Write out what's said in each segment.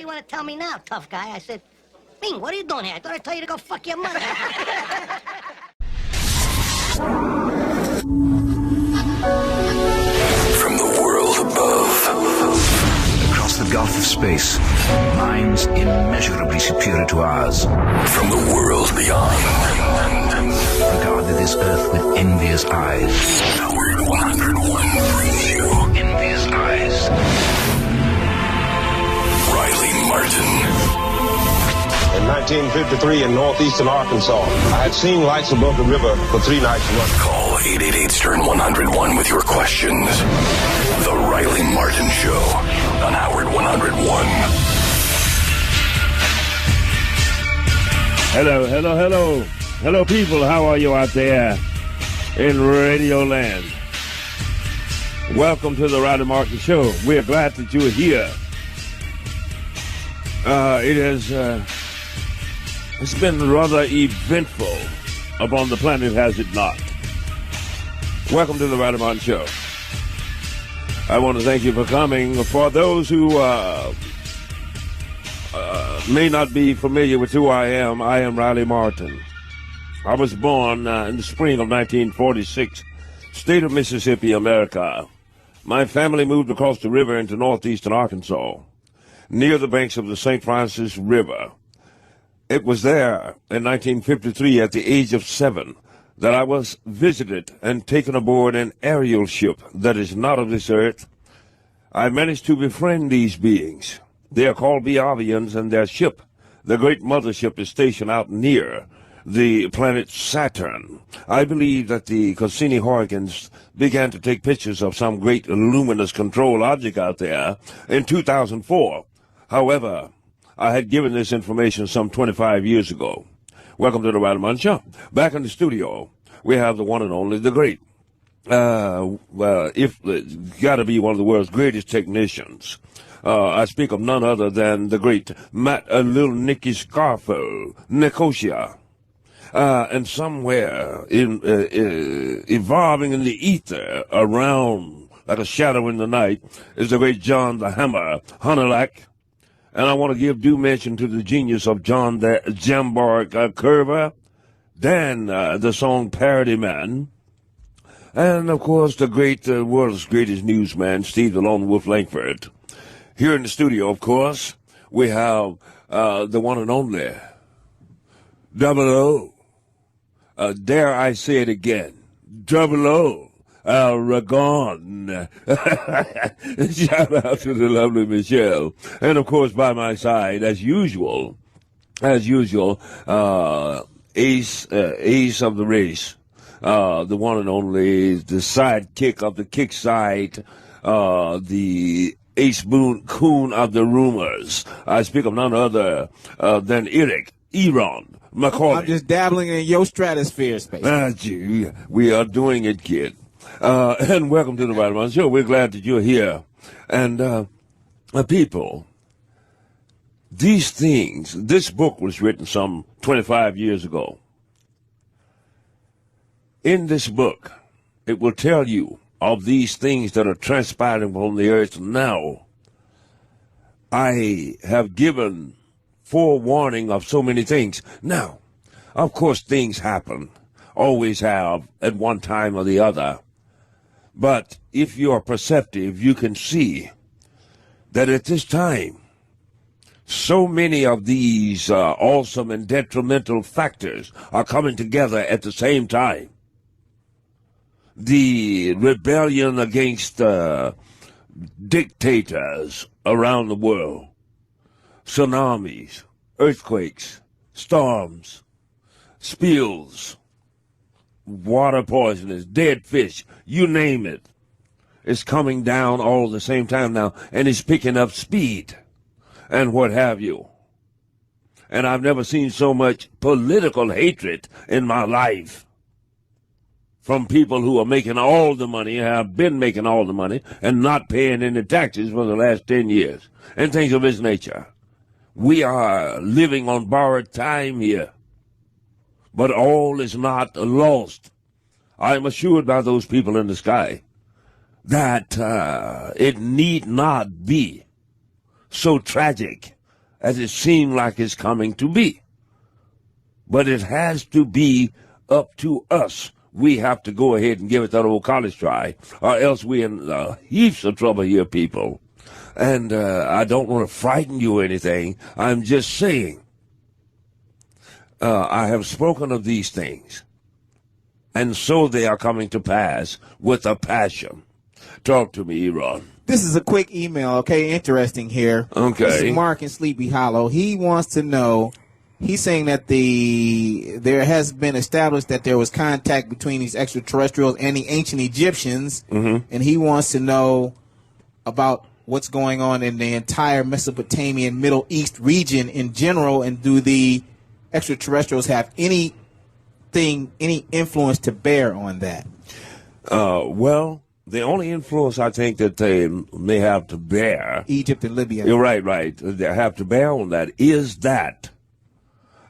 do you want to tell me now, tough guy? I said, Ming, what are you doing here? I thought I told you to go fuck your mother. From the world above, across the gulf of space, minds immeasurably superior to ours. From the world beyond, regarded this earth with envious eyes. Howard 101 brings you Envious eyes. Riley Martin. In 1953 in northeastern Arkansas, I had seen lights above the river for 3 nights running. Call 888-STERN-101 with your questions. The Riley Martin Show on Howard 101. Hello, hello, hello. Hello, people. How are you out there in Radio Land? Welcome to the Riley Martin Show. We're glad that you're here. It's been rather eventful upon the planet, has it not? Welcome to the Riley Martin Show. I want to thank you for coming. For those who may not be familiar with who I am Riley Martin. I was born in the spring of 1946, state of Mississippi, America. My family moved across the river into northeastern Arkansas, near the banks of the St. Francis River. It was there in 1953, at the age of 7, that I was visited and taken aboard an aerial ship that is not of this earth. I managed to befriend these beings. They are called Biavians, and their ship, the great mothership, is stationed out near the planet Saturn. I believe that the Cassini-Huygens began to take pictures of some great luminous control object out there in 2004. However, I had given this information some 25 years ago. Welcome to the Riley Martin Show. Back in the studio, we have the one and only, the great, got to be one of the world's greatest technicians. I speak of none other than the great Matt Little Nicky Scarfo, Nicosia. And somewhere evolving in the ether around like a shadow in the night is the great John the Hammer Hunelac. And I want to give due mention to the genius of John the Jambar Curver, Dan, the song Parody Man, and, of course, the great world's greatest newsman, Steve the Lone Wolf Langford. Here in the studio, of course, we have the one and only Double O. Dare I say it again, Double O. Aragon. Shout out to the lovely Michelle. And of course, by my side, as usual, Ace of the race, the one and only, the sidekick of the kick side, the Ace Boone Coon of the rumors. I speak of none other than Eron McCauley. I'm just dabbling in your stratosphere space. We are doing it, kid. And welcome to the Riley Martin Show. We're glad that you're here. And, people, these things, this book was written some 25 years ago. In this book, it will tell you of these things that are transpiring on the earth now. I have given forewarning of so many things. Now, of course, things happen, always have, at one time or the other. But if you are perceptive, you can see that at this time, so many of these awesome and detrimental factors are coming together at the same time. The rebellion against dictators around the world, tsunamis, earthquakes, storms, spills, water poisonings, dead fish, you name it. It's coming down all at the same time now, and it's picking up speed and what have you. And I've never seen so much political hatred in my life from people who are making all the money, have been making all the money, and not paying any taxes for the last 10 years, and things of this nature. We are living on borrowed time here. But all is not lost. I am assured by those people in the sky that it need not be so tragic as it seems like it's coming to be. But it has to be up to us. We have to go ahead and give it that old college try, or else we're in heaps of trouble here, people. And I don't want to frighten you or anything. I'm just saying, I have spoken of these things, and so they are coming to pass with a passion. Talk to me, Ron. This is a quick email, okay? Interesting here. Okay. This is Mark in Sleepy Hollow. He wants to know, he's saying that there has been established that there was contact between these extraterrestrials and the ancient Egyptians, and he wants to know about what's going on in the entire Mesopotamian Middle East region in general, and do the extraterrestrials have any influence to bear on that? Well, the only influence I think that they may have to bear, Egypt and Libya. You're right. They have to bear on that is that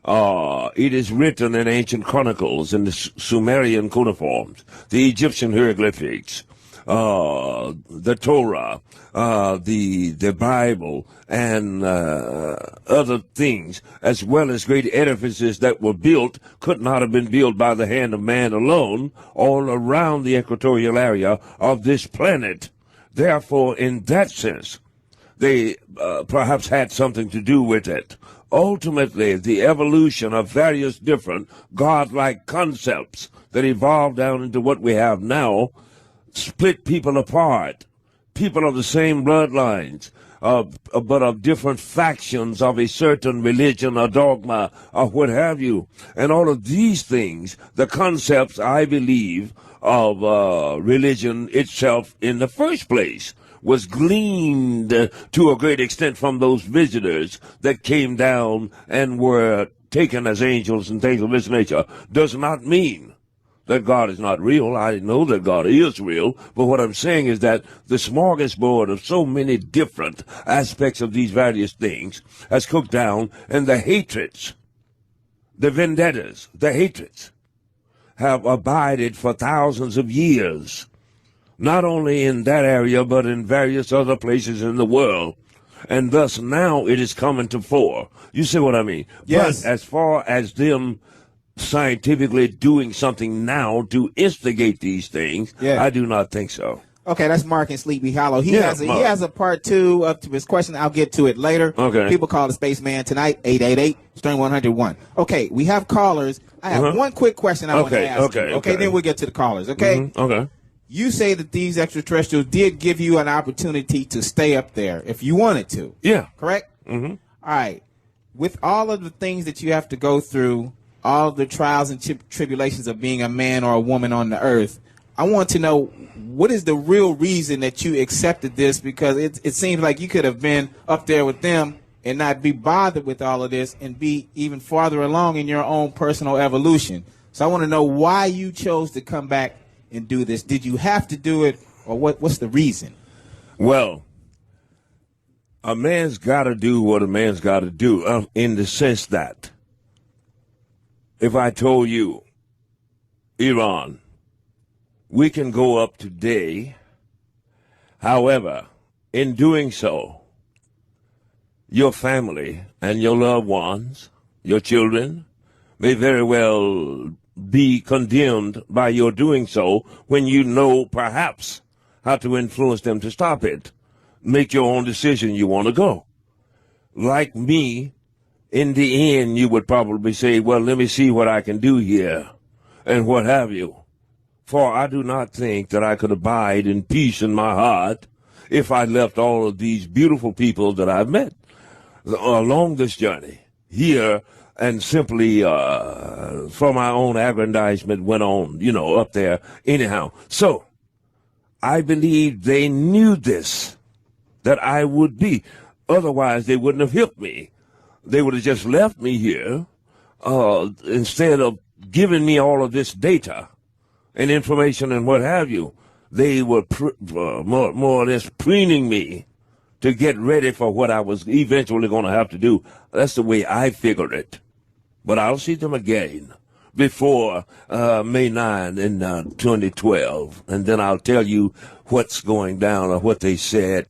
it is written in ancient chronicles, in the Sumerian cuneiforms, the Egyptian hieroglyphics, the Torah, the Bible, and other things, as well as great edifices that were built, could not have been built by the hand of man alone, all around the equatorial area of this planet. Therefore, in that sense, they perhaps had something to do with it. Ultimately, the evolution of various different godlike concepts that evolved down into what we have now split people apart. People of the same bloodlines, but of different factions of a certain religion or dogma or what have you. And all of these things, the concepts, I believe, of religion itself in the first place, was gleaned to a great extent from those visitors that came down and were taken as angels and things of this nature. Does not mean that God is not real. I know that God is real, but what I'm saying is that the smorgasbord of so many different aspects of these various things has cooked down, and the hatreds, the vendettas, the hatreds have abided for thousands of years, not only in that area, but in various other places in the world. And thus now it is coming to fore. You see what I mean? Yes. But as far as them scientifically doing something now to instigate these things, yeah, I do not think so. Okay, that's Mark in Sleepy Hollow. He has a part two up to his question. I'll get to it later. Okay. People call the Spaceman tonight, 888-101. Okay, we have callers. I have one quick question I want to ask you. Okay, then we'll get to the callers, okay? Okay. You say that these extraterrestrials did give you an opportunity to stay up there if you wanted to. Yeah. Correct? All right. With all of the things that you have to go through, all the trials and tribulations of being a man or a woman on the earth, I want to know, what is the real reason that you accepted this? Because it seems like you could have been up there with them and not be bothered with all of this and be even farther along in your own personal evolution. So I want to know why you chose to come back and do this. Did you have to do it, or what's the reason? Well, a man's got to do what a man's got to do, in the sense that if I told you, Iran, we can go up today, however, in doing so, your family and your loved ones, your children, may very well be condemned by your doing so, when you know perhaps how to influence them to stop it. Make your own decision. You want to go. Like me, in the end, you would probably say, well, let me see what I can do here, and what have you. For I do not think that I could abide in peace in my heart if I left all of these beautiful people that I've met along this journey here, and simply for my own aggrandizement went on, up there anyhow. So I believe they knew this, that I would be. Otherwise, they wouldn't have helped me. They would have just left me here instead of giving me all of this data and information and what have you. They were more or less preening me to get ready for what I was eventually going to have to do. That's the way I figure it. But I'll see them again before May 9 in 2012, and then I'll tell you what's going down or what they said,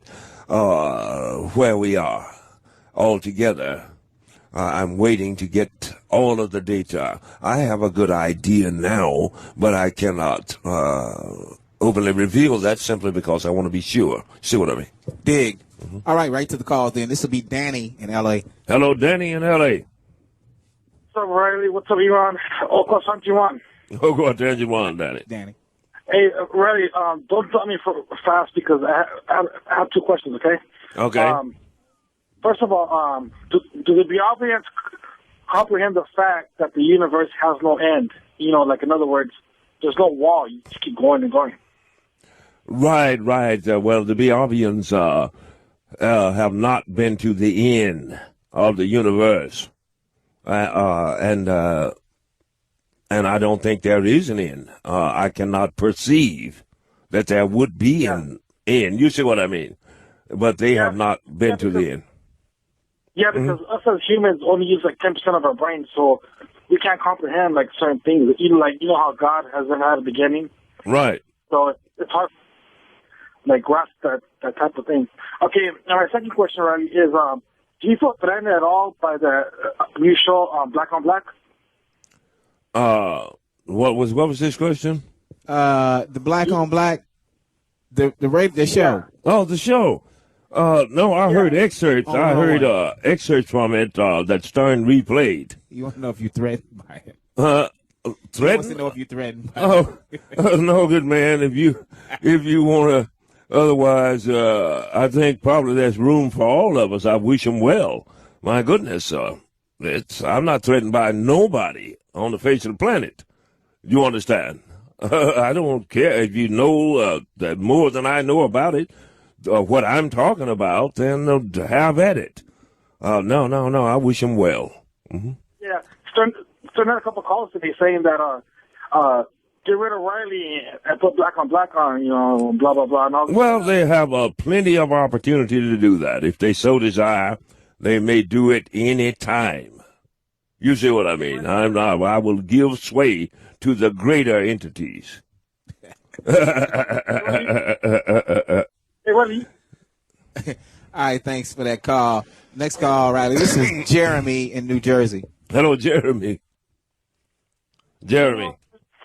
where we are. altogether. I'm waiting to get all of the data. I have a good idea now, but I cannot openly reveal that simply because I want to be sure. See what I mean? Dig. All right to the call then. This will be Danny in L.A. Hello, Danny in L.A. What's up, Riley? What's up, Iran? Oko Santiwan. Oh, go out there and you want, Danny. Hey, Riley, don't dump me fast because I have two questions, okay? Okay. First of all, do the Biafrans comprehend the fact that the universe has no end? You know, like in other words, there's no wall. You just keep going and going. Right. Well, the Biafrans have not been to the end of the universe. And I don't think there is an end. I cannot perceive that there would be an end. You see what I mean? But they have not been to the end. Yeah, because us as humans only use like 10% of our brains, so we can't comprehend like certain things. Even like, you know how God has never had a beginning? Right. So it's hard to like grasp that type of thing. Okay, now my second question, Riley, is do you feel threatened at all by the new show Black on Black? What was this question? The Black on Black, the show. Yeah. Oh, the show. No, I heard excerpts. Oh, I no, heard what? excerpts from it that Stern replayed. You want to know if you're threatened by it? He wants Threatened? to know if you're threatened by it. No, good man. If you want to, otherwise, I think probably there's room for all of us. I wish them well. My goodness, I'm not threatened by nobody on the face of the planet. You understand? I don't care if you know that more than I know about it. What I'm talking about, then have at it. No, I wish him well. Mm-hmm. Yeah, Stern had a couple calls today saying that get rid of Riley and put Black on Black on, you know, blah, blah, blah. And all Well, they have plenty of opportunity to do that. If they so desire, they may do it any time. You see what I mean? I will give sway to the greater entities. Hey, Riley. All right, thanks for that call. Next call, Riley. This is Jeremy in New Jersey. Hello, Jeremy. Jeremy.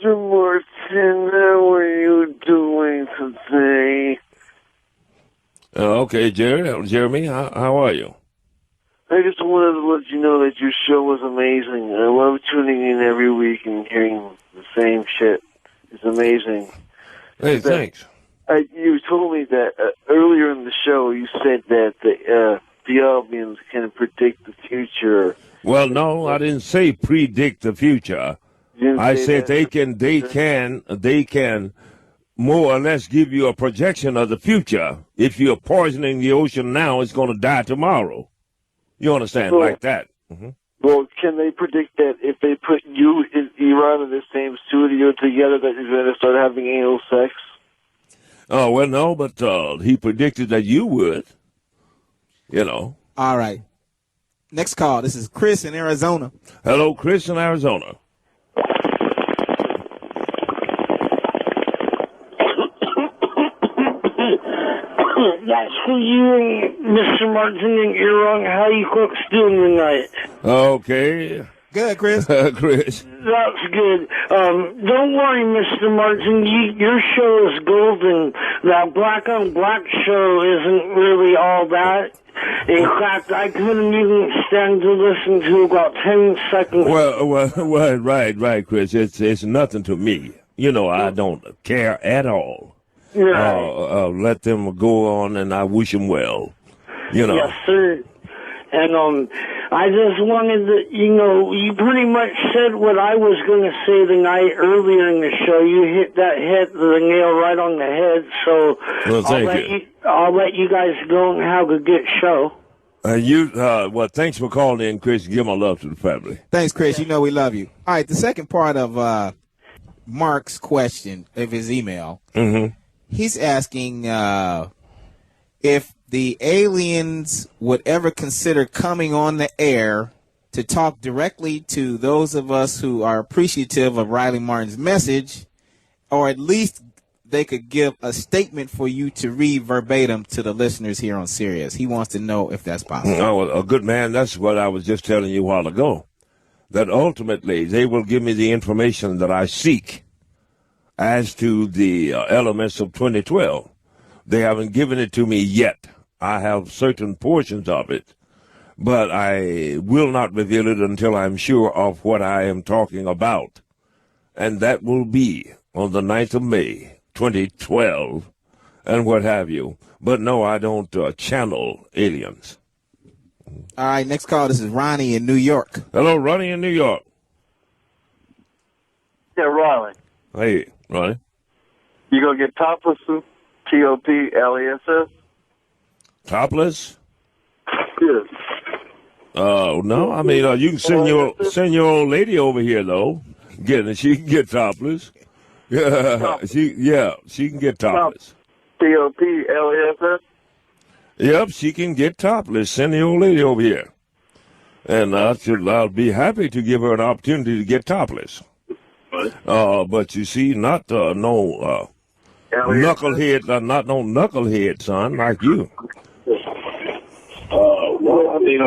Mr. Martin, how are you doing today? Okay, Jeremy, how are you? I just wanted to let you know that your show was amazing. I love tuning in every week and hearing the same shit. It's amazing. Hey, thanks. You told me that earlier in the show you said that the Albions can predict the future. Well, no, I didn't say predict the future. I said they can more or less give you a projection of the future. If you're poisoning the ocean now, it's going to die tomorrow. You understand, so, like that. Mm-hmm. Well, can they predict that if they put you and Iran in the same studio together that you're going to start having anal sex? Oh, well, no, but he predicted that you would. You know. All right. Next call. This is Chris in Arizona. Hello, Chris in Arizona. That's for you, Mr. Martin and Iran. How you folks doing tonight? Okay. Good, Chris. Chris. That's good. Don't worry, Mr. Martin. Your show is golden. That Black on Black show isn't really all that. In fact, I couldn't even stand to listen to about 10 seconds. Well, right, Chris. It's nothing to me. You know, I don't care at all. Right. Let them go on, and I wish them well. You know. Yes, sir. And I just wanted to, you pretty much said what I was going to say the night earlier in the show. You hit the nail right on the head. So I'll let you guys go and have a good show. Well, thanks for calling in, Chris. Give my love to the family. Thanks, Chris. You know we love you. All right, the second part of Mark's question of his email. Mm-hmm. He's asking if the aliens would ever consider coming on the air to talk directly to those of us who are appreciative of Riley Martin's message, or at least they could give a statement for you to read verbatim to the listeners here on Sirius. He wants to know if that's possible. Oh, a good man, that's what I was just telling you a while ago. That ultimately they will give me the information that I seek as to the elements of 2012. They haven't given it to me yet. I have certain portions of it, but I will not reveal it until I'm sure of what I am talking about. And that will be on the 9th of May, 2012, and what have you. But no, I don't channel aliens. All right, next call. This is Ronnie in New York. Hello, Ronnie in New York. Yeah, Riley. Hey, Ronnie. You gonna get topless soon? TOPLESS? Topless? Yes. Oh, no. I mean, you can send your old lady over here, though. She can get topless. Yeah, she can get topless. TOPLESS? Yep, she can get topless. Send the old lady over here. And I'll be happy to give her an opportunity to get topless. But you see, not no knucklehead, not no knucklehead, son, like you.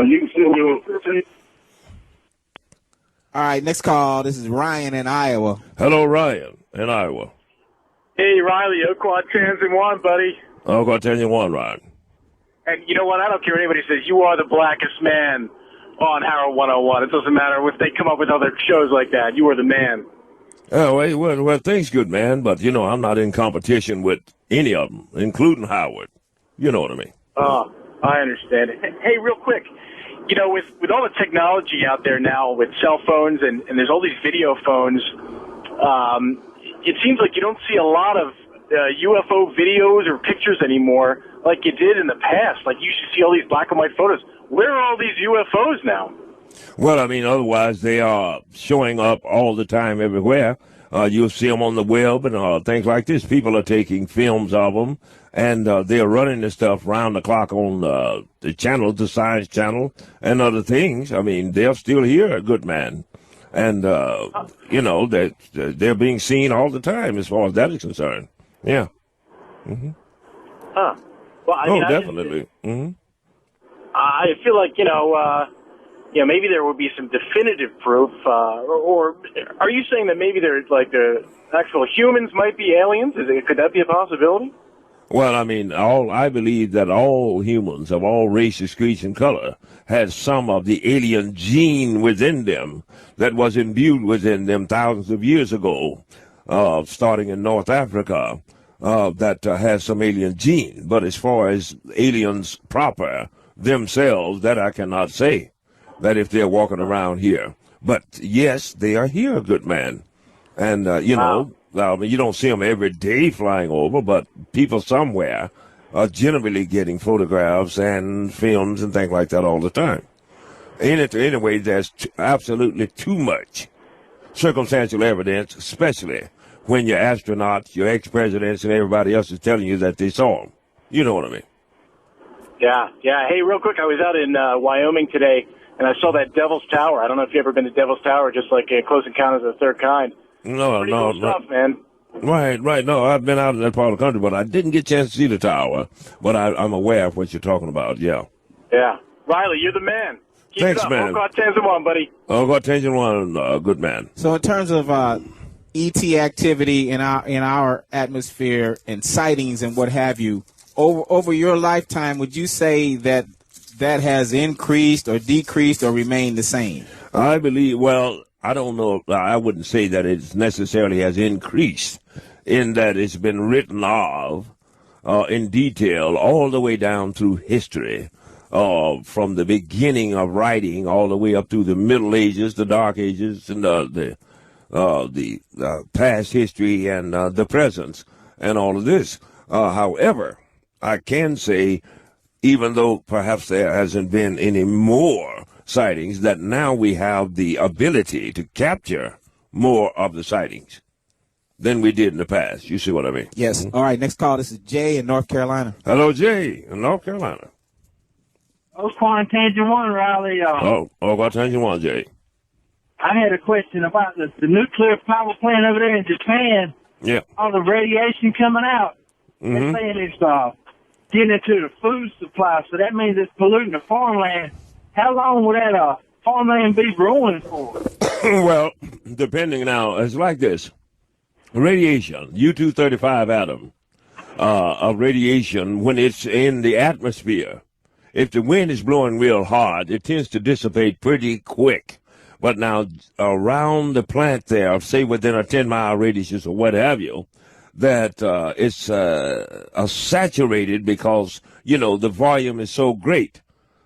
You can send your... All right, next call. This is Ryan in Iowa. Hello, Ryan in Iowa. Hey, Riley, Oquad Transit 1, buddy. I'll go tell you one, Ryan. And you know what? I don't care what anybody says. You are the blackest man on Harold 101. It doesn't matter if they come up with other shows like that. You are the man. Oh, well, thanks, good man. But, I'm not in competition with any of them, including Howard. You know what I mean. Oh, I understand. Hey, real quick. With all the technology out there now with cell phones and there's all these video phones, it seems like you don't see a lot of UFO videos or pictures anymore like you did in the past. Like, you should see all these black and white photos. Where are all these UFOs now? Well, I mean, otherwise they are showing up all the time everywhere. You'll see them on the web and things like this. People are taking films of them, and they're running this stuff round the clock on the channel, the Science Channel, and other things. I mean, they're still here, good man. And, they're being seen all the time as far as that is concerned. Yeah. Mm-hmm. Huh. Well, I mean, definitely. I feel like, maybe there would be some definitive proof, or are you saying that maybe there's like the actual humans might be aliens? Could that be a possibility? Well, I mean, I believe that all humans of all races, creeds, and color had some of the alien gene within them that was imbued within them thousands of years ago, starting in North Africa, that has some alien gene. But as far as aliens proper themselves, that I cannot say, that if they're walking around here. But, yes, they are here, good man. And, you don't see them every day flying over, but people somewhere are generally getting photographs and films and things like that all the time. Anyway, there's absolutely too much circumstantial evidence, especially when your astronauts, your ex-presidents, and everybody else is telling you that they saw them. You know what I mean? Yeah. Hey, real quick, I was out in Wyoming today, and I saw that Devil's Tower. I don't know if you've ever been to Devil's Tower, just like Close Encounters of the Third Kind. No, cool stuff, man. Right. No, I've been out in that part of the country, but I didn't get a chance to see the tower. But I'm aware of what you're talking about, yeah. Yeah. Riley, you're the man. Keep Thanks, it up. man. Oquad Transit 1, buddy. Oquad Transit 1, good man. So in terms of ET activity in our atmosphere and sightings and what have you, over your lifetime, would you say that has increased or decreased or remained the same? I believe, I don't know. I wouldn't say that it necessarily has increased in that it's been written of in detail all the way down through history, from the beginning of writing all the way up through the Middle Ages, the Dark Ages, and the past history and the present and all of this. However, I can say, even though perhaps there hasn't been any more sightings, that now we have the ability to capture more of the sightings than we did in the past. You see what I mean? Yes. Mm-hmm. All right, next call. This is Jay in North Carolina. Hello, Jay in North Carolina. Oquad Tangent 1, Riley. Oquad Tangent 1, Jay. I had a question about the nuclear power plant over there in Japan. Yeah. all the radiation coming out. They're saying it's getting into the food supply, so that means it's polluting the farmland. How long will that farmland be growing for? Well, depending now, it's like this. Radiation, U-235 atom of radiation, when it's in the atmosphere, if the wind is blowing real hard, it tends to dissipate pretty quick. But now around the plant there, say within a 10-mile radius or what have you, that it's saturated because, the volume is so great.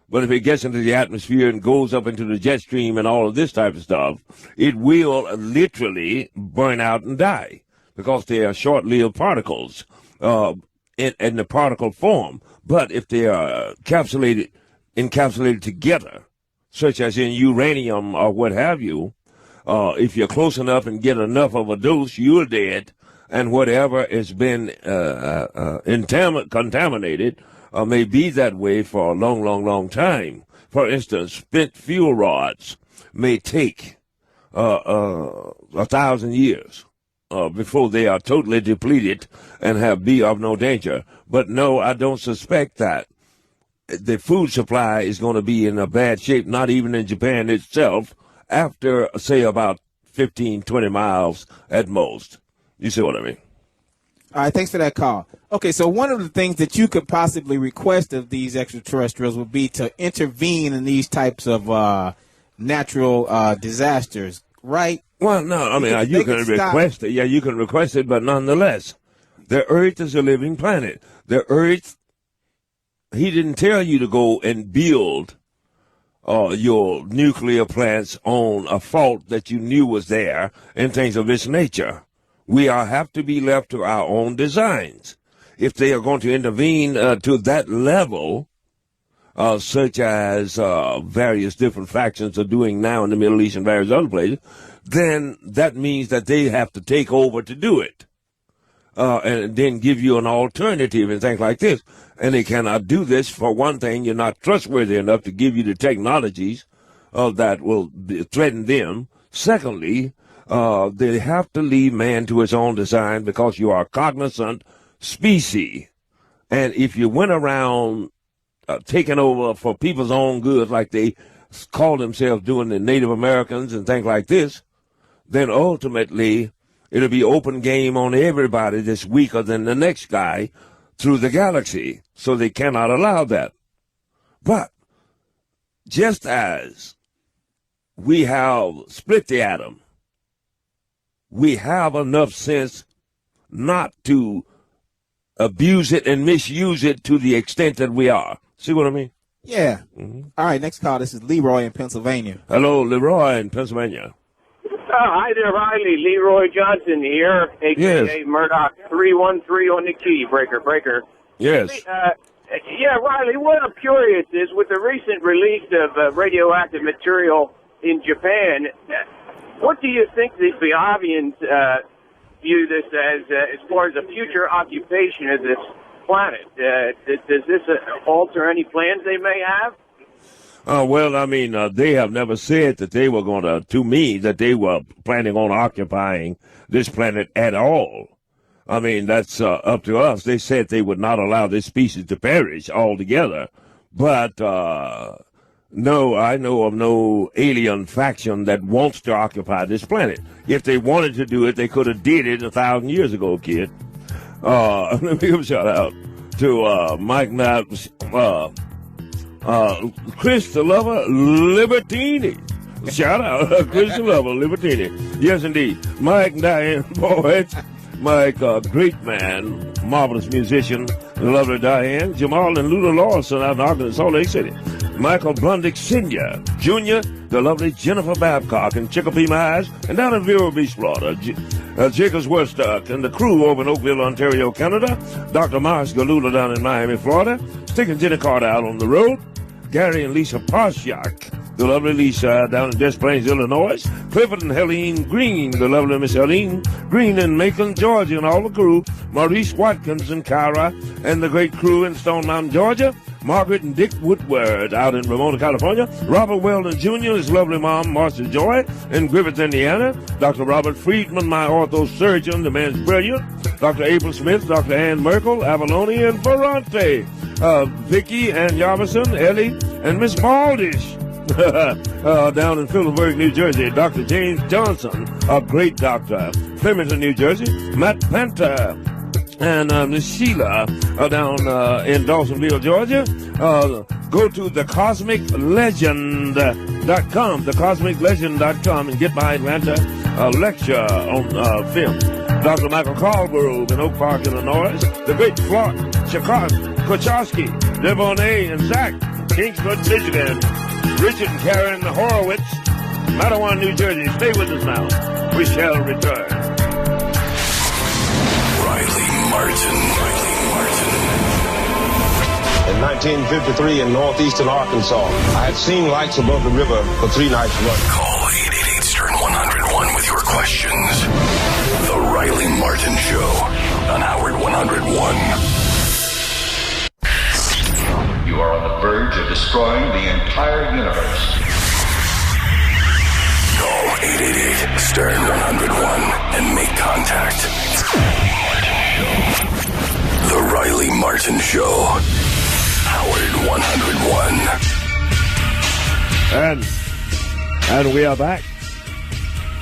But if it gets into the atmosphere and goes up into the jet stream and all of this type of stuff, it will literally burn out and die because they are short-lived particles in the particle form. But if they are encapsulated together, such as in uranium or what have you, if you're close enough and get enough of a dose, you're dead. And whatever has been contaminated may be that way for a long, long, long time. For instance, spent fuel rods may take 1,000 years before they are totally depleted and be of no danger. But no, I don't suspect that. The food supply is going to be in a bad shape, not even in Japan itself, after, say, about 15, 20 miles at most. You see what I mean? All right, thanks for that call. Okay, so one of the things that you could possibly request of these extraterrestrials would be to intervene in these types of natural disasters, right? Well, no, I mean, you can request it. Yeah, you can request it, but nonetheless, the Earth is a living planet. The Earth, he didn't tell you to go and build your nuclear plants on a fault that you knew was there and things of this nature. We have to be left to our own designs. If they are going to intervene to that level, such as various different factions are doing now in the Middle East and various other places, then that means that they have to take over to do it, and then give you an alternative and things like this. And they cannot do this. For one thing, you're not trustworthy enough to give you the technologies that will threaten them. Secondly, they have to leave man to his own design because you are a cognizant species. And if you went around taking over for people's own good like they call themselves doing the Native Americans and things like this, then ultimately it'll be open game on everybody that's weaker than the next guy through the galaxy. So they cannot allow that. But just as we have split the atom, we have enough sense not to abuse it and misuse it to the extent that we are. See what I mean? Yeah. Mm-hmm. All right, next call. This is Leroy in Pennsylvania. Hello, Leroy in Pennsylvania. Hi there, Riley. Leroy Johnson here, a.k.a. Murdoch 313 on the key. Breaker. Yes. Yeah, Riley, what I'm curious is, with the recent release of radioactive material in Japan, what do you think the Biavians view this as far as a future occupation of this planet? Does this alter any plans they may have? Well, I mean, they have never said that they were going to me, that they were planning on occupying this planet at all. I mean, that's up to us. They said they would not allow this species to perish altogether. But no, I know of no alien faction that wants to occupy this planet. If they wanted to do it, they could have did it 1,000 years ago, kid. Let me give a shout out to Mike Knapp's, Chris the Lover Libertini. Shout out, Chris the Lover Libertini. Yes, indeed. Mike and Diane Boyd. Mike, great man, marvelous musician, the lovely Diane. Jamal and Lula Lawson out in Arkansas, Salt Lake City. Michael Blundick Sr., Jr., the lovely Jennifer Babcock in Chicopee, Mass., and down in Vero Beach, Florida. Jacobs Woodstock and the crew over in Oakville, Ontario, Canada. Dr. Mars Galula down in Miami, Florida. Stick and Jenny Carter out on the road. Gary and Lisa Parshiak, the lovely Lisa down in Des Plaines, Illinois. Clifford and Helene Green, the lovely Miss Helene Green in Macon, Georgia, and all the crew. Maurice Watkins and Kyra and the great crew in Stone Mountain, Georgia. Margaret and Dick Woodward out in Ramona, California. Robert Weldon Jr., his lovely mom, Marcia Joy, in Griffith, Indiana. Dr. Robert Friedman, my ortho-surgeon, the man's brilliant. Dr. April Smith, Dr. Ann Merkel, Avalone, and Ferrante. Vicky and Yarvison, Ellie, and Miss Baldish. Down in Phillipsburg, New Jersey. Dr. James Johnson, a great doctor. Flemington, New Jersey. Matt Panther. And Miss Sheila down in Dawsonville, Georgia. Go to thecosmiclegend.com, thecosmiclegend.com, and get my Atlanta lecture on film. Dr. Michael Caldwell in Oak Park, Illinois. The great Clark Kochowski, Devonay and Zach, Kingsford, Michigan. Richard and Karen Horowitz, Matawan, New Jersey. Stay with us now. We shall return. Riley Martin. In 1953 in northeastern Arkansas, I had seen lights above the river for 3 nights running. Call 888-STERN-101 with your questions. The Riley Martin Show on Howard 101. You are on the verge of destroying the entire universe. Call 888-STERN-101 and make contact. The Riley Martin Show. Howard 101. And we are back.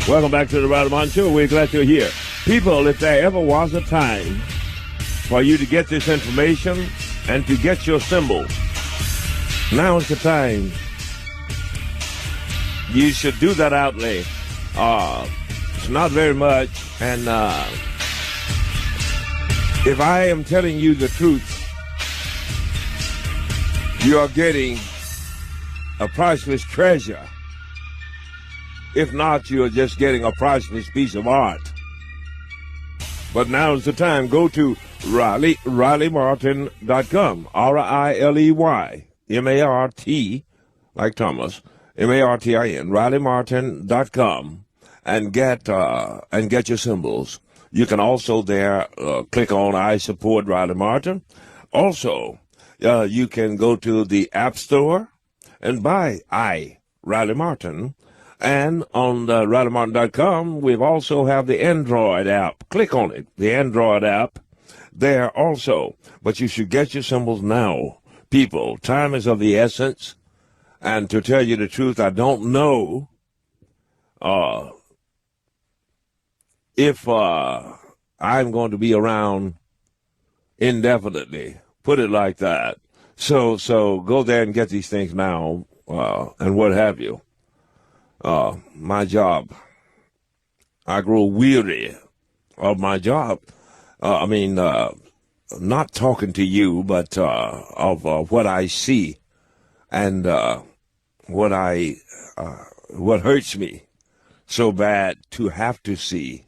Welcome back to the Riley Martin Show. We're glad you're here. People, if there ever was a time for you to get this information and to get your symbols, now is the time. You should do that outlay. It's not very much, and if I am telling you the truth, you are getting a priceless treasure. If not, you are just getting a priceless piece of art. But now is the time. Go to RileyMartin.com. RILEY, like Thomas, MARTIN, RileyMartin.com, and get your symbols. You can also there click on I support Riley Martin. Also, you can go to the App Store and buy Riley Martin. And on RileyMartin.com, we also have the Android app. Click on it, the Android app, there also. But you should get your symbols now. People, time is of the essence. And to tell you the truth, I don't know if I'm going to be around indefinitely. Put it like that. So go there and get these things now, and what have you. My job. I grow weary of my job. Not talking to you, but of what I see and what hurts me so bad to have to see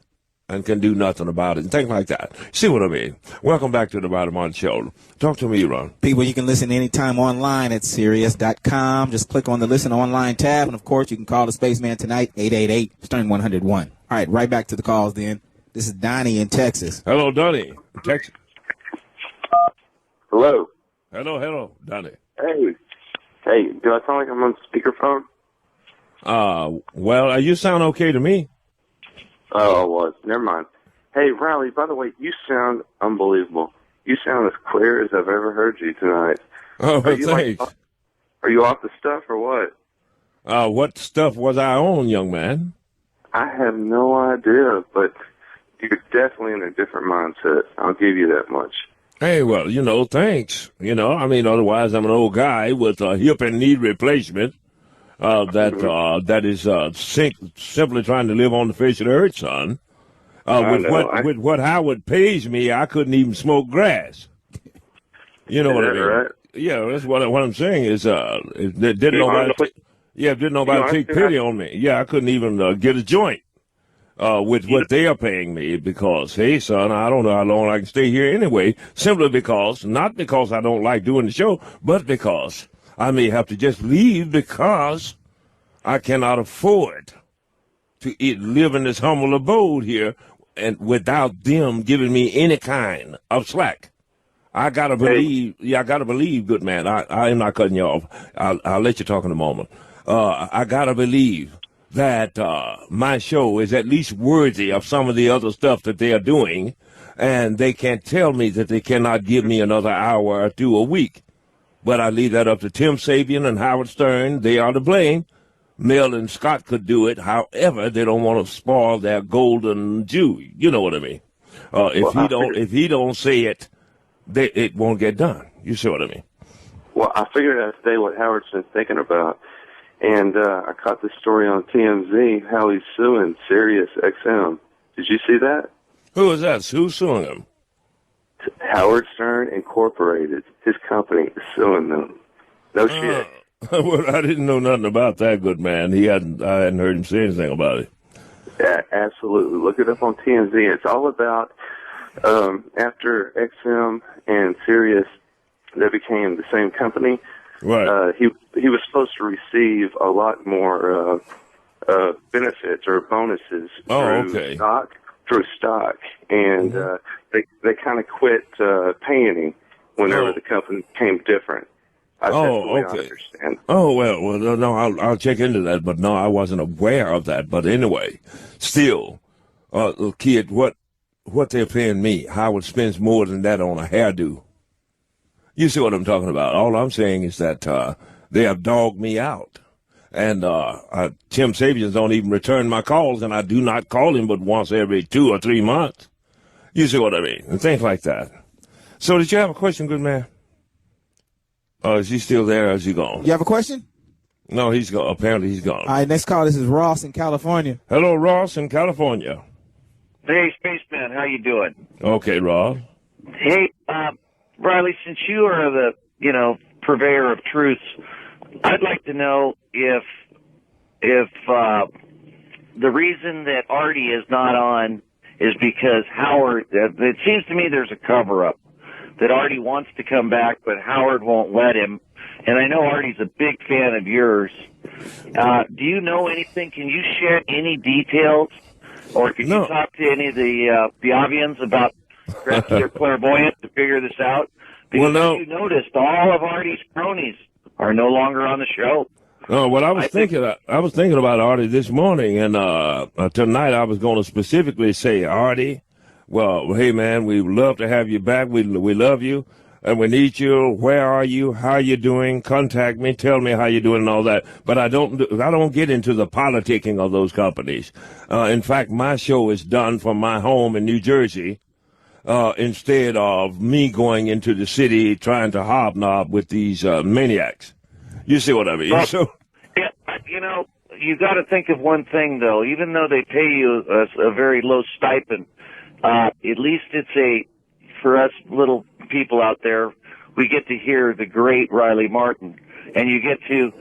and can do nothing about it and things like that. See what I mean? Welcome back to the Riley Martin Show. Talk to me, Ron. People, you can listen anytime online at Sirius.com. Just click on the Listen Online tab. And, of course, you can call the Spaceman tonight, 888-STERN-101. All right, right back to the calls then. This is Donnie in Texas. Hello, Donnie. Texas. Hello. Hello, Donnie. Hey, do I sound like I'm on speakerphone? Well, you sound okay to me. Oh, it was. Never mind. Hey, Riley, by the way, you sound unbelievable. You sound as clear as I've ever heard you tonight. Oh, thanks. Are you off the stuff or what? What stuff was I on, young man? I have no idea, but you're definitely in a different mindset. I'll give you that much. Hey, well, thanks. Otherwise I'm an old guy with a hip and knee replacement. That is simply trying to live on the face of the earth, son. With what Howard pays me, I couldn't even smoke grass. You know what I mean? Right? Yeah, that's what I'm saying is, didn't nobody take pity on me. Yeah, I couldn't even get a joint with what they are paying me because, hey, son, I don't know how long I can stay here anyway. Simply because, not because I don't like doing the show, but because I may have to just leave because I cannot afford to live in this humble abode here and without them giving me any kind of slack. I gotta believe. Yeah, I gotta believe, good man. I am not cutting you off. I'll let you talk in a moment. I gotta believe that my show is at least worthy of some of the other stuff that they are doing, and they can't tell me that they cannot give me another hour or two a week. But I leave that up to Tim Sabian and Howard Stern. They are to blame. Mel and Scott could do it. However, they don't want to spoil their golden Jew. You know what I mean? If he don't say it, it won't get done. You see what I mean? Well, I figured I'd say what Howard's been thinking about. And I caught this story on TMZ, how he's suing Sirius XM. Did you see that? Who is that? Who's suing him? Howard Stern Incorporated. His company is suing them. No shit. Well, I didn't know nothing about that, good man. I hadn't heard him say anything about it. Yeah, absolutely. Look it up on TMZ. It's all about after XM and Sirius, they became the same company. Right. He was supposed to receive a lot more benefits or bonuses through stock, and they kind of quit paying him whenever the company became different. I understand. Oh, well, no, I'll check into that, but no, I wasn't aware of that. But anyway, still, kid, what they're paying me, Howard spends more than that on a hairdo. You see what I'm talking about? All I'm saying is that they have dogged me out. And Tim Sabian don't even return my calls, and I do not call him but once every 2 or 3 months. You see what I mean? And things like that. So did you have a question, good man? Is he still there or is he gone? You have a question? No, he's gone. Apparently he's gone. All right, next call. This is Ross in California. Hello, Ross in California. Hey, Spaceman, how you doing? Okay, Ross. Hey, Riley, since you are the, purveyor of truths, I'd like to know if the reason that Artie is not on is because Howard, it seems to me there's a cover-up, that Artie wants to come back, but Howard won't let him. And I know Artie's a big fan of yours. Do you know anything? Can you share any details? Or can you talk to any of the Biavians about your clairvoyant to figure this out? Because as you noticed, all of Artie's cronies are no longer on the show. Oh, well, I was thinking about Artie this morning, and tonight I was going to specifically say, Artie, well, hey, man, we love to have you back. We love you, and we need you. Where are you? How are you doing? Contact me. Tell me how you're doing and all that. But I don't get into the politicking of those companies. In fact, my show is done from my home in New Jersey, instead of me going into the city trying to hobnob with these maniacs. You see what I mean? Well, yeah, you got to think of one thing, though. Even though they pay you a very low stipend, at least it's for us little people out there, we get to hear the great Riley Martin, and you get to,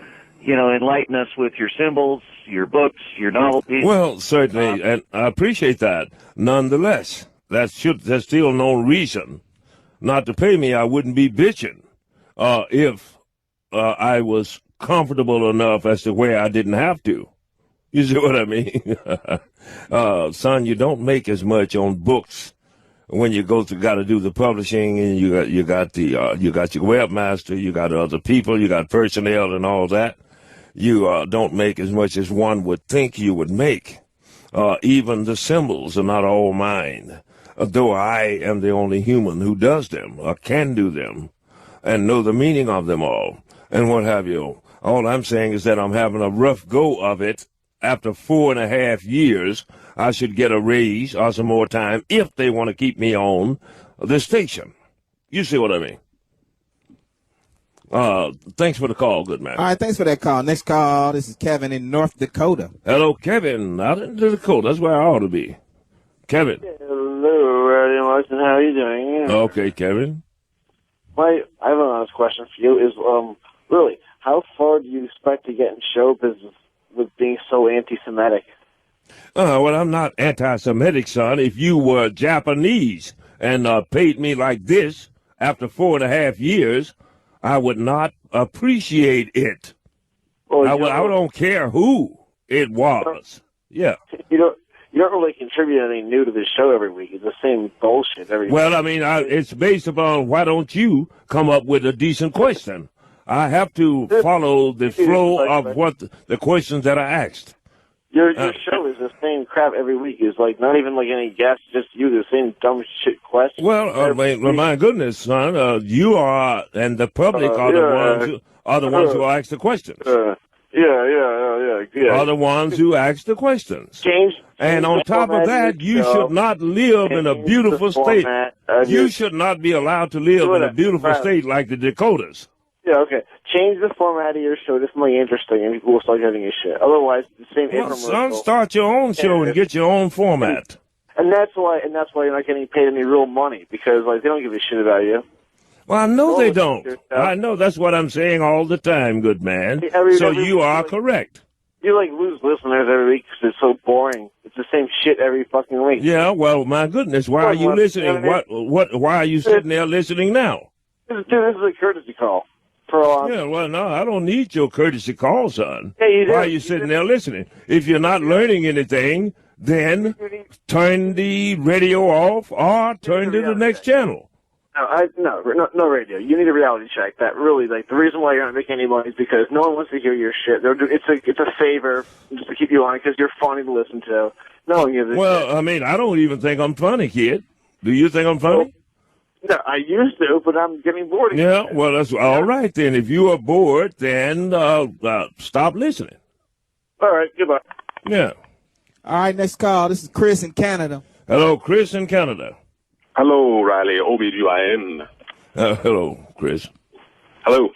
enlighten us with your symbols, your books, your novelties. Well, certainly, and I appreciate that. Nonetheless, there's still no reason not to pay me. I wouldn't be bitching if I was comfortable enough as to where I didn't have to. You see what I mean? Son, you don't make as much on books when you got to do the publishing, and you got your webmaster, you got other people, you got personnel and all that. You don't make as much as one would think you would make. Even the symbols are not all mine, though I am the only human who does them, or can do them, and know the meaning of them all, and what have you. All I'm saying is that I'm having a rough go of it. After 4.5 years, I should get a raise or some more time if they want to keep me on the station. You see what I mean? Thanks for the call, good man. All right, thanks for that call. Next call, this is Kevin in North Dakota. Hello, Kevin, out in Dakota. That's where I ought to be. Kevin. Hello, Radio Martin. How are you doing? Okay, Kevin. I have an honest question for you. Is really, how far do you expect to get in show business with being so anti-Semitic? Well, I'm not anti-Semitic, son. If you were Japanese and paid me like this after 4.5 years, I would not appreciate it. Well, I don't care who it was. Yeah. You don't really contribute anything new to the show every week. It's the same bullshit every week. Well, I mean, it's based upon why don't you come up with a decent question? I have to follow the flow of what the questions that are asked. Your show is the same crap every week. It's like not even like any guests, just you, the same dumb shit questions. Well, my goodness, son, you are, and the public are the ones who ask the questions. Yeah. Are the ones who ask the questions. Change and on top of that, you should not live in a beautiful state. You should not be allowed to live in a beautiful state like the Dakotas. Yeah, okay. Change the format of your show to something interesting, and people will start giving a shit. Otherwise, the same infomercial. Son, start your own show and get your own format. And that's why you're not getting paid any real money, because like they don't give a shit about you. Well, I know they don't. I know that's what I'm saying all the time, good man. So you are correct. You like lose listeners every week because it's so boring. It's the same shit every fucking week. Yeah, well, my goodness, why are you listening? Why are you sitting there listening now? Dude, this is a courtesy call. Yeah, well, no, I don't need your courtesy call, son. Yeah, you do. Why are you sitting there listening? If you're not learning anything, then turn the radio off or turn to the next channel. No radio. You need a reality check. That really, like, the reason why you're not making any money is because no one wants to hear your shit. It's a favor just to keep you on because you're funny to listen to. No one gives a shit. Well, I mean, I don't even think I'm funny, kid. Do you think I'm funny? No, I used to, but I'm getting bored again. Yeah, well, that's all right then. If you are bored, then stop listening. All right, goodbye. Yeah. All right, next call. This is Chris in Canada. Hello, Chris in Canada. Hello, Riley, OBGYN. Hello, Chris. Hello.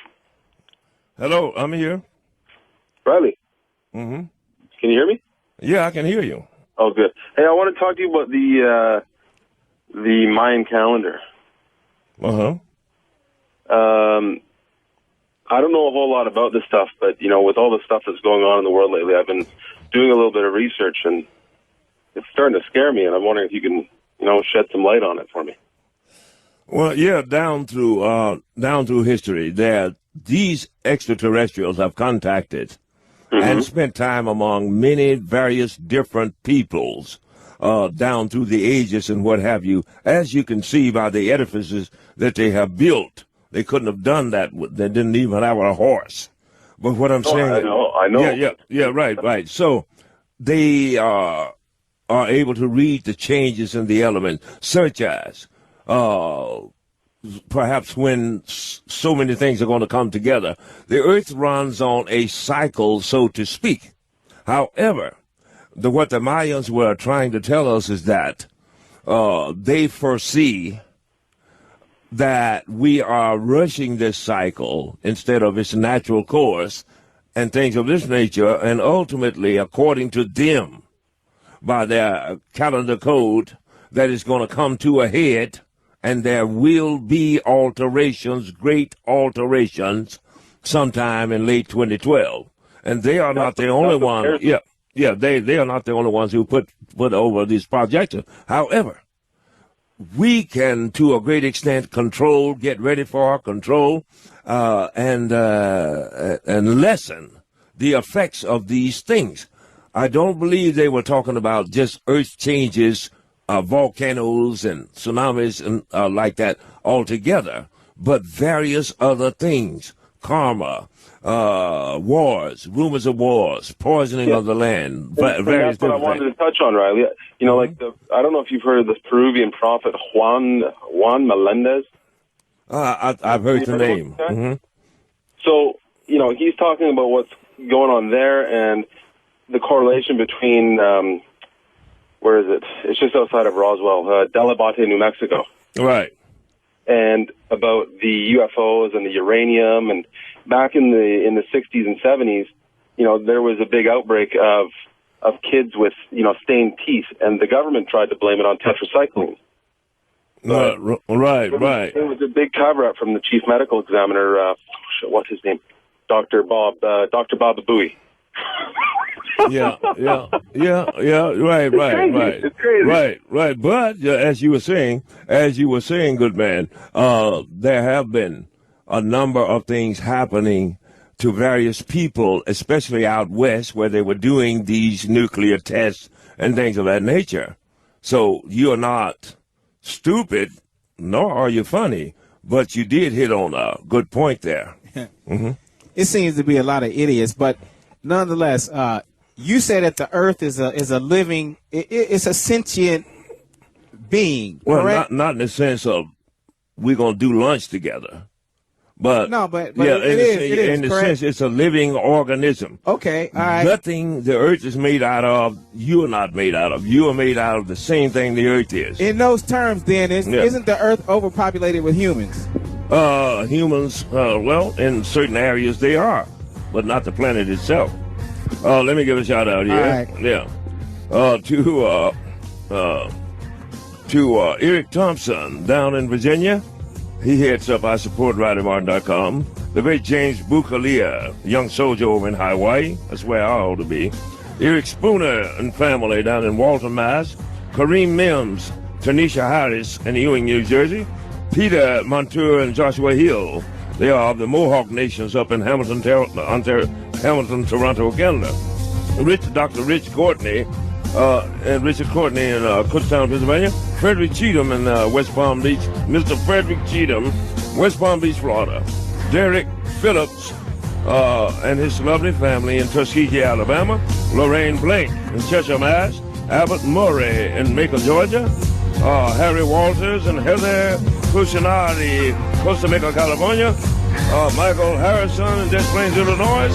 Hello, I'm here. Riley. Mm-hmm. Can you hear me? Yeah, I can hear you. Oh, good. Hey, I want to talk to you about the Mayan calendar. Uh-huh. I don't know a whole lot about this stuff, but, you know, with all the stuff that's going on in the world lately, I've been doing a little bit of research, and it's starting to scare me, and I'm wondering if you can, you know, shed some light on it for me. Well, yeah, down through history, these extraterrestrials have contacted and spent time among many various different peoples down through the ages and what have you. As you can see by the edifices that they have built, they couldn't have done that. They didn't even have a horse. But what I'm saying, I know. Yeah, right. So they are able to read the changes in the element, such as perhaps when so many things are going to come together. The Earth runs on a cycle, so to speak. However, what the Mayans were trying to tell us is that they foresee that we are rushing this cycle instead of its natural course and things of this nature, and ultimately, according to them, by their calendar code, that is going to come to a head, and there will be alterations, great alterations, sometime in late 2012. And they are not the only ones. Yeah, they are not the only ones who put over these projections. However, we can, to a great extent, get ready for control, and lessen the effects of these things. I don't believe they were talking about just earth changes, volcanoes and tsunamis and like that altogether, but various other things, karma, wars, rumors of wars, poisoning of the land, various that's what I wanted to touch on, Riley. You know, like I don't know if you've heard of the Peruvian prophet Juan Melendez. I've heard the name. Mm-hmm. So, you know, he's talking about what's going on there and the correlation between, where is it? It's just outside of Roswell, Delabate, New Mexico. Right. And about the UFOs and the uranium, and back in the 60s and 70s, you know, there was a big outbreak of kids with, you know, stained teeth, and the government tried to blame it on tetracycline. Right. It was a big cover-up from the chief medical examiner, what's his name? Dr. Bob Bowie. Yeah, right. It's crazy. Right. But as you were saying, good man, there have been a number of things happening to various people, especially out west, where they were doing these nuclear tests and things of that nature. So you're not stupid, nor are you funny, but you did hit on a good point there. Mm-hmm. It seems to be a lot of idiots, but nonetheless, you said that the Earth is a living, it's a sentient being. Well, correct? not in the sense of we're gonna do lunch together, but no, but yeah, it is in the correct? sense it's a living organism. Okay, all right. Nothing the Earth is made out of, you are not made out of. You are made out of the same thing the Earth is. In those terms, then, isn't the Earth overpopulated with humans? Humans, well, in certain areas they are, but not the planet itself. Let me give a shout out here. All right. Yeah. To Eric Thompson down in Virginia. He heads up ISupportRileyMartin.com. The great James Bukalia, young soldier over in Hawaii. That's where I ought to be. Eric Spooner and family down in Walton, Mass. Kareem Mims, Tanisha Harris in Ewing, New Jersey. Peter Montour and Joshua Hill. They are of the Mohawk Nations up in Hamilton, Toronto, Canada. Dr. Rich Courtney and Richard Courtney in Kutztown, Pennsylvania. Frederick Cheatham in West Palm Beach. Mr. Frederick Cheatham, West Palm Beach, Florida. Derek Phillips and his lovely family in Tuskegee, Alabama. Lorraine Blake in Cheshire, Mass. Albert Murray in Macon, Georgia. Harry Walters and Heather Cusinati, Costa Rica, California. Michael Harrison in Des Plaines, Illinois.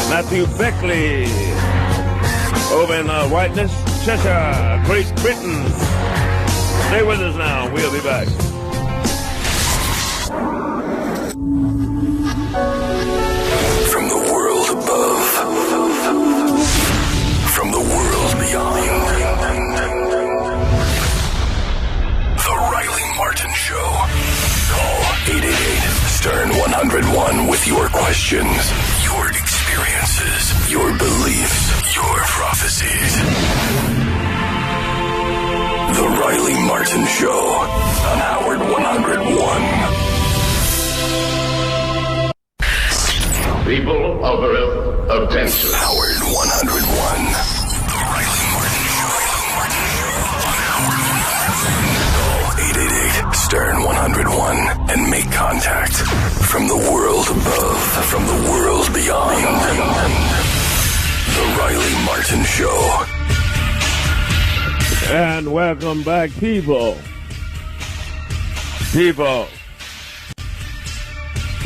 Matthew Beckley over in Whiteness, Cheshire, Great Britain. Stay with us now. We'll be back. From the world above, from the world beyond. The Riley Martin Show. Call 888-STERN-101 with your questions, your experiences, your beliefs, your prophecies. The Riley Martin Show on Howard 101. People of Earth, attention. Howard 101. The Riley Martin Show. Call 888-STERN-101 and make contact from the world above, from the world beyond. The Riley Martin Show. And welcome back, people. People.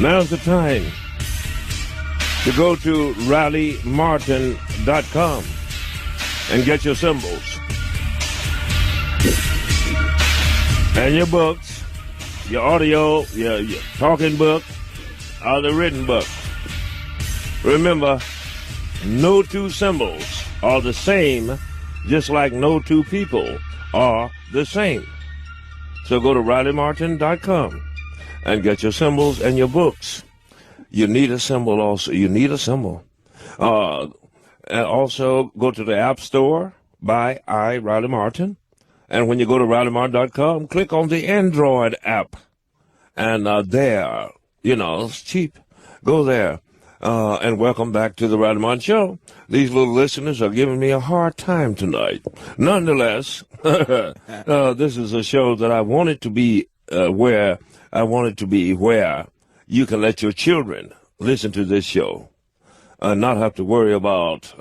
Now's the time to go to RileyMartin.com and get your symbols and your books, your audio, your talking book, or the written book. Remember, no two symbols are the same, just like no two people are the same. So go to RileyMartin.com and get your symbols and your books. You need a symbol also. You need a symbol. And also go to the App Store, buy I, Riley Martin. And when you go to RileyMartin.com, click on the Android app. And there, it's cheap. Go there. And welcome back to the Riley Martin Show. These little listeners are giving me a hard time tonight. Nonetheless, this is a show that I wanted to be where you can let your children listen to this show and not have to worry about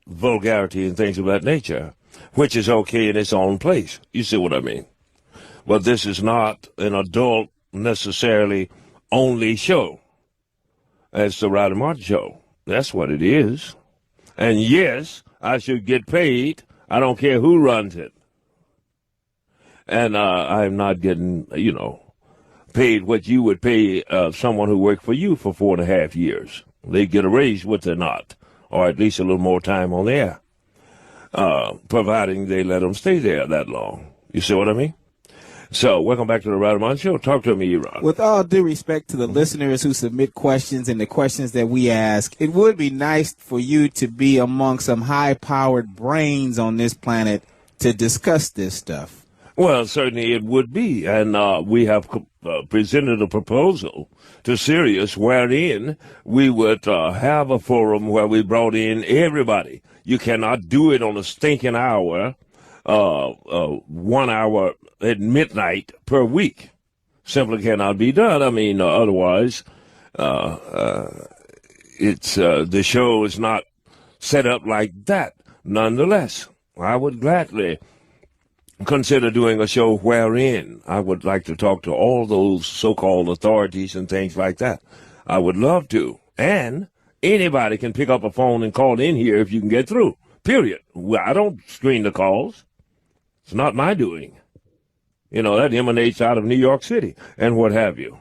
vulgarity and things of that nature, which is okay in its own place. You see what I mean? But this is not an adult necessarily only show. It's the Riley Martin Show. That's what it is. And yes, I should get paid. I don't care who runs it. And I'm not getting, paid what you would pay someone who worked for you for 4.5 years. They get a raise, what they're not, or at least a little more time on the air, providing they let them stay there that long. You see what I mean? So, welcome back to the Riley Martin Show. Talk to me, Ron. With all due respect to the listeners who submit questions and the questions that we ask, it would be nice for you to be among some high-powered brains on this planet to discuss this stuff. Well, certainly it would be, and we have presented a proposal to Sirius wherein we would have a forum where we brought in everybody. You cannot do it on a stinking hour, 1 hour at midnight per week. Simply cannot be done. I mean, otherwise, it's the show is not set up like that. Nonetheless, I would gladly consider doing a show wherein I would like to talk to all those so-called authorities and things like that. I would love to. And anybody can pick up a phone and call in here if you can get through, period. Well, I don't screen the calls. It's not my doing. You know, that emanates out of New York City and what have you.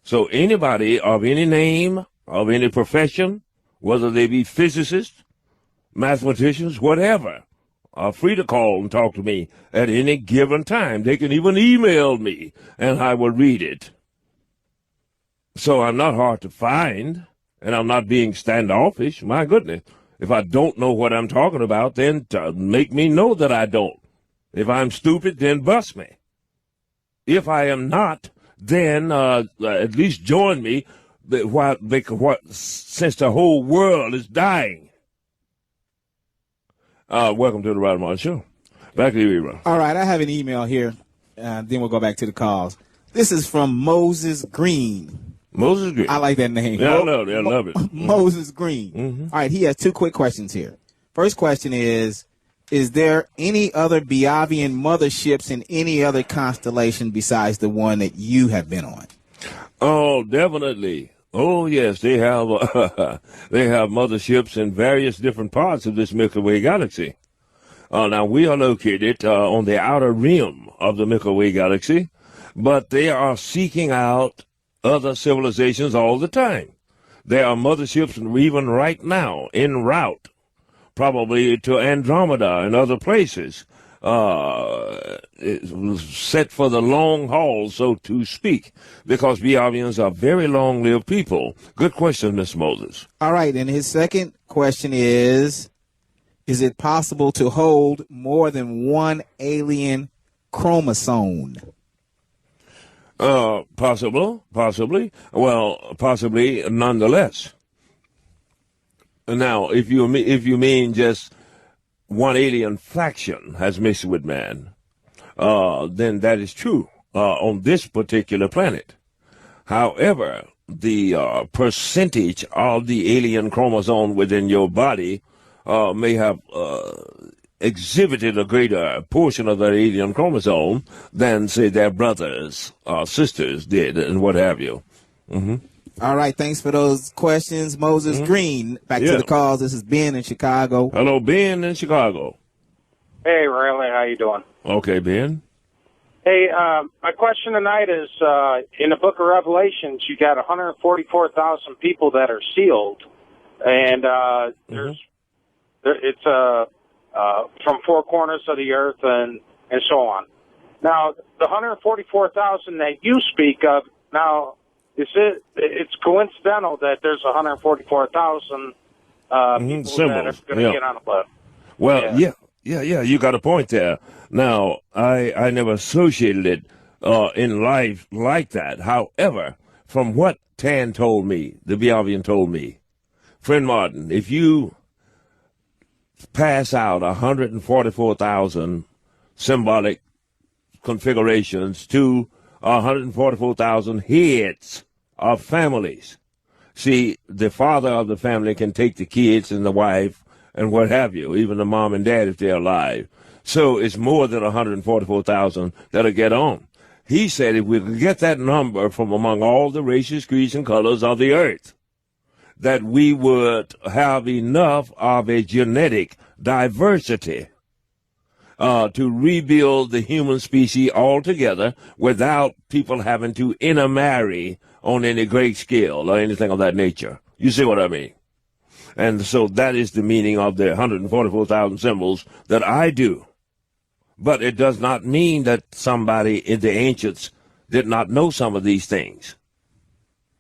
So anybody of any name, of any profession, whether they be physicists, mathematicians, whatever, are free to call and talk to me at any given time. They can even email me, and I will read it. So I'm not hard to find, and I'm not being standoffish. My goodness. If I don't know what I'm talking about, then make me know that I don't. If I'm stupid, then bust me. If I am not, then at least join me since the whole world is dying. Welcome to the Rod Martin Show. Back to you, Ebro. All right, I have an email here. Then we'll go back to the calls. This is from Moses Green. Moses Green. I like that name. Yeah, I love it. Moses Green. Mm-hmm. All right, he has two quick questions here. First question is there any other Biavian motherships in any other constellation besides the one that you have been on? Oh, definitely. Oh, yes, they have motherships in various different parts of this Milky Way galaxy. Now, we are located on the outer rim of the Milky Way galaxy, but they are seeking out other civilizations all the time. There are motherships even right now en route, probably to Andromeda and other places, set for the long haul, so to speak, because Biavians are very long-lived people. Good question, Miss Moses. All right, and his second question is it possible to hold more than one alien chromosome? Possibly. Well, possibly nonetheless. Now, if you mean just one alien faction has mixed with man, then that is true on this particular planet. However, the percentage of the alien chromosome within your body may have exhibited a greater portion of that alien chromosome than, say, their brothers or sisters did, and what have you. Mm-hmm. All right, thanks for those questions, Moses Green. Back to the calls. This is Ben in Chicago. Hello, Ben in Chicago. Hey, Riley, how you doing? Okay, Ben. Hey, my question tonight is, in the book of Revelations, you got 144,000 people that are sealed, and it's from four corners of the earth and so on. Now, the 144,000 that you speak of, now, it's coincidental that there's 144,000 people that are going to get on the list. Well, yeah, you got a point there. Now, I never associated it in life like that. However, from what Tan told me, the Biavian told me, friend Martin, if you pass out 144,000 symbolic configurations to 144,000 heads of families. See, the father of the family can take the kids and the wife and what have you, even the mom and dad if they're alive. So it's more than 144,000 that'll get on. He said if we could get that number from among all the races, creeds, and colors of the earth, that we would have enough of a genetic diversity to rebuild the human species altogether without people having to intermarry on any great scale or anything of that nature. You see what I mean? And so that is the meaning of the 144,000 symbols that I do. But it does not mean that somebody in the ancients did not know some of these things.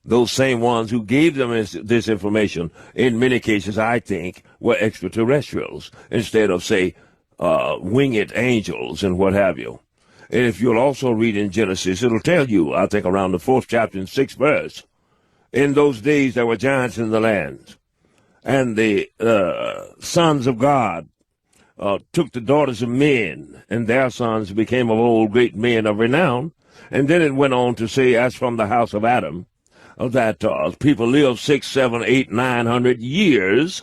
Those same ones who gave them this information, in many cases, I think, were extraterrestrials instead of, say, winged angels and what have you. And if you'll also read in Genesis, it'll tell you, I think around the 4th chapter and 6th verse, in those days there were giants in the land. And the sons of God took the daughters of men, and their sons became of old great men of renown. And then it went on to say, as from the house of Adam, that people lived 600, 700, 800, 900 years,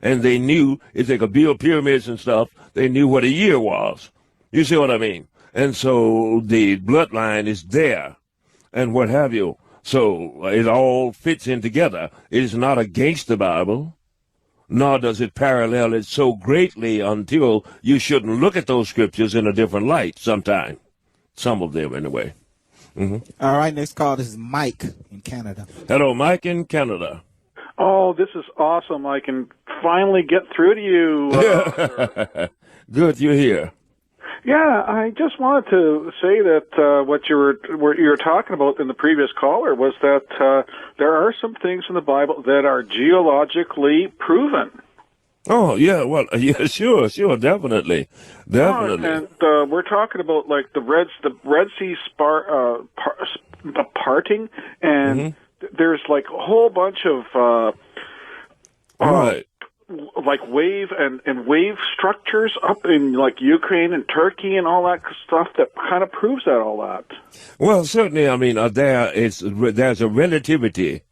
and they knew if they could build pyramids and stuff, they knew what a year was. You see what I mean? And so the bloodline is there, and what have you. So it all fits in together. It is not against the Bible, nor does it parallel it so greatly until you shouldn't look at those scriptures in a different light sometime. Some of them, anyway. Mm-hmm. All right, next call. This is Mike in Canada. Hello, Mike in Canada. Oh, this is awesome. I can finally get through to you. Good, you're here. Yeah, I just wanted to say that what you were talking about in the previous caller was that there are some things in the Bible that are geologically proven. Oh, yeah, well, yeah, sure, definitely. And we're talking about like the Red Sea the parting, and there's like a whole bunch of right. Like wave and wave structures up in like Ukraine and Turkey and all that stuff that kind of proves that all that. Well, certainly, I mean, there's a relativity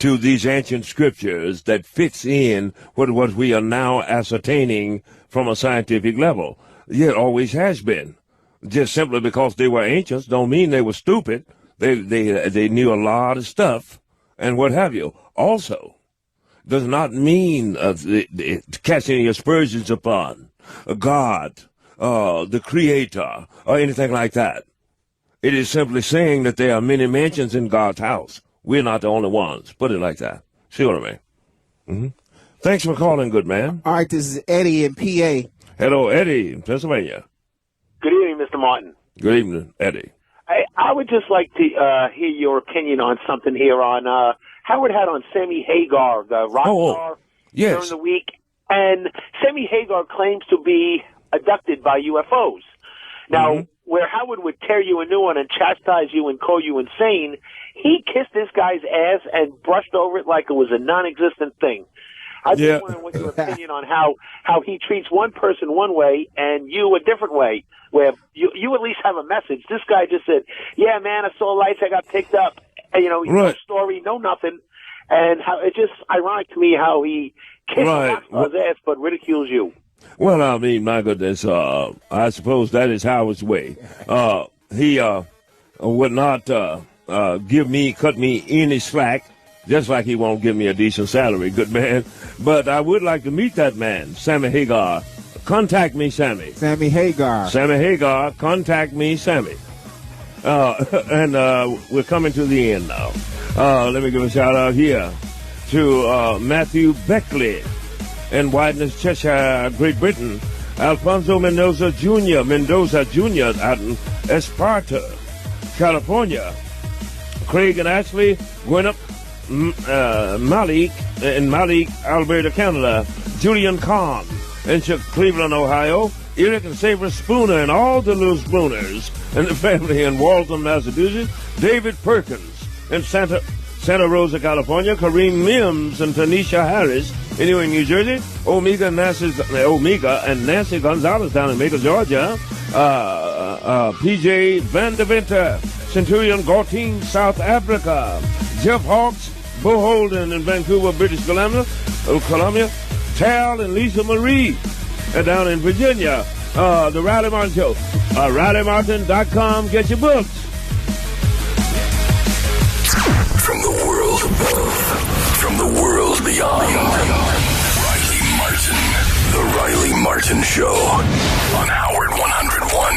to these ancient scriptures that fits in with what we are now ascertaining from a scientific level. Yeah, it always has been. Just simply because they were ancients don't mean they were stupid. They knew a lot of stuff and what have you. Also, does not mean catching any aspersions upon God, the Creator, or anything like that. It is simply saying that there are many mansions in God's house. We're not the only ones. Put it like that. See what I mean? Mm-hmm. Thanks for calling, good man. All right, this is Eddie in PA. Hello, Eddie in Pennsylvania. Good evening, Mr. Martin. Good evening, Eddie. I would just like to hear your opinion on something here on Howard had on Sammy Hagar, the rock star, during the week. And Sammy Hagar claims to be abducted by UFOs. Now, where Howard would tear you a new one and chastise you and call you insane, he kissed this guy's ass and brushed over it like it was a non-existent thing. I just wondering what your opinion on how he treats one person one way and you a different way, where you at least have a message. This guy just said, yeah, man, I saw lights, I got picked up. And, no story, no nothing. And how it's just ironic to me how he kissed his ass but ridicules you. Well, I mean, my goodness, I suppose that is Howard's way. He would not cut me any slack, just like he won't give me a decent salary, good man. But I would like to meet that man, Sammy Hagar. Contact me, Sammy. Sammy Hagar. Sammy Hagar, contact me, Sammy. And we're coming to the end now. Let me give a shout out here to Matthew Beckley in Wideness, Cheshire, Great Britain. Alfonso Mendoza Jr. out in Esparta, California. Craig and Ashley Gwinnett, Malik in Malik, Alberta, Canada. Julian Kahn in Cleveland, Ohio. Eric and Sabra Spooner and all the little Spooners and the family in Waltham, Massachusetts. David Perkins in Santa Rosa, California. Kareem Mims and Tanisha Harris in Ewing, New Jersey. Omega and Nancy Gonzalez down in Macon, Georgia. PJ Van de Venter, Centurion Gauteng, South Africa. Jeff Hawks, Bo Holden in Vancouver, British Columbia. Tal and Lisa Marie down in Virginia. The Riley Martin Show. RileyMartin.com. Get your books. From the world above, from the world beyond. Riley Martin. The Riley Martin Show on Howard 101.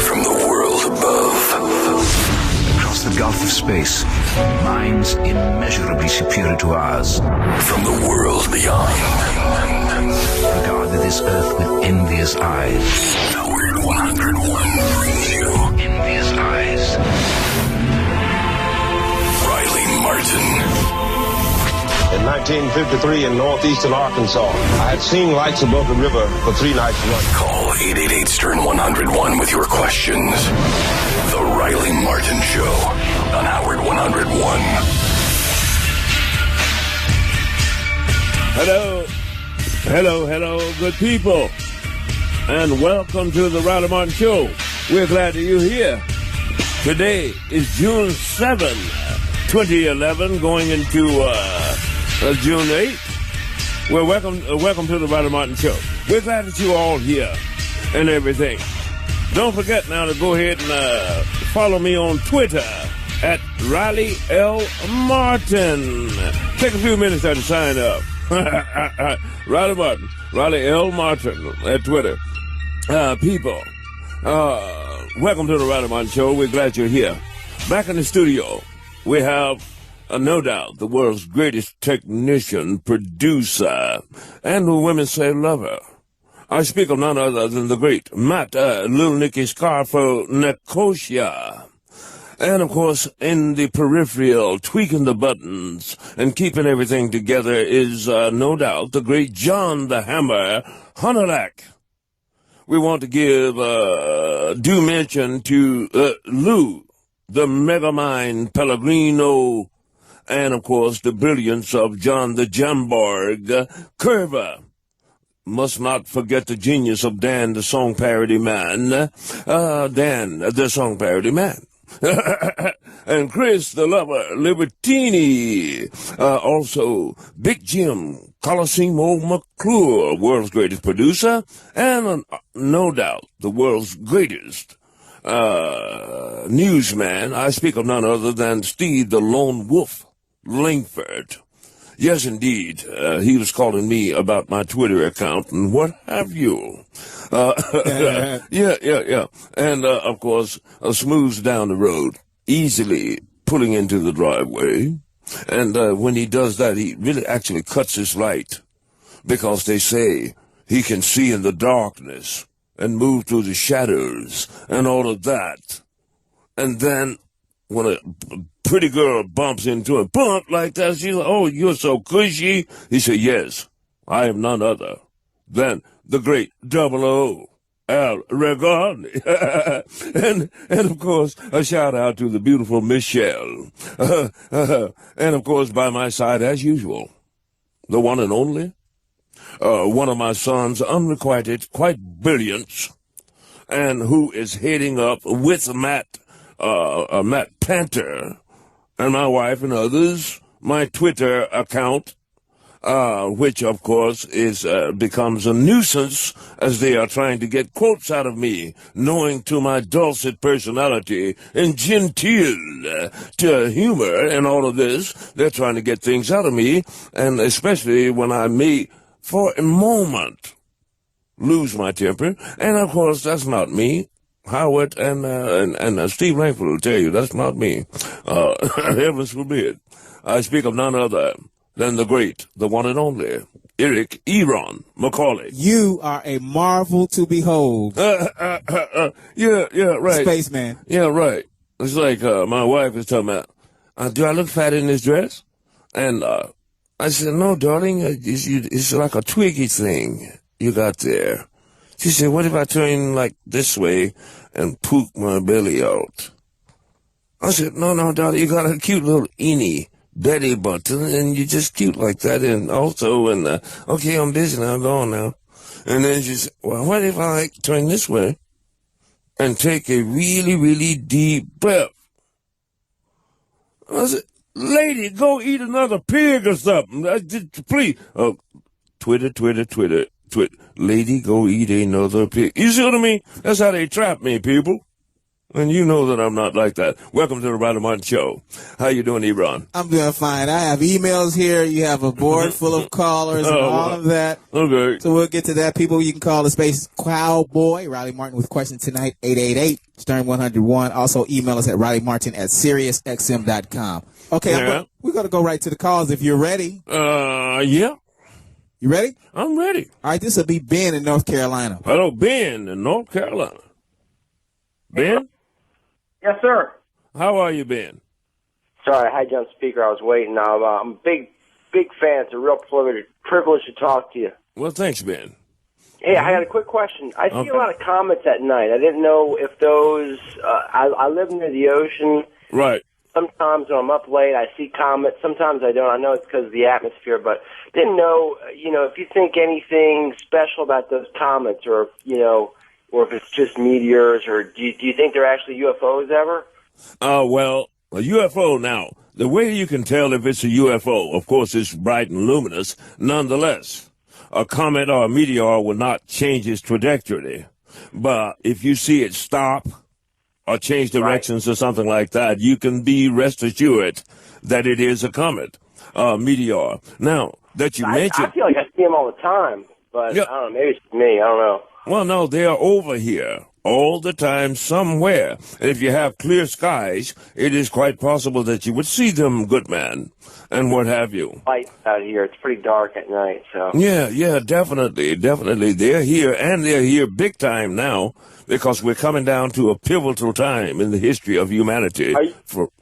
From the world above. Across the gulf of space, minds immeasurably superior to ours. From the world beyond. Regard this earth with envious eyes. Howard 101 brings you envious eyes. Riley Martin. In 1953 in northeastern Arkansas. I had seen lights above the river for 3 nights running. Call 888-STERN-101 with your questions. The Riley Martin Show on Howard 101. Hello, good people. And welcome to the Riley Martin Show. We're glad that you're here. Today is June 7, 2011, going into June 8th. Well, welcome to the Riley Martin Show. We're glad that you're all here and everything. Don't forget now to go ahead and follow me on Twitter at Riley L. Martin. Take a few minutes to sign up. Riley Martin, Riley L. Martin at Twitter. People, welcome to the Riley Martin Show. We're glad you're here. Back in the studio, we have, no doubt, the world's greatest technician, producer, and who women say lover. I speak of none other than the great Matt Little Nicky Scarfo Nicosia. And, of course, in the peripheral, tweaking the buttons and keeping everything together is, no doubt, the great John the Hammer Hunterlack. We want to give due mention to Lou, the Megamind Pellegrino, and, of course, the brilliance of John the Jamborg Curva. Must not forget the genius of Dan, the song parody man. Dan, the song parody man. And Chris, the lover, Libertini. Also, Big Jim, Colosimo McClure, world's greatest producer, and no doubt the world's greatest newsman. I speak of none other than Steve the Lone Wolf Langford. Yes, indeed. He was calling me about my Twitter account and what have you. Yeah. And, of course, smooths down the road, easily pulling into the driveway. And when he does that, he really actually cuts his light because they say he can see in the darkness and move through the shadows and all of that. And then when a pretty girl bumps into him, bump like that, she's like, oh, you're so cushy. He said, yes, I am none other than the great 00 Al Regani. and of course, a shout out to the beautiful Michelle. And of course, by my side, as usual, the one and only, one of my sons, unrequited, quite brilliant, and who is heading up with Matt Panter and my wife and others, my Twitter account, which of course is becomes a nuisance as they are trying to get quotes out of me, knowing to my dulcet personality and genteel to humor and all of this. They're trying to get things out of me, and especially when I may, for a moment, lose my temper. And of course, that's not me. Howard and Steve Langford will tell you that's not me. Heavens forbid. I speak of none other than the great, the one and only, Eric Eron Macaulay. You are a marvel to behold. Yeah, right. Spaceman. Yeah, right. It's like my wife is talking about, do I look fat in this dress? And I said, no, darling, it's like a twiggy thing you got there. She said, what if I turn like this way and poke my belly out? I said, no, darling, you got a cute little innie belly button, and you're just cute like that. And also, okay, I'm busy now, I'm going now. And then she said, well, what if I like turn this way and take a really, really deep breath? I said, lady, go eat another pig or something. Please. Twitter. Lady, go eat another pig. You see what I mean? That's how they trap me, people. And you know that I'm not like that. Welcome to the Riley Martin Show. How you doing, Ebron? I'm doing fine. I have emails here. You have a board full of callers and all of that. Okay. So we'll get to that. People, you can call the space Cowboy. Riley Martin with questions tonight, 888-STERN-101. Also email us at RileyMartin@SiriusXM.com. Okay, Yeah. we're going to go right to the calls if you're ready. Yeah. You ready? I'm ready. All right, this will be Ben in North Carolina. Hello, Ben in North Carolina. Ben? Yes, sir. How are you, Ben? Sorry, I had you on speaker. I was waiting. I'm a big big fan. It's a real privilege to talk to you. Well, thanks, Ben. Hey, I got a quick question. I see Okay. a lot of comets at night. I didn't know if those. I live near the ocean. Right. Sometimes when I'm up late, I see comets. Sometimes I don't. I know it's because of the atmosphere, but didn't know. If you think anything special about those comets, or or if it's just meteors, or do you think they're actually UFOs ever? Well, a UFO now. The way you can tell if it's a UFO, of course, it's bright and luminous. Nonetheless, a comet or a meteor will not change its trajectory. But if you see it stop or change directions or something like that, you can be rest assured that it is a comet, meteor. Now, that you mentioned... I feel like I see them all the time, but I don't know, maybe it's me, I don't know. Well, no, they are over here all the time somewhere. And if you have clear skies, it is quite possible that you would see them, good man, and what have you. Light out here. It's pretty dark at night, so... Yeah, definitely. They're here, and they're here big time now, because we're coming down to a pivotal time in the history of humanity.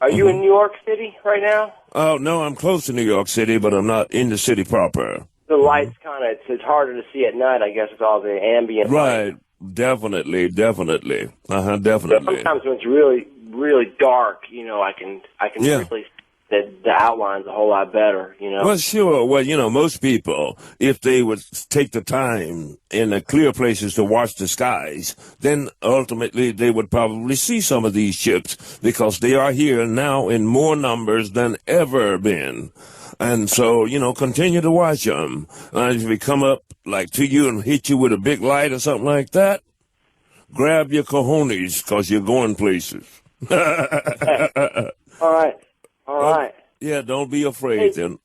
Are you in New York City right now? Oh, no, I'm close to New York City, but I'm not in the city proper. The light's kind of... It's harder to see at night, I guess, with all the ambient light. Right. Definitely. Definitely. Sometimes when it's really, really dark, I can really see the outlines a whole lot better, Well, sure. Well, most people, if they would take the time in the clear places to watch the skies, then ultimately they would probably see some of these ships, because they are here now in more numbers than ever been. And so, continue to watch them. If we come up like to you and hit you with a big light or something like that, grab your cojones, because you're going places. All right. Yeah, don't be afraid then.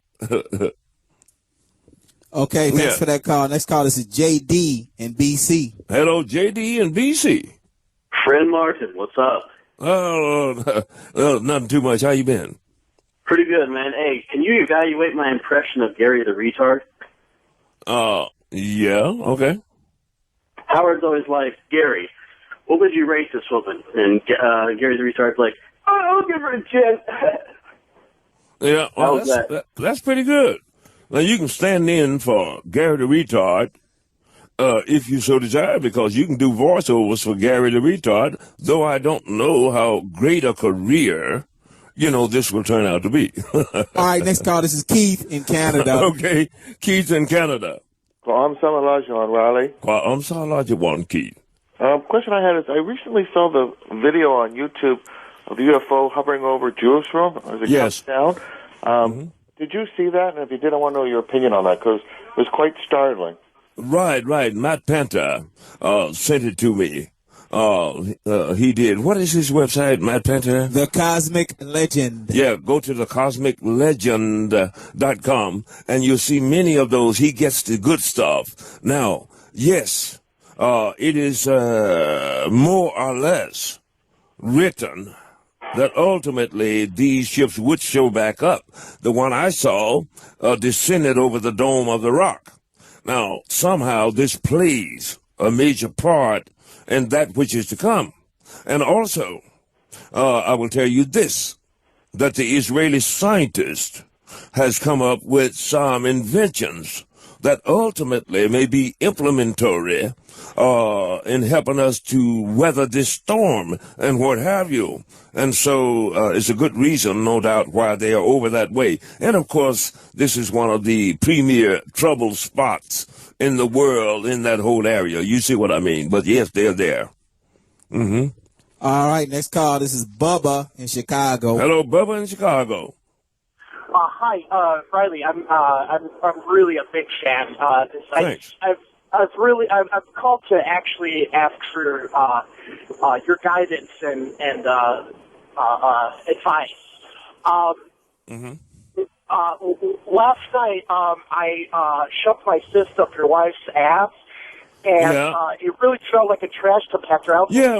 Okay, thanks for that call. Next call, this is JD in BC. Hello, JD in BC. Fred Martin, what's up? Oh, nothing too much. How you been? Pretty good, man. Hey, can you evaluate my impression of Gary the Retard? Yeah, okay. Howard's always like, Gary, what would you rate this woman? And Gary the Retard's like, I'll give her a 10. Yeah, well, that's pretty good. Now, you can stand in for Gary the Retard if you so desire, because you can do voiceovers for Gary the Retard, though I don't know how great a career, this will turn out to be. All right, next call. This is Keith in Canada. Okay, Keith in Canada. I'm Samalajuan, Riley. I'm Samalajuan, Keith. Question I had is, I recently saw the video on YouTube of the UFO hovering over Jerusalem as it comes down. Did you see that? And if you did, I want to know your opinion on that, because it was quite startling. Right. Matt Penta sent it to me. He did. What is his website, Matt Penta? The Cosmic Legend. Yeah, go to thecosmiclegend.com, and you'll see many of those. He gets the good stuff. Now, yes, it is more or less written that ultimately these ships would show back up. The one I saw descended over the Dome of the Rock. Now, somehow this plays a major part in that which is to come. And also, I will tell you this, that the Israeli scientist has come up with some inventions that ultimately may be implementary in helping us to weather this storm and what have you. And so it's a good reason, no doubt, why they are over that way. And, of course, this is one of the premier trouble spots in the world in that whole area. You see what I mean? But, yes, they're there. Mm-hmm. All right, next call. This is Bubba in Chicago. Hello, Bubba in Chicago. Hi, Riley. I'm really a big fan. Thanks. I've called to actually ask for your guidance and advice. Last night, I shoved my fist up your wife's ass, and it really felt like a trash compactor. Yeah,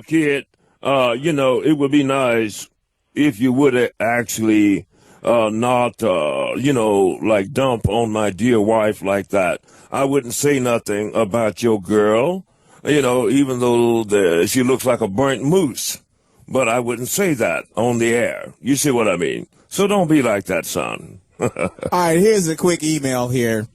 kid. It would be nice if you would actually not, like dump on my dear wife like that. I wouldn't say nothing about your girl, even though she looks like a burnt moose. But I wouldn't say that on the air. You see what I mean? So don't be like that, son. All right, here's a quick email here.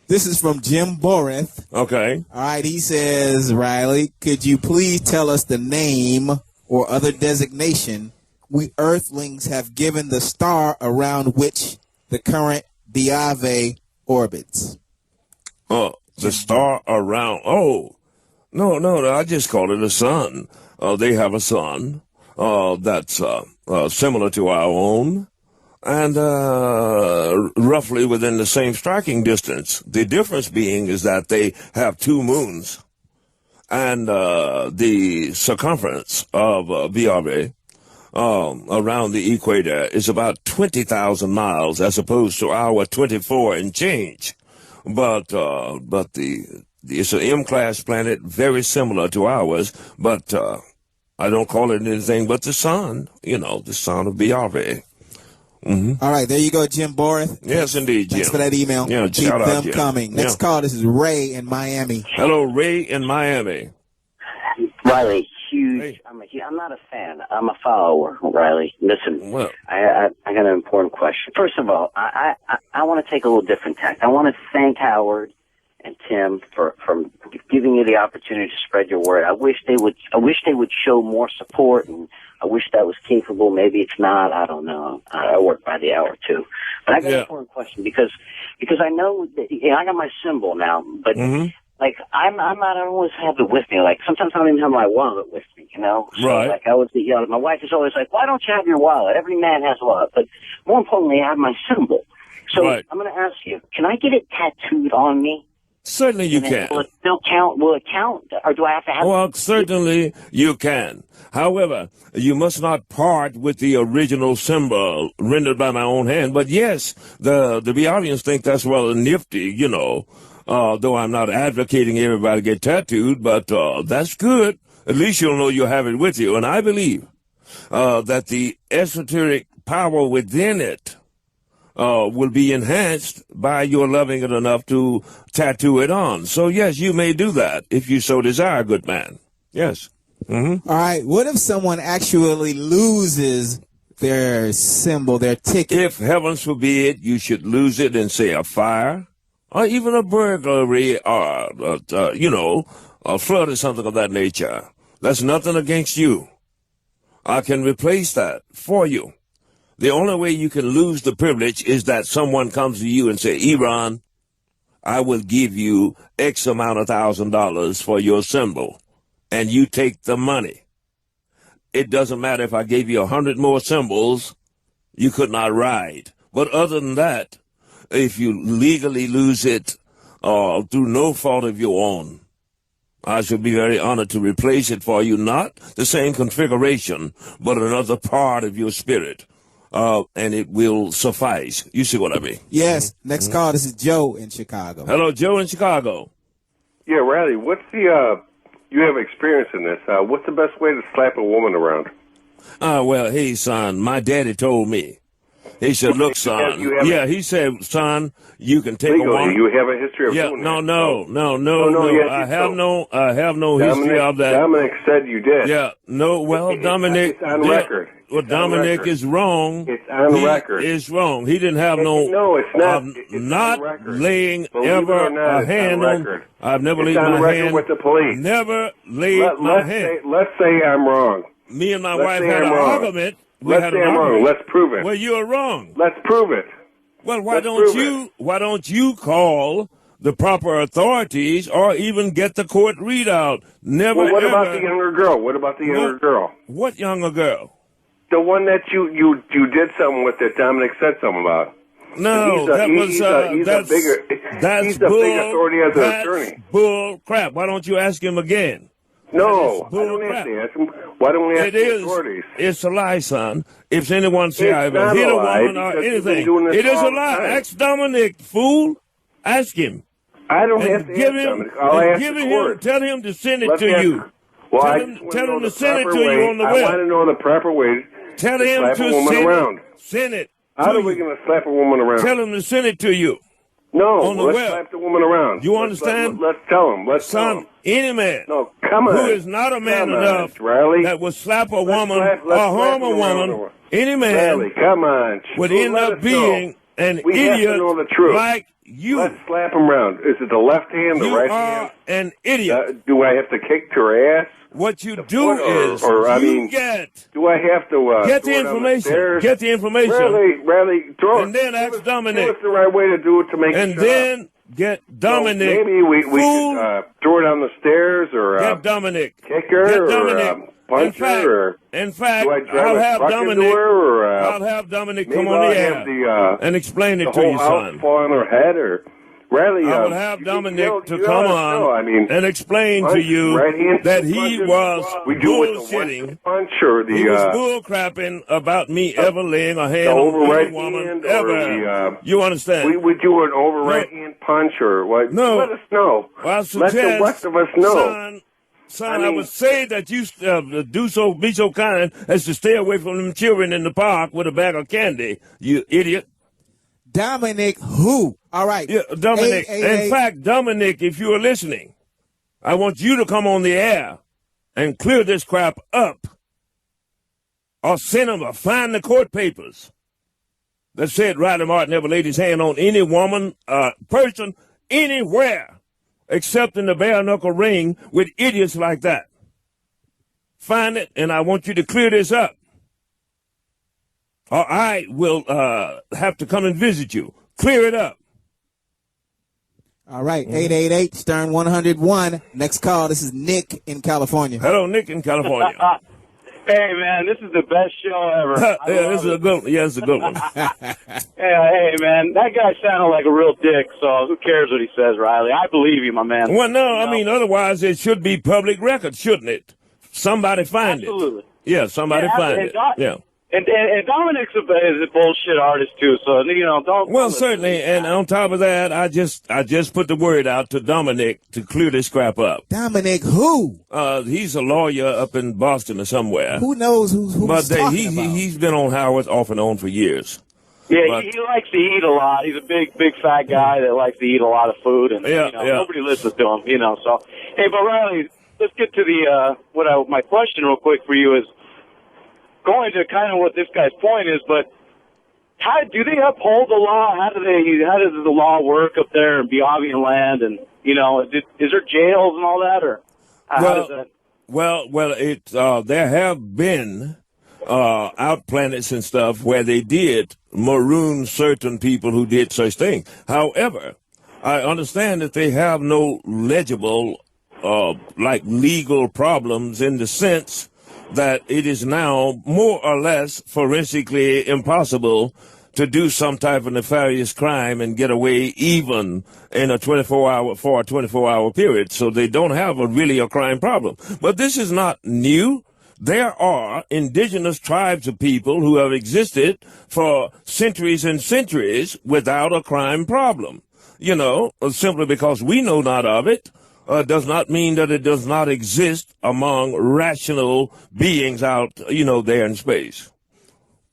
This is from Jim Boreth. Okay. All right, he says, Riley, could you please tell us the name or other designation we Earthlings have given the star around which the current Biave orbits? The star around. Oh, no, I just call it a sun. They have a sun that's similar to our own and roughly within the same striking distance. The difference being is that they have two moons, and the circumference of Biave around the equator is about 20,000 miles as opposed to our 24 and change. But it's an M-class planet, very similar to ours, but I don't call it anything but the sun, the sun of Biave. Mm-hmm. All right, there you go, Jim Boreth. Yes, indeed, Jim. Thanks for that email. Yeah, keep shout them out, Jim. coming. Next call, this is Ray in Miami. Hello, Ray in Miami. Riley, huge. Hey. I'm not a fan. I'm a follower, Riley. Listen, I got an important question. First of all, I want to take a little different tack. I want to thank Howard and Tim for giving you the opportunity to spread your word. I wish they would show more support, and I wish that was capable. Maybe it's not. I don't know. I work by the hour too. But I got an important question because I know that I got my symbol now, but. Mm-hmm. Like, I don't always have it with me. Like, sometimes I don't even have my wallet with me, So, right. Like, my wife is always like, why don't you have your wallet? Every man has a wallet. But more importantly, I have my symbol. So, right. I'm going to ask you, can I get it tattooed on me? Certainly you can. Will it still count? Will it count? Or do I have to have Well, certainly you can. However, you must not part with the original symbol rendered by my own hand. But yes, the audience think that's rather nifty, though I'm not advocating everybody get tattooed, but that's good. At least you'll know you have it with you. And I believe that the esoteric power within it will be enhanced by your loving it enough to tattoo it on. So, yes, you may do that if you so desire, good man. Yes. Mm-hmm. All right. What if someone actually loses their symbol, their ticket? If, heavens forbid, you should lose it in, say, a fire, or even a burglary, or, a flood or something of that nature. That's nothing against you. I can replace that for you. The only way you can lose the privilege is that someone comes to you and say, Iran, I will give you X amount of $1,000 for your symbol, and you take the money. It doesn't matter if I gave you 100 more symbols, you could not ride. But other than that, if you legally lose it through no fault of your own, I should be very honored to replace it for you, not the same configuration, but another part of your spirit, and it will suffice. You see what I mean? Yes. Next call, this is Joe in Chicago. Hello, Joe in Chicago. Yeah, Riley, what's the, you have experience in this, what's the best way to slap a woman around? Well, hey, son, my daddy told me. He said, look, son. He said, son, you can take a woman. You have a history of doing No. Yes, I have no history of that. Dominic said you did. Yeah, no, well, Dominic. It's on record. Well, Dominic is wrong. It's on record. He is wrong. He didn't have No, it's not. It's not on record. laying Believe ever it or not, a hand on. I've never laid on my record hand. with the police. Never laid my hand. Let's say I'm wrong. Me and my wife had an argument. Let's say I'm wrong. Let's prove it. Well, you are wrong. Let's prove it. Well, why don't you call the proper authorities or even get the court readout? Never. Well, what about the younger girl? What about the younger girl? What younger girl? The one that you did something with that Dominic said something about. No, he's a big authority as an attorney. Bull crap. Why don't you ask him again? No, I don't have to ask him. Why don't we ask the authorities? It's a lie, son. If anyone say I ever hit a woman or anything, it is a lie. Ask Dominic, fool. Ask him. I don't have to ask Dominic. I'll ask the court. Tell him to send it to you. Well, tell him to send it to you on the web. I want to know the proper way to slap a woman around. Send it. How are we going to slap a woman around? Tell him to send it to you. No, on the let's web. slap the woman around. You understand? Let's tell him. Let's tell Son, him. any man No, come on. who is not a man Come on, enough Riley. that will slap a woman let's or harm a him around woman, any man Riley, come on. would Well, end let up us being know. an We have to idiot know the truth. like you. Let's slap him around. Is it the left hand, the You right are hand? an idiot. Do I have to kick to her ass? What you do is I you mean, get do I have to get throw the it on information. stairs? Get the information. Riley, throw it. And then ask Dominic. What's the right way to do it to make And it then get Dominic. So maybe we should throw it on the stairs or get Dominic. kick her Get or Dominic. punch her. In fact, do I drive I'll a have truck Dominic. into her, or, I'll have Dominic maybe come on I'll the have air and explain it the to whole you, house son. fall on her head, or Riley. I will have Dominic to you come oughta on know. I mean, and explain to punch, you right-hand that he punches, was we do with the bullshitting. one punch or the He was bull crapping about me ever laying a hand over on right any woman hand ever. or the, you understand? we do an over right hand punch or what? No. Let us know. Well, I Let suggest, the rest of us know. Son, I would say that you be so kind as to stay away from them children in the park with a bag of candy, you idiot. Dominic who? All right. Yeah, Dominic. In fact, Dominic, if you are listening, I want you to come on the air and clear this crap up. Or send them or find the court papers that said Riley Martin never laid his hand on any woman, person, anywhere, except in the bare knuckle ring with idiots like that. Find it, and I want you to clear this up. Or I will have to come and visit you. Clear it up. All right, 888 Stern 101. Next call. This is Nick in California. Hello, Nick in California. Hey, man, this is the best show ever. Yeah, this is a good one. Yeah, it's a good one. Hey, man, that guy sounded like a real dick, so who cares what he says, Riley? I believe you, my man. Well, no, I mean, otherwise it should be public record, shouldn't it? Somebody find Absolutely. it. Yeah, somebody find it. Yeah. And Dominic's a bullshit artist too, so don't. Well, certainly, and on top of that, I just put the word out to Dominic to clear this crap up. Dominic who? He's a lawyer up in Boston or somewhere. Who knows who's but talking about? He's been on Howard off and on for years. Yeah, but, he likes to eat a lot. He's a big fat guy that likes to eat a lot of food, and nobody listens to him. So, hey, but Riley, let's get to the my question real quick for you is. Going to kind of what this guy's point is, but how do they uphold the law? How does the law work up there in Biavian land? And is there jails and all that, or how does that? Well, there have been out planets and stuff where they did maroon certain people who did such things. However, I understand that they have no legible, legal problems in the sense that it is now more or less forensically impossible to do some type of nefarious crime and get away even in a 24-hour period. So they don't have really a crime problem. But this is not new. There are indigenous tribes of people who have existed for centuries and centuries without a crime problem. Simply because we know not of it. Does not mean that it does not exist among rational beings out, there in space.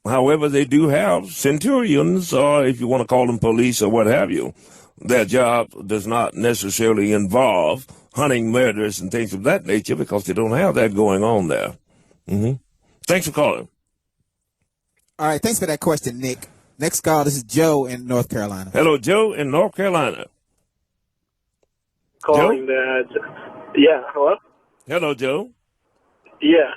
However, they do have centurions, or if you want to call them police or what have you. Their job does not necessarily involve hunting murderers and things of that nature because they don't have that going on there. Mm-hmm. Thanks for calling. All right, thanks for that question, Nick. Next call, this is Joe in North Carolina. Hello, Joe in North Carolina. Calling that. Yeah, hello? Hello, Joe. Yeah.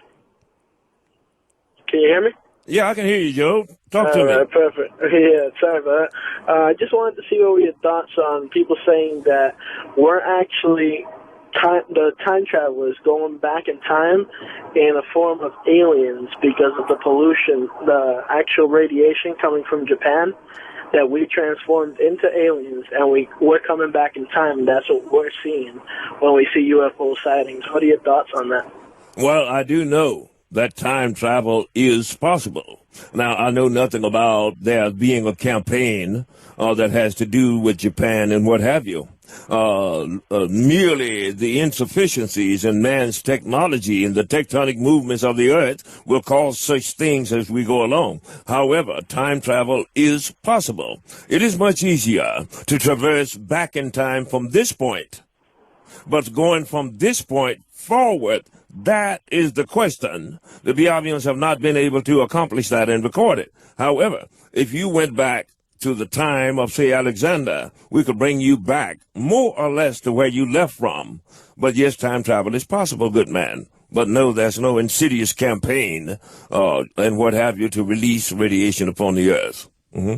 Can you hear me? Yeah, I can hear you, Joe. Talk to me. All right, perfect. Yeah, sorry about that. I just wanted to see what were your thoughts on people saying that we're actually the time travelers going back in time in a form of aliens because of the pollution, the actual radiation coming from Japan, that we transformed into aliens, and we're coming back in time, and that's what we're seeing when we see UFO sightings. What are your thoughts on that? Well, I do know that time travel is possible. Now, I know nothing about there being a campaign that has to do with Japan and what have you. Merely the insufficiencies in man's technology and the tectonic movements of the earth will cause such things as we go along. However, time travel is possible. It is much easier to traverse back in time from this point. But going from this point forward, that is the question. The Biavians have not been able to accomplish that and record it. However, if you went back to the time of, say, Alexander, we could bring you back more or less to where you left from. But yes, time travel is possible, good man. But no, there's no insidious campaign and what have you to release radiation upon the earth. Mm-hmm.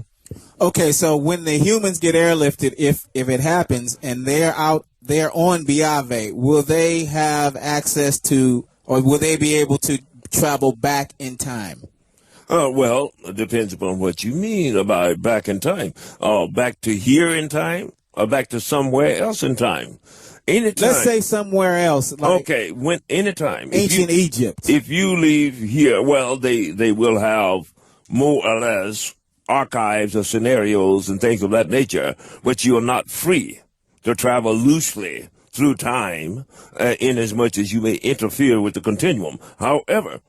Okay, so when the humans get airlifted, if it happens, and they're on Biave, will they have access to, or will they be able to travel back in time? Well, it depends upon what you mean by back in time. Back to here in time, or back to somewhere else in time. Anytime. Let's say somewhere else. Okay, anytime. Ancient Egypt. If you leave here, well, they will have more or less archives of scenarios and things of that nature, but you are not free to travel loosely through time in as much as you may interfere with the continuum. However,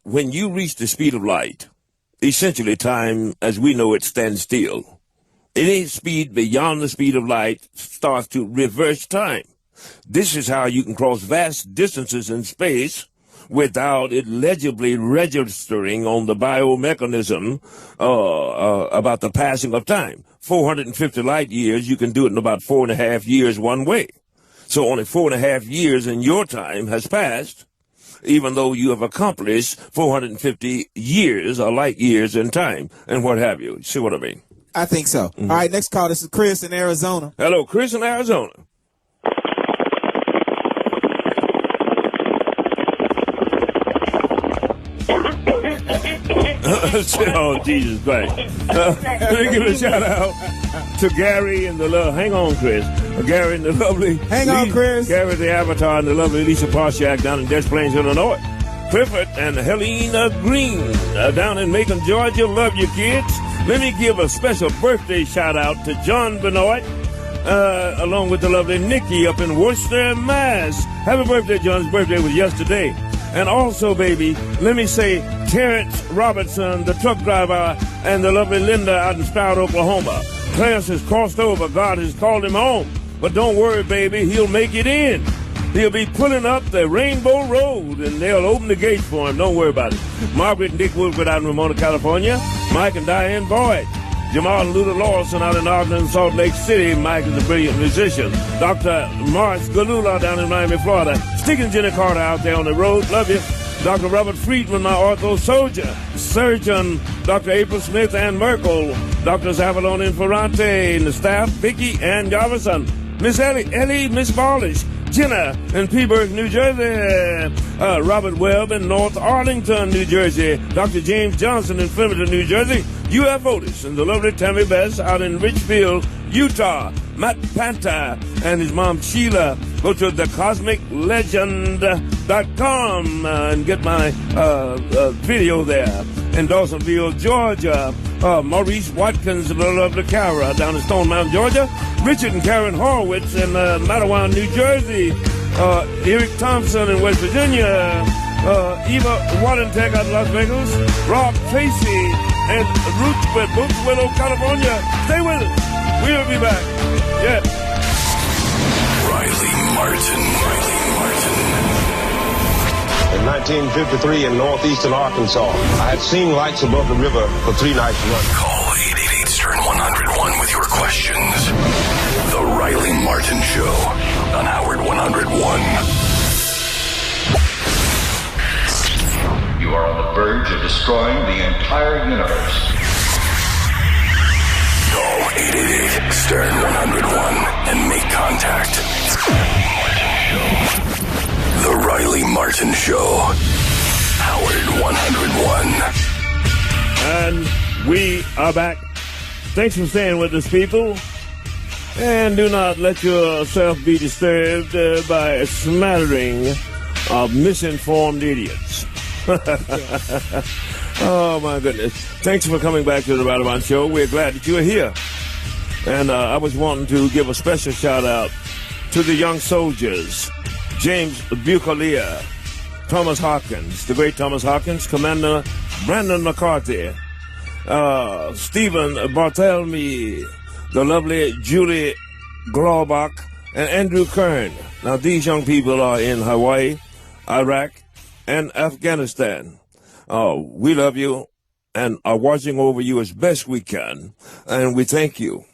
when you reach the speed of light, essentially time as we know it stands still. Any speed beyond the speed of light starts to reverse time. This is how you can cross vast distances in space without it legibly registering on the biomechanism about the passing of time. 450 light years, you can do it in about 4.5 years one way. So only 4.5 years in your time has passed, even though you have accomplished 450 years or light years in time and what have you. See what I mean? I think so. Mm-hmm. All right, next call. This is Chris in Arizona. Hello, Chris in Arizona. Oh, Jesus Christ. Let me give a shout out to Gary and the love. Hang on, Chris. Gary and the lovely. Hang on, Chris. Gary the Avatar and the lovely Lisa Parshak down in Des Plaines, Illinois. Clifford and Helena Green down in Macon, Georgia. Love you, kids. Let me give a special birthday shout out to John Benoit, along with the lovely Nikki up in Worcester, Mass. Happy birthday, John. His birthday was yesterday. And also, baby, let me say Terrence Robertson, the truck driver, and the lovely Linda out in Stroud, Oklahoma. Clarence has crossed over. God has called him home. But don't worry, baby, he'll make it in. He'll be pulling up the Rainbow Road, and they'll open the gates for him. Don't worry about it. Margaret and Dick Woodward out in Ramona, California. Mike and Diane Boyd. Jamal and Luda Lawson out in Ogden and Salt Lake City. Mike is a brilliant musician. Dr. Morris Galula down in Miami, Florida. Stick and Jenny Carter out there on the road. Love you. Dr. Robert Friedman, my ortho surgeon. Dr. April Smith and Merkel. Dr. Avalon and Ferrante and the staff. Vicky and Jarvison. Miss Ellie, Miss Ballish. Jenna in Peaburg, New Jersey. Robert Webb in North Arlington, New Jersey. Dr. James Johnson in Flemington, New Jersey. U.F. Otis and the lovely Tammy Bess out in Richfield, Utah. Matt Panta and his mom Sheila. Go to thecosmiclegend.com and get my video there. In Dawsonville, Georgia. Maurice Watkins and the lovely Cara down in Stone Mountain, Georgia. Richard and Karen Horowitz in Matawan, New Jersey. Eric Thompson in West Virginia. Eva Wallentek out of Las Vegas. Rob Tracy and Ruth Willow, California. Stay with us. We'll be back. Yeah. Riley Martin. In 1953 in northeastern Arkansas, I had seen lights above the river for 3 nights running. Call 888-STERN-101 with your questions. The Riley Martin Show on Howard 101. You are on the verge of destroying the entire universe. Call 888-STERN-101 and make contact. The Riley Martin Show. Howard 101. And we are back. Thanks for staying with us, people. And do not let yourself be disturbed by a smattering of misinformed idiots. Oh, my goodness. Thanks for coming back to the Radamon Show. We're glad that you're here. And I was wanting to give a special shout-out to the young soldiers, James Buccaneer, Thomas Hawkins, the great Thomas Hawkins, Commander Brandon McCarthy, Stephen Barthélemy, the lovely Julie Glaubach, and Andrew Kern. Now, these young people are in Hawaii, Iraq, and Afghanistan. We love you and are watching over you as best we can, and we thank you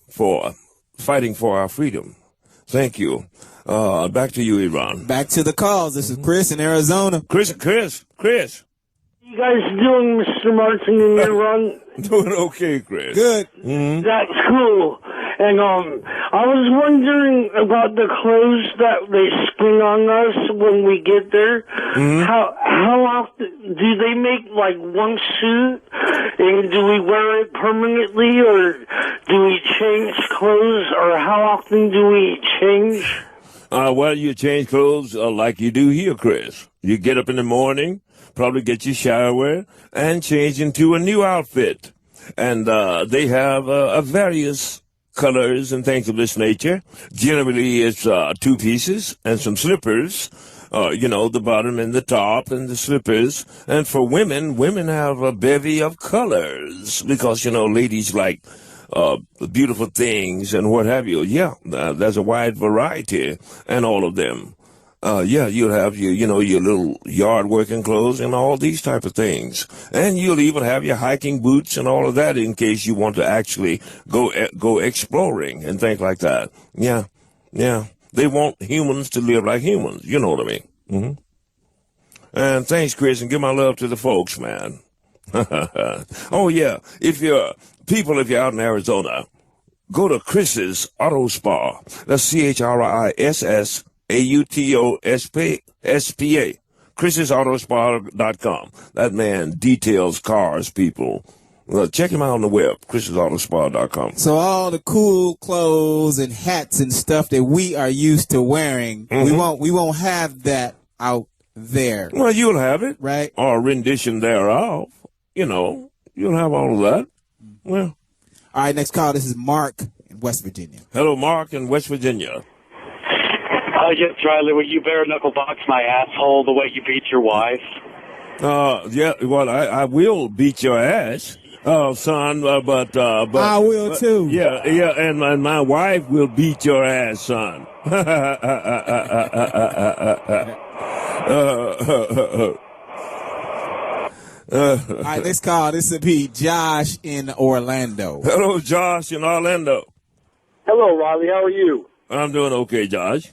for fighting for our freedom. Thank you. Back to you, Iran. Back to the calls. This is Chris in Arizona. Chris. You guys doing, Mr. Martin and Iran? Doing okay, Chris. Good. That's cool. And I was wondering about the clothes that they spring on us when we get there. How often do they make like one suit, and do we wear it permanently, or do we change clothes, or how often do we change? Well, you change clothes like you do here, Chris. You get up in the morning, probably get your shower, and change into a new outfit. And they have various colors and things of this nature. Generally, it's 2 pieces and some slippers. The bottom and the top and the slippers. And for women have a bevy of colors because, ladies like beautiful things and what have you. Yeah, there's a wide variety and all of them. You'll have your little yard working clothes and all these type of things. And you'll even have your hiking boots and all of that in case you want to actually go exploring and things like that. Yeah. They want humans to live like humans. You know what I mean? Mm-hmm. And thanks, Chris, and give my love to the folks, man. Oh, yeah. If you're out in Arizona, go to Chris's Auto Spa. That's CHRISS AUTOSPA, chrissautospar.com. That man details cars, people. Check him out on the web, chrissautospar.com. So all the cool clothes and hats and stuff that we are used to wearing, we won't have that out there. Well, you'll have it. Right. Or a rendition thereof. You'll have all of that. Well. All right, next call. This is Mark in West Virginia. Hello, Mark in West Virginia. Yes, Riley, will you bare knuckle box my asshole the way you beat your wife? Yeah, well, I will beat your ass, son, but I will too. Yeah, and my wife will beat your ass, son. All right, next call. This will be Josh in Orlando. Hello, Josh in Orlando. Hello, Riley. How are you? I'm doing okay, Josh.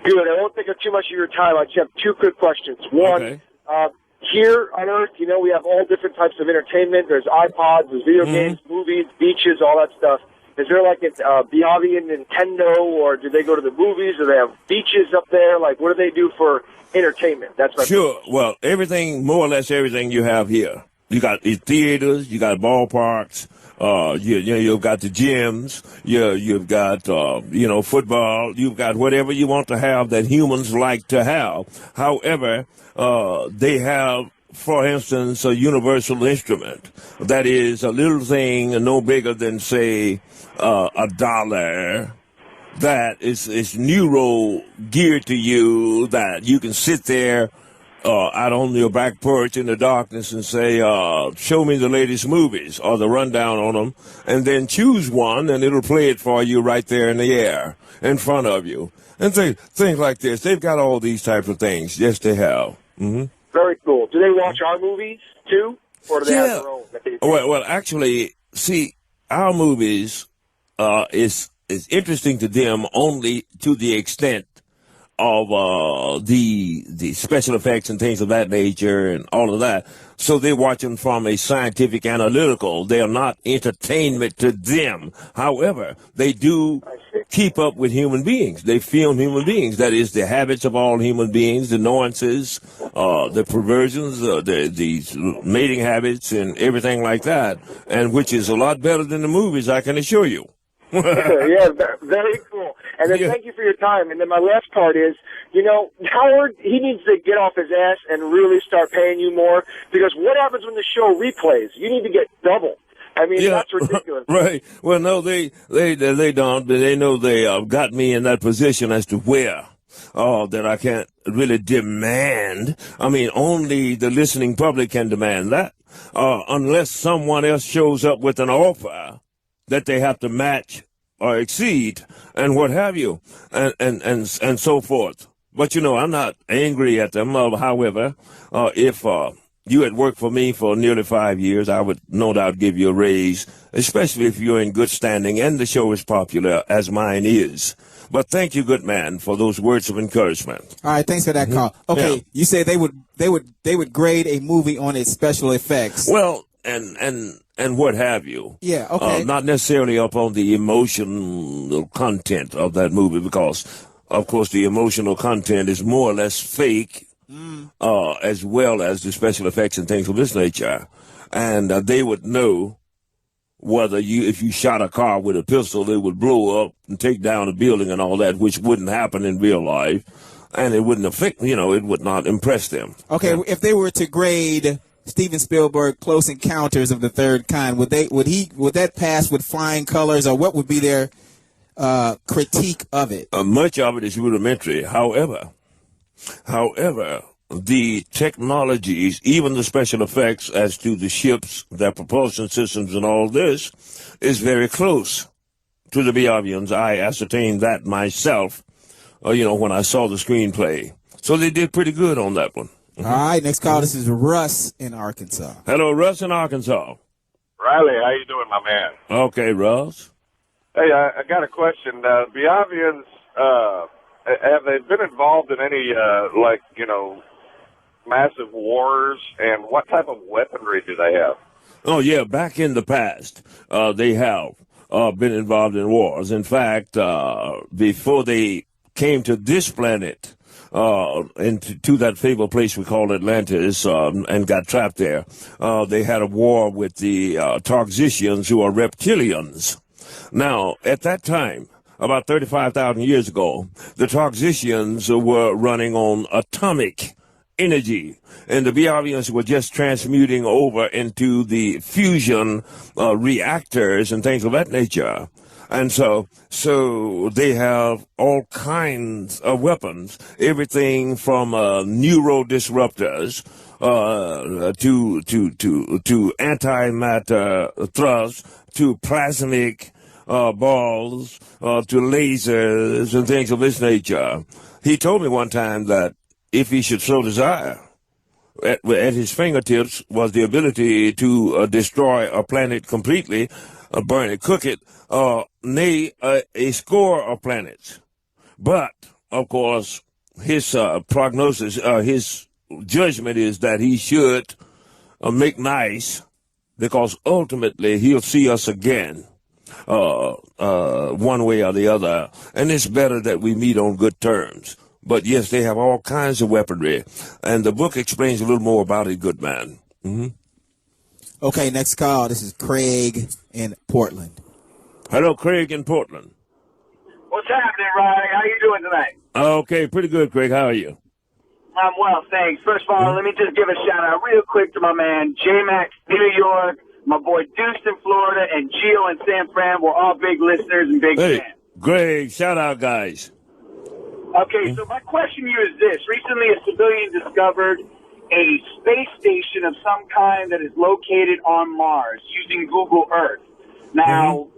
Good. I won't take up too much of your time. I just have 2 quick questions. One, here on Earth, we have all different types of entertainment. There's iPods, there's video games, movies, beaches, all that stuff. Is there like a Biavi and Nintendo, or do they go to the movies? Do they have beaches up there? Like, what do they do for entertainment? That's my Sure. Well, more or less everything you have here. You got the theaters, you got ballparks, you've got the gyms, you've got, football, you've got whatever you want to have that humans like to have. However, they have, for instance, a universal instrument that is a little thing no bigger than, say, $1 that is neuro geared to you that you can sit there out on your back porch in the darkness and say, show me the latest movies or the rundown on them, and then choose one, and it'll play it for you right there in the air in front of you. And things like this. They've got all these types of things. Yes, they have. Mm-hmm. Very cool. Do they watch our movies, too? Or do they have their own? Well, actually, see, our movies is interesting to them only to the extent of the special effects and things of that nature and all of that. So they watch them from a scientific analytical. They are not entertainment to them. However, they do keep up with human beings. They film human beings. That is, the habits of all human beings, the annoyances, the perversions, the mating habits and everything like that, and which is a lot better than the movies, I can assure you. Yeah, very cool. And then thank you for your time. And then my last part is, Howard, he needs to get off his ass and really start paying you more, because what happens when the show replays? You need to get double. I mean, that's ridiculous. Right. Well, no, they don't. But they know they got me in that position as to where. That I can't really demand. I mean, only the listening public can demand that, unless someone else shows up with an offer that they have to match or exceed, and what have you, and so forth. But I'm not angry at them. However, if you had worked for me for nearly 5 years, I would no doubt give you a raise, especially if you're in good standing and the show is popular, as mine is. But thank you, good man, for those words of encouragement. All right, thanks for that call. Okay, you say they would grade a movie on its special effects. Well, and what have you. Yeah, okay. Not necessarily up on the emotional content of that movie, because, of course, the emotional content is more or less fake, as well as the special effects and things of this nature. And they would know whether if you shot a car with a pistol, it would blow up and take down a building and all that, which wouldn't happen in real life. And it wouldn't affect, it would not impress them. Okay, if they were to grade Steven Spielberg Close Encounters of the Third Kind, would that pass with flying colors, or what would be their critique of it? Much of it is rudimentary. However, the technologies, even the special effects as to the ships, their propulsion systems and all this, is very close to the Biavians. I ascertained that myself, when I saw the screenplay. So they did pretty good on that one. All right, next call. This is Russ in Arkansas. Hello, Russ in Arkansas. Riley, how you doing, my man? Okay, Russ. Hey, I got a question. Biavians, have they been involved in any, massive wars, and what type of weaponry do they have? Oh, yeah, back in the past, they have been involved in wars. In fact, before they came to this planet, to that fabled place we call Atlantis, and got trapped there, they had a war with the Tarxicians, who are reptilians. Now, at that time, about 35,000 years ago, the Tarxicians were running on atomic energy, and the Biavians were just transmuting over into the fusion reactors and things of that nature. And so they have all kinds of weapons, everything from neurodisruptors to antimatter thrust, to plasmic balls, to lasers and things of this nature. He told me one time that if he should so desire, at his fingertips was the ability to destroy a planet completely, burn it, cook it, nay, a score of planets. But, of course, his prognosis, his judgment is that he should make nice, because ultimately he'll see us again, one way or the other. And it's better that we meet on good terms. But, yes, they have all kinds of weaponry. And the book explains a little more about it, good man. Mm-hmm. Okay, next call. This is Craig in Portland. Hello, Craig in Portland. What's happening, Riley? How you doing tonight? Okay, pretty good, Craig. How are you? I'm well, thanks. First of all, let me just give a shout-out real quick to my man, J-Max, New York, my boy Deuce in Florida, and Gio in San Fran. We're all big listeners and big fans. Great. Shout-out, guys. Okay, so my question to you is this. Recently, a civilian discovered a space station of some kind that is located on Mars using Google Earth. Now,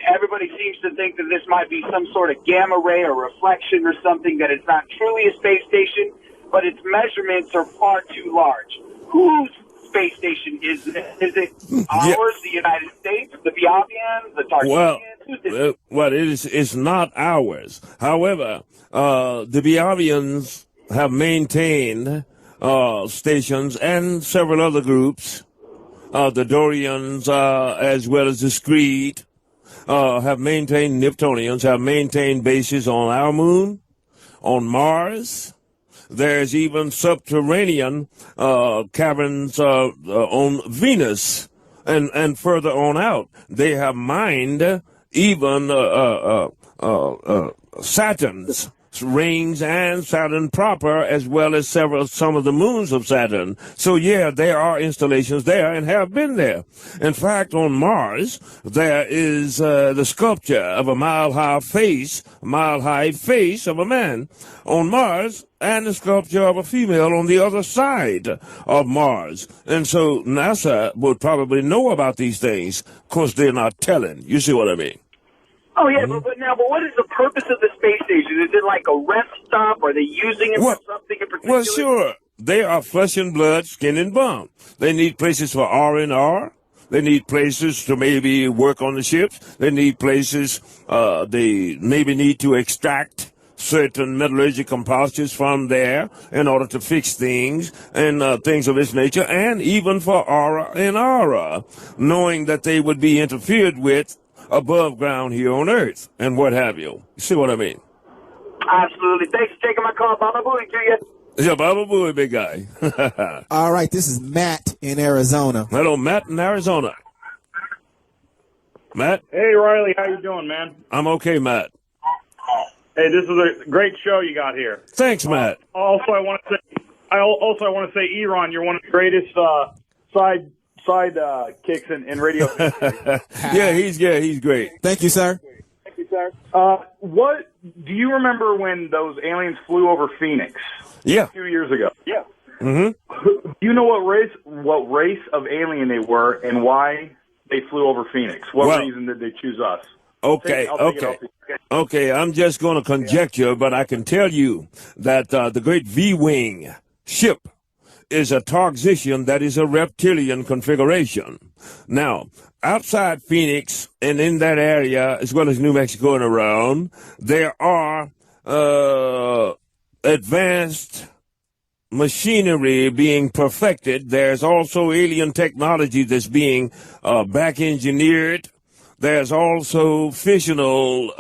everybody seems to think that this might be some sort of gamma ray or reflection or something, that it's not truly a space station, but its measurements are far too large. Whose space station is this? Is it ours, the United States, the Biavians, the Tartarians? Well, it's not ours. However, the Biavians have maintained stations, and several other groups, the Dorians, as well as the Screed, have maintained, Niptonians have maintained bases on our moon, on Mars. There's even subterranean caverns on Venus, and further on out. They have mined even Saturn's rings and Saturn proper, as well as some of the moons of Saturn. So yeah, there are installations there and have been there. In fact, on Mars, there is the sculpture of a mile-high face of a man on Mars, and the sculpture of a female on the other side of Mars. And so NASA would probably know about these things. Of course, they're not telling. You see what I mean? Oh, yeah, but what is the purpose of the space station? Is it like a rest stop? Are they using it for something in particular? Well, sure. They are flesh and blood, skin and bone. They need places for R&R. They need places to maybe work on the ships. They need places they maybe need to extract certain metallurgical composites from there in order to fix things and things of this nature, and even for R&R, knowing that they would be interfered with above ground here on Earth and what have you. You see what I mean? Absolutely. Thanks for taking my call. Baba Booey to you. Yeah, Baba Booey, big guy. All right, this is Matt in Arizona. Hello, Matt in Arizona. Matt? Hey, Riley, how you doing, man? I'm okay, Matt. Hey, this is a great show you got here. Thanks, Matt. Also, I want to say, Eron, you're one of the greatest side kicks in radio history. Yeah, he's great. Thank you, sir. Thank you, sir. What do you remember when those aliens flew over Phoenix? Yeah, a few years ago. Yeah. Mm-hmm. Do you know what race of alien they were and why they flew over Phoenix? What reason did they choose us? Okay. I'm just going to conjecture, but I can tell you that the great V-wing ship is a Targisian that is a reptilian configuration. Now, outside Phoenix and in that area, as well as New Mexico and around, there are advanced machinery being perfected. There's also alien technology that's being back engineered. There's also fissional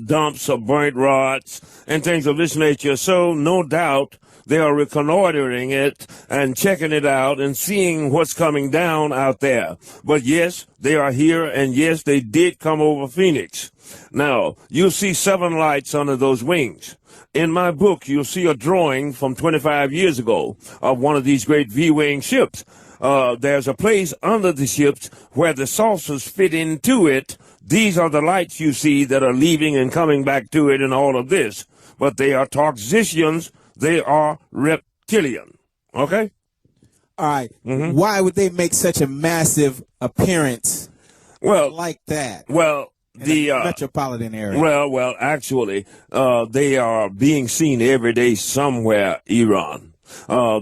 dumps of burnt rods and things of this nature. So no doubt they are reconnoitering it and checking it out and seeing what's coming down out there. But yes, they are here, and yes, they did come over Phoenix. Now, you'll see 7 lights under those wings. In my book, you'll see a drawing from 25 years ago of one of these great V-wing ships. There's a place under the ships where the saucers fit into it. These are the lights you see that are leaving and coming back to it and all of this. But they are Targisians. They are reptilian. Okay? All right. Mm-hmm. Why would they make such a massive appearance like that? Well, the metropolitan area. Well, actually, they are being seen every day somewhere, Iran.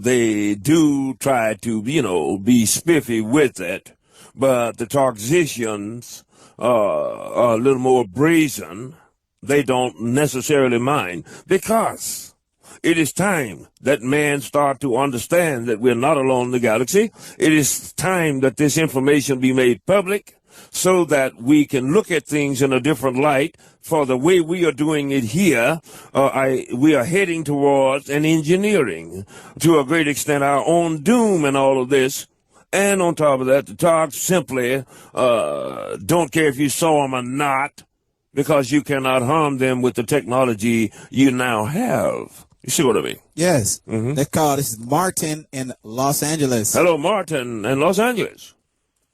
They do try to, be spiffy with it, but the Targisians are a little more brazen. They don't necessarily mind, because it is time that man start to understand that we're not alone in the galaxy. It is time that this information be made public so that we can look at things in a different light. For the way we are doing it here, we are heading towards an engineering, to a great extent, our own doom and all of this. And on top of that, the Targs simply don't care if you saw them or not, because you cannot harm them with the technology you now have. You see what I mean? Yes. Mm-hmm. This is Martin in Los Angeles. Hello, Martin in Los Angeles.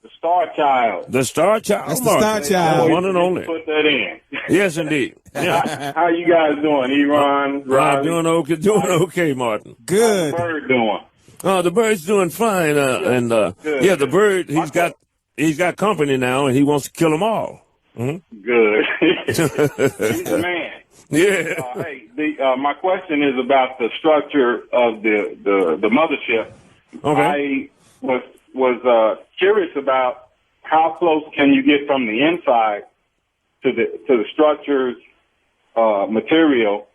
The Star Child. The Star Child. That's the Star Child. One and only. Put that in. Yes, indeed. Yeah. How you guys doing, Iran? I'm doing okay, Martin. Good. How's the bird doing? The bird's doing fine. The bird, he's got company now, and he wants to kill them all. Mm-hmm. Good. He's a man. Yeah. My question is about the structure of the mothership. Okay. I was curious about how close can you get from the inside to the structure's material.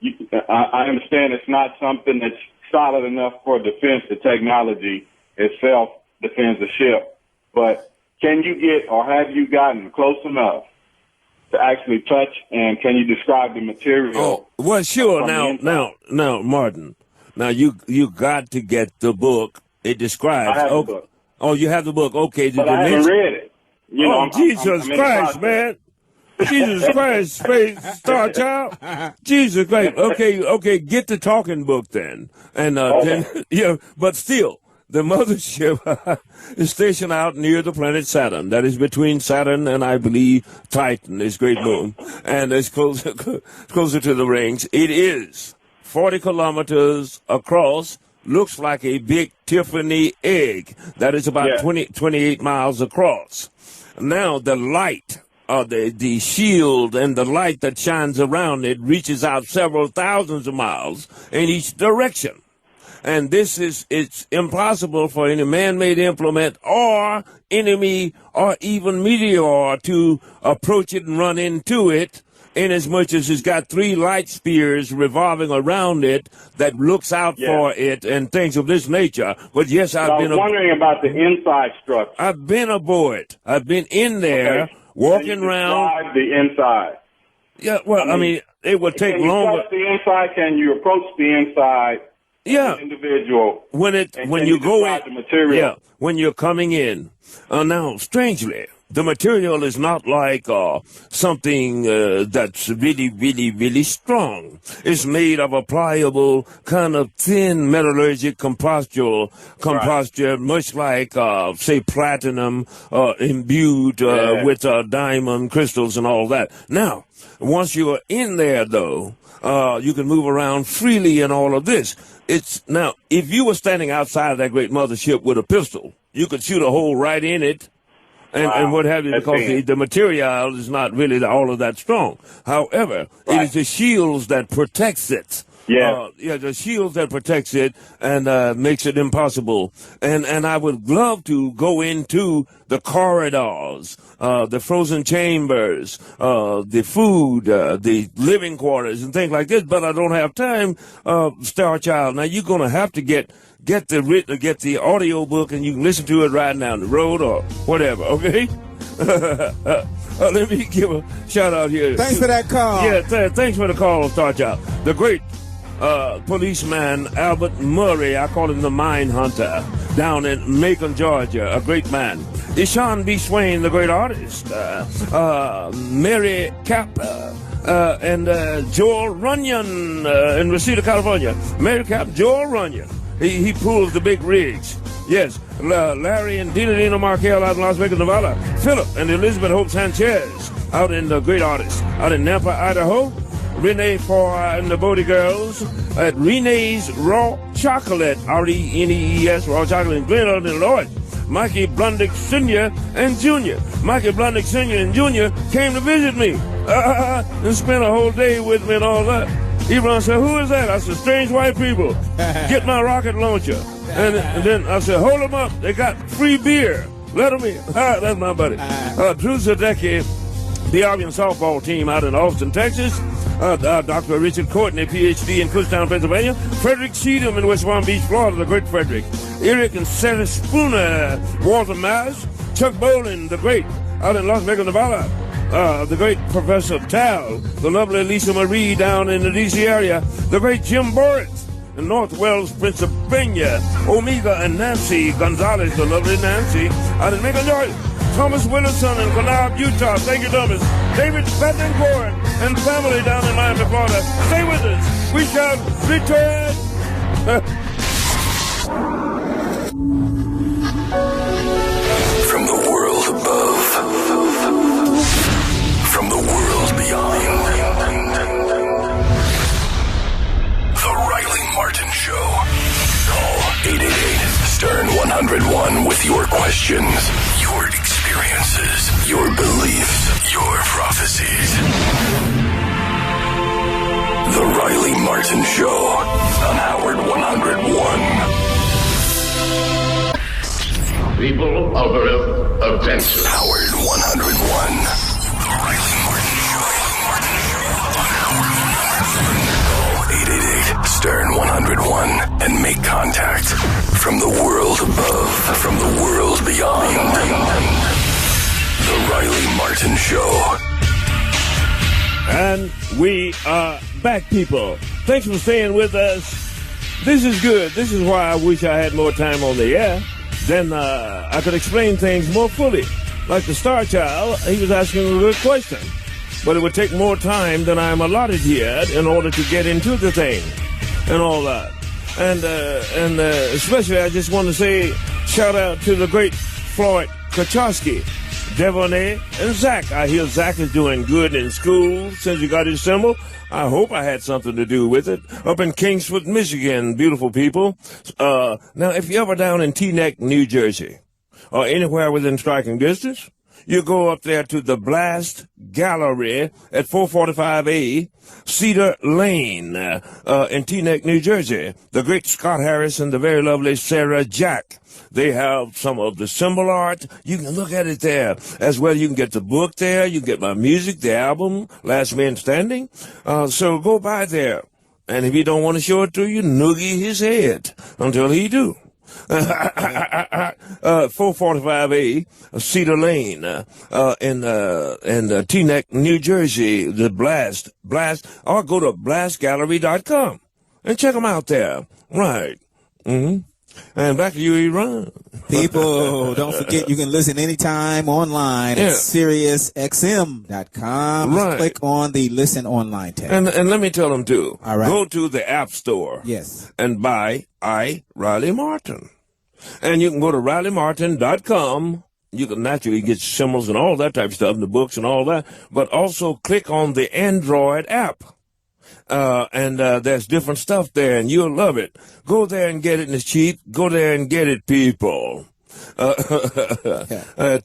I understand it's not something that's solid enough for defense. The technology itself defends the ship, but can you get, or have you gotten close enough to actually touch, and can you describe the material? Oh, well, sure. Now, Martin. Now you got to get the book. It describes. I have the book. Oh, you have the book. Okay. But I haven't read it. Jesus Christ, man! Jesus Christ, Space Star Child. Jesus Christ. Okay, get the talking book then. And then, yeah, but still, the mothership is stationed out near the planet Saturn. That is between Saturn and, I believe, Titan, this great moon. And it's closer to the rings. It is 40 kilometers across. Looks like a big Tiffany egg. That is about 28 miles across. Now, the light, the shield and the light that shines around it reaches out several thousands of miles in each direction. And it's impossible for any man-made implement or enemy or even meteor to approach it and run into it, inasmuch as it's got 3 light spheres revolving around it that looks out for it and things of this nature. But yes, I was wondering about the inside structure. I've been aboard. I've been in there walking around. The inside. Yeah, well, I mean it would take longer. Can you touch the inside? Can you approach the inside? Yeah, individual. When you go in, the material. Yeah, when you're coming in. Now, strangely, the material is not like something that's really, really, really strong. It's made of a pliable, kind of thin metallurgic composture, much like, say, platinum imbued with diamond crystals and all that. Now, once you are in there, though, you can move around freely and all of this. Now, if you were standing outside of that great mothership with a pistol, you could shoot a hole right in it and what have you, because the material is not really all of that strong. However, it is the shields that protects it. The shield that protects it and makes it impossible. And I would love to go into the corridors, the frozen chambers, the food, the living quarters and things like this, but I don't have time, Star Child. Now you're going to have to get the audio book and you can listen to it riding down the road or whatever, okay? Let me give a shout out here. Thanks for that call. Yeah, thanks for the call, Star Child. The great policeman Albert Murray, I call him the Mine Hunter, down in Macon, Georgia, a great man. Ishan B. Swain, the great artist. Mary Cap and Joel Runyon in Reseda, California. Mary Cap, Joel Runyon. He pulls the big rigs. Yes, Larry and Dino Markel out in Las Vegas, Nevada. Philip and Elizabeth Hope Sanchez out in the great artist out in Nampa, Idaho. Renee and the Bodie Girls at Renee's Raw Chocolate, R-E-N-E-E-S, Raw Chocolate in Glenwood, Illinois. Mikey Blundick Sr. and Jr. Mikey Blundick Sr. and Jr. came to visit me and spent a whole day with me and all that. Ebron said, "Who is that?" I said, "Strange white people. Get my rocket launcher." And then I said, "Hold them up. They got free beer. Let them in." That's my buddy. Drew Zadecki, the Albion softball team out in Austin, Texas. Dr. Richard Courtney, Ph.D. in Kutztown, Pennsylvania. Frederick Cheatham in West Palm Beach, Florida, the great Frederick. Eric and Sarah Spooner, Walter Mass. Chuck Bolin, the great, out in Las Vegas, Nevada. The great Professor Tal. The lovely Lisa Marie down in the D.C. area. The great Jim Boris in North Wells, Pennsylvania. Omega and Nancy Gonzalez, the lovely Nancy, out in Macon, Georgia. Thomas Wilson in Kanab, Utah. Thank you, Thomas. David Bettencourt and family down in Miami, Florida. Stay with us. We shall return. From the world above, from the world beyond, The Riley Martin Show. Call 888-STERN-101 with your questions, your experiences, your beliefs, your prophecies. The Riley Martin Show on Howard 101. People of Earth, attention. Howard 101. The Riley Martin Show. On Howard 101. Call 888-STERN-101 and make contact from the world above, from the world beyond. The Riley Martin Show. And we are back, people. Thanks for staying with us. This is good. This is why I wish I had more time on the air. Then I could explain things more fully. Like the Star Child, he was asking a good question. but it would take more time than I'm allotted here in order to get into the thing and all that. And especially I just want to say shout out to the great Floyd Kachowski, Devonay, and Zach. I hear Zach is doing good in school since he got his symbol. I hope I had something to do with it. Up in Kingsford, Michigan, beautiful people. Now, if you're ever down in Teaneck, New Jersey, or anywhere within striking distance, you go up there to the Blast Gallery at 445A Cedar Lane in Teaneck, New Jersey. The great Scott Harris and the very lovely Sarah Jack. They have some of the symbol art. You can look at it there. As well, you can get the book there. You can get my music, the album, Last Man Standing. So go by there. And if he don't want to show it to you, noogie his head until he do. 445A Cedar Lane in Teaneck, New Jersey. The Blast, or go to blastgallery.com and check them out there. Right. Mm-hmm. And back to you, Iran. People, don't forget you can listen anytime online at SiriusXM.com. Right. Click on the Listen Online tab. And let me tell them, too. All right. Go to the App Store. Yes. And buy Riley Martin. And you can go to RileyMartin.com. You can naturally get symbols and all that type of stuff, and the books and all that. But also click on the Android app. And there's different stuff there, and you'll love it. Go there and get it, and it's cheap. Go there and get it, people. At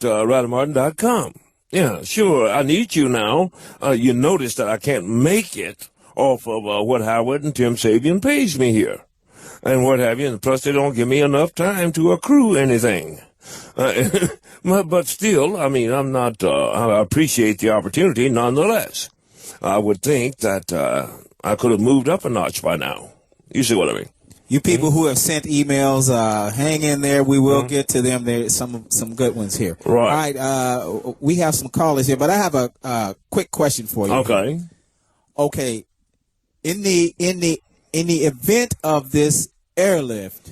RileyMartin.com. Yeah, sure. I need you now. You notice that I can't make it off of what Howard and Tim Sabian pays me here. And what have you. And plus, they don't give me enough time to accrue anything. But still, I mean, I'm not, I appreciate the opportunity nonetheless. I would think that I could have moved up a notch by now. You see what I mean? You people who have sent emails, hang in there. We will get to them. There's some good ones here. Right. All right. We have some callers here, but I have a quick question for you. Okay. Okay. In the event of this airlift,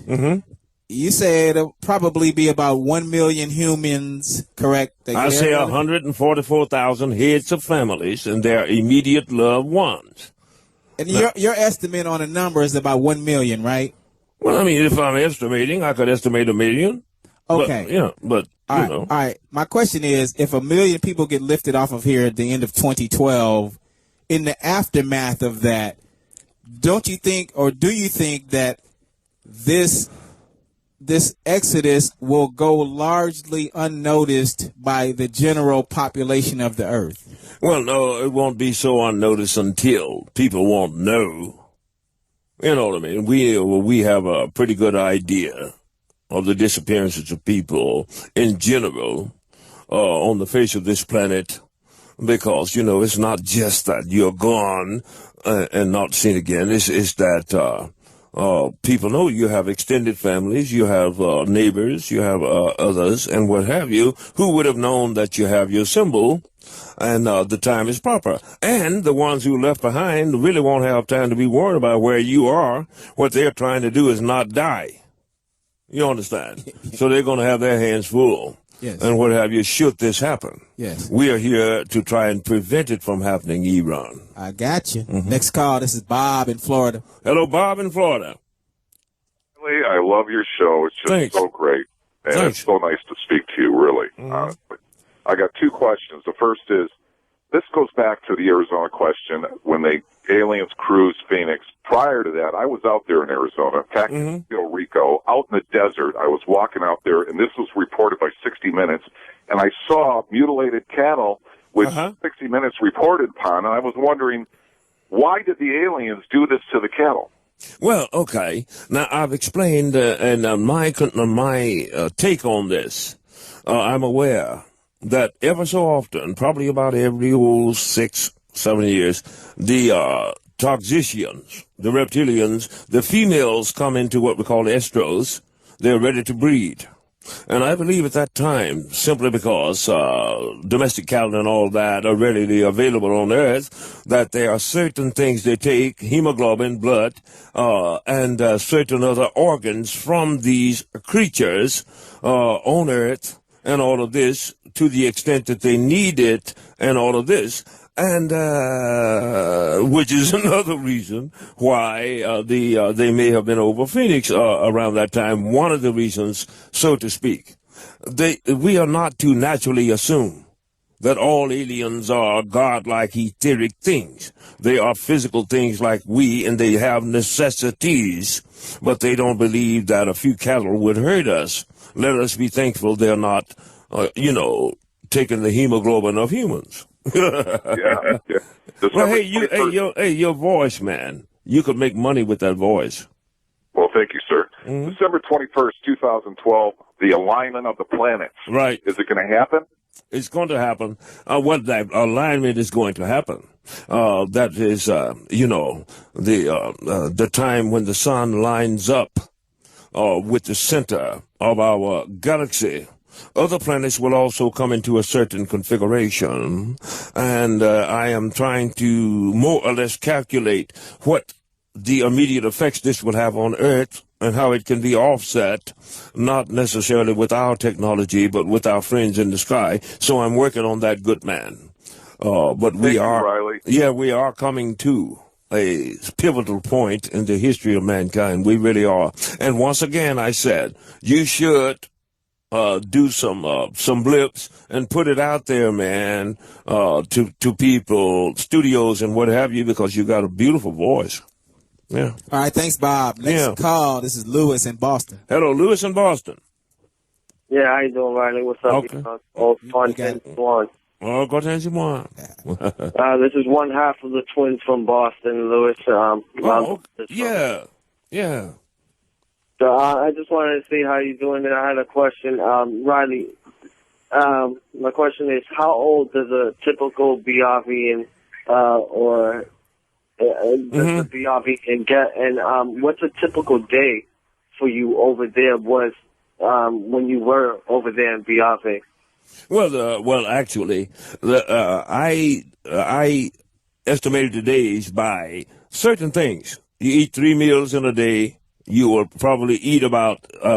you said it'll probably be about 1 million humans, correct? I say 144,000 heads of families and their immediate loved ones. And your estimate on a number is about 1 million, right? Well, I mean, if I'm estimating, I could estimate 1 million. Okay. But all you know. All right. My question is, if 1 million people get lifted off of here at the end of 2012, in the aftermath of that, don't you think, or do you think that this exodus will go largely unnoticed by the general population of the earth? Well, no, it won't be so unnoticed until people won't know. You know what I mean? We have a pretty good idea of the disappearances of people in general on the face of this planet, because, you know, it's not just that you're gone and not seen again. It's that people know you have extended families, you have neighbors, you have others, and what have you, who would have known that you have your symbol, and the time is proper. And the ones who left behind really won't have time to be worried about where you are. What they're trying to do is not die. You understand? So they're going to have their hands full. Yes. And what have you, should this happen. Yes. We are here to try and prevent it from happening, Iran. I got you. Next call, this is Bob in Florida. Hello, Bob in Florida. I love your show. It's just so great. And it's so nice to speak to you, really. I got two questions. The first is, this goes back to the Arizona question when the aliens cruised Phoenix. Prior to that, I was out there in Arizona, Del Rico, out in the desert. I was walking out there, and this was reported by 60 Minutes, and I saw mutilated cattle, which 60 Minutes reported upon, and I was wondering, why did the aliens do this to the cattle? Well, okay. Now, I've explained, and my take on this, I'm aware that ever so often, probably about every 6-7 years, the toxicians, the reptilians, the females come into what we call estros. They're ready to breed. And I believe at that time, simply because domestic cattle and all that are readily available on Earth, that there are certain things they take, hemoglobin, blood, and certain other organs from these creatures on Earth and all of this to the extent that they need it and all of this. And which is another reason why they may have been over Phoenix around that time. One of the reasons, so to speak. We are not to naturally assume that all aliens are godlike etheric things. They are physical things like we, and they have necessities, but they don't believe that a few cattle would hurt us. Let us be thankful they're not, taking the hemoglobin of humans. Yeah. Well, hey, your voice, man. You could make money with that voice. Well, thank you, sir. December 21st, 2012, the alignment of the planets. Right. Is it going to happen? It's going to happen. That alignment is going to happen. That is, the time when the sun lines up with the center of our galaxy. Other planets will also come into a certain configuration, and I am trying to more or less calculate what the immediate effects this will have on Earth and how it can be offset, not necessarily with our technology, but with our friends in the sky. So I'm working on that, good man. But we are coming to a pivotal point in the history of mankind. We really are. And once again, I said, you should do some blips and put it out there, man, to people, studios and what have you, because you got a beautiful voice. Yeah. All right, thanks, Bob. Next call. This is Lewis in Boston. Hello, Lewis in Boston. Yeah, how you doing, Riley? What's up? Okay. This is one half of the twins from Boston, Lewis. Yeah. So I just wanted to see how you're doing, and I had a question. Riley, my question is, how old does a typical BRVian the BRV can get, and what's a typical day for you over there was when you were over there in BRV? Well, actually, I estimated the days by certain things. You eat 3 meals in a day. You will probably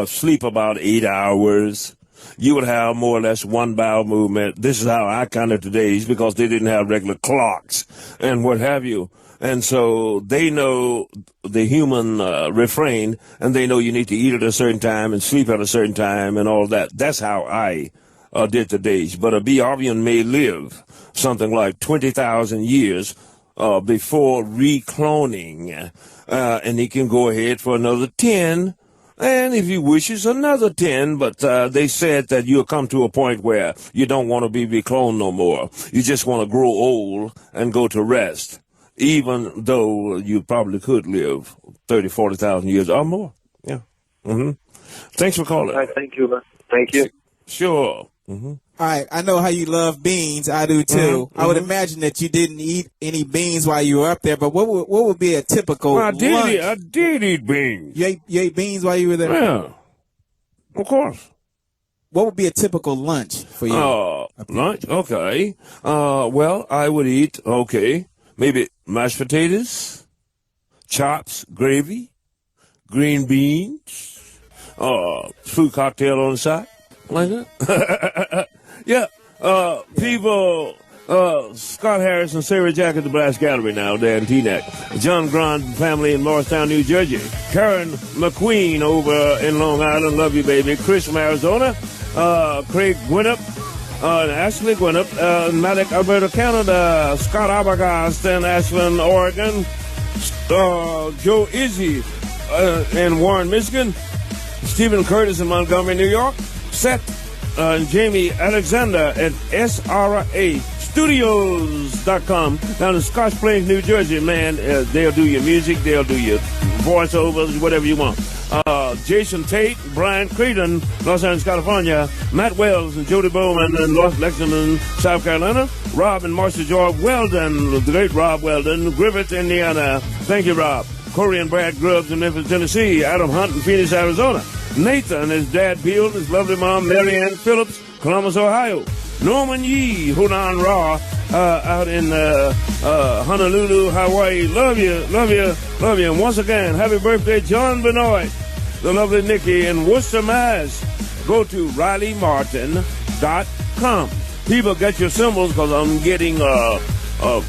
sleep about 8 hours. You would have more or less one bowel movement. This is how I counted the days because they didn't have regular clocks and what have you. And so they know the human refrain, and they know you need to eat at a certain time and sleep at a certain time and all that. That's how I did the days. But a BRVian may live something like 20,000 years before recloning, and he can go ahead for another 10, and if he wishes, another 10, but they said that you'll come to a point where you don't want to be recloned no more. You just want to grow old and go to rest, even though you probably could live 30, 40,000 years or more. Yeah. Thanks for calling. All right, thank you, man. Thank you. Sure. All right, I know how you love beans. I do too. I would imagine that you didn't eat any beans while you were up there, but what would be a typical lunch? I did eat beans. You ate beans while you were there? Yeah, of course. What would be a typical lunch for you? Lunch? Okay. Well, I would eat, maybe mashed potatoes, chops, gravy, green beans, fruit cocktail on the side. Like that? Yeah. People, Scott Harris and Sarah Jack at the Brass Gallery now, there in Teaneck. John Grant family in Morristown, New Jersey. Karen McQueen over in Long Island, love you, baby. Chris from Arizona. Craig Gwinnett, Ashley Gwinnett, Malik, Alberta, Canada. Scott Arbogast in Ashland, Oregon. Joe Izzy in Warren, Michigan. Stephen Curtis in Montgomery, New York. Seth and Jamie Alexander at SRAstudios.com down in Scotch Plains, New Jersey, man. They'll do your music, they'll do your voiceovers, whatever you want. Jason Tate, Brian Creighton, Los Angeles, California. Matt Wells and Jody Bowman in Lexington, South Carolina. Rob and Marcia George Weldon, the great Rob Weldon, Griffith, Indiana. Thank you, Rob. Corey and Brad Grubbs in Memphis, Tennessee. Adam Hunt in Phoenix, Arizona. Nathan, his dad Bill, his lovely mom Marianne Phillips, Columbus, Ohio. Norman Yee, Hunan Ra, out in Honolulu, Hawaii. Love you. And once again, happy birthday, John Benoit, the lovely Nikki in Worcester, Mass. go to RileyMartin.com. People, get your symbols because I'm getting a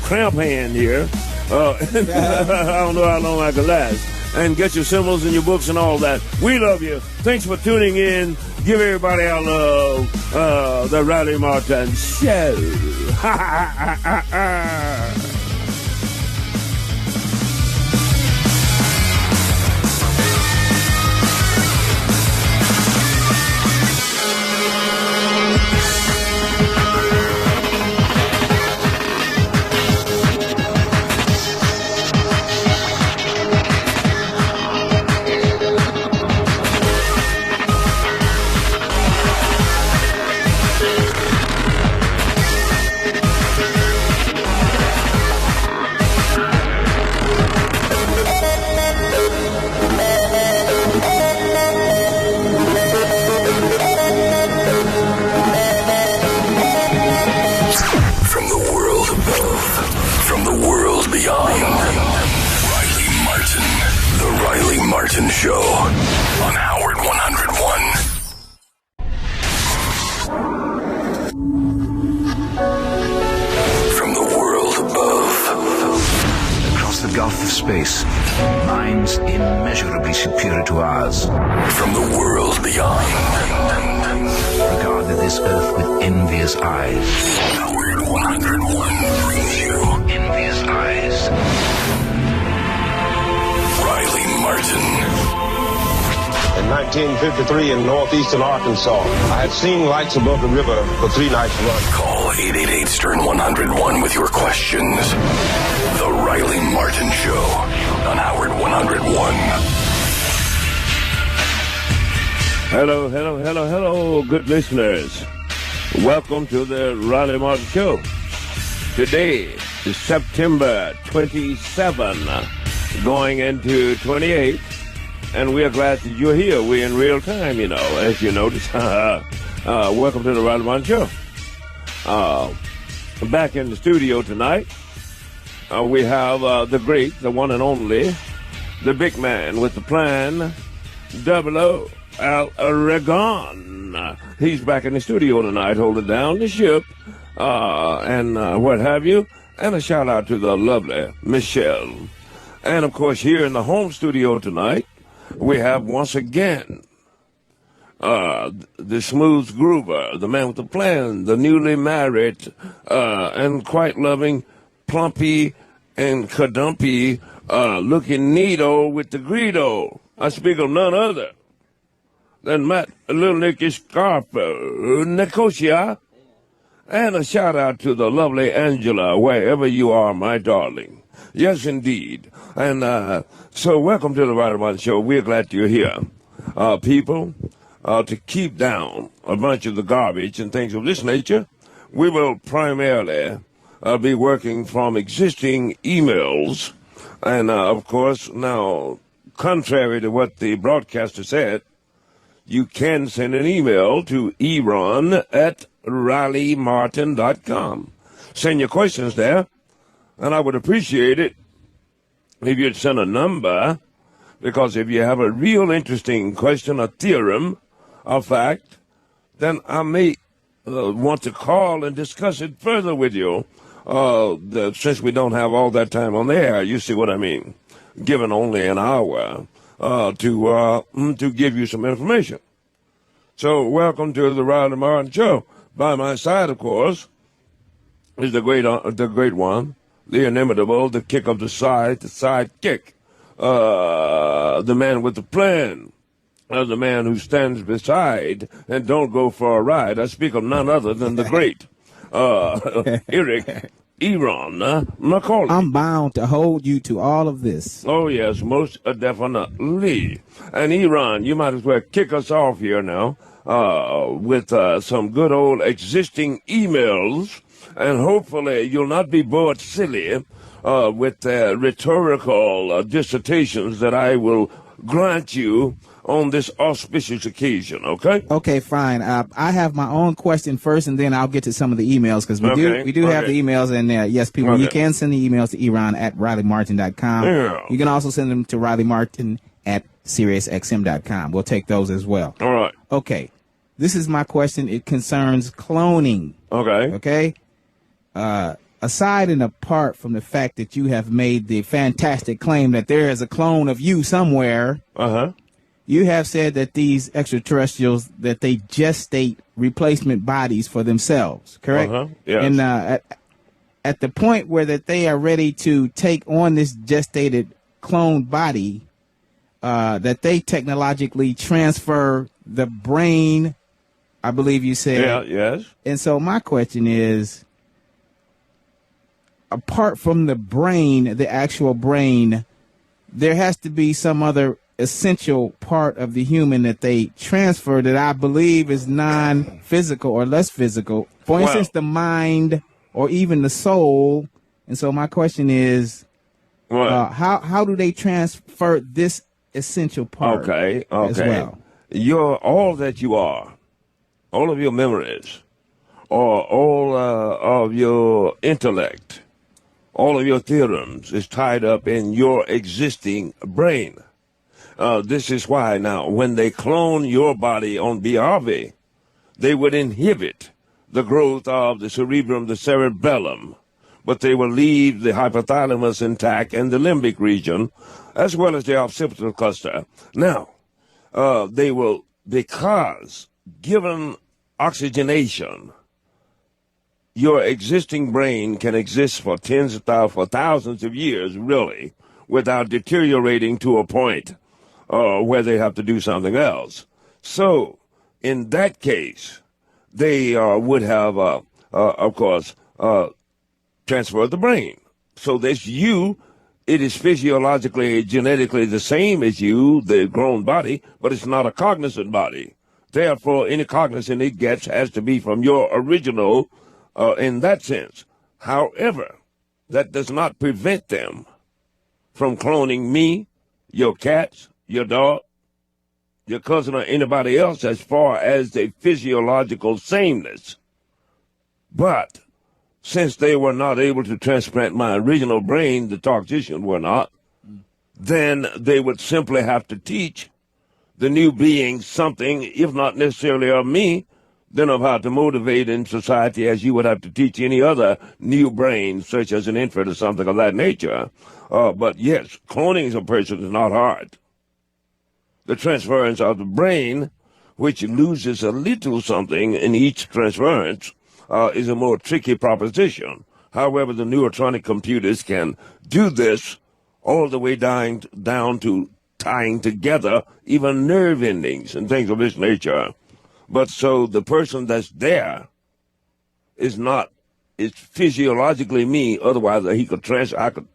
cramp hand here. I don't know how long I can last. And get your symbols and your books and all that. We love you. Thanks for tuning in. Give everybody our love. The Riley Martin Show. Martin Show on Howard 101. From the world above. Across the gulf of space, minds immeasurably superior to ours. From the world beyond. Regarded this earth with envious eyes. Howard 101 brings you envious eyes. Riley Martin. In 1953 in northeastern Arkansas, I had seen lights above the river for 3 nights running. Call 888-STERN-101 with your questions. The Riley Martin Show on Howard 101. Hello, hello, hello, hello, good listeners. Welcome to the Riley Martin Show. Today is September 27, going into 28. And we are glad that you're here. We're in real time, you know, as you notice. Welcome to the Riley Martin Show. Back in the studio tonight, we have the great, the one and only, the big man with the plan, 00 Al Aragon. He's back in the studio tonight, holding down the ship, and what have you. And a shout out to the lovely Michelle. And, of course, here in the home studio tonight, we have once again the smooth groover, the man with the plan, the newly married and quite loving, plumpy and cadumpy looking neato with the greedo. I speak of none other than Matt Little Nicky Scarpa, Nicosia. And a shout out to the lovely Angela, wherever you are, my darling. Yes, indeed. And so welcome to the Riley Martin Show. We're glad you're here. People, to keep down a bunch of the garbage and things of this nature, we will primarily be working from existing emails. And, of course, now, contrary to what the broadcaster said, you can send an email to eron@RileyMartin.com. Send your questions there. And I would appreciate it if you'd send a number, because if you have a real interesting question, a theorem, a fact, then I may want to call and discuss it further with you, since we don't have all that time on the air. You see what I mean? Given only an hour to give you some information. So welcome to the Riley Martin Show. By my side, of course, is the great one, the inimitable, the kick of the sidekick, the man with the plan, the man who stands beside and don't go for a ride. I speak of none other than the great Eric Eron Macaulay. I'm bound to hold you to all of this. Oh, yes, most definitely. And Eron, you might as well kick us off here now with some good old existing emails. And hopefully you'll not be bored silly with rhetorical dissertations that I will grant you on this auspicious occasion, okay? Okay, fine. I have my own question first, and then I'll get to some of the emails, because we do have the emails, and yes, people, you can send the emails to eron@RileyMartin.com. Yeah. You can also send them to RileyMartin@SiriusXM.com. We'll take those as well. All right. Okay. this is my question. It concerns cloning. Okay. Aside and apart from the fact that you have made the fantastic claim that there is a clone of you somewhere, you have said that these extraterrestrials, that they gestate replacement bodies for themselves, correct? Yes. And at the point where that they are ready to take on this gestated cloned body, that they technologically transfer the brain, I believe you said. Yeah, yes. And so my question is, apart from the brain, the actual brain, there has to be some other essential part of the human that they transfer that I believe is non-physical or less physical. For instance, the mind or even the soul. And so my question is, how do they transfer this essential part as well? You're all that you are, all of your memories, or all of your intellect, all of your theorems is tied up in your existing brain. This is why now, when they clone your body on BRV, they would inhibit the growth of the cerebrum, the cerebellum, but they will leave the hypothalamus intact and the limbic region, as well as the occipital cluster. Now, they will, because given oxygenation, your existing brain can exist for thousands of years, really, without deteriorating to a point where they have to do something else. So, in that case, they would have, of course, transferred the brain. So that's you. It is physiologically, genetically the same as you, the grown body, but it's not a cognizant body. Therefore, any cognizance it gets has to be from your original in that sense. However, that does not prevent them from cloning me, your cats, your dog, your cousin, or anybody else as far as the physiological sameness. But since they were not able to transplant my original brain, the toxicians were not, then they would simply have to teach the new being something, if not necessarily of me, then of how to motivate in society, as you would have to teach any other new brain, such as an infant or something of that nature. But yes, cloning a person is not hard. The transference of the brain, which loses a little something in each transference, is a more tricky proposition. However, the neurotronic computers can do this all the way down to tying together even nerve endings and things of this nature. But so the person that's there is physiologically me. Otherwise, I could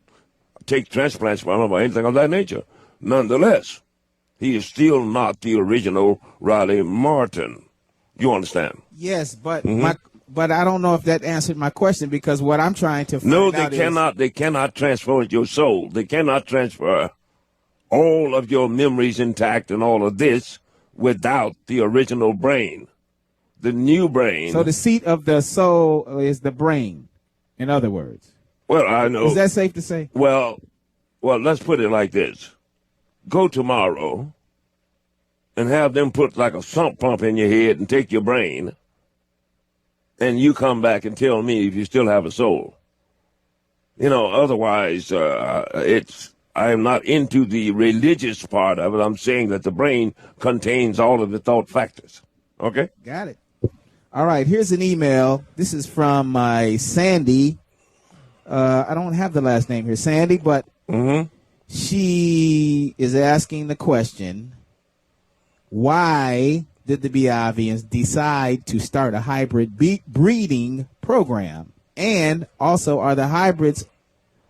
take transplants from him or anything of that nature. Nonetheless, he is still not the original Riley Martin. You understand? Yes, but but I don't know if that answered my question, because what I'm trying to find out is... They cannot transfer your soul. They cannot transfer all of your memories intact and all of this without the original brain. The new brain. So the seat of the soul is the brain, in other words. Well, I know. Is that safe to say? Well, let's put it like this. Go tomorrow and have them put like a sump pump in your head and take your brain, and you come back and tell me if you still have a soul. You know, otherwise, I am not into the religious part of it. I'm saying that the brain contains all of the thought factors. Okay? Got it. All right, here's an email. This is from Sandy. I don't have the last name here, Sandy, but she is asking the question, why did the Biavians decide to start a hybrid breeding program? And also, are the hybrids,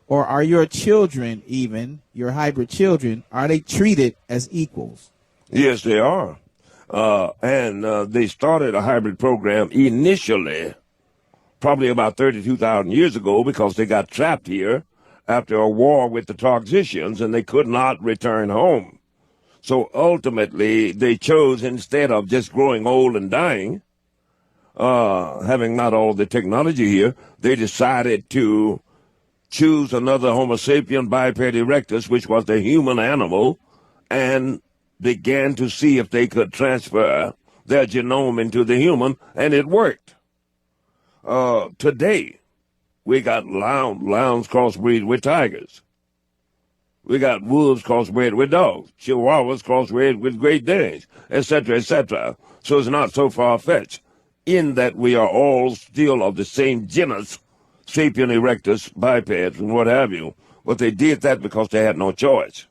or are your children even, your hybrid children, are they treated as equals? Yes, they are. And they started a hybrid program initially, probably about 32,000 years ago, because they got trapped here after a war with the Toxicians, and they could not return home. So ultimately, they chose, instead of just growing old and dying, having not all the technology here, they decided to choose another Homo sapien biped erectus, which was the human animal, and began to see if they could transfer their genome into the human, and it worked. Today, we got lions crossbreed with tigers. We got wolves crossbred with dogs, chihuahuas crossbred with Great Danes, etc., etc. So it's not so far-fetched in that we are all still of the same genus, sapien erectus, bipeds, and what have you. But they did that because they had no choice.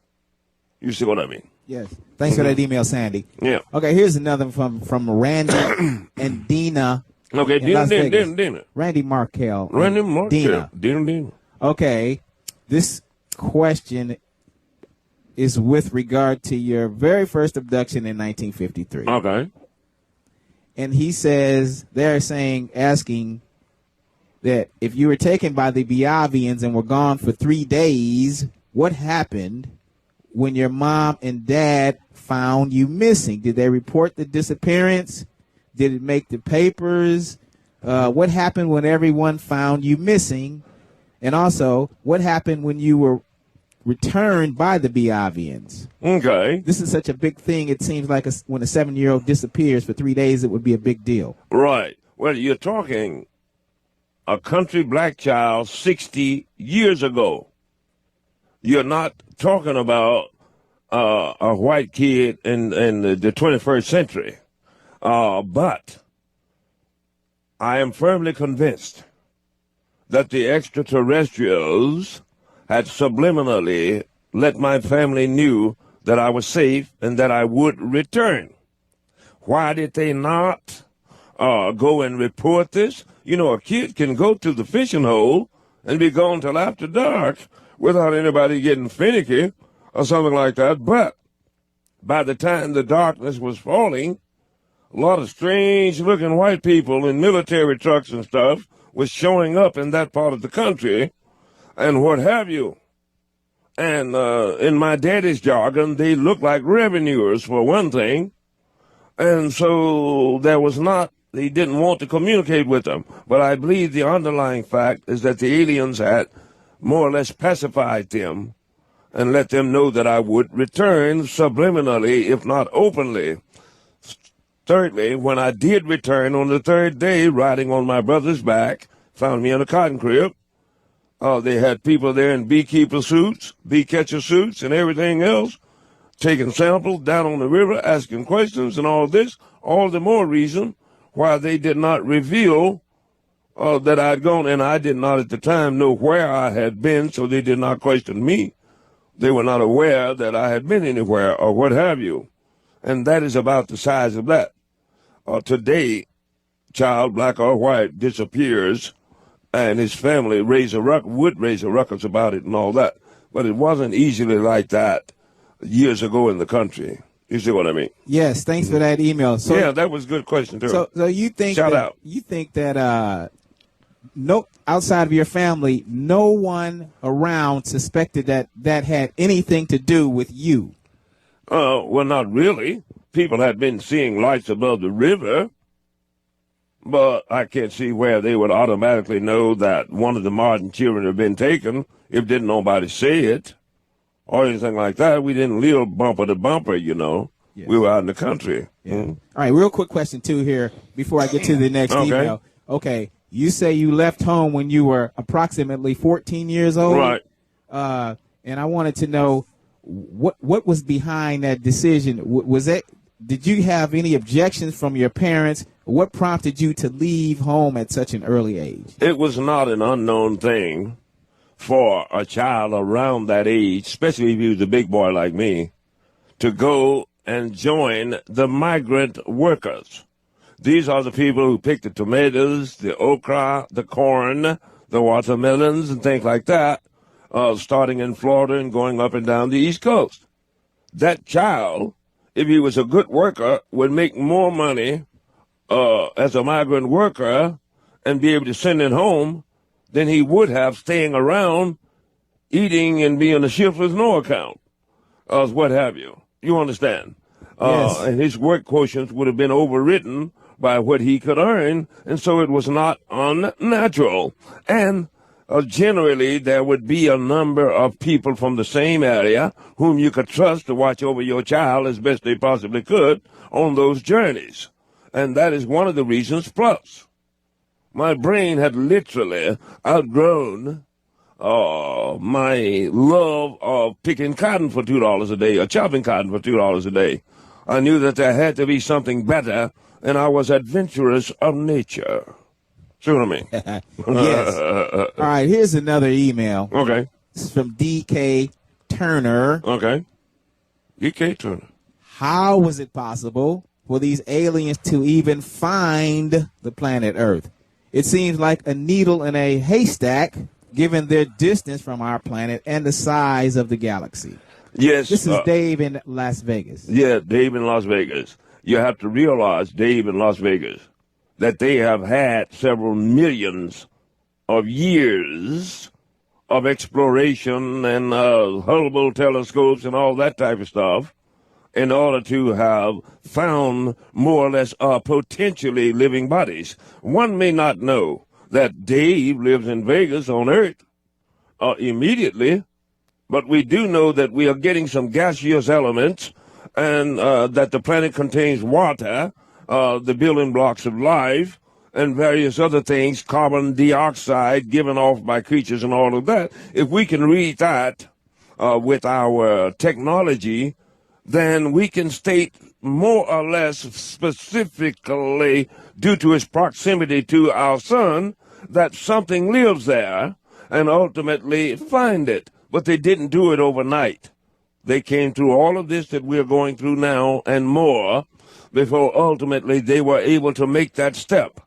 You see what I mean? Yes. Thanks for that email, Sandy. Yeah. Okay, here's another from Randy and Dina. Okay, Dina. Randy Markel. Randy Markel. Dina. Okay, this question is with regard to your very first abduction in 1953. Okay. And he says, asking that if you were taken by the Biavians and were gone for 3 days, what happened when your mom and dad found you missing? Did they report the disappearance? Did it make the papers? What happened when everyone found you missing? And also, what happened when you were returned by the Biavians? Okay. This is such a big thing. It seems like when a 7-year-old disappears for 3 days, it would be a big deal. Right. Well, you're talking a country black child 60 years ago. You're not talking about a white kid in the 21st century. But I am firmly convinced that the extraterrestrials had subliminally let my family knew that I was safe and that I would return. Why did they not go and report this? You know, a kid can go to the fishing hole and be gone till after dark without anybody getting finicky or something like that. But by the time the darkness was falling, a lot of strange-looking white people in military trucks and stuff was showing up in that part of the country and what have you. And in my daddy's jargon, they looked like revenuers, for one thing. And so they didn't want to communicate with them. But I believe the underlying fact is that the aliens had more or less pacified them and let them know that I would return subliminally, if not openly. Thirdly, when I did return on the third day, riding on my brother's back, found me in a cotton crib. They had people there in beekeeper suits, bee catcher suits, and everything else, taking samples down on the river, asking questions and all this. All the more reason why they did not reveal that I'd gone, and I did not at the time know where I had been, so they did not question me. They were not aware that I had been anywhere or what have you. And that is about the size of that. Today, child, black or white, disappears, and his family would raise a ruckus about it and all that. But it wasn't easily like that years ago in the country. You see what I mean? Yes, thanks for that email. So, yeah, that was a good question, too. So you think you think that no, outside of your family, no one around suspected that had anything to do with you? Well, not really. People had been seeing lights above the river, but I can't see where they would automatically know that one of the Martin children had been taken if didn't nobody say it or anything like that. We didn't live bumper to bumper, you know. Yes. We were out in the country. Yeah. Mm-hmm. All right, real quick question, too, here before I get to the next email. Okay, you say you left home when you were approximately 14 years old? Right. And I wanted to know what was behind that decision. Did you have any objections from your parents? What prompted you to leave home at such an early age? It was not an unknown thing for a child around that age, especially if he was a big boy like me, to go and join the migrant workers. These are the people who pick the tomatoes, the okra, the corn, the watermelons, and things like that, starting in Florida and going up and down the East Coast. That child, if he was a good worker, would make more money as a migrant worker and be able to send it home than he would have staying around, eating and being a shift with no account, what have you. You understand? Yes. And his work quotient would have been overwritten by what he could earn, and so it was not unnatural. And generally, there would be a number of people from the same area whom you could trust to watch over your child as best they possibly could on those journeys. And that is one of the reasons. Plus, my brain had literally outgrown my love of picking cotton for $2 a day, or chopping cotton for $2 a day. I knew that there had to be something better, and I was adventurous of nature. See what I mean? Yes. All right, here's another email. Okay. This is from D.K. Turner. Okay. D.K. Turner. How was it possible for these aliens to even find the planet Earth? It seems like a needle in a haystack, given their distance from our planet and the size of the galaxy. Yes. This is Dave in Las Vegas. Yeah, Dave in Las Vegas. You have to realize, Dave in Las Vegas, that they have had several millions of years of exploration and Hubble telescopes and all that type of stuff in order to have found more or less potentially living bodies. One may not know that Dave lives in Vegas on Earth immediately, but we do know that we are getting some gaseous elements and that the planet contains water, the building blocks of life, and various other things, carbon dioxide given off by creatures and all of that. If we can read that with our technology, then we can state more or less specifically, due to its proximity to our sun, that something lives there and ultimately find it. But they didn't do it overnight. They came through all of this that we're going through now and more before ultimately they were able to make that step.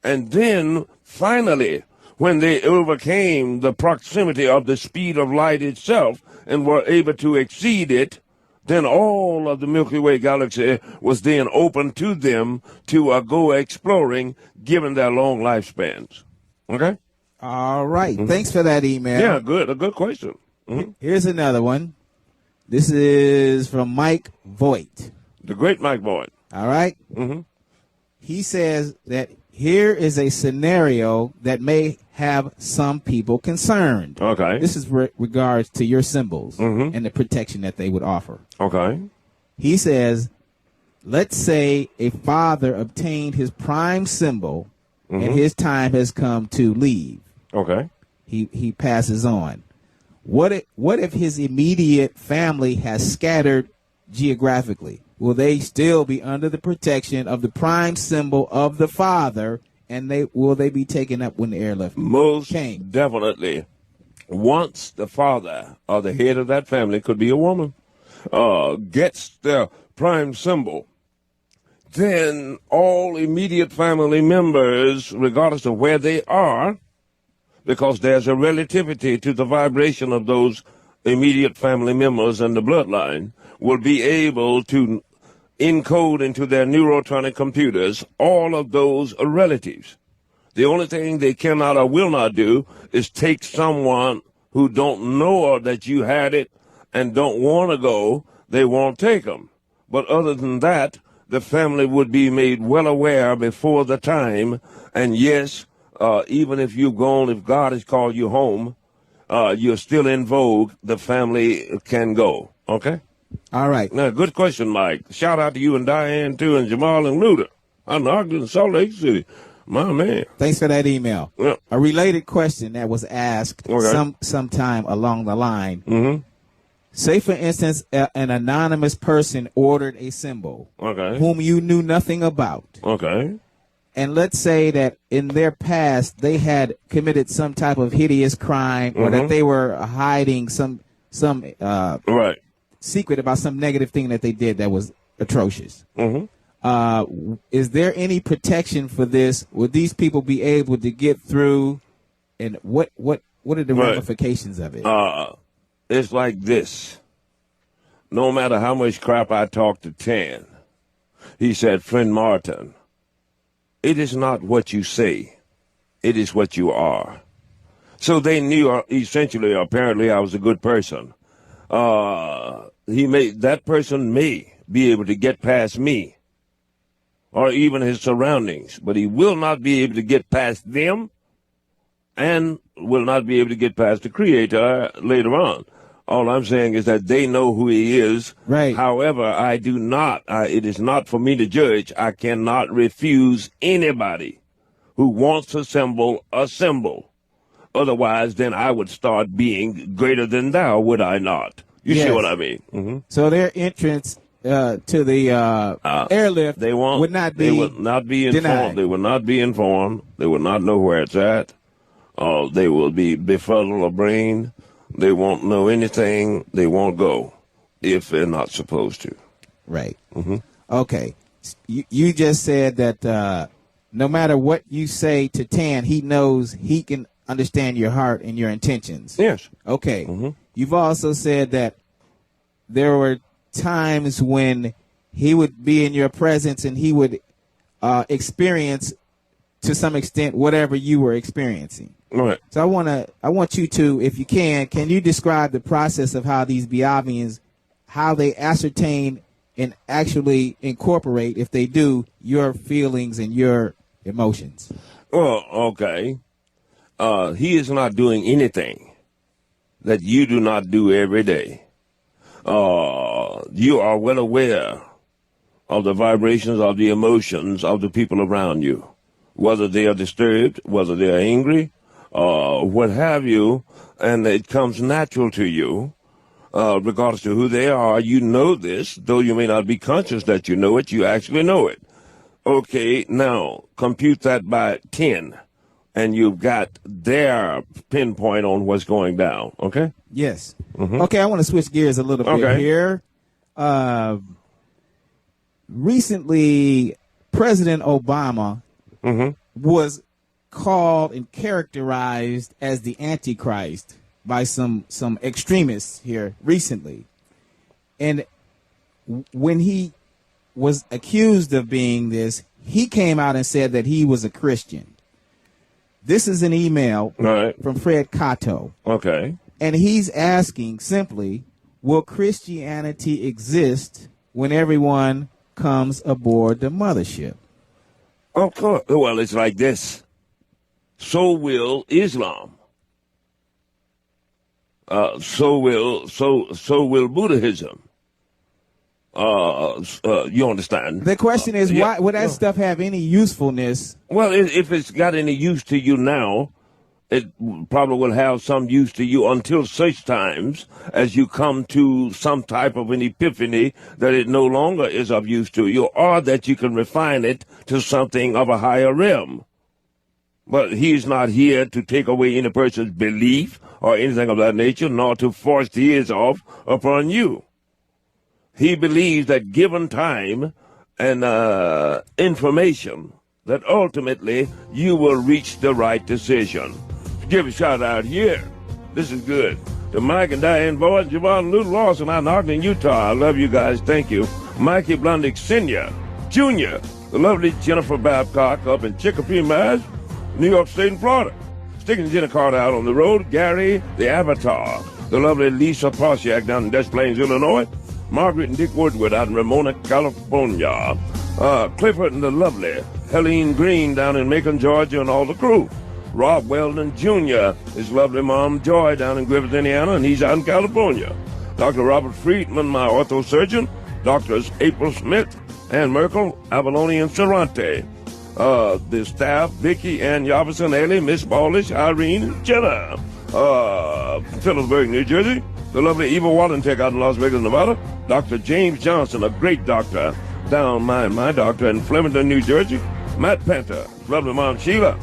And then finally, when they overcame the proximity of the speed of light itself and were able to exceed it, then all of the Milky Way galaxy was then open to them to go exploring, given their long lifespans. Okay? All right. Thanks for that email. Yeah, good. A good question. Here's another one. This is from Mike Voigt. The great Mike Voigt. All right? He says that here is a scenario that may have some people concerned. Okay. This is regards to your symbols and the protection that they would offer. Okay. He says, let's say a father obtained his prime symbol and his time has come to leave. Okay. He passes on. What if his immediate family has scattered geographically? Will they still be under the protection of the prime symbol of the father, and will they be taken up when the airlift Most came? Definitely. Once the father or the head of that family, could be a woman, gets their prime symbol, then all immediate family members, regardless of where they are, because there's a relativity to the vibration of those immediate family members and the bloodline, will be able to encode into their neurotronic computers all of those relatives. The only thing they cannot or will not do is take someone who don't know that you had it and don't want to go. They won't take them. But other than that, the family would be made well aware before the time. And yes, even if you've gone, if God has called you home, you're still in vogue, the family can go. Okay? All right. Now, good question, Mike. Shout out to you and Diane, too, and Jamal and Luda. I'm in Salt Lake City. My man. Thanks for that email. Yeah. A related question that was asked sometime along the line. Say, for instance, an anonymous person ordered a symbol whom you knew nothing about. Okay. And let's say that in their past they had committed some type of hideous crime or that they were hiding some secret about some negative thing that they did that was atrocious. Is there any protection for this? Would these people be able to get through? And what are the ramifications of it? It's like this. No matter how much crap I talk to Tan, he said, friend Martin, it is not what you say. It is what you are. So they knew essentially, apparently, I was a good person. That person may be able to get past me or even his surroundings, but he will not be able to get past them and will not be able to get past the Creator later on. All I'm saying is that they know who he is. Right. However, I do not. It is not for me to judge. I cannot refuse anybody who wants a symbol. Otherwise, then I would start being greater than thou, would I not? You see what I mean? Mm-hmm. So their entrance to the airlift would not be They would not be informed. denied. They would not be informed. They would not know where it's at. They will be befuddled of brain. They won't know anything. They won't go if they're not supposed to. Right. Mm-hmm. Okay. You just said that no matter what you say to Tan, he knows he can understand your heart and your intentions. Yes. Okay. Mm-hmm. You've also said that there were times when he would be in your presence and he would experience to some extent whatever you were experiencing. Right. So I want you to, if you can you describe the process of how these Biavians, how they ascertain and actually incorporate, if they do, your feelings and your emotions? Well, okay. He is not doing anything that you do not do every day. You are well aware of the vibrations of the emotions of the people around you, whether they are disturbed, whether they are angry, what have you, and it comes natural to you, regardless to who they are. You know this, though you may not be conscious that you know it, you actually know it. Okay, now, compute that by 10, and you've got their pinpoint on what's going down, okay? Yes. Mm-hmm. Okay, I want to switch gears a little bit here. Recently, President Obama was called and characterized as the Antichrist by some extremists here recently. And when he was accused of being this, he came out and said that he was a Christian. This is an email from Fred Cato. Okay. And he's asking simply, will Christianity exist when everyone comes aboard the mothership? Of course. Well, it's like this. So will Islam. So will Buddhism. You understand? The question is, why would that stuff have any usefulness? Well, if it's got any use to you now, it probably will have some use to you until such times as you come to some type of an epiphany that it no longer is of use to you, or that you can refine it to something of a higher realm. But he's not here to take away any person's belief or anything of that nature, nor to force his off upon you. He believes that given time and information, that ultimately you will reach the right decision. Give a shout out here. This is good. To Mike and Diane Boyd, Javon Lou Lawson out in Ogden, Utah. I love you guys. Thank you. Mikey Blundick Sr., Jr., the lovely Jennifer Babcock up in Chicopee, Mass., New York State and Florida. Sticking Jenna Carter out on the road. Gary, the Avatar. The lovely Lisa Posiak down in Des Plaines, Illinois. Margaret and Dick Woodward out in Ramona, California. Clifford and the lovely Helene Green down in Macon, Georgia, and all the crew. Rob Weldon Jr., his lovely mom Joy down in Griffith, Indiana, and he's out in California. Dr. Robert Friedman, my orthosurgeon. Doctors April Smith, Ann Merkel, Avalone, and Ferrante. The staff, Vicky, Ann Yarbison, Ellie, Miss Ballish, Irene, and Jenna. Phillipsburg, New Jersey. The lovely Eva Wallentek out in Las Vegas, Nevada. Dr. James Johnson, a great doctor, down my doctor in Flemington, New Jersey. Matt Panther, lovely mom Sheila.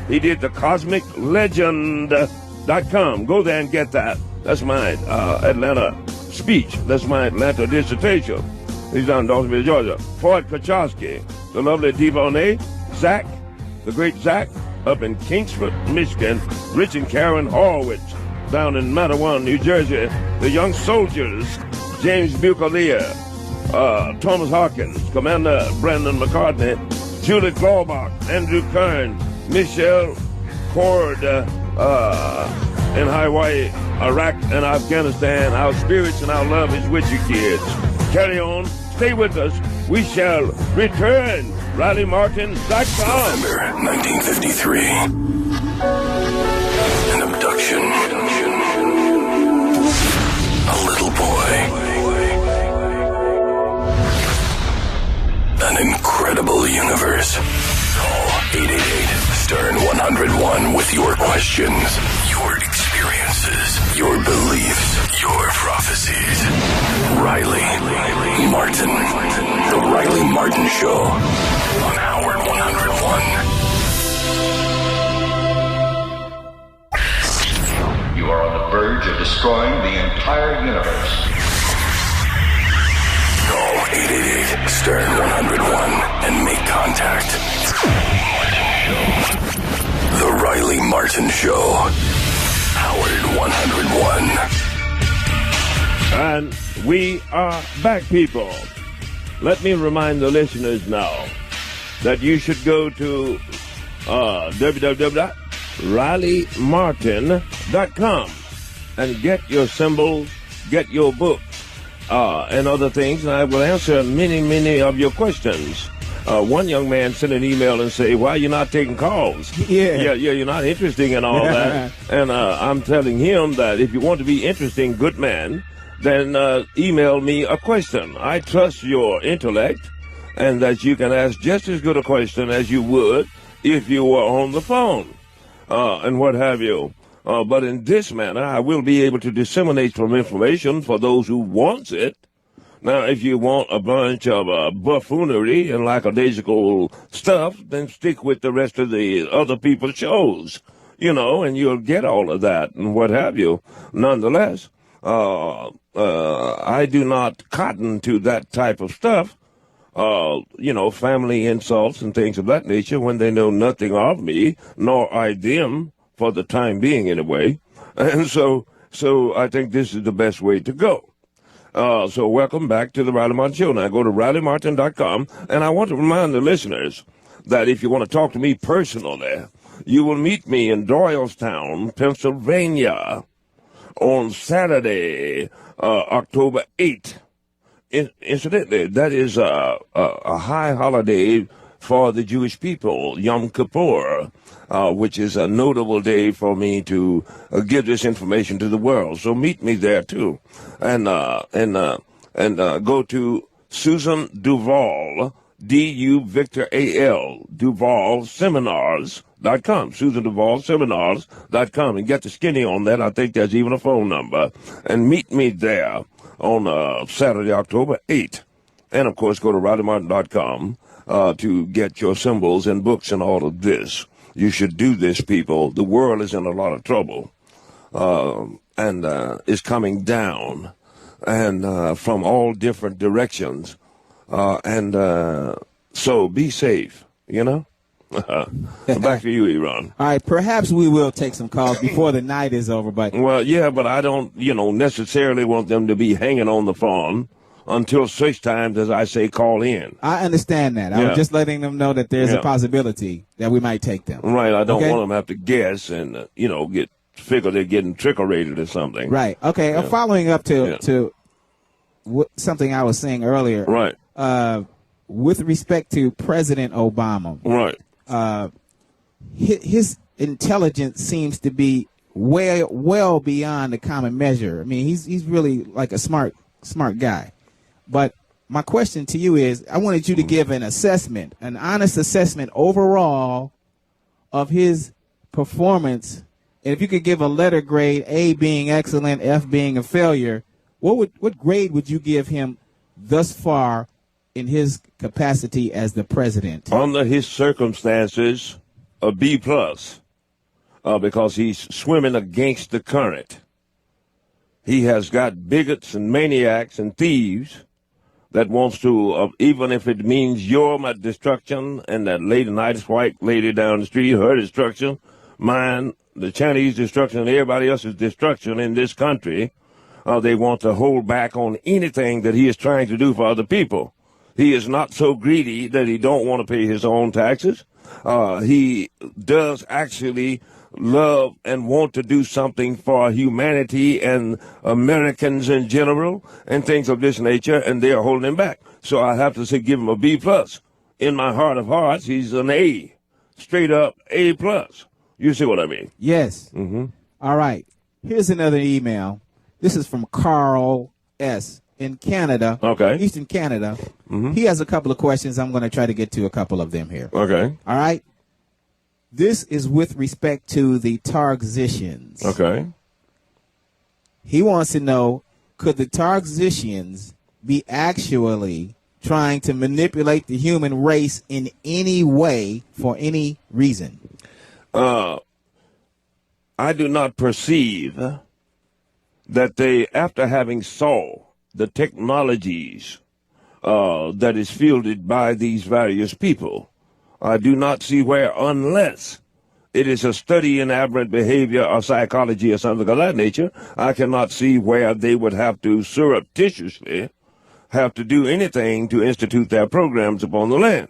He did the CosmicLegend.com. Go there and get that. That's my Atlanta speech. That's my Atlanta dissertation. He's down in Dawsonville, Georgia. Ford Kachowski, the lovely Devonay, Zach, the great Zach, up in Kingsford, Michigan. Rich and Karen Horowitz, down in Matawan, New Jersey. The Young Soldiers, James Bucalia, Thomas Hawkins, Commander Brandon McCartney, Julie Glaubach, Andrew Kern, Michelle Cord in Hawaii, Iraq, and Afghanistan. Our spirits and our love is with you, kids. Carry on. Stay with us. We shall return. RileyMartin.com. November 1953. An abduction. universe. Call 888-STERN-101 with your questions, your experiences, your beliefs, your prophecies. Riley Martin. The Riley Martin Show on Howard 101. You are on the verge of destroying the entire universe. Call 888-STERN-101 and make contact. The Riley Martin Show. Howard 101. And we are back, people. Let me remind the listeners now that you should go to www.rileymartin.com and get your symbols, get your book, and other things. And I will answer many of your questions. One young man sent an email and say, why are you not taking calls? Yeah, you're not interesting in all that. And I'm telling him that if you want to be interesting, good man, then email me a question. I trust your intellect, and that you can ask just as good a question as you would if you were on the phone, and what have you. But in this manner, I will be able to disseminate some information for those who wants it. Now, if you want a bunch of buffoonery and lackadaisical stuff, then stick with the rest of the other people's shows, and you'll get all of that and what have you. Nonetheless, I do not cotton to that type of stuff, family insults and things of that nature when they know nothing of me, nor I them, for the time being anyway. And so I think this is the best way to go. So welcome back to the Riley Martin Show. Now go to RileyMartin.com, and I want to remind the listeners that if you want to talk to me personally, you will meet me in Doylestown, Pennsylvania, on Saturday, October 8th. Incidentally, that is a high holiday for the Jewish people, Yom Kippur, which is a notable day for me to give this information to the world. So meet me there too, and go to Susan Duval, D-U Victor A-L, Duval Seminars.com, Susan Duval Seminars.com, and get the skinny on that. I think there's even a phone number, and meet me there on Saturday, October 8th. And of course, go to RileyMartin.com to get your symbols and books and all of this. You should do this, people. The world is in a lot of trouble, and is coming down, and from all different directions. So be safe, Back to you, Iran. All right, perhaps we will take some calls before the night is over, but... Well, yeah, but I don't, necessarily want them to be hanging on the phone until such times as I say call in. I understand that. I was just letting them know that there's a possibility that we might take them. Right. I don't want them to have to guess and, figure they're getting trick-or-rated or something. Right. Okay. Yeah. Following up to something I was saying earlier. Right. With respect to President Obama. Right. His intelligence seems to be well beyond the common measure. I mean, he's really like a smart guy. But my question to you is, I wanted you to give an assessment, an honest assessment overall of his performance. And if you could give a letter grade, A being excellent, F being a failure, what grade would you give him thus far in his capacity as the president? Under his circumstances, a B+, because he's swimming against the current. He has got bigots and maniacs and thieves that wants to, even if it means your destruction and that lady, nice white lady down the street, her destruction, mine, the Chinese destruction, and everybody else's destruction in this country, they want to hold back on anything that he is trying to do for other people. He is not so greedy that he don't want to pay his own taxes. He does actually love and want to do something for humanity and Americans in general and things of this nature, and they are holding him back. So I have to say give him a B+. In my heart of hearts, he's an A, straight up A+. You see what I mean? Yes. Mm-hmm. All right. Here's another email. This is from Carl S. in Canada, Eastern Canada. He has a couple of questions. I'm going to try to get to a couple of them here. Okay. All right. This is with respect to the Targzicians. Okay. He wants to know, could the Targzicians be actually trying to manipulate the human race in any way for any reason? I do not perceive that they, after having saw the technologies that is fielded by these various people, I do not see where, unless it is a study in aberrant behavior or psychology or something of that nature, I cannot see where they would have to surreptitiously have to do anything to institute their programs upon the land.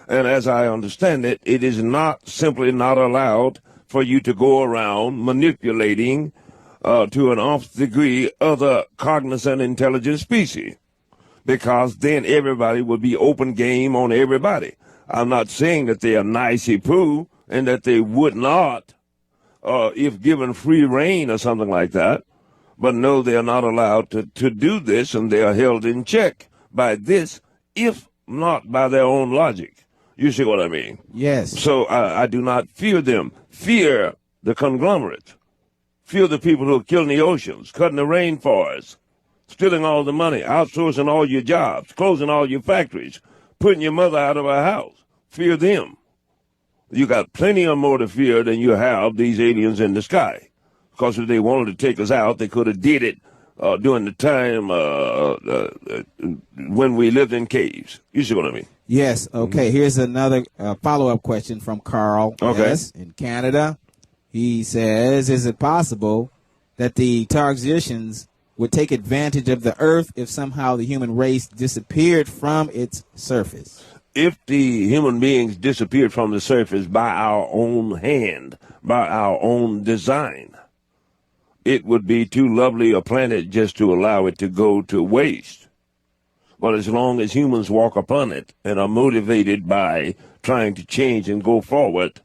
And as I understand it, it is not simply not allowed for you to go around manipulating to an nth degree other cognizant intelligent species, because then everybody would be open game on everybody. I'm not saying that they are nicey-poo and that they would not, if given free rein or something like that, but no, they are not allowed to do this, and they are held in check by this, if not by their own logic. You see what I mean? Yes. So I do not fear them. Fear the conglomerate. Fear the people who are killing the oceans, cutting the rainforests, stealing all the money, outsourcing all your jobs, closing all your factories, putting your mother out of her house. Fear them. You got plenty of more to fear than you have these aliens in the sky. Because if they wanted to take us out, they could have did it during the time when we lived in caves. You see what I mean? Yes. Okay. Here's another follow-up question from Carl. Okay. Yes, in Canada. He says, is it possible that the Targzicians would take advantage of the Earth if somehow the human race disappeared from its surface? If the human beings disappeared from the surface by our own hand, by our own design, it would be too lovely a planet just to allow it to go to waste. But as long as humans walk upon it and are motivated by trying to change and go forward,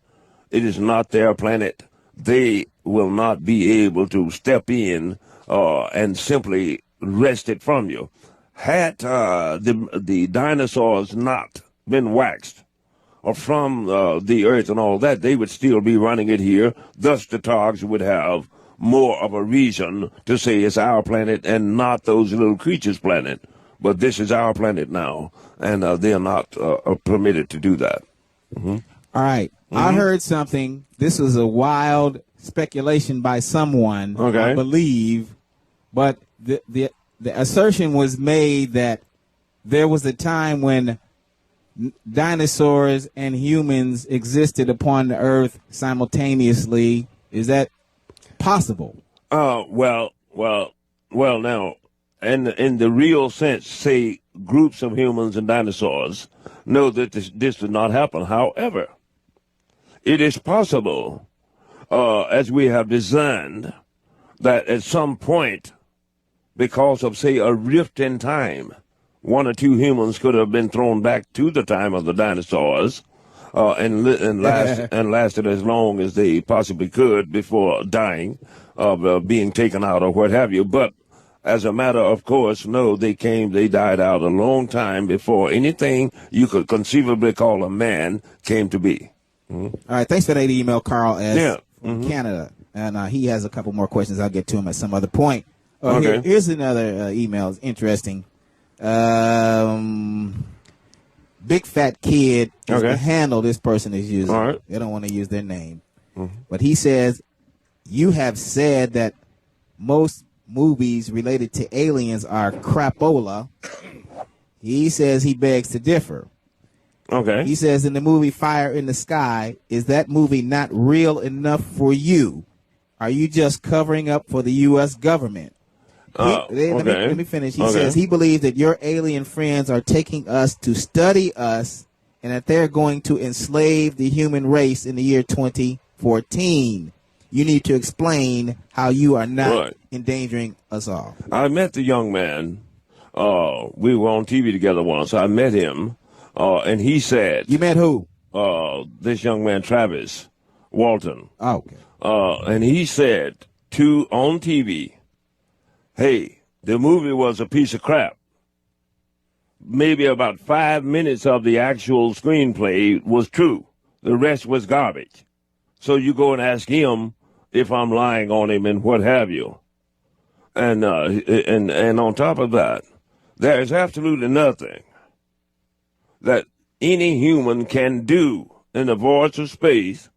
it is not their planet. They will not be able to step in and simply wrest it from you. Had the dinosaurs not been waxed or from the earth and all that, they would still be running it here. Thus the Targs would have more of a reason to say it's our planet and not those little creatures' planet. But this is our planet now, and they are not permitted to do that. All right. I heard something. This was a wild speculation by someone, I believe, but the assertion was made that there was a time when dinosaurs and humans existed upon the earth simultaneously. Is that possible? Well, now, in the real sense, say groups of humans and dinosaurs, know that this did not happen. However, it is possible, as we have designed, that at some point, because of, say, a rift in time, one or two humans could have been thrown back to the time of the dinosaurs and lasted as long as they possibly could before dying, being taken out or what have you. But as a matter of course, no, they died out a long time before anything you could conceivably call a man came to be. All right, thanks for that email, Carl S. from Canada. And he has a couple more questions. I'll get to him at some other point. Here's another email. It's interesting. Big Fat Kid is the handle this person is using. They don't want to use their name. But he says, you have said that most movies related to aliens are crapola. He says he begs to differ. He says in the movie Fire in the Sky, is that movie not real enough for you? Are you just covering up for the U.S. government? Let me finish. He says he believes that your alien friends are taking us to study us and that they're going to enslave the human race in the year 2014. You need to explain how you are not endangering us all. I met the young man. We were on TV together once. I met him, and he said... You met who? This young man, Travis Walton. Oh, okay. And he said on TV, hey, the movie was a piece of crap. Maybe about 5 minutes of the actual screenplay was true. The rest was garbage. So you go and ask him if I'm lying on him and what have you. And on top of that, there is absolutely nothing that any human can do in the void of space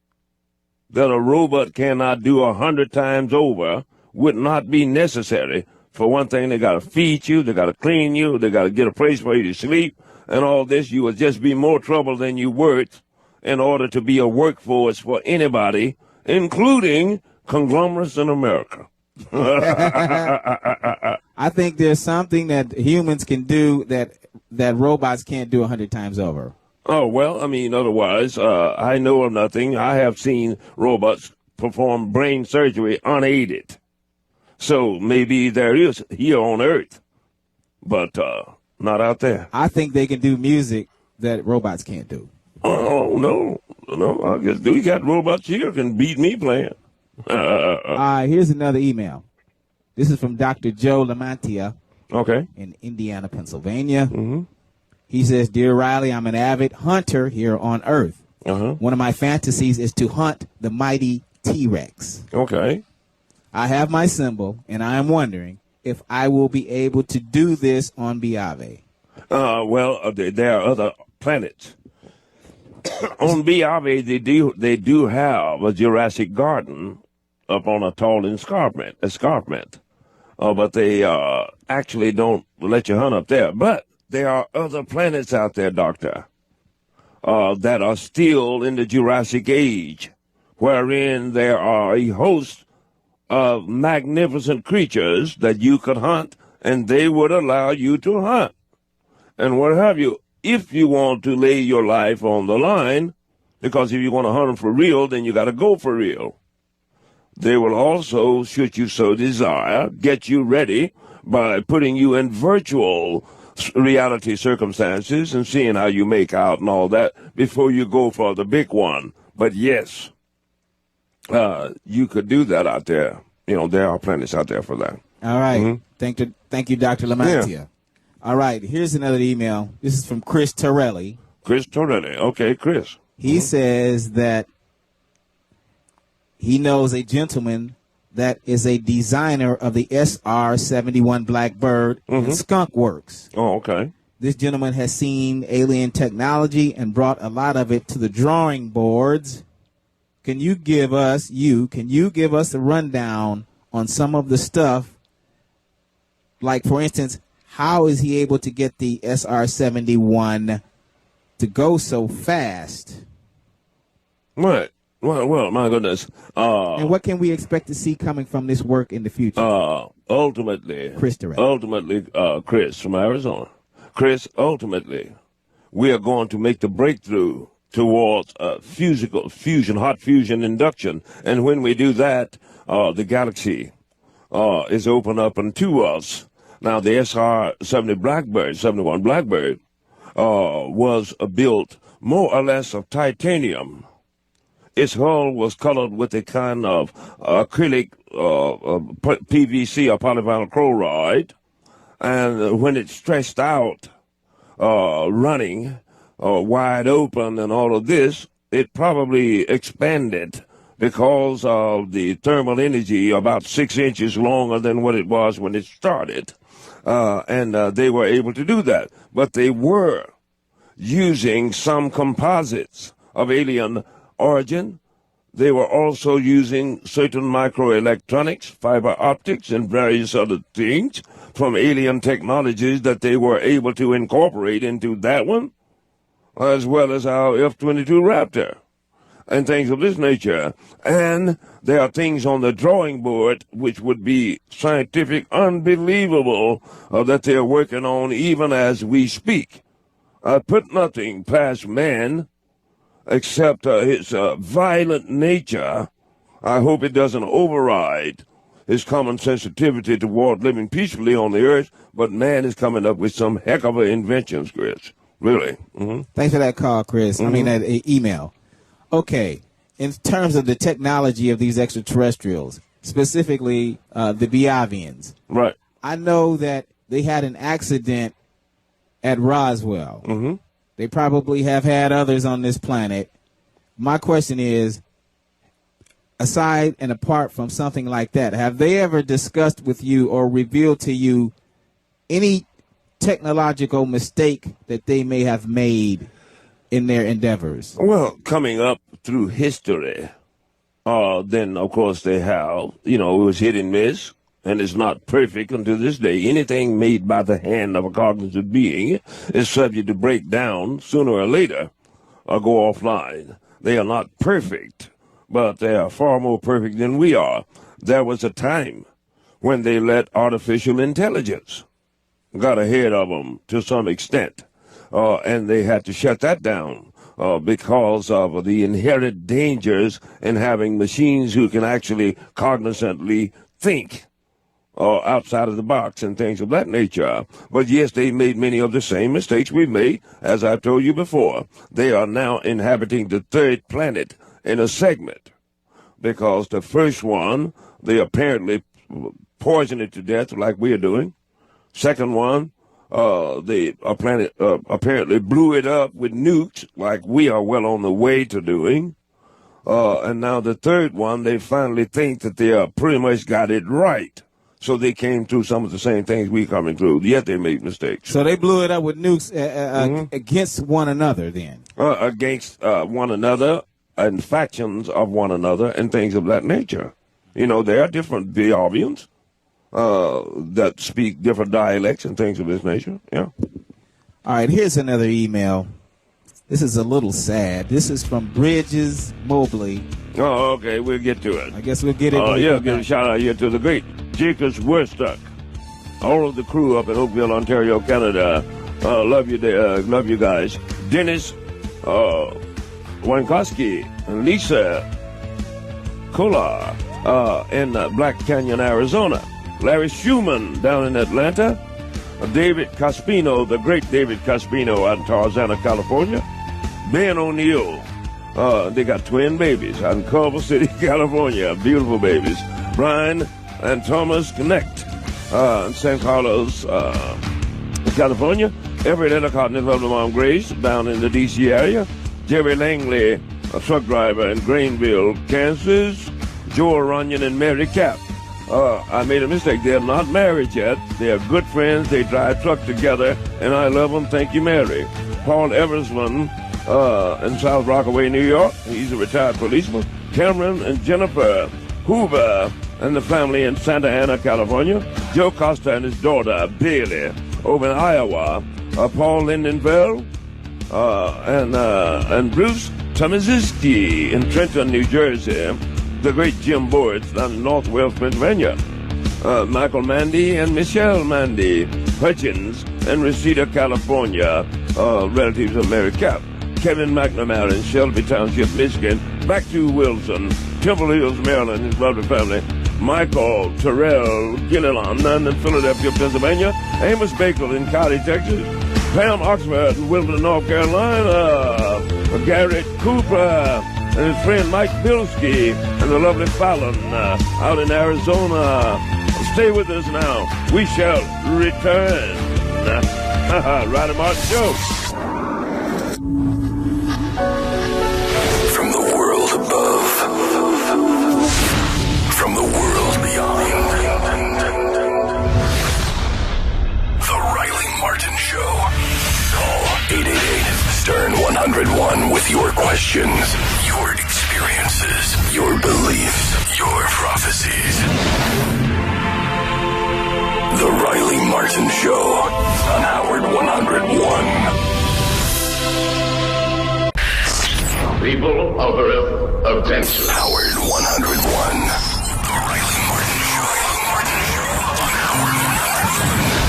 that a robot cannot do 100 times over would not be necessary. For one thing, they got to feed you, they got to clean you, they got to get a place for you to sleep, and all this. You would just be more trouble than you worth in order to be a workforce for anybody, including conglomerates in America. I think there's something that humans can do that robots can't do 100 times over. Oh, well, I mean, otherwise, I know of nothing. I have seen robots perform brain surgery unaided. So maybe there is here on Earth, but not out there. I think they can do music that robots can't do. Oh, no. I guess we got robots here can beat me playing. Here's another email. This is from Dr. Joe Lamantia. Okay. In Indiana, Pennsylvania. Mm-hmm. He says, Dear Riley, I'm an avid hunter here on Earth. Uh-huh. One of my fantasies is to hunt the mighty T-Rex. Okay. I have my symbol, and I am wondering if I will be able to do this on Biave. There are other planets. On Biave, they do have a Jurassic Garden up on a tall escarpment. But they actually don't let you hunt up there. But there are other planets out there, Doctor, that are still in the Jurassic Age, wherein there are a host of magnificent creatures that you could hunt, and they would allow you to hunt. And what have you, if you want to lay your life on the line, because if you want to hunt them for real, then you got to go for real. They will also, should you so desire, get you ready by putting you in virtual reality circumstances and seeing how you make out and all that before you go for the big one. But yes, you could do that out there. You know, there are planets out there for that. All right. Mm-hmm. Thank you, Dr. Lamantia. Yeah. All right. Here's another email. This is from Chris Torelli. Chris Torelli. Okay, Chris. He says that he knows a gentleman that is a designer of the SR-71 Blackbird and Skunk Works. Oh, okay. This gentleman has seen alien technology and brought a lot of it to the drawing boards. Can you give us a rundown on some of the stuff? Like, for instance, how is he able to get the SR-71 to go so fast? What? Well, my goodness. And what can we expect to see coming from this work in the future? Ultimately, Chris from Arizona. Chris, ultimately, we are going to make the breakthrough towards hot fusion induction. And when we do that, the galaxy is open up unto us. Now, the SR-71 Blackbird was built more or less of titanium. Its hull was colored with a kind of acrylic PVC or polyvinyl chloride. And when it stretched out, running wide open and all of this, it probably expanded because of the thermal energy about 6 inches longer than what it was when it started. And they were able to do that. But they were using some composites of alien origin. They were also using certain microelectronics, fiber optics, and various other things from alien technologies that they were able to incorporate into that one, as well as our F-22 Raptor and things of this nature. And there are things on the drawing board which would be scientific, unbelievable, that they're working on even as we speak. I put nothing past man except his violent nature. I hope it doesn't override his common sensitivity toward living peacefully on the earth, but man is coming up with some heck of inventions, Chris. Really. Mm-hmm. Thanks for that call, Chris. I mean, that email. Okay, in terms of the technology of these extraterrestrials, specifically the Biavians. Right. I know that they had an accident at Roswell. Mm-hmm. They probably have had others on this planet. My question is, aside and apart from something like that, have they ever discussed with you or revealed to you any technological mistake that they may have made in their endeavors? Well, coming up through history, then, of course, they have, it was hit and miss, and it's not perfect until this day. Anything made by the hand of a cognitive being is subject to break down sooner or later or go offline. They are not perfect, but they are far more perfect than we are. There was a time when they let artificial intelligence got ahead of them to some extent, and they had to shut that down because of the inherent dangers in having machines who can actually cognizantly think outside of the box and things of that nature. But yes, they made many of the same mistakes we made, as I've told you before. They are now inhabiting the third planet in a segment, because the first one, they apparently poisoned it to death like we are doing. Second one, the planet apparently blew it up with nukes like we are well on the way to doing. And now the third one, they finally think that they pretty much got it right. So they came through some of the same things we coming through, yet they made mistakes. So they blew it up with nukes against one another then? Against one another and factions of one another and things of that nature. There are different Biavians that speak different dialects and things of this nature, yeah. All right, here's another email. This is a little sad. This is from Bridges Mobley. Oh, okay, we'll get to it. I guess we'll get it. Give a shout out here to the great Jacobs Werstuck, all of the crew up in Oakville, Ontario, Canada. Love you guys. Dennis Wankowski and Lisa Kolar in Black Canyon, Arizona. Larry Schumann down in Atlanta. David Caspino, the great David Caspino out in Tarzana, California. Ben O'Neill. They got twin babies out in Culver City, California. Beautiful babies. Brian and Thomas Connect in San Carlos, California. Everett Endicott and his lovely mom Grace down in the D.C. area. Jerry Langley, a truck driver in Greenville, Kansas. Joel Runyon and Mary Cap. I made a mistake. They're not married yet. They're good friends. They drive truck together, and I love them. Thank you, Mary. Paul Eversman in South Rockaway, New York. He's a retired policeman. Cameron and Jennifer Hoover and the family in Santa Ana, California. Joe Costa and his daughter, Bailey, over in Iowa. Paul Lindenfeld and Bruce Tomazinski in Trenton, New Jersey. The great Jim Boards down in Northwest Pennsylvania. Michael Mandy and Michelle Mandy, Hutchins and Reseda, California, relatives of Mary Cap. Kevin McNamara in Shelby Township, Michigan. Back to Wilson, Temple Hills, Maryland, his lovely family. Michael Terrell Gilliland in Philadelphia, Pennsylvania. Amos Baker in Cowley, Texas. Pam Oxford in Wilmington, North Carolina. Garrett Cooper and his friend Mike Bilski and the lovely Fallon out in Arizona. Stay with us now. We shall return. Riley Martin Show. From the world above, from the world beyond, The Riley Martin Show. Call 888-STERN-101 with your questions, your experiences, your beliefs, your prophecies. The Riley Martin Show on Howard 101. People of Earth, attention. Howard 101. The Riley Martin Show. On Howard 101.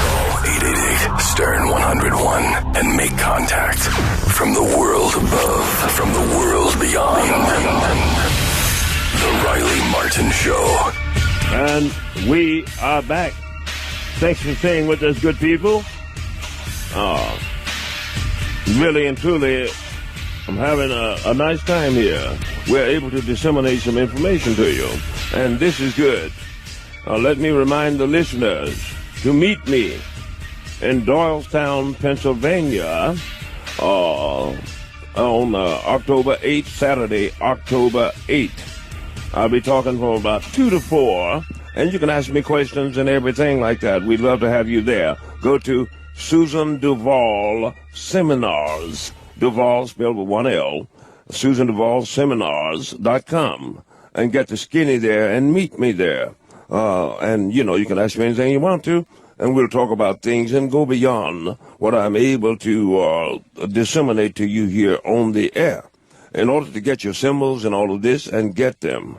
Call 888-STERN-101 and make contact from the world above, from the world beyond. The Riley Martin Show. And we are back. Thanks for staying with us, good people. Really and truly, I'm having a nice time here. We're able to disseminate some information to you, and this is good. Let me remind the listeners to meet me in Doylestown, Pennsylvania on October 8th, Saturday, October 8th. I'll be talking from about 2 to 4, and you can ask me questions and everything like that. We'd love to have you there. Go to Susan Duvall Seminars, Duvall spelled with one L, Susan Duvall Seminars.com, and get the skinny there and meet me there. And, you know, you can ask me anything you want to, and we'll talk about things and go beyond what I'm able to disseminate to you here on the air. In order to get your symbols and all of this and get them,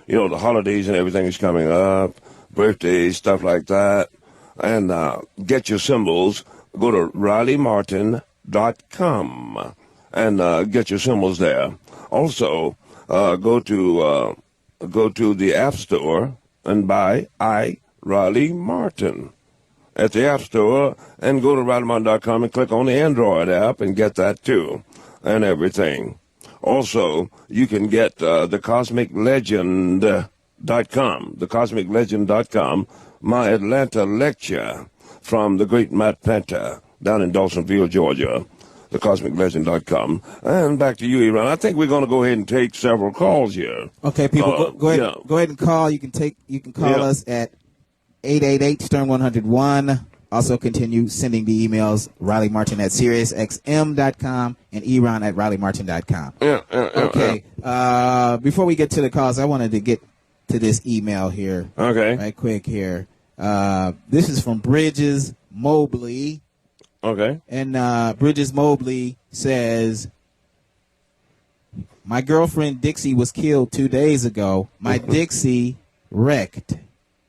you know, the holidays and everything is coming up, birthdays, stuff like that, and get your symbols, go to RileyMartin.com and get your symbols there. Also, go to the App Store and buy I, Riley Martin at the App Store, and go to RileyMartin.com and click on the Android app and get that too, and everything. Also, you can get the CosmicLegend.com, my Atlanta lecture from the great Matt Penta down in Dawsonville, Georgia, thecosmiclegend.com. And back to you, Iran. I think we're going to go ahead and take several calls here. Okay, people, go ahead and call. You can call us at 888-STERN-101. Also, continue sending the emails, Riley Martin at SiriusXM.com and Eron at RileyMartin.com. Okay. Before we get to the calls, I wanted to get to this email here. Okay. Right quick here. This is from Bridges Mobley. Okay. And Bridges Mobley says, my girlfriend Dixie was killed 2 days ago. My Dixie wrecked.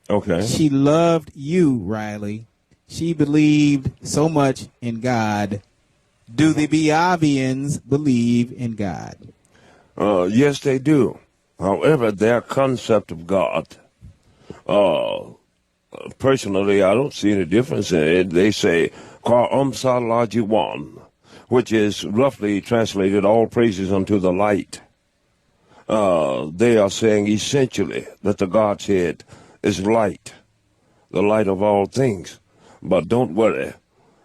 Okay. She loved you, Riley. She believed so much in God. Do the Beavians believe in God? Yes, they do. However, their concept of God, personally, I don't see any difference in it. They say, Qua Umsalajiwan, which is roughly translated, all praises unto the light. They are saying essentially that the Godhead is light, the light of all things. But don't worry,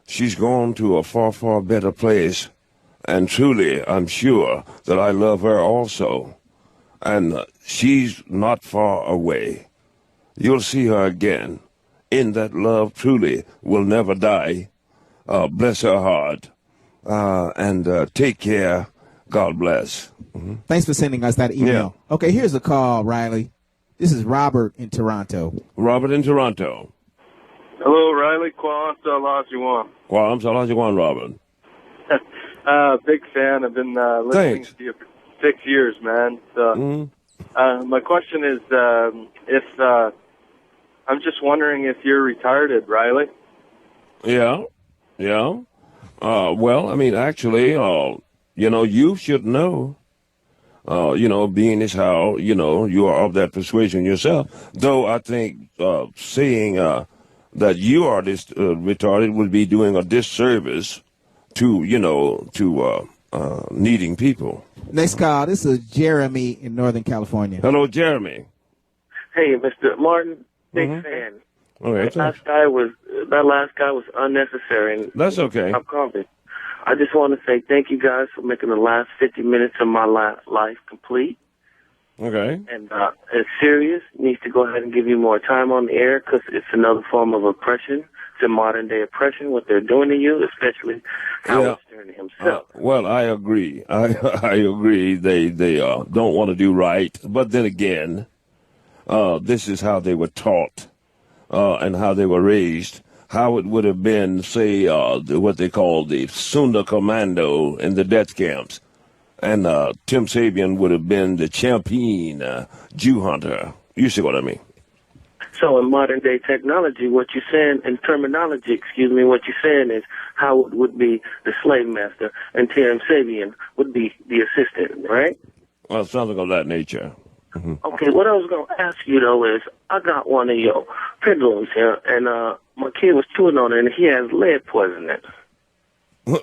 she's gone to a far, far better place. And truly, I'm sure that I love her also. And she's not far away. You'll see her again. In that love truly will never die. Bless her heart. And take care. God bless. Mm-hmm. Thanks for sending us that email. Yeah. Okay, here's a call, Riley. This is Robert in Toronto. Robert in Toronto. Hello, Riley. Qua Umsalajiwan. Qua Umsalajiwan, Robert. Big fan. I've been listening to you for 6 years, man. So, my question is, if I'm just wondering if you're retired, Riley. Yeah. Well, I mean, actually, you should know. Being as how, you are of that persuasion yourself. Though I think saying that you are retarded would be doing a disservice to needing people. Next call. This is Jeremy in Northern California. Hello, Jeremy. Hey, Mr. Martin, big fan. Okay, that last guy was unnecessary. And that's okay. I'm calling. I just want to say thank you guys for making the last 50 minutes of my life complete. Okay. And Sirius needs to go ahead and give you more time on the air because it's another form of oppression. It's a modern day oppression, what they're doing to you, especially Howard Stern himself. Well, I agree. I agree. They don't want to do right. But then again, this is how they were taught and how they were raised. How it would have been, say, what they call the Sunda Commando in the death camps. And Tim Sabian would have been the champion Jew hunter. You see what I mean? So in modern day technology, what you're saying, in terminology, what you're saying is Howard would be the slave master and Tim Sabian would be the assistant, right? Well, something of that nature. Mm-hmm. Okay, what I was going to ask you, though, is I got one of your pendulums here, and my kid was chewing on it, and he has lead poison in it.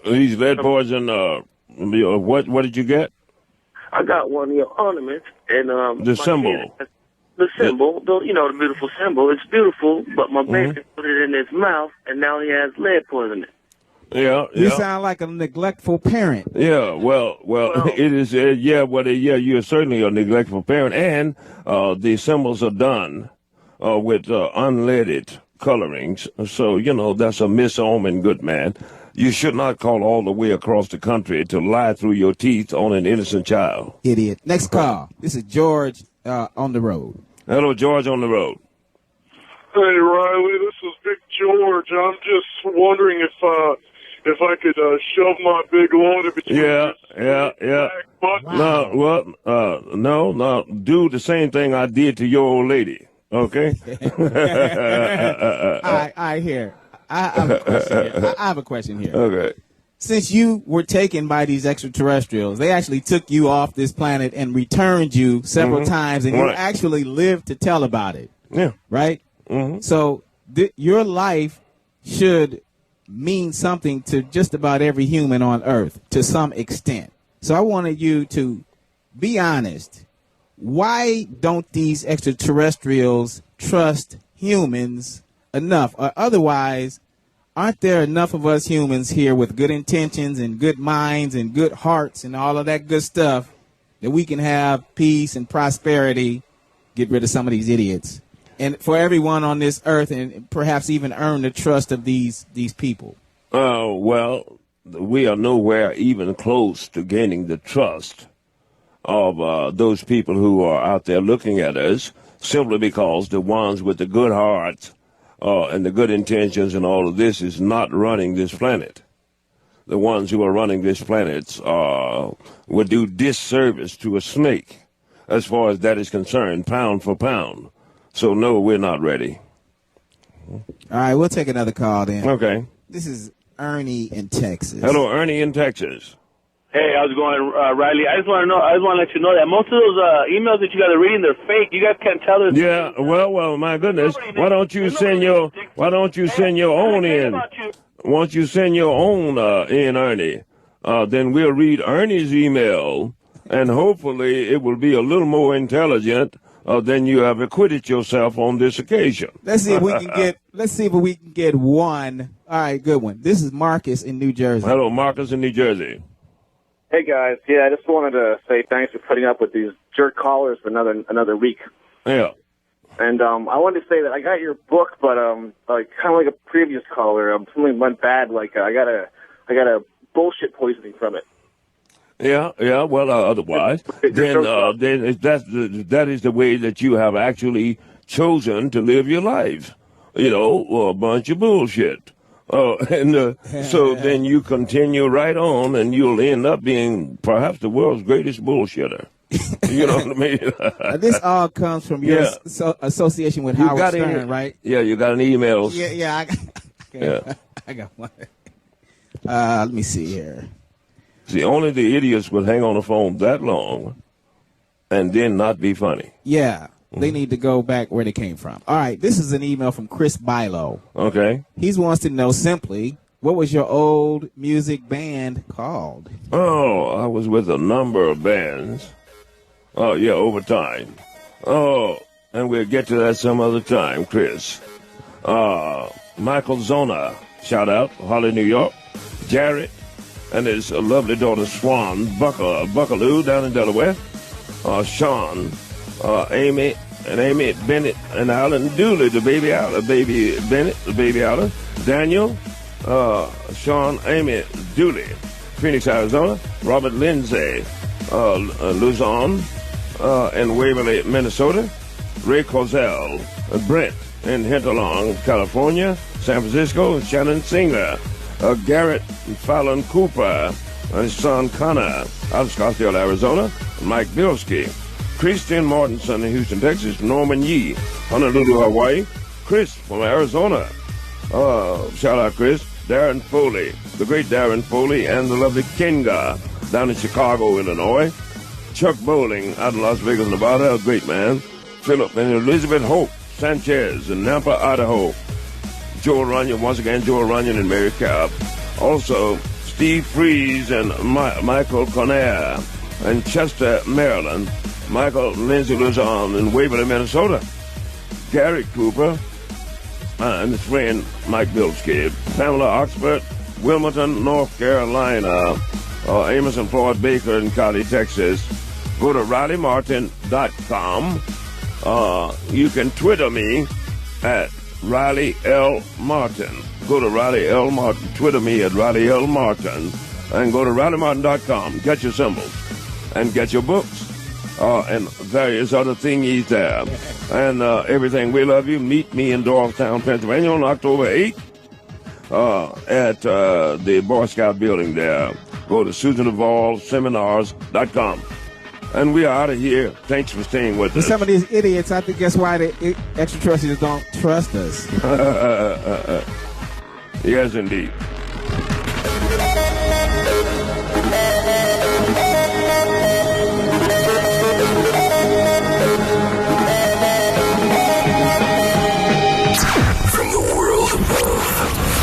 He's lead poison, what did you get? I got one of your ornaments, and the symbol. the symbol, the beautiful symbol. It's beautiful, but my baby put it in his mouth, and now he has lead poisoning. Yeah, You sound like a neglectful parent. Yeah, well, it is. You're certainly a neglectful parent, and the symbols are done with unleaded colorings. So that's a misomen, good man. You should not call all the way across the country to lie through your teeth on an innocent child. Idiot. Next call. This is George on the road. Hello, George on the road. Hey, Riley, this is Big George. I'm just wondering if I could shove my big load between Yeah. Wow. No. Do the same thing I did to your old lady. Okay. I hear. I have a question here. Okay. Since you were taken by these extraterrestrials, they actually took you off this planet and returned you several times, and you actually lived to tell about it. Yeah. Right? Mm-hmm. So your life should mean something to just about every human on Earth to some extent. So I wanted you to be honest. Why don't these extraterrestrials trust humans enough? Or otherwise, aren't there enough of us humans here with good intentions and good minds and good hearts and all of that good stuff that we can have peace and prosperity, get rid of some of these idiots, and for everyone on this earth, and perhaps even earn the trust of these people? Well, we are nowhere even close to gaining the trust of those people who are out there looking at us, simply because the ones with the good hearts and the good intentions and all of this is not running this planet. The ones who are running this planet would do disservice to a snake, as far as that is concerned, pound for pound. So, no, we're not ready. All right, we'll take another call then. Okay. This is Ernie in Texas. Hello, Ernie in Texas. Hey, how's it going, Riley? I just want to let you know that most of those emails that you guys are reading, they're fake. You guys can't tell us. Yeah, well, my goodness. Why don't you send your own in? Once you send your own in, Ernie, then we'll read Ernie's email, and hopefully it will be a little more intelligent than you have acquitted yourself on this occasion. Let's see if we can get. Let's see if we can get one. All right, good one. This is Marcus in New Jersey. Hello, Marcus in New Jersey. Hey guys, yeah, I just wanted to say thanks for putting up with these jerk callers for another week. Yeah. And I wanted to say that I got your book, but like kind of like a previous caller, something went bad. Like I got a bullshit poisoning from it. Yeah. Well, otherwise, then that is the way that you have actually chosen to live your life. A bunch of bullshit. So then you continue right on, and you'll end up being perhaps the world's greatest bullshitter. You know what I mean? This all comes from your association with Howard Stern, right? Yeah, you got an email. Yeah. I got one. Let me see here. See, only the idiots would hang on the phone that long and then not be funny. Yeah. They need to go back where they came from. All right, this is an email from Chris Bilo. Okay. He wants to know simply, what was your old music band called? Oh, I was with a number of bands. Oh, yeah, over time. Oh, and we'll get to that some other time, Chris. Michael Zona, shout out, Holly, New York. Jared and his lovely daughter Swan Buckaloo down in Delaware. Sean. Amy Bennett and Alan Dooley, the baby Bennett, the baby Alan, Daniel, Sean, Amy Dooley, Phoenix, Arizona, Robert Lindsay, Luzon, and Waverly, Minnesota, Ray Cozell, Brent in Hinterlong, California, San Francisco, Shannon Singer, Garrett Fallon Cooper, and son Connor out of Scottsdale, Arizona, Mike Bilski, Christian Mortensen in Houston, Texas, Norman Yee, Honolulu, Hawaii, Chris from Arizona, shout out Chris, Darren Foley, the great Darren Foley, and the lovely Kenga down in Chicago, Illinois, Chuck Bowling out in Las Vegas, Nevada, a great man, Philip and Elizabeth Hope Sanchez in Nampa, Idaho, Joel Runyon, once again, Joel Runyon and Mary Cobb, also Steve Freeze and Michael Conair in Chester, Maryland, Michael Lindsay Luzon in Waverly, Minnesota. Gary Cooper and his friend Mike Bilski. Pamela Oxford, Wilmington, North Carolina. Amos and Floyd Baker in Cali, Texas. Go to RileyMartin.com. You can Twitter me at Riley L. Martin. Go to Riley L. Martin. Twitter me at Riley L. Martin. And go to RileyMartin.com. Get your symbols. And get your books. And various other thingies there. And everything. We love you. Meet me in Doylestown, Pennsylvania on October 8th at the Boy Scout building there. Go to SusanDuvallSeminars.com. And we are out of here. Thanks for staying with us. Some of these idiots, I think that's why the extraterrestrials don't trust us. Yes, indeed. From the world above,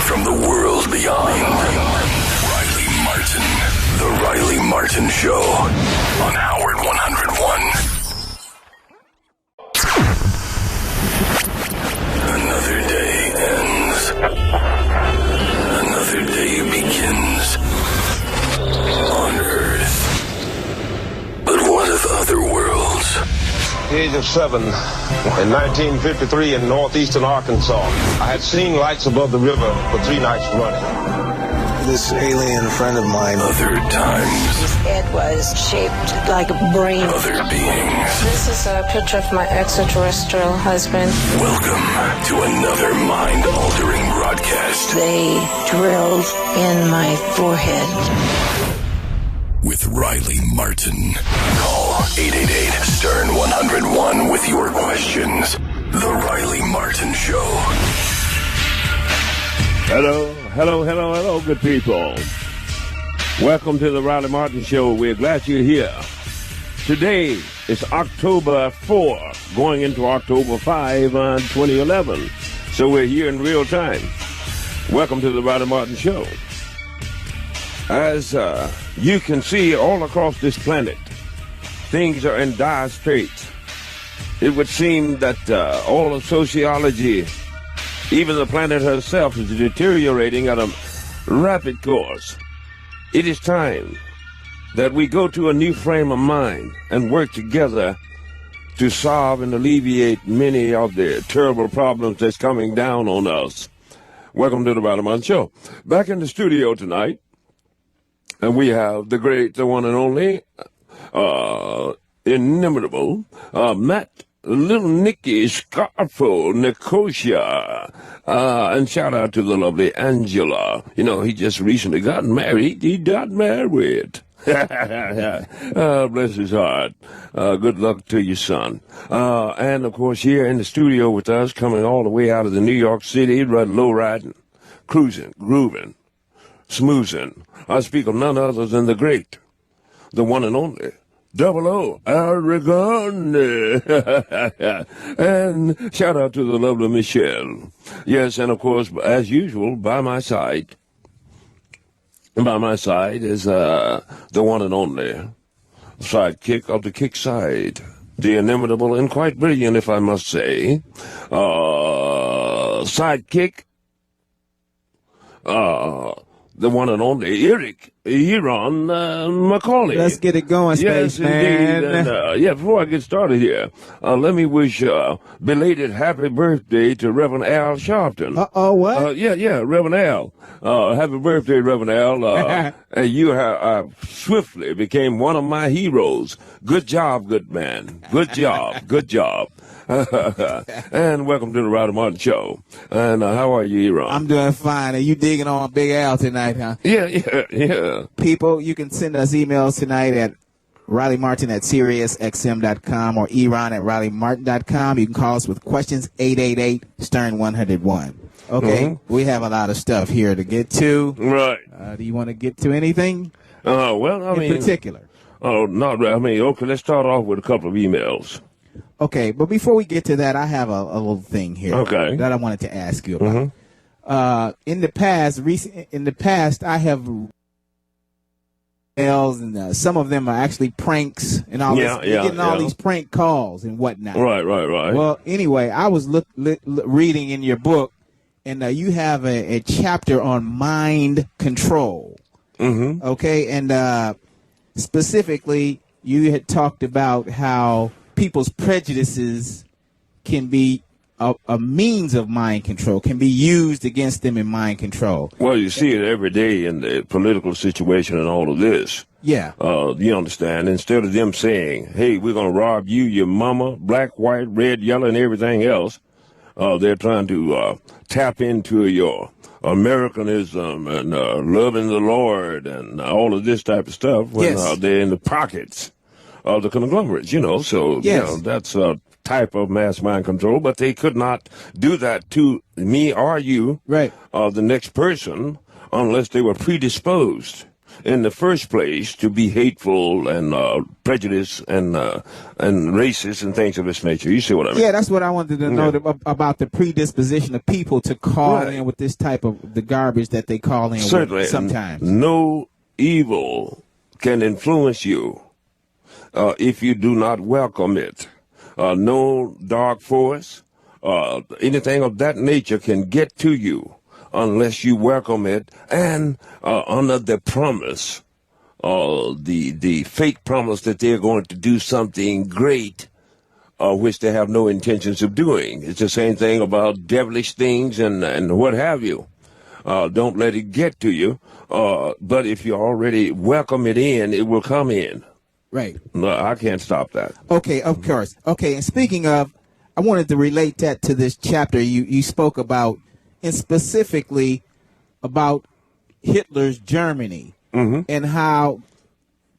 from the world beyond, Riley Martin, The Riley Martin Show on Howard 101. Another day ends. Another day begins. On Earth. But what of other worlds? At the age of 7, in 1953 in northeastern Arkansas, I had seen lights above the river for 3 nights running. This alien friend of mine. Other times. His head was shaped like a brain. Other beings. This is a picture of my extraterrestrial husband. Welcome to another mind-altering broadcast. They drilled in my forehead. With Riley Martin. Call 888-STERN-101 with your questions. The Riley Martin Show. Hello, good people. Welcome to the Riley Martin Show. We're glad you're here. Today is October 4, going into October 5, 2011. So we're here in real time. Welcome to the Riley Martin Show. As you can see all across this planet, things are in dire straits. It would seem that all of sociology, even the planet herself, is deteriorating at a rapid course. It is time that we go to a new frame of mind and work together to solve and alleviate many of the terrible problems that's coming down on us. Welcome to the Riley Martin Show. Back in the studio tonight, and we have the great, the one and only, inimitable, Matt Little Nicky Scarfo Nicosia. And shout out to the lovely Angela. You know, he just recently got married. He got married. Bless his heart. Good luck to your son. And, of course, here in the studio with us, coming all the way out of the New York City, low-riding, cruising, grooving, smoozing. I speak of none other than the great, the one and only, Double O, Aragon. And shout out to the lovely Michelle. Yes, and of course, as usual, by my side is the one and only sidekick of the kick side, the inimitable and quite brilliant, if I must say, sidekick, the one and only Eric Macaulay. Let's get it going, Space Man. Indeed. And, before I get started here, let me wish belated happy birthday to Reverend Al Sharpton. What? Reverend Al. Happy birthday, Reverend Al. And you have swiftly became one of my heroes. Good job, good man. Good job. Good job. And welcome to the Riley Martin Show. And how are you, Eron? I'm doing fine. Are you digging on Big Al tonight, huh? Yeah. People, you can send us emails tonight at RileyMartin@SiriusXM.com or Eron@RileyMartin.com. You can call us with questions, 888-STERN-101. Okay, We have a lot of stuff here to get to. Right. Do you want to get to anything? In particular? Oh, not really. I mean, okay, let's start off with a couple of emails. Okay, but before we get to that, I have a little thing here that I wanted to ask you about. In the past, I have emails, and some of them are actually pranks and all this. You're getting all these prank calls and whatnot. Right. Well, anyway, I was reading in your book, and you have a chapter on mind control. Mm-hmm. Okay, and specifically, you had talked about how people's prejudices can be a means of mind control, can be used against them in mind control. Well, you see it every day in the political situation and all of this. Yeah. You understand? Instead of them saying, hey, we're going to rob you, your mama, black, white, red, yellow, and everything else, they're trying to tap into your Americanism and loving the Lord and all of this type of stuff when they're in the pockets of the conglomerates, So, that's a type of mass mind control, but they could not do that to me or you, the next person, unless they were predisposed in the first place to be hateful and prejudiced and racist and things of this nature. You see what I mean? Yeah, that's what I wanted to know about the predisposition of people to call in with this type of the garbage that they call in with sometimes. No evil can influence you if you do not welcome it. No dark force, anything of that nature can get to you unless you welcome it and under the promise, the fake promise that they're going to do something great, which they have no intentions of doing. It's the same thing about devilish things and what have you. Don't let it get to you. But if you already welcome it in, it will come in. Right. No, I can't stop that. Okay, of course. Okay, and speaking of, I wanted to relate that to this chapter you spoke about, and specifically about Hitler's Germany and how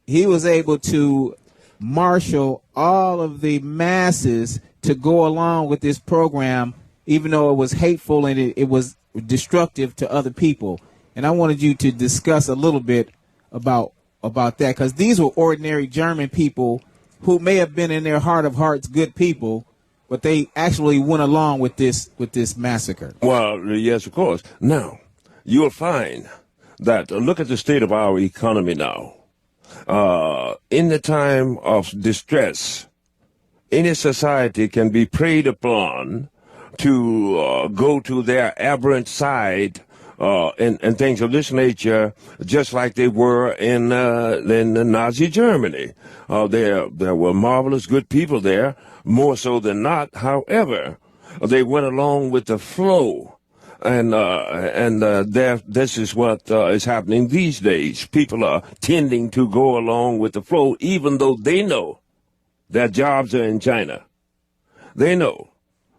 he was able to marshal all of the masses to go along with this program, even though it was hateful and it was destructive to other people. And I wanted you to discuss a little bit about that, because these were ordinary German people who may have been in their heart of hearts good people, but they actually went along with this massacre. Well, yes, of course. Now, you'll find that look at the state of our economy now. In the time of distress, any society can be preyed upon to go to their aberrant side and things of this nature, just like they were in Nazi Germany. There were marvelous good people there, more so than not. However, they went along with the flow, and this is what is happening these days. People are tending to go along with the flow, even though they know their jobs are in China. They know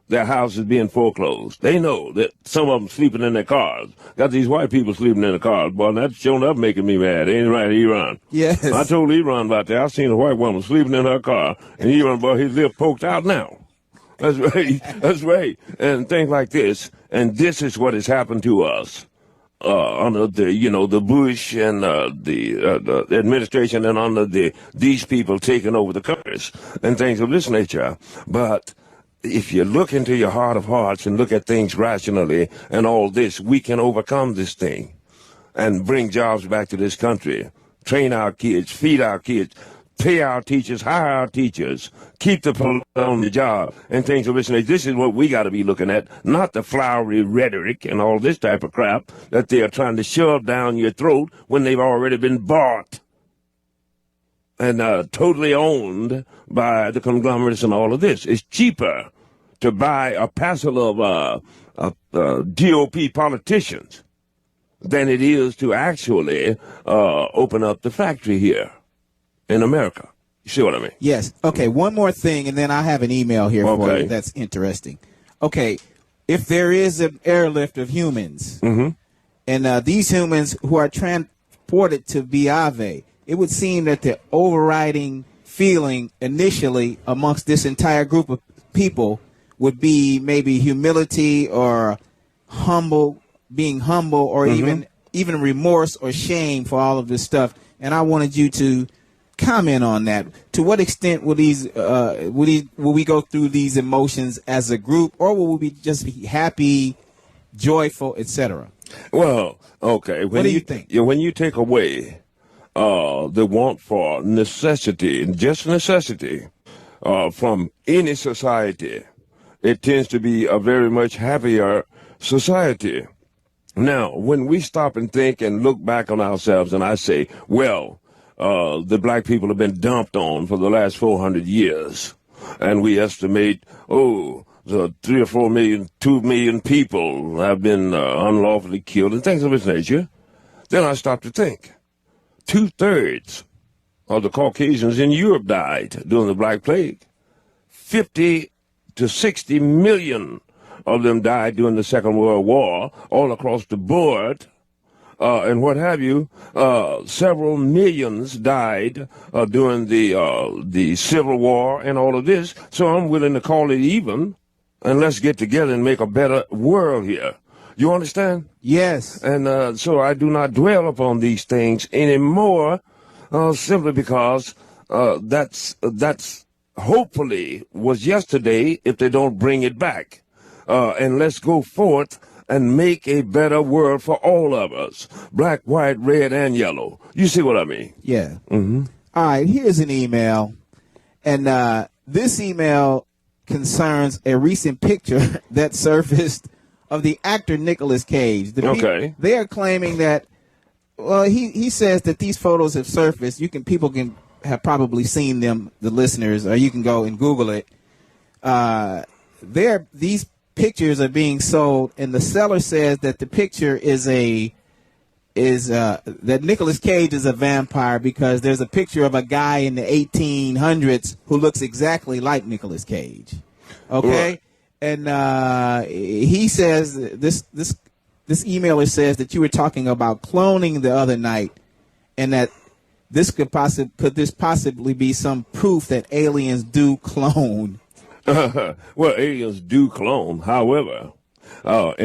their houses being foreclosed. They know that some of them sleeping in their cars. Got these white people sleeping in the cars. Boy, that's showing up making me mad. Ain't it right, Iran? Yes. I told Iran about that. I seen a white woman sleeping in her car, and Iran, boy, his lip poked out now. That's right. That's right. And things like this. And this is what has happened to us under the Bush and the administration, and under these people taking over the countries and things of this nature. But if you look into your heart of hearts and look at things rationally and all this, we can overcome this thing and bring jobs back to this country, train our kids, feed our kids, pay our teachers, hire our teachers, keep the police on the job, and things of this nature. This is what we got to be looking at, not the flowery rhetoric and all this type of crap that they are trying to shove down your throat when they've already been bought and totally owned by the conglomerates and all of this. It's cheaper to buy a parcel of GOP politicians than it is to actually open up the factory here in America. You see what I mean? Yes. Okay, one more thing, and then I have an email here for you that's interesting. Okay, if there is an airlift of humans, and these humans who are transported to Viave, it would seem that the overriding feeling initially amongst this entire group of people would be maybe humility or being humble, or even remorse or shame for all of this stuff. And I wanted you to comment on that. To what extent will we go through these emotions as a group, or will we just be happy, joyful, etc.? Well, okay. What do you think? When you take away the want for necessity, and just necessity, from any society, it tends to be a very much happier society. Now, when we stop and think and look back on ourselves, and I say, well, the black people have been dumped on for the last 400 years, and we estimate, the 3 or 4 million, 2 million people have been unlawfully killed and things of this nature, then I stop to think. 2/3 of the Caucasians in Europe died during the Black Plague. 50 to 60 million of them died during the Second World War, all across the board, and what have you. Several millions died during the Civil War and all of this. So I'm willing to call it even, and let's get together and make a better world here. You understand? Yes. And so I do not dwell upon these things anymore, simply because that's hopefully was yesterday if they don't bring it back. And let's go forth and make a better world for all of us, black, white, red, and yellow. You see what I mean? Yeah. Mm-hmm. All right, here's an email. And this email concerns a recent picture that surfaced of the actor Nicolas Cage. They are claiming that, well, he says that these photos have surfaced. People can have probably seen them, the listeners, or you can go and Google it. These pictures are being sold, and the seller says that the picture that Nicolas Cage is a vampire because there's a picture of a guy in the 1800s who looks exactly like Nicolas Cage. Okay? Right. And he says, this emailer says that you were talking about cloning the other night, and that could this possibly be some proof that aliens do clone? Well, aliens do clone. However, as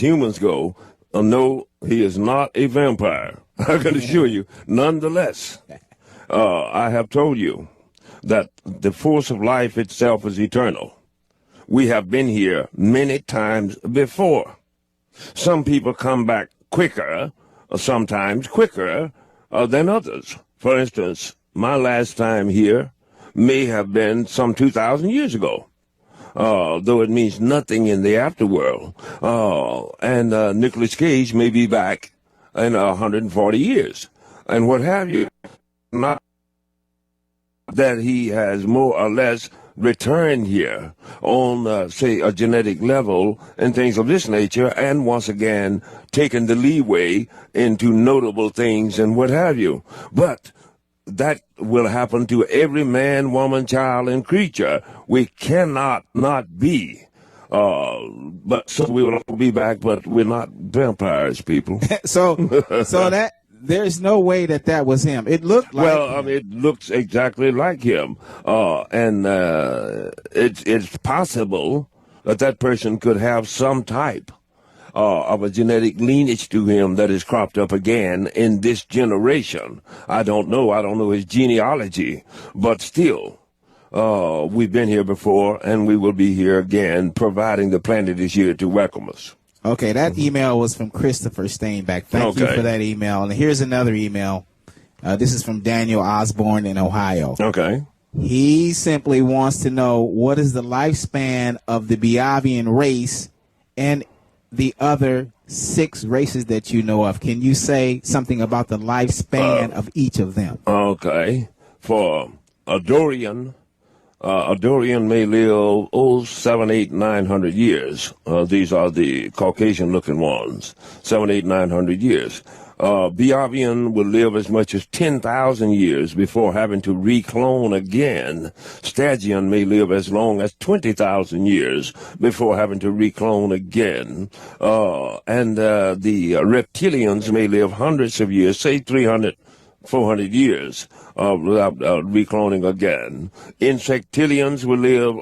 humans go, no, he is not a vampire. I can assure you. Nonetheless, I have told you that the force of life itself is eternal. We have been here many times before. Some people come back quicker, sometimes quicker than others. For instance, my last time here may have been some 2,000 years ago, though it means nothing in the afterworld. And Nicolas Cage may be back in 140 years, and what have you. Not that he has more or less returned here on, say, a genetic level and things of this nature, and once again taken the leeway into notable things and what have you. But that will happen to every man, woman, child, and creature. We cannot not be. But so we will be back, but we're not vampires, people. so that there's no way that was him. It looked like him. I mean, it looks exactly like him. And it's possible that person could have some type of a genetic lineage to him that is cropped up again in this generation. I don't know his genealogy, but still, we've been here before and we will be here again, providing the planet is here to welcome us. Okay, that email was from Christopher Steinbeck. Thank you for that email. And here's another email. This is from Daniel Osborne in Ohio. Okay. He simply wants to know, what is the lifespan of the Biavian race and the other 6 races that you know of? Can you say something about the lifespan of each of them? Okay. For a Dorian may live 700, 800, 900 years. These are the Caucasian-looking ones. 700, 800, 900 years. Biavian will live as much as 10,000 years before having to reclone again. Stygian may live as long as 20,000 years before having to reclone again. And the reptilians may live hundreds of years, say 300, 400 years without recloning again. Insectilians will live,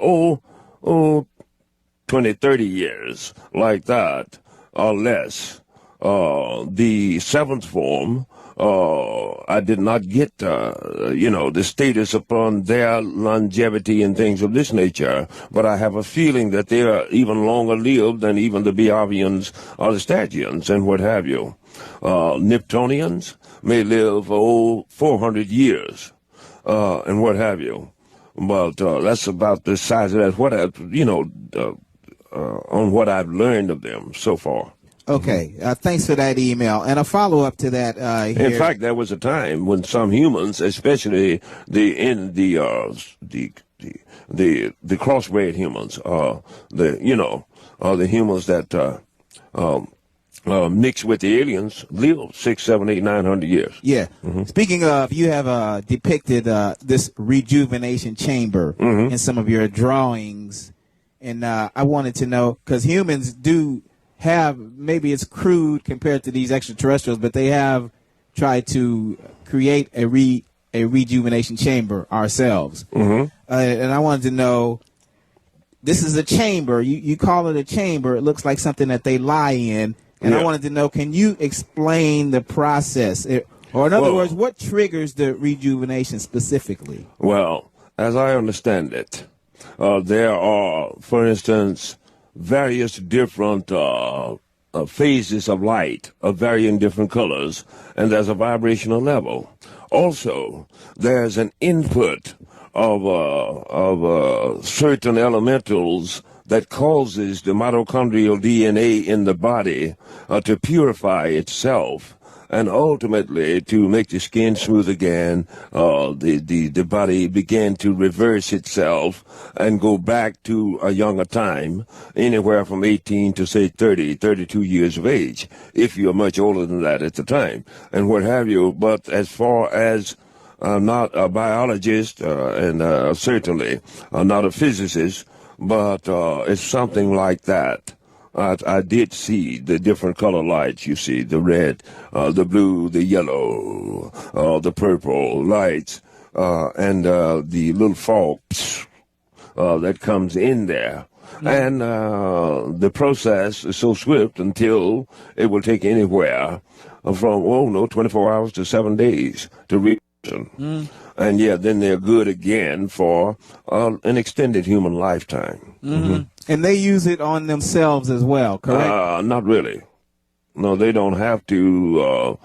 20, 30 years, like that, or less. The 7th form I did not get, the status upon their longevity and things of this nature, but I have a feeling that they are even longer lived than even the Biavians or the Stygians and what have you. Niptonians may live 400 years and what have you. But that's about the size of that. What on what I've learned of them so far. Okay, thanks for that email. And a follow-up to that. In fact, there was a time when some humans, especially the crossbred humans, the humans that mix with the aliens, live 600, 700, 800, 900 years. Yeah. Speaking of, you have depicted this rejuvenation chamber in some of your drawings, and I wanted to know, because humans do have, maybe it's crude compared to these extraterrestrials, but they have tried to create a rejuvenation chamber ourselves. And I wanted to know, this is a chamber. You call it a chamber. It looks like something that they lie in. And I wanted to know, can you explain the process? Or in other words, what triggers the rejuvenation specifically? Well, as I understand it, there are, for instance, various different phases of light of varying different colors, and there's a vibrational level. Also, there's an input of certain elementals that causes the mitochondrial DNA in the body to purify itself, and ultimately to make the skin smooth again. The body began to reverse itself and go back to a younger time, anywhere from 18 to say 30, 32 years of age, if you're much older than that at the time, and what have you. But as far as I'm not a biologist and certainly not a physicist, but it's something like that. I did see the different color lights. You see the red, the blue, the yellow, the purple lights, and the little fog that comes in there. And the process is so swift until it will take anywhere from 24 hours to 7 days to reach. And then they're good again for an extended human lifetime. And they use it on themselves as well, correct? Not really. No, they don't have to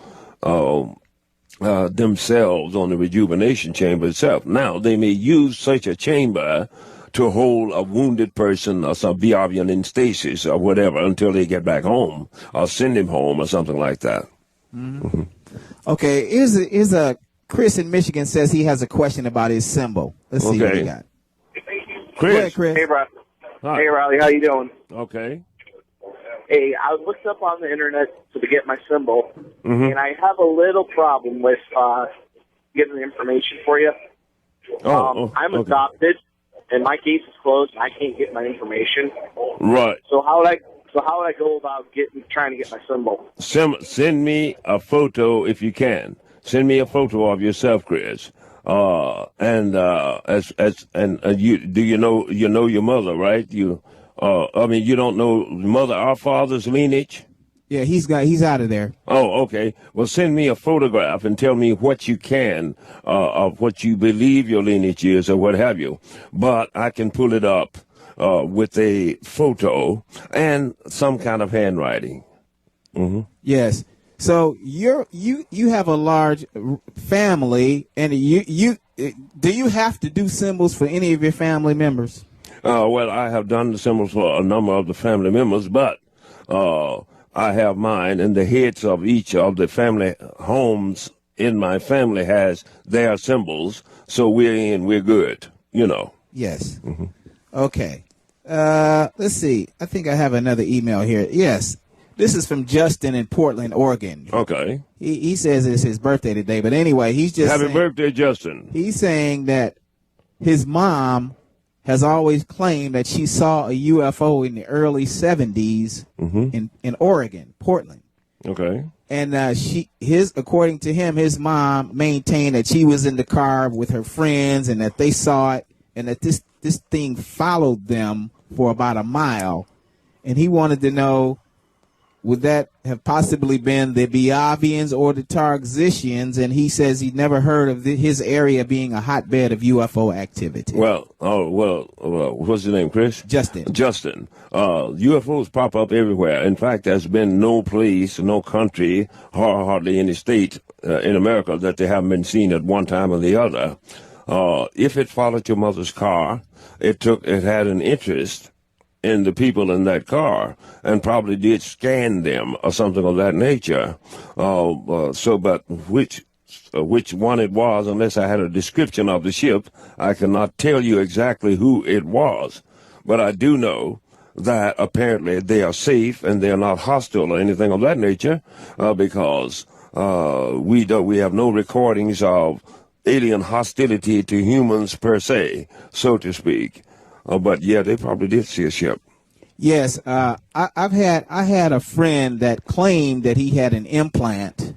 themselves on the rejuvenation chamber itself. Now, they may use such a chamber to hold a wounded person or some Biavian in stasis or whatever until they get back home, or send him home or something like that. Okay, here's a Chris in Michigan says he has a question about his symbol. Let's see what he got. Chris. Go ahead, Chris. Hey, Riley. Hi. Hey, Riley. How you doing? Okay. Hey, I looked up on the internet to get my symbol, and I have a little problem with getting the information for you. I'm adopted, and my case is closed. I can't get my information. Right. So how would I go about trying to get my symbol? Send me a photo if you can. Send me a photo of yourself, Chris. You know your mother, right? You don't know mother or father's lineage? Yeah, he's out of there. Oh, okay. Well, send me a photograph and tell me what you can of what you believe your lineage is or what have you. But I can pull it up with a photo and some kind of handwriting. Yes. So you have a large family, and do you have to do symbols for any of your family members? Well, I have done the symbols for a number of the family members, but I have mine, and the heads of each of the family homes in my family has their symbols, so we're good, Yes. Okay. Let's see. I think I have another email here. Yes. This is from Justin in Portland, Oregon. Okay. He says it's his birthday today, but anyway, he's just Happy birthday, Justin. He's saying that his mom has always claimed that she saw a UFO in the early 70s in Oregon, Portland. Okay. And according to him, his mom maintained that she was in the car with her friends and that they saw it, and that this thing followed them for about a mile. And he wanted to know, would that have possibly been the Biavians or the Targzicians? And he says he never heard of his area being a hotbed of UFO activity. Well, what's your name, Chris? Justin. Justin. UFOs pop up everywhere. In fact, there's been no place, no country, hardly any state in America that they haven't been seen at one time or the other. If it followed your mother's car, it had an interest in the people in that car and probably did scan them or something of that nature. But which one it was, unless I had a description of the ship, I cannot tell you exactly who it was. But I do know that apparently they are safe and they are not hostile or anything of that nature, because we have no recordings of alien hostility to humans per se, so to speak. But yeah, they probably did see a ship. Yes, I had a friend that claimed that he had an implant.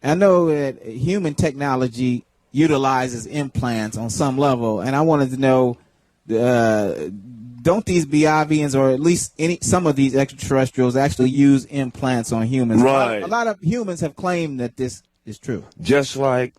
I know that human technology utilizes implants on some level, and I wanted to know, don't these Biavians, or at least some of these extraterrestrials, actually use implants on humans? Right. A lot of humans have claimed that this is true. Just like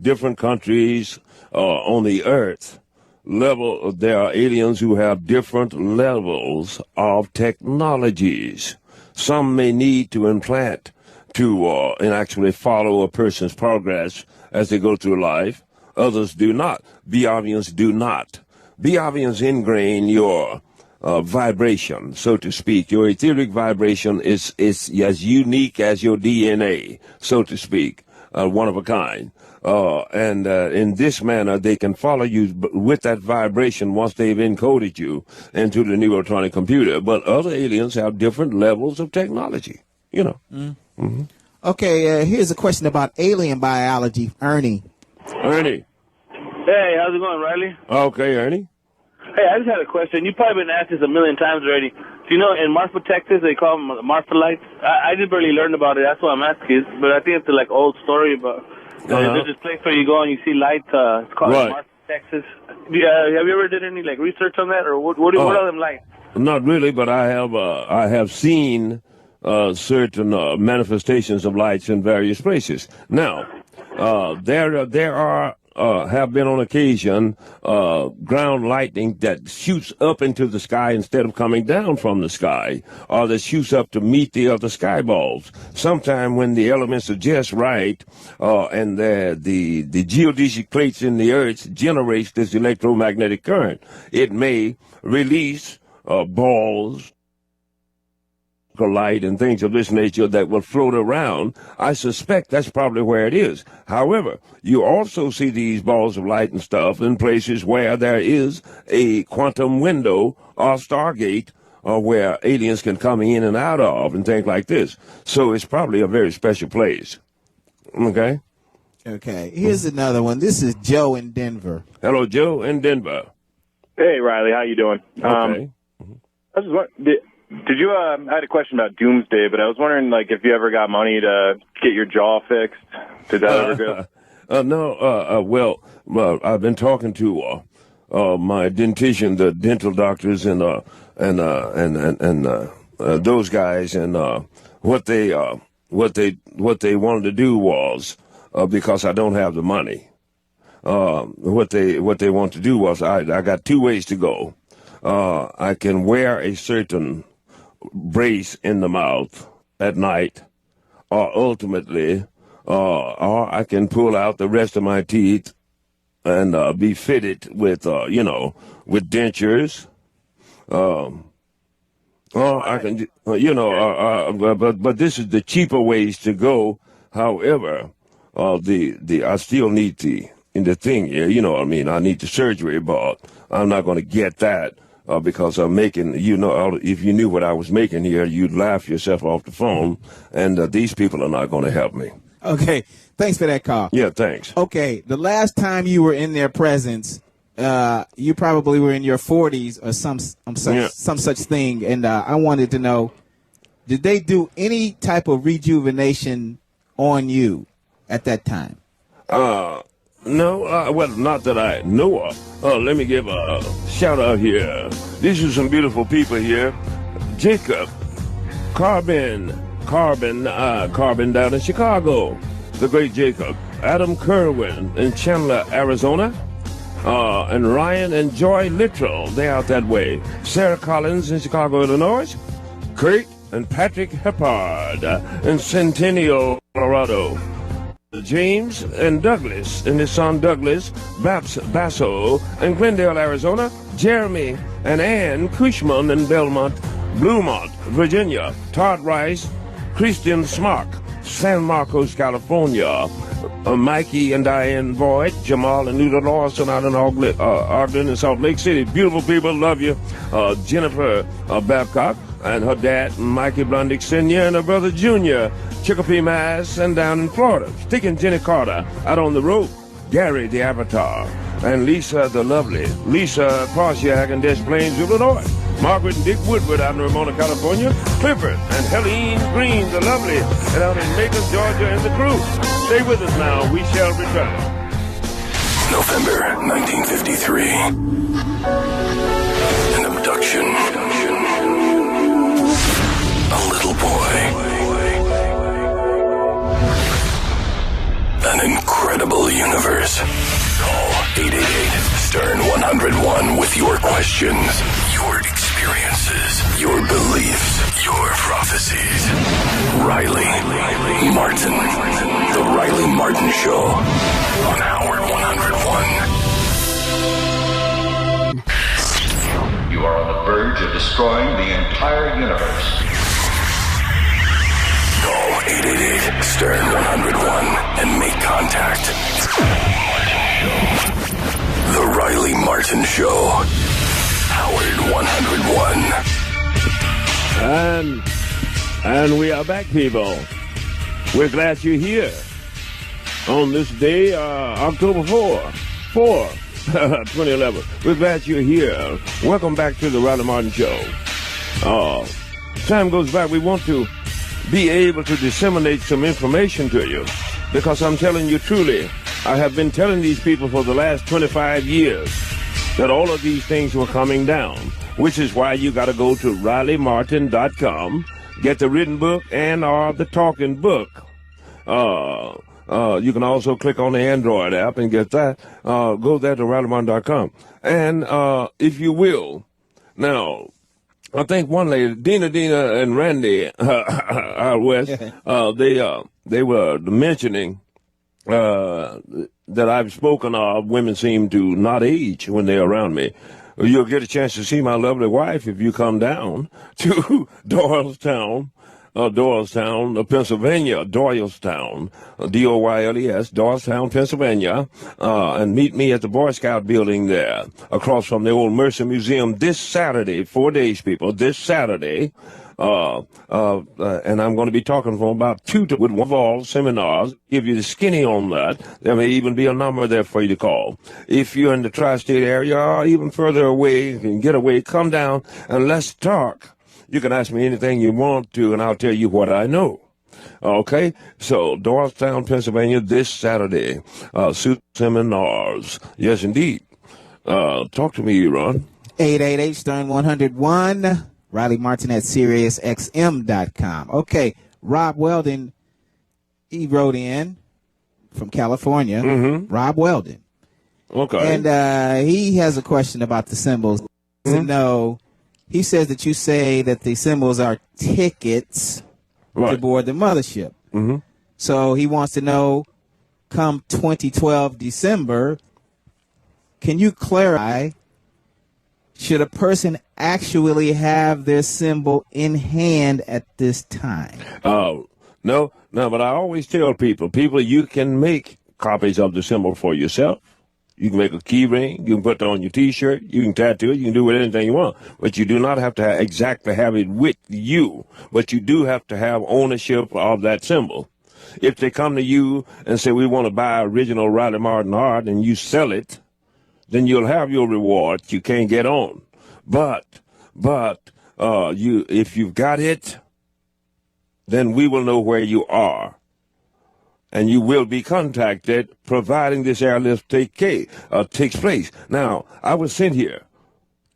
different countries on the earth level, there are aliens who have different levels of technologies. Some may need to implant to and actually follow a person's progress as they go through life. Others do not. Biavians do not. Biavians ingrain your vibration, so to speak. Your etheric vibration is as unique as your DNA, so to speak, one of a kind. And in this manner, they can follow you with that vibration once they've encoded you into the neurotronic computer. But other aliens have different levels of technology, you know. Mm-hmm. Okay, here's a question about alien biology. Ernie. Hey, how's it going, Riley? Okay, Ernie. Hey, I just had a question. You've probably been asked this a million times already. Do you know in Marfa, Texas, they call them Marfa lights? I just barely learned about it. That's why I'm asking. But I think it's like old story about. There's this place where you go and you see lights. It's called Marfa, Texas. Have you ever did any research on that, or what are them lights? Not really, but I have seen certain manifestations of lights in various places. Now, there are have been on occasion ground lightning that shoots up into the sky instead of coming down from the sky, or that shoots up to meet the other sky balls. Sometime when the elements are just right, and the geodesic plates in the earth generates this electromagnetic current, it may release balls, light and things of this nature that will float around. I suspect that's probably where it is. However, you also see these balls of light and stuff in places where there is a quantum window or Stargate, where aliens can come in and out of and things like this. So it's probably a very special place. Okay? Okay. Here's another one. This is Joe in Denver. Hello, Joe in Denver. Hey, Riley. How you doing? Okay. I was wondering, did you, I had a question about Doomsday, but I was wondering, if you ever got money to get your jaw fixed? Did that ever go? No, well, I've been talking to, my dentition, the dental doctors and those guys, and, what they wanted to do was, because I don't have the money, what they want to do was, I got two ways to go. I can wear a certain brace in the mouth at night, or ultimately, or I can pull out the rest of my teeth and be fitted with, with dentures. Or I can, but this is the cheaper ways to go. However, I still need the thing here, you know what I mean? I need the surgery, but I'm not going to get that. Because I'm making, if you knew what I was making here, you'd laugh yourself off the phone, and these people are not going to help me. Okay, thanks for that call. Yeah, thanks. Okay, the last time you were in their presence, you probably were in your 40s or some such thing, and I wanted to know, did they do any type of rejuvenation on you at that time? No, well, not that I know of. Let me give a shout out here. These are some beautiful people here. Jacob, Carbon, Carbon down in Chicago. The great Jacob. Adam Kerwin in Chandler, Arizona. And Ryan and Joy Littrell, they out that way. Sarah Collins in Chicago, Illinois. Kurt and Patrick Heppard in Centennial, Colorado. James and Douglas and his son Douglas Basso in Glendale, Arizona. Jeremy and Ann Cushman in Bluemont, Virginia. Todd Rice, Christian Smock, San Marcos, California. Mikey and Diane Boyd, Jamal and Luther Lawson out in Ogden and Salt Lake City. Beautiful people, love you. Jennifer Babcock and her dad, Mikey Blundick Sr., and her brother Junior, Chicopee, Mass., and down in Florida. Stick and Jenny Carter out on the road. Gary the Avatar and Lisa the Lovely. Lisa Prosiak in Des Plaines, Illinois. Margaret and Dick Woodward out in Ramona, California. Clifford and Helene Green the Lovely and out in Macon, Georgia, and the crew. Stay with us now. We shall return. November 1953. An abduction. A little boy. An incredible universe. Call 888-STERN-101 with your questions, your experiences, your beliefs, your prophecies. Riley Martin. The Riley Martin Show on Howard 101. You are on the verge of destroying the entire universe. Call 888-STERN-101 and make contact. The Riley Martin Show. Howard 101. And we are back, people. We're glad you're here on this day, October 4, 2011. We're glad you're here. Welcome back to the Riley Martin Show. Time goes by, we want to be able to disseminate some information to you, because I'm telling you truly, I have been telling these people for the last 25 years that all of these things were coming down, which is why you got to go to RileyMartin.com, get the written book and or the talking book. You can also click on the Android app and get that. Go there to RileyMartin.com. And if you will, now, I think one lady, Dina and Randy out west, they were mentioning that I've spoken of women seem to not age when they're around me. You'll get a chance to see my lovely wife if you come down to Doylestown, Pennsylvania, Doylestown, D-O-Y-L-E-S, Doylestown, Pennsylvania, and meet me at the Boy Scout building there, across from the old Mercer Museum this Saturday, 4 days, people, this Saturday. And I'm going to be talking for about 2 to with one of all seminars, give you the skinny on that. There may even be a number there for you to call. If you're in the tri-state area or even further away, you can get away, come down and let's talk. You can ask me anything you want to, and I'll tell you what I know. Okay? So, Doylestown, Pennsylvania, this Saturday. Suit seminars. Yes, indeed. Talk to me, Ron. 888-STERN-101. Riley Martin at SiriusXM.com. Okay, Rob Weldon, he wrote in from California. Mm-hmm. Rob Weldon. Okay. And he has a question about the symbols. No, he says that you say that the symbols are tickets to board the mothership. Mm-hmm. So he wants to know, come 2012 December, can you clarify, should a person actually have their symbol in hand at this time? No, but I always tell people, you can make copies of the symbol for yourself. You can make a key ring. You can put it on your T-shirt. You can tattoo it. You can do anything you want. But you do not have to exactly have it with you. But you do have to have ownership of that symbol. If they come to you and say, we want to buy original Riley Martin art, and you sell it, then you'll have your reward. You can't get on. But if you've got it, then we will know where you are. And you will be contacted, providing this airlift takes place. Now, I was sent here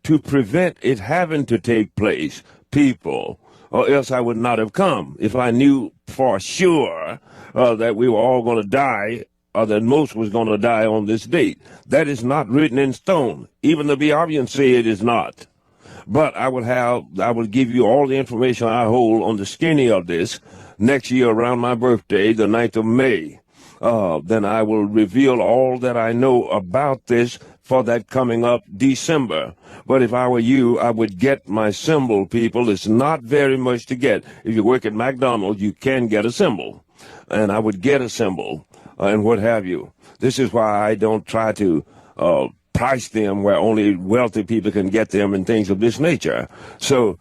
to prevent it having to take place. People, or else I would not have come. If I knew for sure that we were all going to die, or that most was going to die on this date. That is not written in stone. Even the Biabians say it is not. But I will give you all the information I hold on the skinny of this next year around my birthday, the 9th of May. Then I will reveal all that I know about this for that coming up December. But if I were you, I would get my symbol, people. It's not very much to get. If you work at McDonald's, you can get a symbol. And I would get a symbol and what have you. This is why I don't try to price them where only wealthy people can get them and things of this nature. So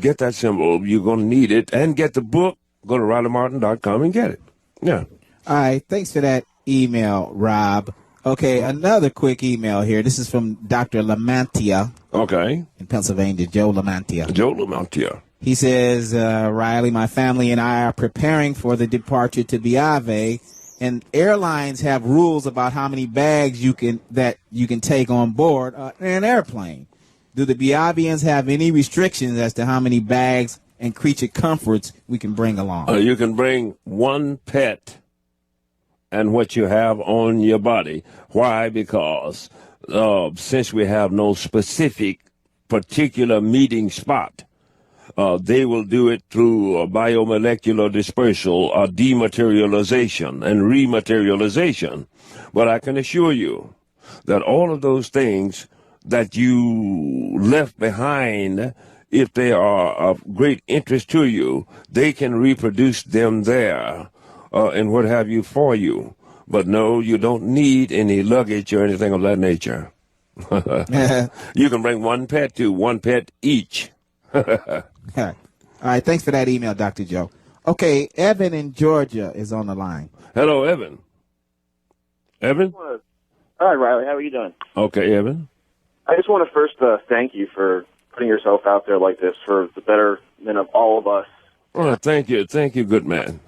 get that symbol. You're going to need it. And get the book. Go to RileyMartin.com and get it. Yeah. All right. Thanks for that email, Rob. Okay, another quick email here. This is from Dr. Lamantia. Okay. In Pennsylvania, Joe Lamantia. Joe Lamantia. He says, Riley, my family and I are preparing for the departure to Biave, and airlines have rules about how many bags you can take on board an airplane. Do the Biavians have any restrictions as to how many bags and creature comforts we can bring along? You can bring one pet and what you have on your body. Why? Because since we have no specific particular meeting spot, they will do it through biomolecular dispersal or dematerialization and rematerialization. But I can assure you that all of those things that you left behind, if they are of great interest to you, they can reproduce them there and what have you for you. But no, you don't need any luggage or anything of that nature. You can bring one pet each. All right, thanks for that email, Dr. Joe. Okay, Evan in Georgia is on the line. Hello, Evan. Evan? Hi, Riley. How are you doing? Okay, Evan. I just want to first thank you for putting yourself out there like this for the betterment of all of us. Oh, thank you. Thank you, good man.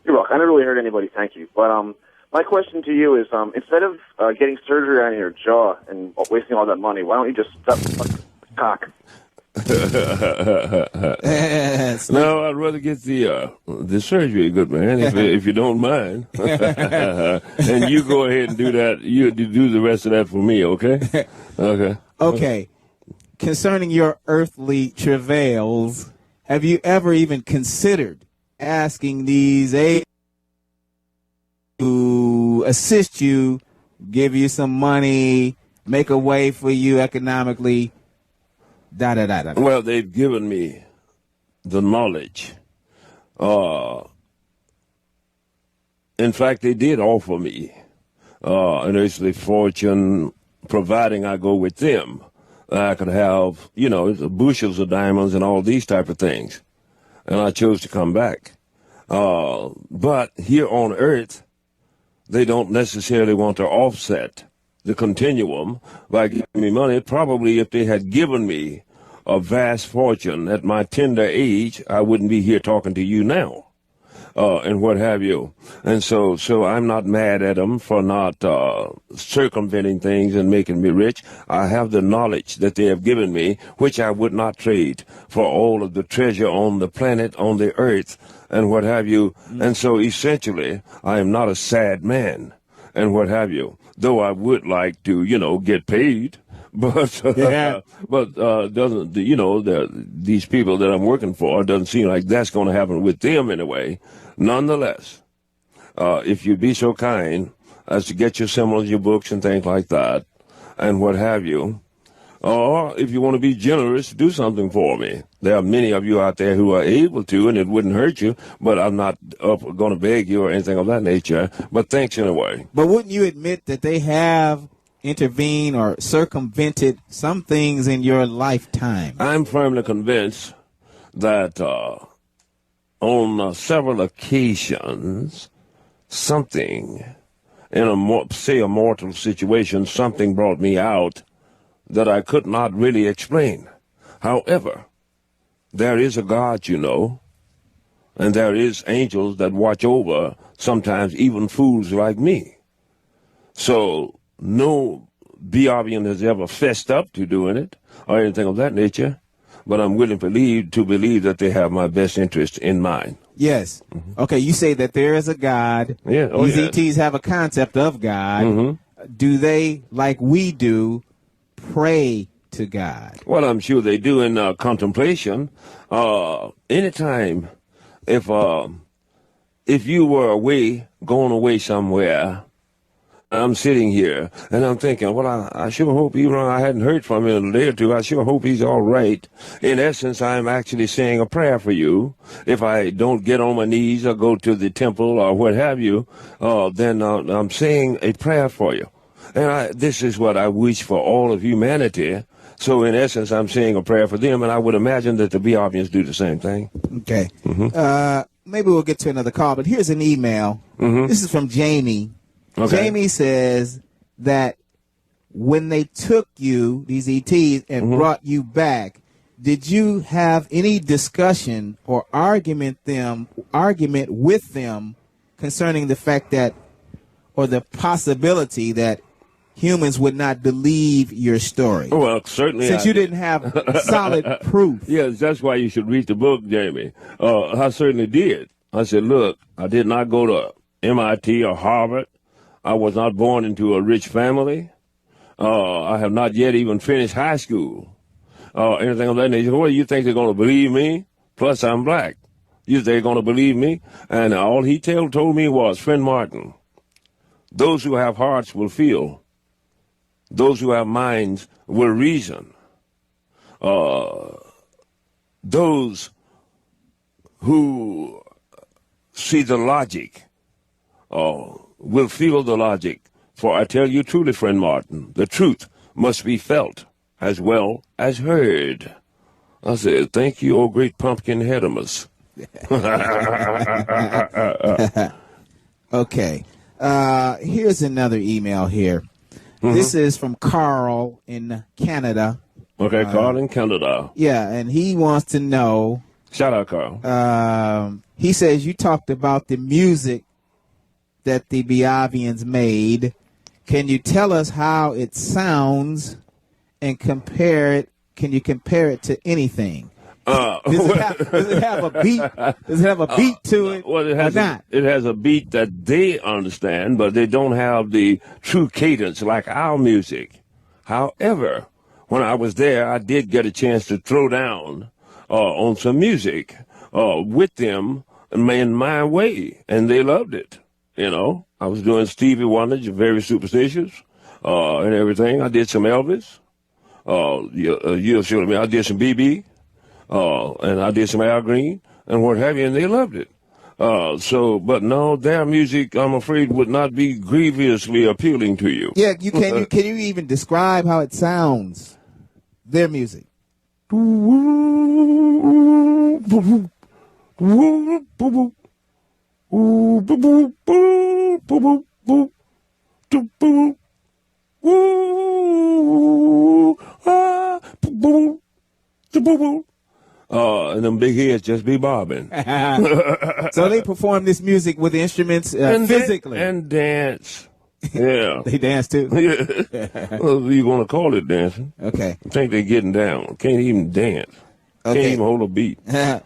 You're welcome. I never really heard anybody thank you. But my question to you is, instead of getting surgery on your jaw and wasting all that money, why don't you just stuff the cock? No, I'd rather get the surgery, good man, if you don't mind. And you go ahead and do that. You do the rest of that for me, okay? Okay. Okay. Concerning your earthly travails, have you ever even considered asking these aides to assist you, give you some money, make a way for you economically? Well, they've given me the knowledge. In fact, they did offer me an earthly fortune, providing I go with them. I could have, bushels of diamonds and all these type of things. And I chose to come back. But here on earth, they don't necessarily want to offset the continuum by giving me money. Probably if they had given me a vast fortune at my tender age, I wouldn't be here talking to you now, and what have you. And so I'm not mad at them for not circumventing things and making me rich. I have the knowledge that they have given me, which I would not trade for all of the treasure on the planet, on the earth, and what have you. And so essentially, I am not a sad man, and what have you. Though I would like to, get paid, but doesn't these people that I'm working for, doesn't seem like that's going to happen with them anyway. Nonetheless, if you'd be so kind as to get your symbols, your books, and things like that, and what have you, or if you want to be generous, do something for me. There are many of you out there who are able to, and it wouldn't hurt you, but I'm not going to beg you or anything of that nature. But thanks anyway. But wouldn't you admit that they have intervened or circumvented some things in your lifetime? I'm firmly convinced that on several occasions, something in a mortal situation, something brought me out that I could not really explain. However, there is a God, and there is angels that watch over sometimes even fools like me. So no Biavian has ever fessed up to doing it or anything of that nature. but I'm willing to believe that they have my best interest in mind. Yes. Okay, you say that there is a God. Yeah. Oh, These yes. ETs have a concept of God. Do they, like we do, pray to God? Well, I'm sure they do in contemplation. Anytime, if you were going away somewhere, I'm sitting here and I'm thinking, well, I sure hope I hadn't heard from him in a day or two. I sure hope he's all right. In essence, I'm actually saying a prayer for you. If I don't get on my knees or go to the temple or what have you, then I'm saying a prayer for you. And this is what I wish for all of humanity. So in essence, I'm saying a prayer for them, and I would imagine that the Biafrans do the same thing. Okay. Maybe we'll get to another call, but here's an email. This is from Jamie. Okay. Jamie says that when they took you, these ETs, and brought you back, did you have any discussion or argument with them concerning the fact that, or the possibility that humans would not believe your story? Well, certainly. Since you didn't have solid proof. Yes, that's why you should read the book, Jamie. I certainly did. I said, look, I did not go to MIT or Harvard. I was not born into a rich family. I have not yet even finished high school. Anything of that nature. What do you think they're going to believe me? Plus, I'm black. You think they're going to believe me? And all he told me was, friend Martin, those who have hearts will feel. Those who have minds will reason. Those who see the logic will feel the logic. For I tell you truly, friend Martin, the truth must be felt as well as heard. I said, thank you, O great pumpkin headimus. Okay. Here's another email here. This is from Carl in Canada. Okay, Carl in Canada. Yeah, and he wants to know. Shout out, Carl. He says you talked about the music that the Biafrans made. Can you tell us how it sounds and compare it? Can you compare it to anything? Does it have a beat? Does it have a beat to it? Well, it has not? It has a beat that they understand, but they don't have the true cadence like our music. However, when I was there, I did get a chance to throw down on some music with them in my way, and they loved it. You know, I was doing Stevie Wonder, very superstitious, and everything. I did some Elvis. You'll show me. I did some BB, and I did some Al Green, and what have you, and they loved it. But no, their music, I'm afraid, would not be grievously appealing to you. Yeah, can you even describe how it sounds? Their music. And them big heads just be bobbing. So they perform this music with the instruments physically. And dance. Yeah. They dance too? Yeah. Well, you want to call it dancing. Okay. I think they're getting down. Can't even dance. Okay. Can't even hold a beat.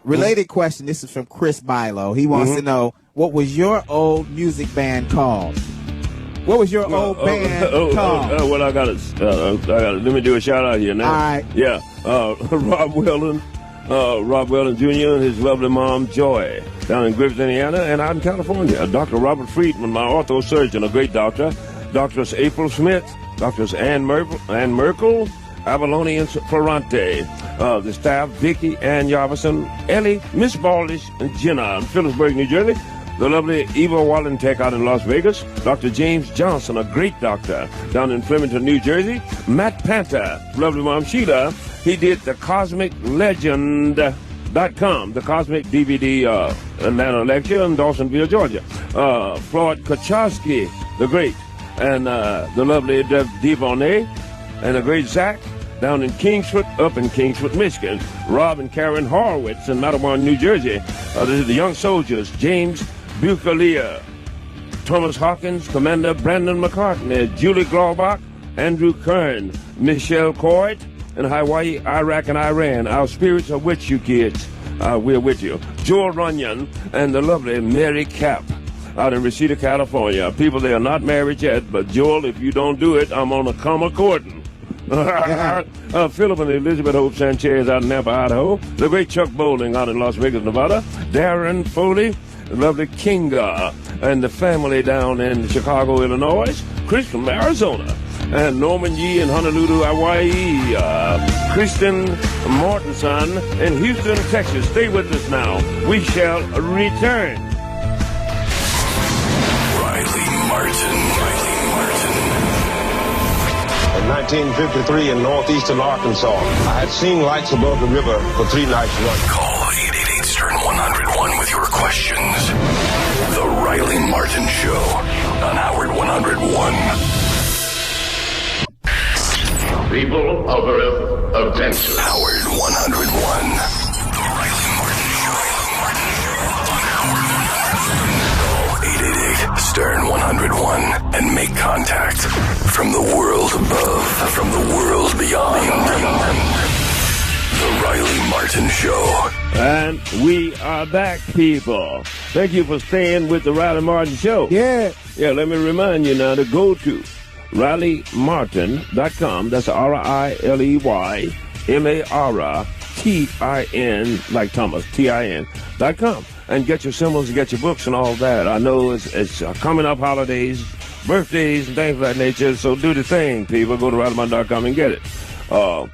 Related question. This is from Chris Bilo. He wants to know, what was your old music band called? What was your old band called? Well, I got it. Let me do a shout out here now. All right. Yeah. Rob Weldon Jr. and his lovely mom, Joy, down in Griffith, Indiana, and out in California. Dr. Robert Friedman, my orthosurgeon, a great doctor. Doctors April Smith, Doctors Ann Merkel, Avalone and Ferrante. The staff, Vicky, Ann Yarvison, Ellie, Miss Baldish, and Jenna in Phillipsburg, New Jersey. The lovely Eva Wallentek out in Las Vegas. Dr. James Johnson, a great doctor, down in Flemington, New Jersey. Matt Panther, lovely mom Sheila. He did the CosmicLegend.com, the Cosmic DVD Atlanta lecture in Dawsonville, Georgia. Floyd Kachowski, the great, and the lovely Devonay, and the great Zach, down in Kingsford, up in Kingsford, Michigan. Rob and Karen Horowitz in Mattawan, New Jersey. This is the Young Soldiers, James Bucalia, Thomas Hawkins, Commander Brandon McCartney, Julie Glaubach, Andrew Kern, Michelle Coit, in Hawaii, Iraq, and Iran. Our spirits are with you, kids. We're with you. Joel Runyon and the lovely Mary Cap out in Reseda, California. People, they are not married yet, but Joel, if you don't do it, I'm on a come courting. Philip and Elizabeth Hope Sanchez out in Nampa, Idaho. The great Chuck Bowling out in Las Vegas, Nevada. Darren Foley, the lovely Kinga, and the family down in Chicago, Illinois. Chris from Arizona. And Norman Yee in Honolulu, Hawaii. Kristen Mortensen in Houston, Texas. Stay with us now. We shall return. Riley Martin. In 1953 in northeastern Arkansas, I had seen lights above the river for 3 nights running. Call 888-STERN-101 with your questions. The Riley Martin Show on Howard 101. People of Earth, attention. Howard 101. The Riley Martin Show. On Howard 101. Call 888-STERN-101 and make contact from the world above, from the world beyond. The Riley Martin Show. And we are back, people. Thank you for staying with the Riley Martin Show. Yeah. Yeah, let me remind you now to go to RileyMartin.com. That's RileyMartin, like Thomas, TIN.com. And get your symbols and get your books and all that. I know it's coming up holidays, birthdays, and things of that nature, so do the thing, people. Go to RileyMartin.com and get it. Also,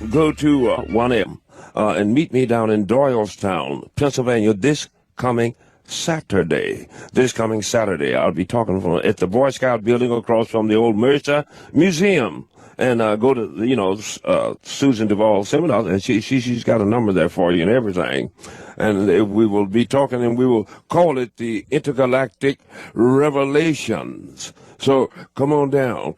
go to 1M and meet me down in Doylestown, Pennsylvania, this coming Saturday. I'll be talking at the Boy Scout building across from the old Mercer Museum. And go to, Susan Duvall seminar, and she's got a number there for you and everything. And we will be talking, and we will call it the Intergalactic Revelations. So come on down.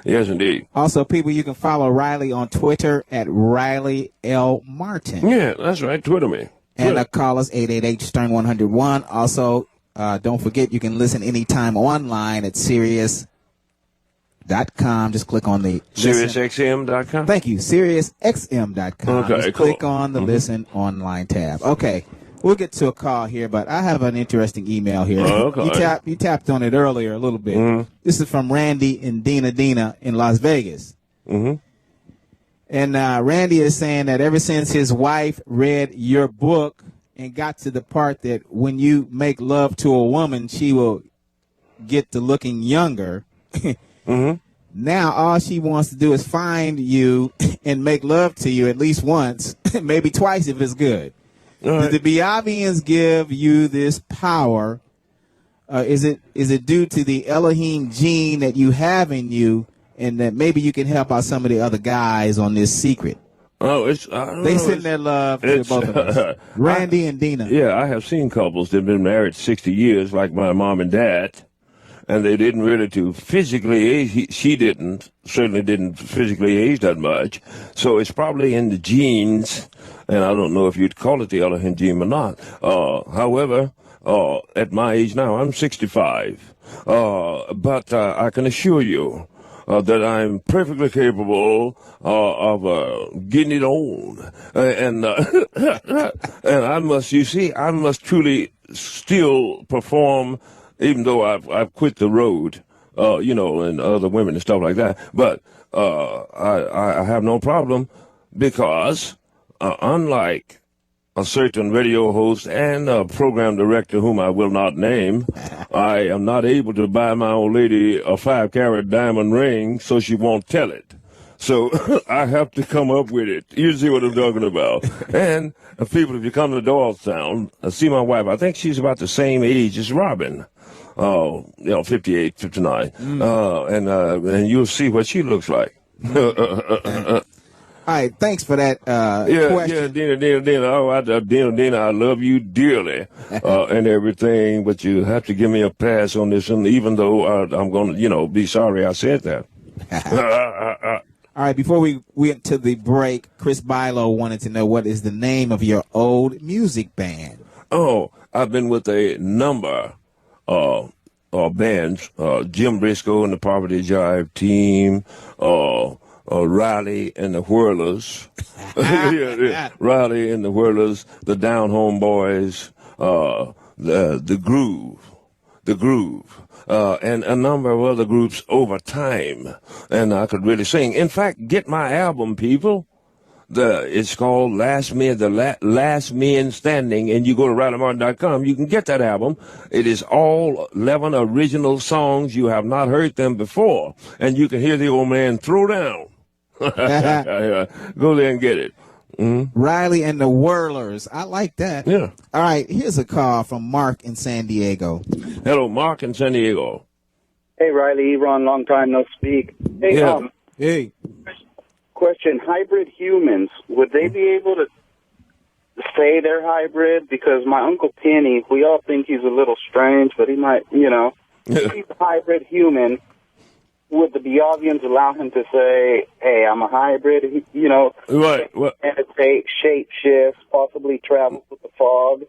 Yes, indeed. Also, people, you can follow Riley on Twitter at Riley L. Martin. Yeah, that's right. Twitter me. And call us 888-STERN-101. Also, don't forget you can listen anytime online at Sirius.com. Just click on the SiriusXM.com. Thank you. SiriusXM.com. Okay, Just click on the Listen Online tab. Okay. We'll get to a call here, but I have an interesting email here. Okay. You tapped on it earlier a little bit. This is from Randy and Dina in Las Vegas. And Randy is saying that ever since his wife read your book and got to the part that when you make love to a woman, she will get to looking younger. Now all she wants to do is find you and make love to you at least once, maybe twice if it's good. Did the Biavians give you this power? Is it due to the Elohim gene that you have in you, and that maybe you can help out some of the other guys on this secret? They send their love to both of us. Randy and Dina. Yeah, I have seen couples that have been married 60 years, like my mom and dad, and they didn't really physically age. She certainly didn't physically age that much. So it's probably in the genes, and I don't know if you'd call it the Elohim gene or not. However, at my age now, I'm 65. But I can assure you that I'm perfectly capable of getting it on. And I must truly still perform, even though I've quit the road, and other women and stuff like that. But I have no problem because unlike a certain radio host and a program director whom I will not name, I am not able to buy my old lady a 5-carat diamond ring so she won't tell it. So I have to come up with it. You see what I'm talking about. And people, if you come to Doylestown, see my wife. I think she's about the same age as Robin. 58, 59. And you'll see what she looks like. All right, thanks for that question. Dina. Dina, I love you dearly and everything, but you have to give me a pass on this one, even though I'm going to, be sorry I said that. All right, before we went to the break, Chris Bilo wanted to know what is the name of your old music band. Oh, I've been with a number bands, Jim Briscoe and the Poverty Jive Team, Riley and the Whirlers, Riley and the Whirlers, the Down Home Boys, the Groove, and a number of other groups over time. And I could really sing. In fact, get my album, people. It's called Last Men Standing, and you go to RileyMartin.com, you can get that album. It is all 11 original songs. You have not heard them before, and you can hear the old man throw down. Go there and get it. Mm-hmm. Riley and the Whirlers. I like that. Yeah. All right, here's a call from Mark in San Diego. Hello, Mark in San Diego. Hey, Riley, Ron, long time no speak. Hey, yeah. Hey. Question, hybrid humans, would they be able to say they're hybrid? Because my Uncle Penny, we all think he's a little strange, but he might, he's a hybrid human. Would the Biavians allow him to say, hey, I'm a hybrid, right. Well, meditate, shape shifts, possibly travel with the fog?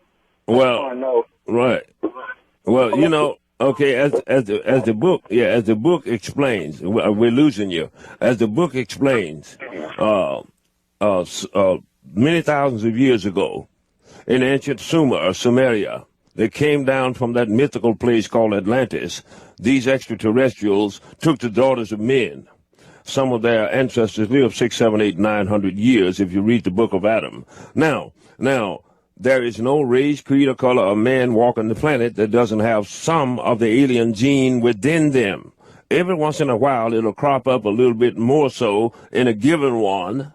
Well, right. Well, okay, as the book explains, we're losing you. As the book explains, many thousands of years ago, in ancient Sumer or Sumeria, they came down from that mythical place called Atlantis. These extraterrestrials took the daughters of men. Some of their ancestors lived 600, 700, 800, 900 years if you read the book of Adam. Now, there is no race, creed, or color of man walking the planet that doesn't have some of the alien gene within them. Every once in a while, it'll crop up a little bit more so in a given one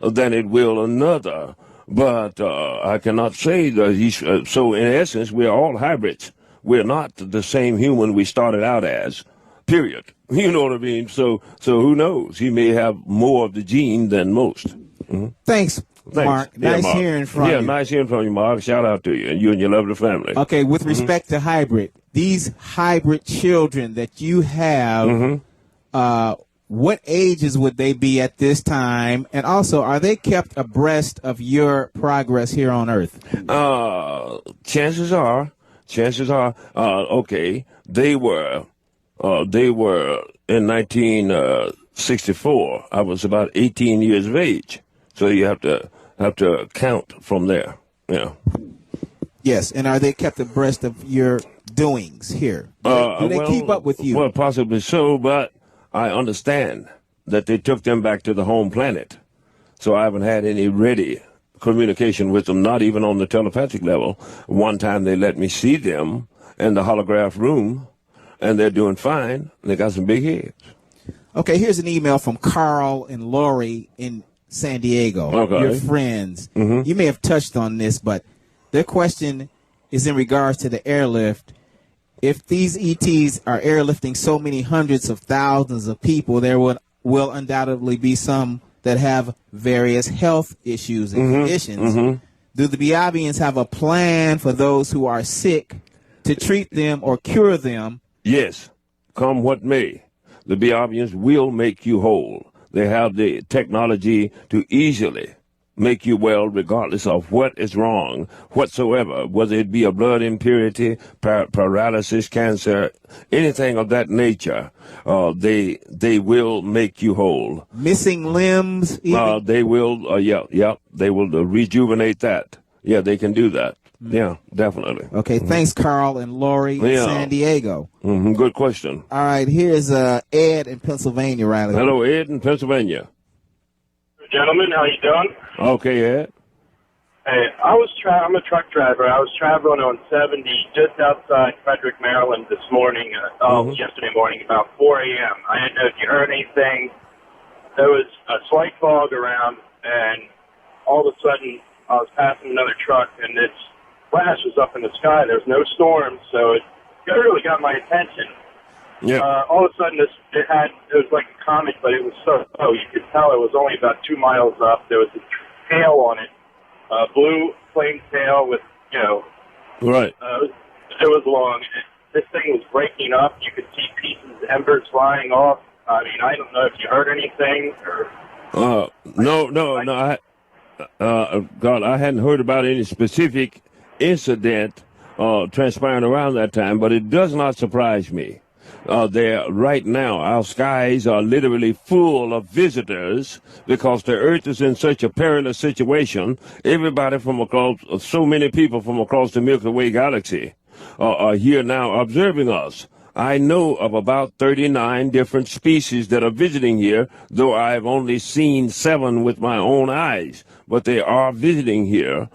than it will another. But I cannot say that so in essence, we're all hybrids. We're not the same human we started out as, period. You know what I mean? So who knows? He may have more of the gene than most. Mm-hmm. Thanks, Mark. Nice Mark. hearing from you. Yeah, nice hearing from you, Mark. Shout out to you and your lovely family. Okay, with respect to hybrid, these hybrid children that you have, what ages would they be at this time? And also, are they kept abreast of your progress here on Earth? Chances are, okay, they were in 1964. I was about 18 years of age. So you have to count from there. Yeah. Yes, and are they kept abreast of your doings here? Do they keep up with you? Well, possibly so, but I understand that they took them back to the home planet. So I haven't had any ready communication with them, not even on the telepathic level. One time they let me see them in the holograph room, and they're doing fine. They got some big heads. Okay, here's an email from Carl and Lori in San Diego, your friends. Mm-hmm. You may have touched on this, but their question is in regards to the airlift. If these ETs are airlifting so many hundreds of thousands of people, there will undoubtedly be some that have various health issues and conditions. Mm-hmm. Do the Biavians have a plan for those who are sick to treat them or cure them? Yes, come what may. The Biavians will make you whole. They have the technology to easily make you well regardless of what is wrong whatsoever, whether it be a blood impurity, paralysis, cancer, anything of that nature. They will make you whole. Missing limbs? They will, they will rejuvenate that. Yeah, they can do that. Yeah, definitely. Okay, thanks, Carl and Lori in San Diego. Good question. All right, here's Ed in Pennsylvania, Riley. Hello, Ed in Pennsylvania. Gentlemen, how you doing? Okay, Ed. Hey, I'm a truck driver. I was traveling on 70 just outside Frederick, Maryland this morning, yesterday morning, about 4 a.m. I didn't know if you heard anything. There was a slight fog around, and all of a sudden I was passing another truck, and its flash was up in the sky. There was no storm, so it really got my attention. Yeah. All of a sudden, it was like a comet, but it was so low. You could tell it was only about 2 miles up. There was a tail on it, blue flame tail with, Right. It was long. This thing was breaking up. You could see pieces, embers flying off. I mean, I don't know if you heard anything or. No. God, I hadn't heard about any specific incident transpiring around that time, but it does not surprise me. Right now, our skies are literally full of visitors because the Earth is in such a perilous situation. Everybody from across, so many people from across the Milky Way galaxy are here now observing us. I know of about 39 different species that are visiting here, though I've only seen 7 with my own eyes. But they are visiting here.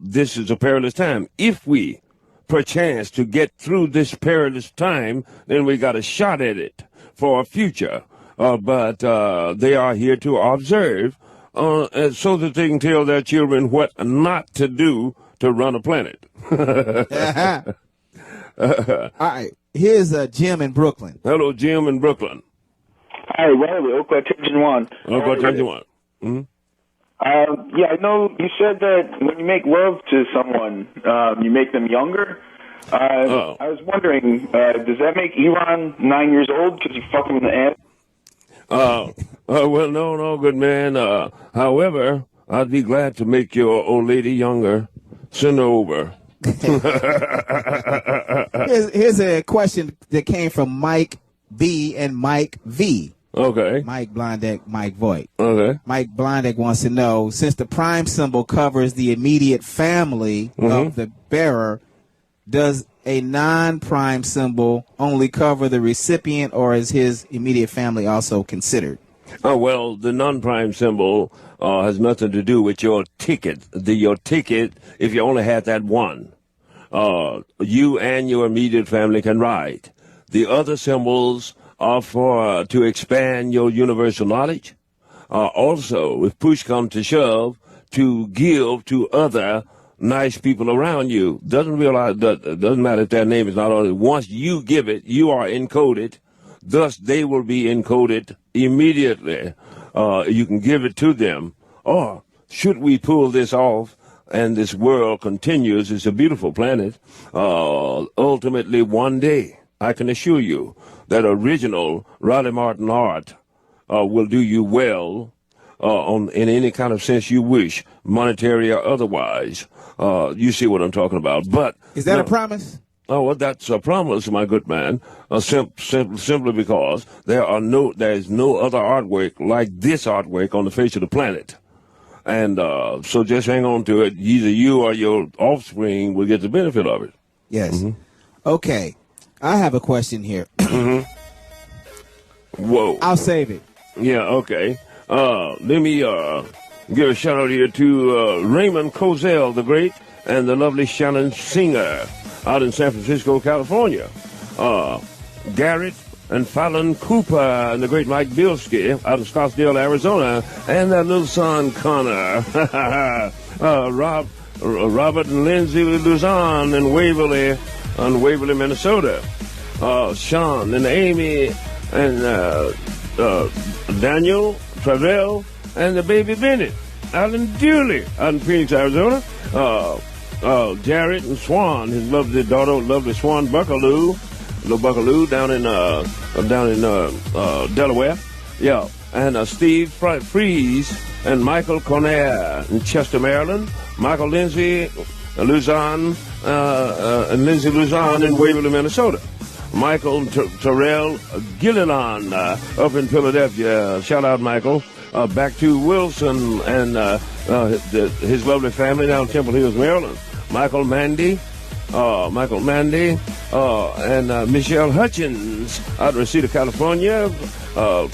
This is a perilous time. If we perchance to get through this perilous time, then we got a shot at it for a future. But they are here to observe so that they can tell their children what not to do to run a planet. All right. Here's Jim in Brooklyn. Hello, Jim in Brooklyn. Hi, Riley. Oakland Attention 1. Oakland Attention 1. Mm-hmm. Yeah, I know you said that when you make love to someone, you make them younger. I was wondering, does that make Elon 9 years old because you fuck him in the ass? Well, no, good man. However, I'd be glad to make your old lady younger. Send her over. Here's a question that came from Mike B and Mike V. Okay. Mike Blondek, Mike Voigt. Okay. Mike Blondek wants to know, since the prime symbol covers the immediate family of the bearer, does a non-prime symbol only cover the recipient, or is his immediate family also considered? Oh, well, the non-prime symbol has nothing to do with your ticket. Your ticket, if you only had that one, you and your immediate family can ride. The other symbols are for to expand your universal knowledge. Also, if push comes to shove, to give to other nice people around you. Doesn't matter if their name is not on it. Once you give it, you are encoded. Thus, they will be encoded immediately. You can give it to them. Or, should we pull this off and this world continues, it's a beautiful planet, ultimately one day, I can assure you that original Riley Martin art will do you well in any kind of sense you wish, monetary or otherwise. You see what I'm talking about. But is that a promise? Oh, well, that's a promise, my good man. Simply because there is no other artwork like this artwork on the face of the planet. And so just hang on to it. Either you or your offspring will get the benefit of it. Yes. Mm-hmm. Okay. I have a question here. Mm-hmm. Whoa. I'll save it. Yeah, okay. Let me give a shout out here to Raymond Cozell, the great, and the lovely Shannon Singer out in San Francisco, California. Garrett and Fallon Cooper and the great Mike Bilski out of Scottsdale, Arizona, and their little son, Connor. Robert and Lindsay Luzon in Waverly, Minnesota. Sean and Amy and Daniel Travell and the baby Bennett out in Dooley, out in Phoenix, Arizona. Jarrett and Swan, his lovely daughter, lovely Swan Buckaloo, little Buckaloo down in Delaware. Yeah, and Steve Freeze and Michael Conair in Chester, Maryland. Michael Lindsay Luzon and Lindsay Luzon in Waverly, Minnesota. Michael Terrell Gilliland up in Philadelphia. Shout out, Michael. Back to Wilson and his lovely family down in Temple Hills, Maryland. Michael Mandy, and Michelle Hutchins out of Reseda, California.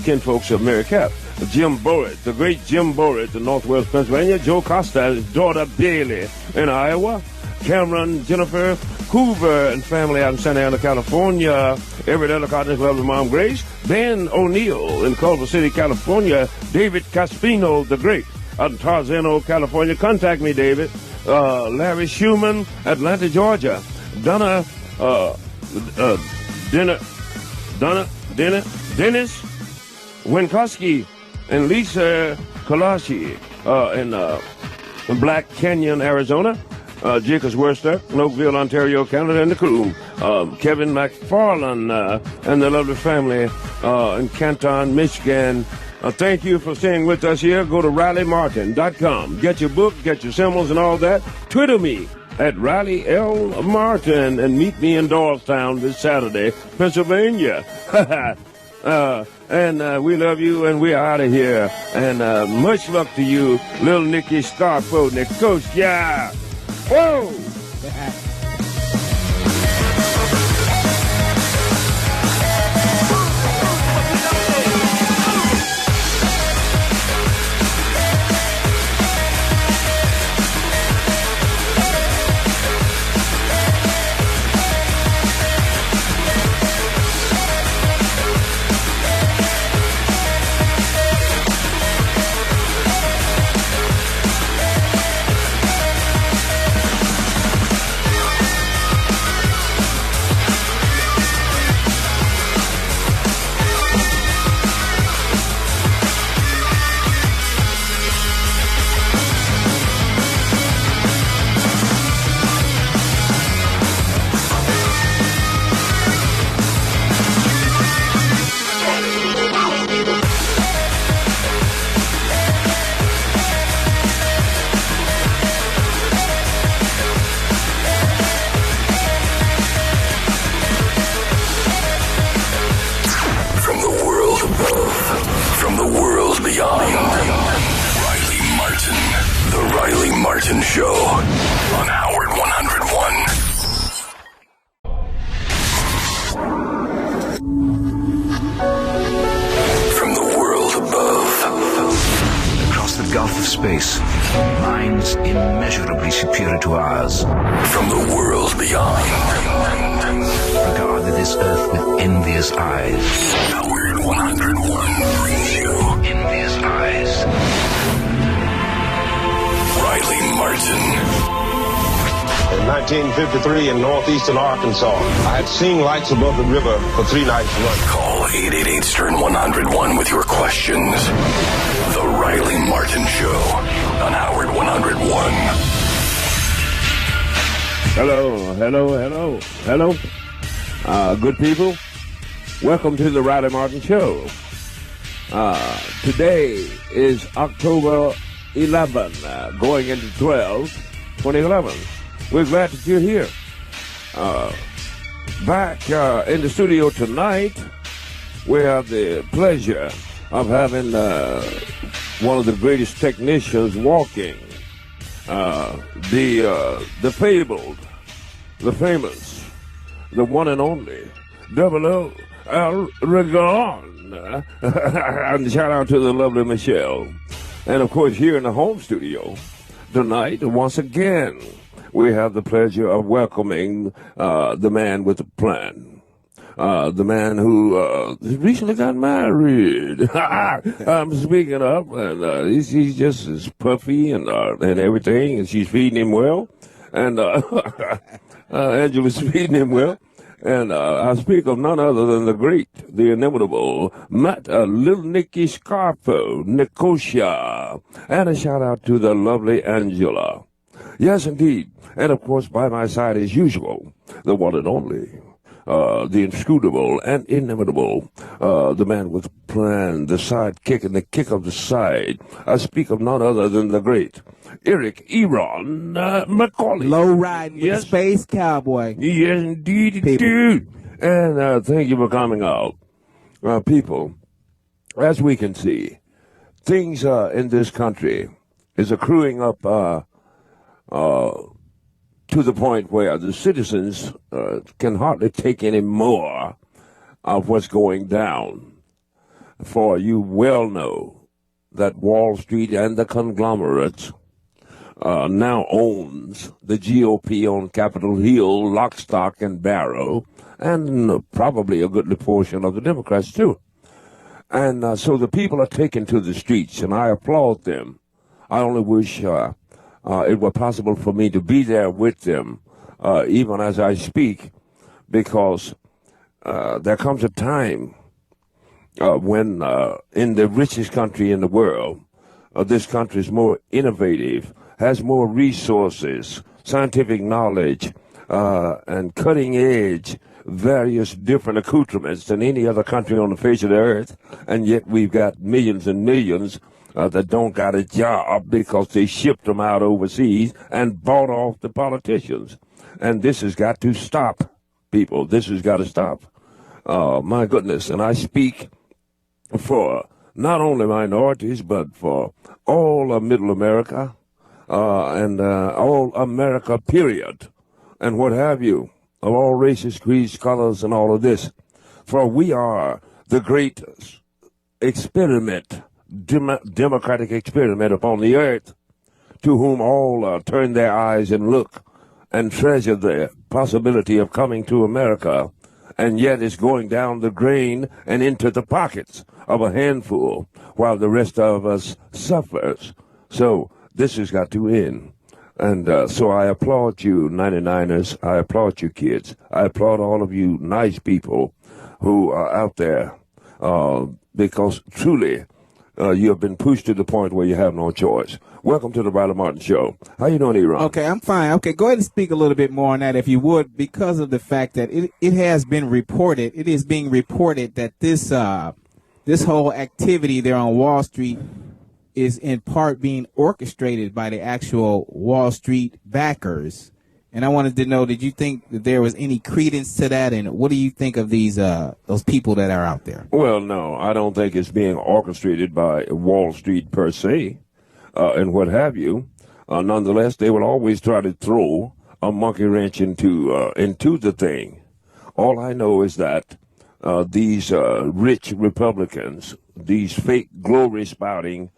Kinfolks of Mary Cap. Jim Borrett, the great Jim Borrett in Northwest Pennsylvania. Joe Costa, his daughter Bailey in Iowa. Cameron, Jennifer, Hoover and family out in Santa Ana, California. Everett Ellicott and his lovely mom Grace. Ben O'Neill in Culver City, California. David Caspino, the great, out in Tarzano, California. Contact me, David. Larry Schumann, Atlanta, Georgia. Dennis Winkowski and Lisa Kalashi in Black Canyon, Arizona. Jacobs Worcester, Oakville, Ontario, Canada, and the crew. Kevin McFarland and the lovely family in Canton, Michigan. Thank you for staying with us here. Go to RileyMartin.com. Get your book, get your symbols and all that. Twitter me at Riley L. Martin, and meet me in Doylestown this Saturday, Pennsylvania. And we love you, and we're out of here. And much luck to you, little Nicky Scarfo, Nicosia. Whoa! Show on Howard 101. From the world above. Across the gulf of space, minds immeasurably superior to ours. From the world beyond. Regarded this earth with envious eyes. Howard 101 brings you envious eyes. Riley Martin. In 1953 in northeastern Arkansas, I had seen lights above the river for 3 nights running. Call 888-STERN-101 with your questions. The Riley Martin Show on Howard 101. Hello. Good people, welcome to the Riley Martin Show. Today is October 11, going into 2011. We're glad that you're here. Back in the studio tonight, we have the pleasure of having one of the greatest technicians walking, the fabled, the famous, the one and only, Double O Al Regan. And shout out to the lovely Michelle. And, of course, here in the home studio tonight, once again, we have the pleasure of welcoming the man with the plan, the man who recently got married. I'm speaking up, and he's just as puffy and everything, and she's feeding him well, and Angela's feeding him well. And I speak of none other than the great, the inimitable Little Nicky Scarfo, Nicosia. And a shout out to the lovely Angela. Yes, indeed. And of course, by my side as usual, the one and only, the inscrutable and inimitable, the man with a plan, the sidekick and the kick of the side. I speak of none other than the great Eric Eron Macaulay. Low riding with the Space Cowboy. Yes, indeed, dude. And thank you for coming out. People, as we can see, things in this country is accruing up to the point where the citizens can hardly take any more of what's going down. For you well know that Wall Street and the conglomerates now owns the GOP on Capitol Hill, lock, stock, and barrel, and probably a goodly portion of the Democrats, too. And so the people are taken to the streets, and I applaud them. I only wish it were possible for me to be there with them, even as I speak, because there comes a time when in the richest country in the world, this country is more innovative, has more resources, scientific knowledge, and cutting-edge various different accoutrements than any other country on the face of the earth, and yet we've got millions and millions that don't got a job because they shipped them out overseas and bought off the politicians. And this has got to stop, people. This has got to stop. My goodness. And I speak for not only minorities, but for all of Middle America and all America, period, and what have you, of all races, creeds, colors, and all of this. For we are the great experiment, democratic experiment upon the earth, to whom all turn their eyes and look and treasure the possibility of coming to America, and yet it's going down the drain and into the pockets of a handful, while the rest of us suffers. So this has got to end. And so I applaud you, 99ers. I applaud you, kids. I applaud all of you nice people who are out there, because truly you have been pushed to the point where you have no choice. Welcome to the Riley Martin Show. How you doing, Iran? Okay, I'm fine. Okay, go ahead and speak a little bit more on that, if you would, because of the fact that it has been reported, it is being reported that this whole activity there on Wall Street is in part being orchestrated by the actual Wall Street backers. And I wanted to know, did you think that there was any credence to that? And what do you think of these those people that are out there? Well, no, I don't think it's being orchestrated by Wall Street per se, and what have you. Nonetheless, they will always try to throw a monkey wrench into the thing. All I know is that these rich Republicans, these fake glory-spouting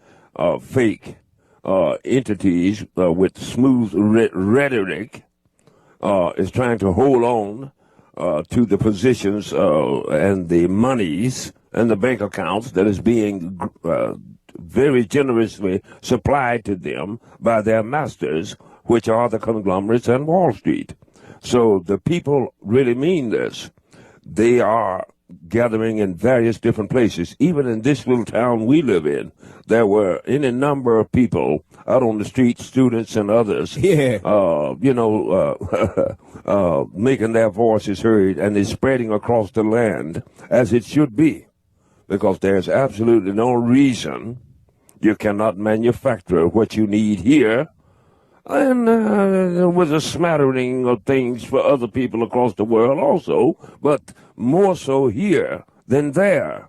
fake entities with smooth rhetoric, is trying to hold on to the positions and the monies and the bank accounts that is being very generously supplied to them by their masters, which are the conglomerates and Wall Street. So the people really mean this. They are gathering in various different places. Even in this little town we live in, there were any number of people out on the street, students and others, making their voices heard, and it's spreading across the land as it should be, because there's absolutely no reason you cannot manufacture what you need here, and with a smattering of things for other people across the world also, but more so here than there.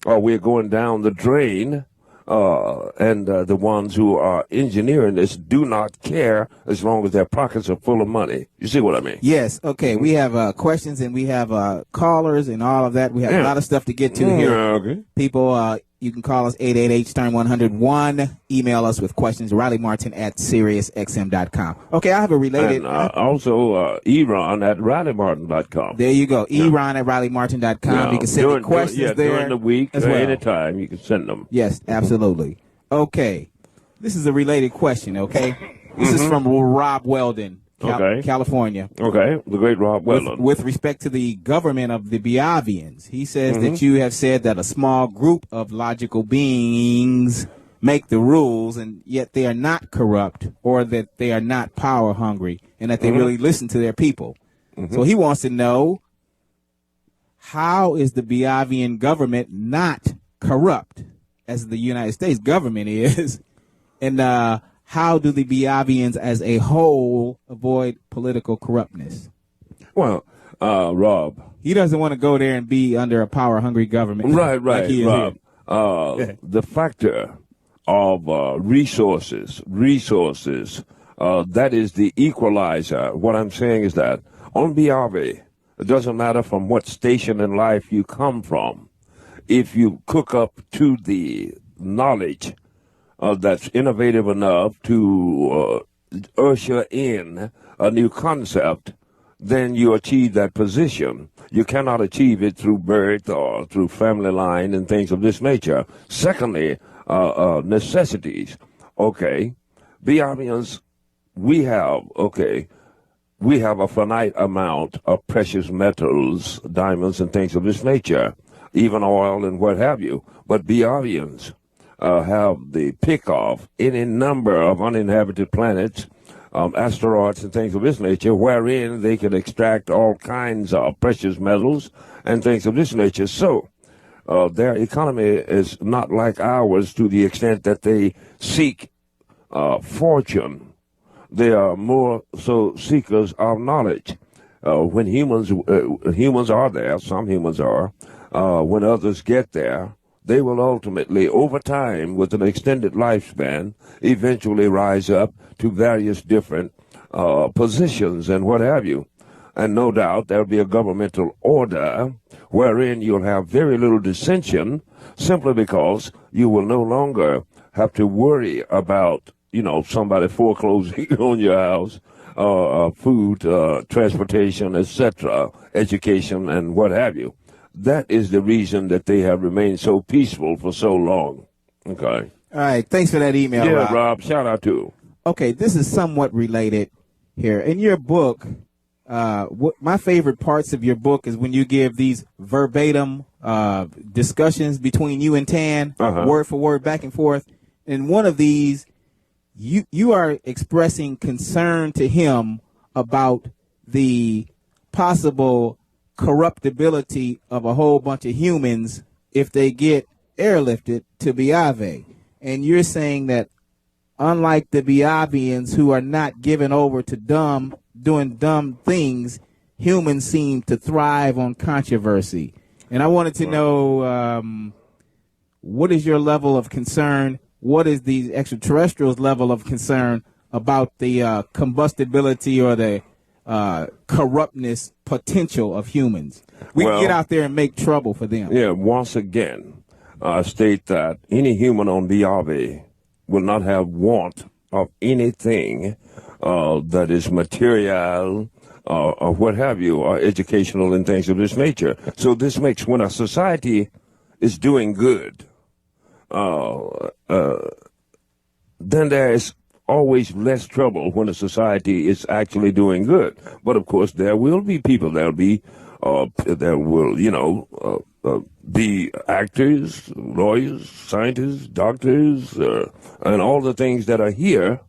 We're going down the drain, and the ones who are engineering this do not care as long as their pockets are full of money. You see what I mean? Yes. Okay. We have questions and we have callers and all of that. We have a lot of stuff to get to here. Okay. People, you can call us 888-STERN-101. Email us with questions, RileyMartin@SiriusXM.com. Okay, I have a related... And also Eron at RileyMartin.com. There you go. Eron at RileyMartin.com. You can send me questions there. During the week as well. Anytime you can send them. Yes, absolutely. Okay. This is a related question, okay? This is from Rob Weldon, California. Okay, the great Rob Weldon. With respect to the government of the Biavians, he says that you have said that a small group of logical beings make the rules, and yet they are not corrupt, or that they are not power hungry, and that they really listen to their people. So he wants to know, how is the Biavian government not corrupt, as the United States government is, and how do the Biavians as a whole avoid political corruptness? Well, Rob, he doesn't want to go there and be under a power-hungry government. Right, like he is Rob. The factor of resources, that is the equalizer. What I'm saying is that on Biavi, it doesn't matter from what station in life you come from, if you cook up to the knowledge that's innovative enough to usher in a new concept, then you achieve that position. You cannot achieve it through birth or through family line and things of this nature. Secondly, necessities. Okay, Biavians, we have a finite amount of precious metals, diamonds and things of this nature, even oil and what have you. But Biavians have the pick of any number of uninhabited planets, asteroids and things of this nature, wherein they can extract all kinds of precious metals and things of this nature. So their economy is not like ours to the extent that they seek fortune. They are more so seekers of knowledge. When humans are there, some humans are, when others get there, they will ultimately, over time, with an extended lifespan, eventually rise up to various different positions and what have you. And no doubt there'll be a governmental order wherein you'll have very little dissension simply because you will no longer have to worry about, somebody foreclosing on your house, food, transportation, etc., education, and what have you. That is the reason that they have remained so peaceful for so long. Okay. All right. Thanks for that email, Yeah, Rob. Shout out to you. Okay, this is somewhat related here. In your book, my favorite parts of your book is when you give these verbatim discussions between you and Tan, word for word, back and forth. In one of these, you are expressing concern to him about the possible corruptibility of a whole bunch of humans if they get airlifted to Biave. And you're saying that unlike the Biavians who are not given over to doing dumb things, humans seem to thrive on controversy. And I wanted to know, what is your level of concern? What is the extraterrestrials' level of concern about the combustibility or the corruptness potential of humans? We can get out there and make trouble for them. Yeah, once again, I state that any human on Biave will not have want of anything that is material or what have you, or educational and things of this nature. So this makes, when a society is doing good, then there is always less trouble when a society is actually doing good. But of course, there will be people. There will be actors, lawyers, scientists, doctors, and all the things that are here.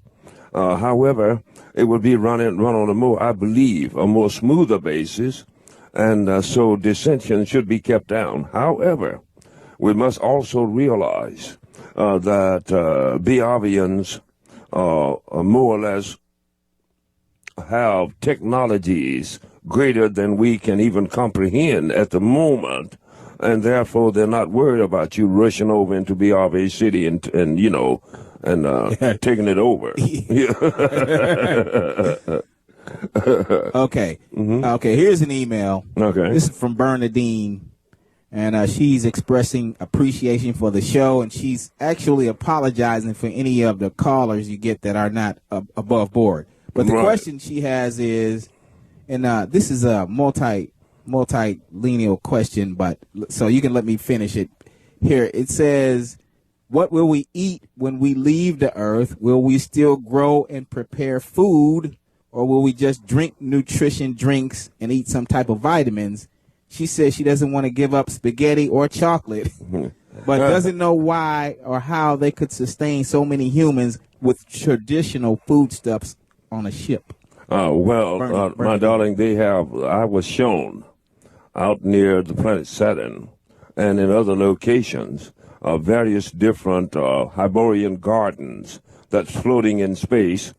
However, it would be run on a more, I believe, a more smoother basis, and so dissension should be kept down. However, we must also realize that Biavians more or less have technologies greater than we can even comprehend at the moment, and therefore they're not worried about you rushing over into Biave City and taking it over. Okay. Okay, here's an email. Okay. This is from Bernadine, and she's expressing appreciation for the show, and she's actually apologizing for any of the callers you get that are not above board. But the question she has is, and this is a multi-lineal question, but so you can let me finish it here. It says, what will we eat when we leave the earth? Will we still grow and prepare food, or will we just drink nutrition drinks and eat some type of vitamins? She says she doesn't want to give up spaghetti or chocolate, but doesn't know why or how they could sustain so many humans with traditional foodstuffs on a ship. My darling, I was shown out near the planet Saturn and in other locations various different Hyborian gardens that's floating in space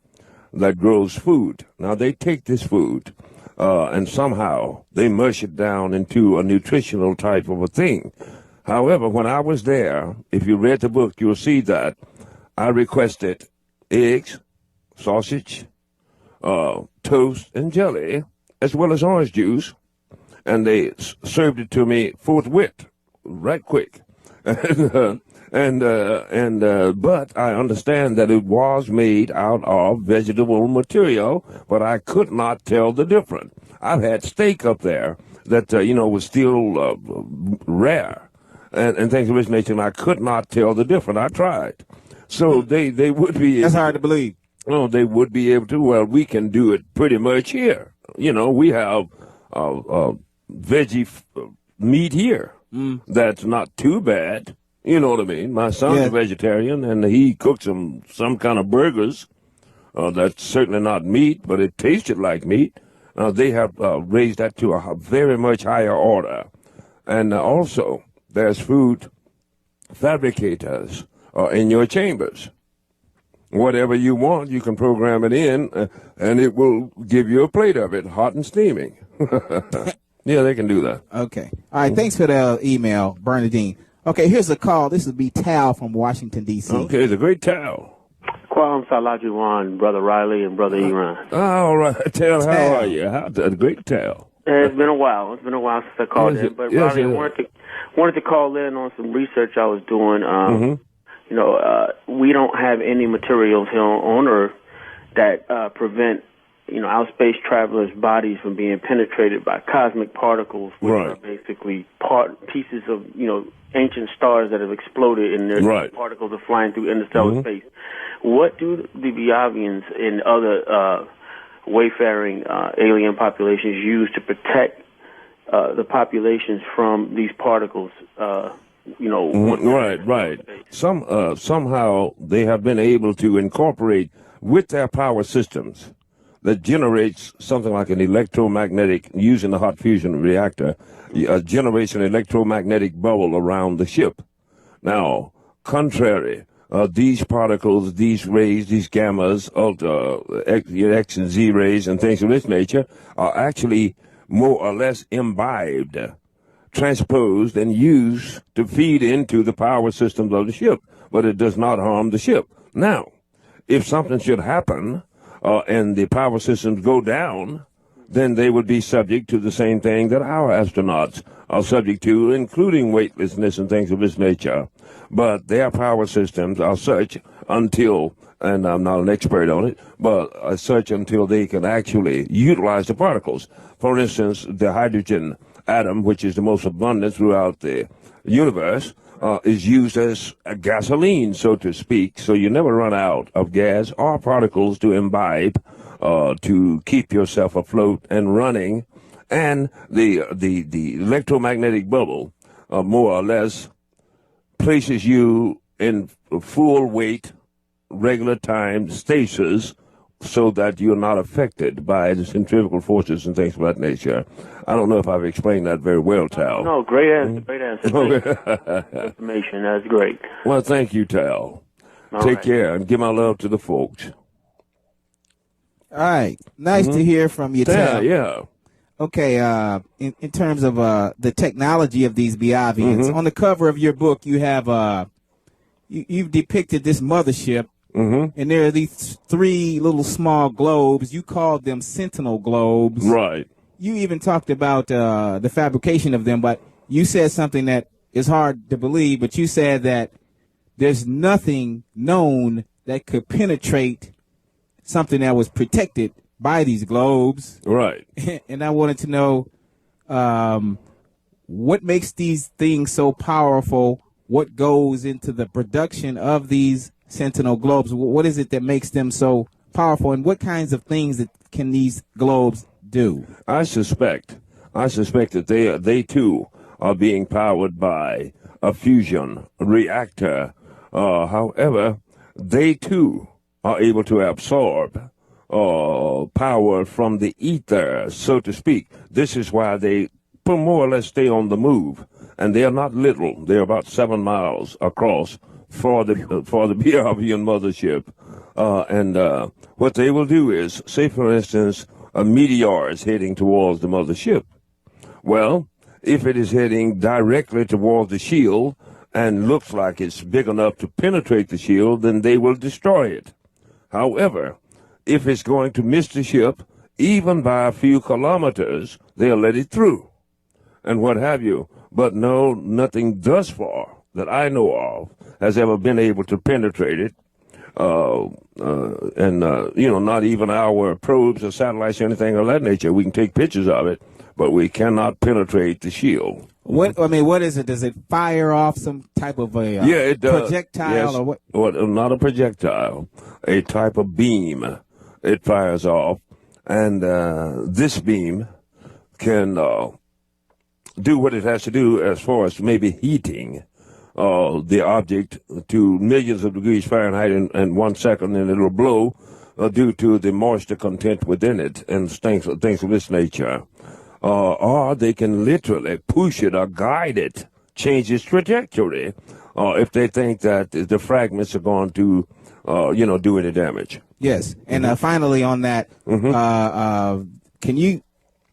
that grows food. Now, they take this food and somehow they mush it down into a nutritional type of a thing. However, when I was there, if you read the book, you'll see that I requested eggs, sausage, toast, and jelly, as well as orange juice, and they served it to me forthwith, right quick. But I understand that it was made out of vegetable material, but I could not tell the difference. I've had steak up there that, was still rare and things of this nature, and I could not tell the difference. I tried. So they would be... That's hard to believe. Oh, they would be able to. Well, we can do it pretty much here. We have veggie meat here. That's not too bad. You know what I mean? My son's a vegetarian, and he cooks some kind of burgers. That's certainly not meat, but it tasted like meat. They have raised that to a very much higher order. And also, there's food fabricators in your chambers. Whatever you want, you can program it in, and it will give you a plate of it, hot and steaming. Yeah, they can do that. Okay. All right, thanks for the email, Bernadine. Okay, here's a call. This will be Tal from Washington, D.C. Okay, the great Tal. Kwame Salajuwan, Brother Riley, and Brother Iran. All right, Tal, how are you? The great Tal. It's been a while. It's been a while since I called in. But Riley, I wanted to call in on some research I was doing. You know, we don't have any materials here on Earth that prevent, you know, our space travelers' bodies from being penetrated by cosmic particles, which are basically pieces of, you know, ancient stars that have exploded, and their particles are flying through interstellar space. What do the Biavians and other wayfaring alien populations use to protect the populations from these particles? You know, right. Somehow they have been able to incorporate with their power systems that generates something like an electromagnetic, using the hot fusion reactor, generates an electromagnetic bubble around the ship. Now, contrary, these particles, these rays, these gammas, X and Z rays and things of this nature are actually more or less imbibed, transposed, and used to feed into the power systems of the ship, but it does not harm the ship. Now, if something should happen and the power systems go down, then they would be subject to the same thing that our astronauts are subject to, including weightlessness and things of this nature. But their power systems are such until, and I'm not an expert on it, but such until they can actually utilize the particles. For instance, the hydrogen atom, which is the most abundant throughout the universe, is used as a gasoline, so to speak. So you never run out of gas or particles to imbibe to keep yourself afloat and running. And the electromagnetic bubble more or less places you in full weight, regular time stasis, so that you're not affected by the centrifugal forces and things of that nature. I don't know if I've explained that very well, Tal. No, great answer, great answer. Information, that's great. Well, thank you, Tal. Take care and give my love to the folks. All right. Nice to hear from you, Tal. Yeah. Okay, in terms of the technology of these Biavians, on the cover of your book, you have you've depicted this mothership, and there are these three little small globes. You called them sentinel globes. Right. You even talked about the fabrication of them, but you said something that is hard to believe, but you said that there's nothing known that could penetrate something that was protected by these globes. Right. And I wanted to know what makes these things so powerful, what goes into the production of these sentinel globes. What is it that makes them so powerful, and what kinds of things that can these globes do? I suspect that they too are being powered by a fusion reactor. However, they too are able to absorb power from the ether, so to speak. This is why they more or less stay on the move, and they are not little. They're about 7 miles across for the Biavian mothership. And what they will do is, say for instance, a meteor is heading towards the mothership. Well, if it is heading directly towards the shield and looks like it's big enough to penetrate the shield, then they will destroy it. However, if it's going to miss the ship, even by a few kilometers, they'll let it through and what have you. But no, nothing thus far that I know of has ever been able to penetrate it. Not even our probes or satellites or anything of that nature. We can take pictures of it, but we cannot penetrate the shield. What is it? Does it fire off some type of a it does. projectile, yes. or what? Well, not a projectile, a type of beam it fires off. And this beam can do what it has to do as far as maybe heating the object to millions of degrees Fahrenheit in 1 second, and it'll blow due to the moisture content within it and things of this nature. Or they can literally push it or guide it change its trajectory if they think that the fragments are going to, do any damage. Yes. And finally on that, can you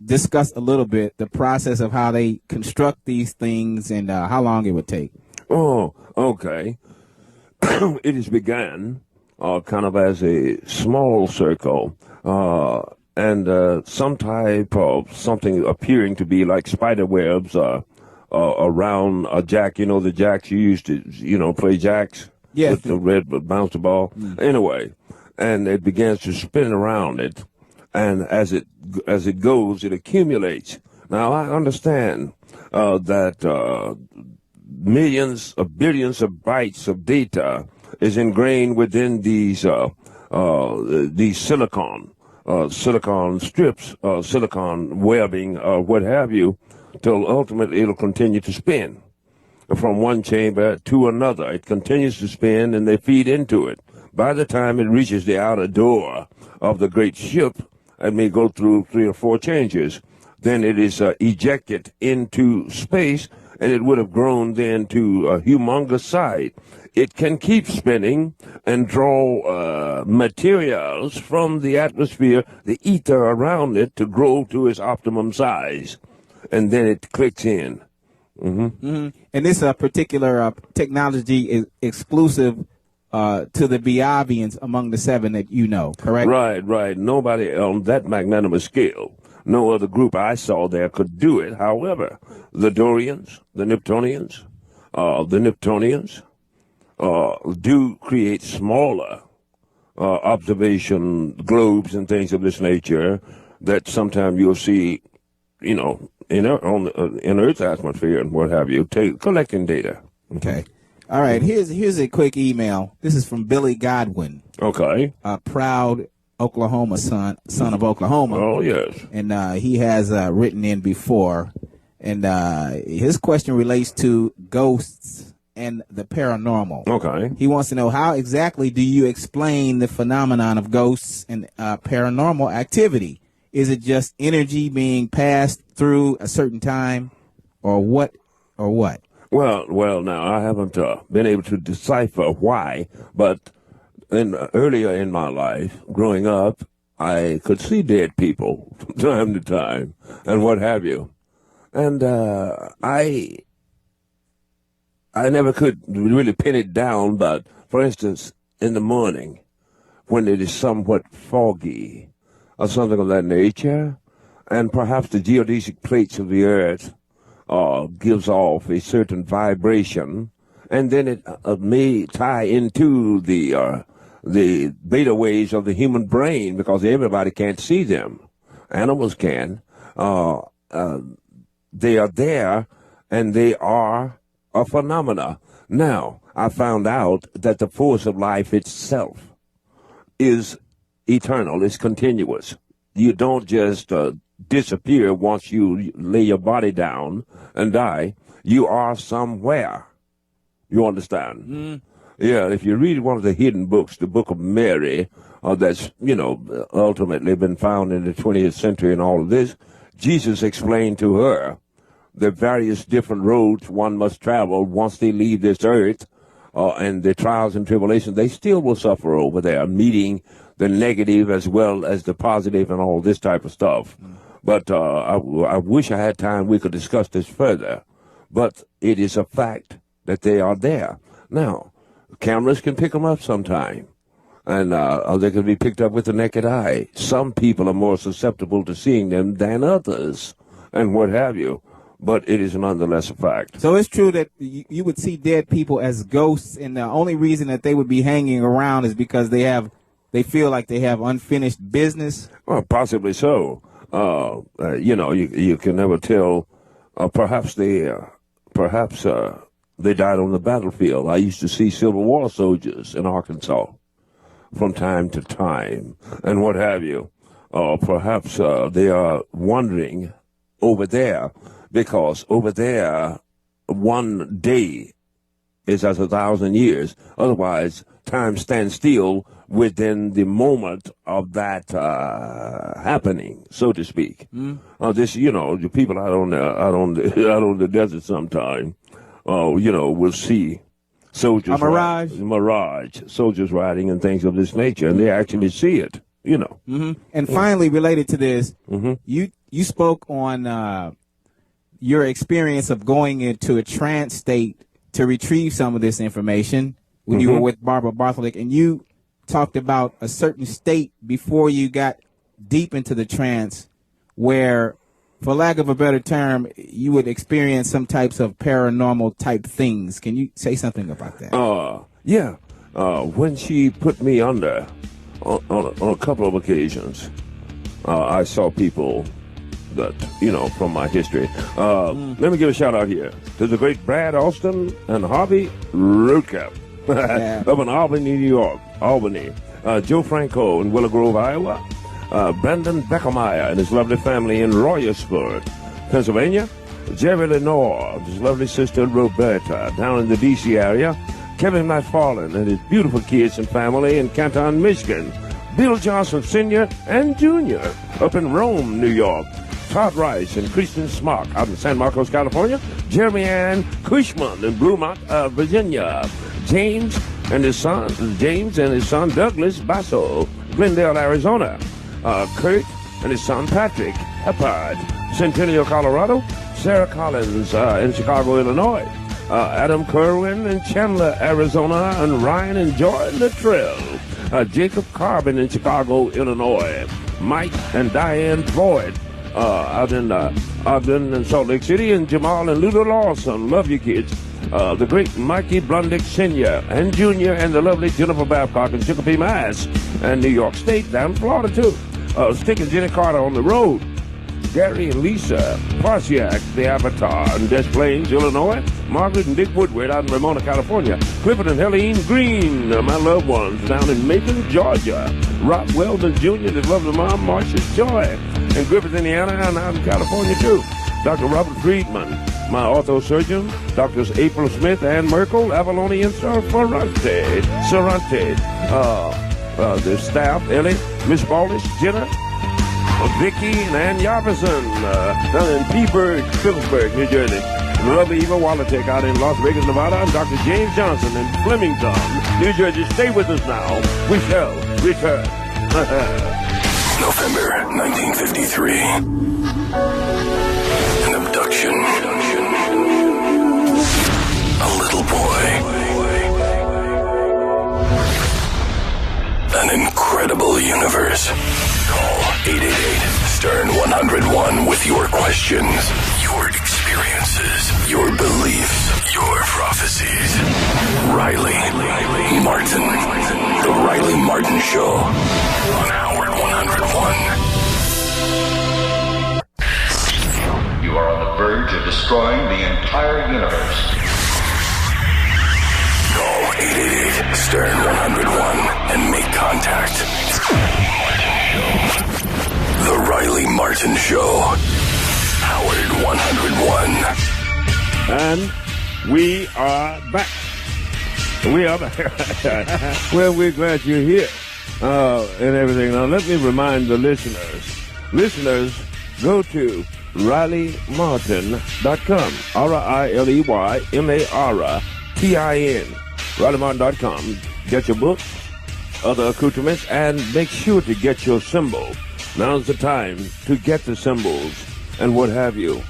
discuss a little bit the process of how they construct these things and how long it would take? Oh, okay. It is began kind of as a small circle and some type of something appearing to be like spider webs around a jack. The jacks you used to, play jacks with the red bouncer ball. Anyway, and it begins to spin around it, and as it goes, it accumulates. Now, I understand that millions of billions of bytes of data is ingrained within these silicon strips, silicon webbing, what have you, till ultimately it'll continue to spin from one chamber to another. It continues to spin, and they feed into it. By the time it reaches the outer door of the great ship, it may go through 3 or 4 changes. Then it is ejected into space, and it would have grown then to a humongous size. It can keep spinning and draw materials from the atmosphere, the ether around it, to grow to its optimum size. And then it clicks in. And this particular technology is exclusive to the Biavians among the 7 that you know, correct? Right. Nobody on that magnanimous scale, no other group I saw there could do it. However, the Dorians, the Niptonians do create smaller observation globes and things of this nature that sometimes you'll see, in Earth's atmosphere and what have you, collecting data. Okay. All right. Here's a quick email. This is from Billy Godwin. Okay. A proud Oklahoma son of Oklahoma. Oh, yes. And he has written in before. And his question relates to ghosts and the paranormal. Okay. He wants to know, how exactly do you explain the phenomenon of ghosts and paranormal activity? Is it just energy being passed through a certain time, or what? Well, now, I haven't been able to decipher why, but earlier in my life, growing up, I could see dead people from time to time and what have you. And I never could really pin it down, but, for instance, in the morning, when it is somewhat foggy or something of that nature, and perhaps the geodesic plates of the earth gives off a certain vibration, and then it may tie into the beta waves of the human brain, because everybody can't see them. Animals can. They are there, and they are a phenomena. Now, I found out that the force of life itself is eternal. It's continuous. You don't just disappear once you lay your body down and die. You are somewhere. You understand? Yeah, if you read one of the hidden books, the Book of Mary, that's, ultimately been found in the 20th century and all of this, Jesus explained to her the various different roads one must travel once they leave this earth, and the trials and tribulations they still will suffer over there, meeting the negative as well as the positive and all this type of stuff. But I wish I had time we could discuss this further. But it is a fact that they are there. Now, cameras can pick them up sometime, and they can be picked up with the naked eye. Some people are more susceptible to seeing them than others, and what have you. But it is nonetheless a fact. So it's true that you would see dead people as ghosts, and the only reason that they would be hanging around is because they feel like they have unfinished business? Well, possibly so. You can never tell. Perhaps they died on the battlefield. I used to see Civil War soldiers in Arkansas from time to time, and what have you. Perhaps they are wandering over there, because over there, one day is as 1,000 years. Otherwise, time stands still within the moment of that happening, so to speak. The people out on the desert sometime, will see soldiers. A mirage? Mirage. Soldiers riding and things of this nature, and they actually see it, Mm-hmm. And finally, related to this, you spoke on your experience of going into a trance state to retrieve some of this information when you were with Barbara Bartholick, and you talked about a certain state before you got deep into the trance where, for lack of a better term, you would experience some types of paranormal type things. Can you say something about that? Yeah. When she put me under on a couple of occasions, I saw people that, from my history. Let me give a shout out here to the great Brad Austin and Harvey Rootcap up in Albany, New York. Joe Franco in Willow Grove, Iowa. Brandon Beckermeyer and his lovely family in Royersford, Pennsylvania. Jerry Lenore, his lovely sister Roberta down in the D.C. area. Kevin McFarland and his beautiful kids and family in Canton, Michigan. Bill Johnson Sr. and Jr. up in Rome, New York. Todd Rice and Kristen Smock out in San Marcos, California. Jeremy Ann Cushman in Brumont, Virginia. James and his son Douglas Basso, Glendale, Arizona. Kurt and his son Patrick Hepard, Centennial, Colorado. Sarah Collins in Chicago, Illinois. Adam Kerwin in Chandler, Arizona. And Ryan and Jordan Luttrell. Jacob Carbon in Chicago, Illinois. Mike and Diane Floyd out in Ogden and Salt Lake City. And Jamal and Luda Lawson. Love you, kids. The great Mikey Blundick Sr. and Jr. and the lovely Jennifer Babcock in Chicopee, Mass. And New York State, down in Florida, too. Stick and Jenny Carter on the road. Gary and Lisa Parsiak, the Avatar in Des Plaines, Illinois. Margaret and Dick Woodward out in Ramona, California. Clifford and Helene Green, my loved ones, down in Macon, Georgia. Rob Weldon Jr., his lovely mom, Marcia Joy. And Griffith, Indiana, and out in California, too. Dr. Robert Friedman, my orthosurgeon. Doctors April Smith, Ann Merkel, Avalone, and Sarante. The staff, Ellie, Miss Baldish, Jenna, Vicky, and Ann Yarvison, down in Peaburg, Phillipsburg, New Jersey. The lovely Eva Wallachek out in Las Vegas, Nevada, and Dr. James Johnson in Flemington, New Jersey. Stay with us now. We shall return. November 1953. An abduction. A little boy. An incredible universe. Call 888-STERN-101 with your questions, your experiences, your beliefs, your prophecies. Riley Martin. The Riley Martin Show on Howard 101. You are on the verge of destroying the entire universe. Call 888-STERN-101 and make contact. The Riley Martin Show. Howard 101. And we are back. Well, we're glad you're here and everything. Now, let me remind the listeners, go to RileyMartin.com. RileyMartin. RileyMartin.com. Get your books, other accoutrements, and make sure to get your symbol. Now's the time to get the symbols and what have you.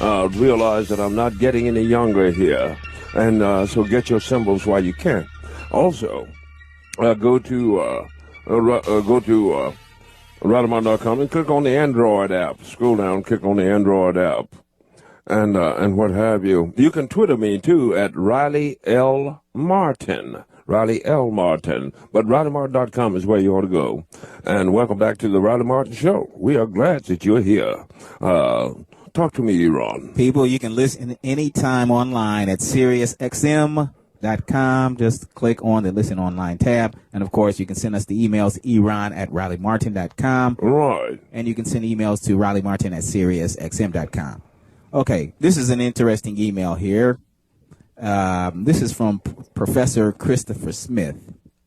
Realize that I'm not getting any younger here. And so get your symbols while you can. Also, go to RileyMartin.com and click on the Android app. Scroll down, click on the Android app, and what have you. You can Twitter me too at Riley L. Martin. Riley L. Martin. But RileyMartin.com is where you ought to go. And welcome back to the Riley Martin Show. We are glad that you're here. Talk to me, Ron. People, you can listen anytime online at SiriusXM.com. Just click on the Listen Online tab. And, of course, you can send us the emails to eron@RileyMartin.com. Right. And you can send emails to RileyMartin at SiriusXM.com. Okay, this is an interesting email here. This is from Professor Christopher Smith,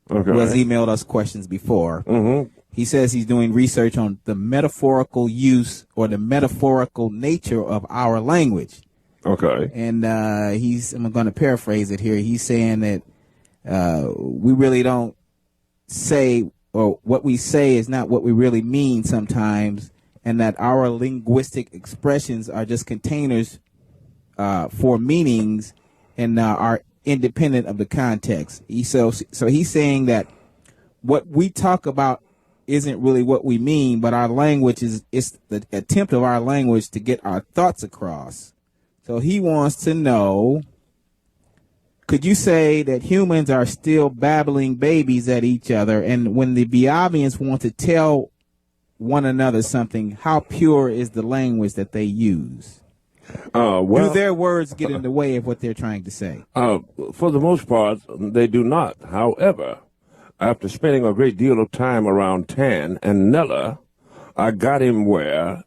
who has emailed us questions before. Mm-hmm. He says he's doing research on the metaphorical use or the metaphorical nature of our language. Okay. And I'm going to paraphrase it here. He's saying that we really don't say, or what we say is not what we really mean sometimes, and that our linguistic expressions are just containers for meanings and are independent of the context. So he's saying that what we talk about isn't really what we mean, but our language is the attempt of our language to get our thoughts across. So he wants to know, could you say that humans are still babbling babies at each other, and when the Biavians want to tell one another something, how pure is the language that they use? Do their words get in the way of what they're trying to say? For the most part, they do not. However, after spending a great deal of time around Tan and Nella, I got him where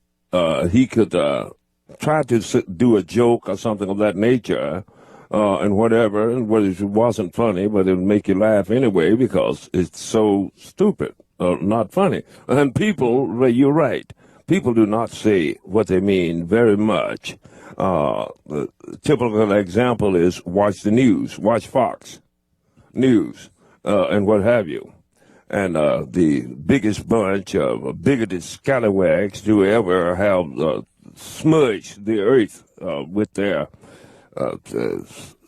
he could try to do a joke or something of that nature, and whatever, and whether it wasn't funny, but it would make you laugh anyway because it's so stupid, not funny. And people, you're right, people do not say what they mean very much. The typical example is watch the news, watch Fox News, and what have you. And the biggest bunch of bigoted scalawags to ever have smudged the earth with their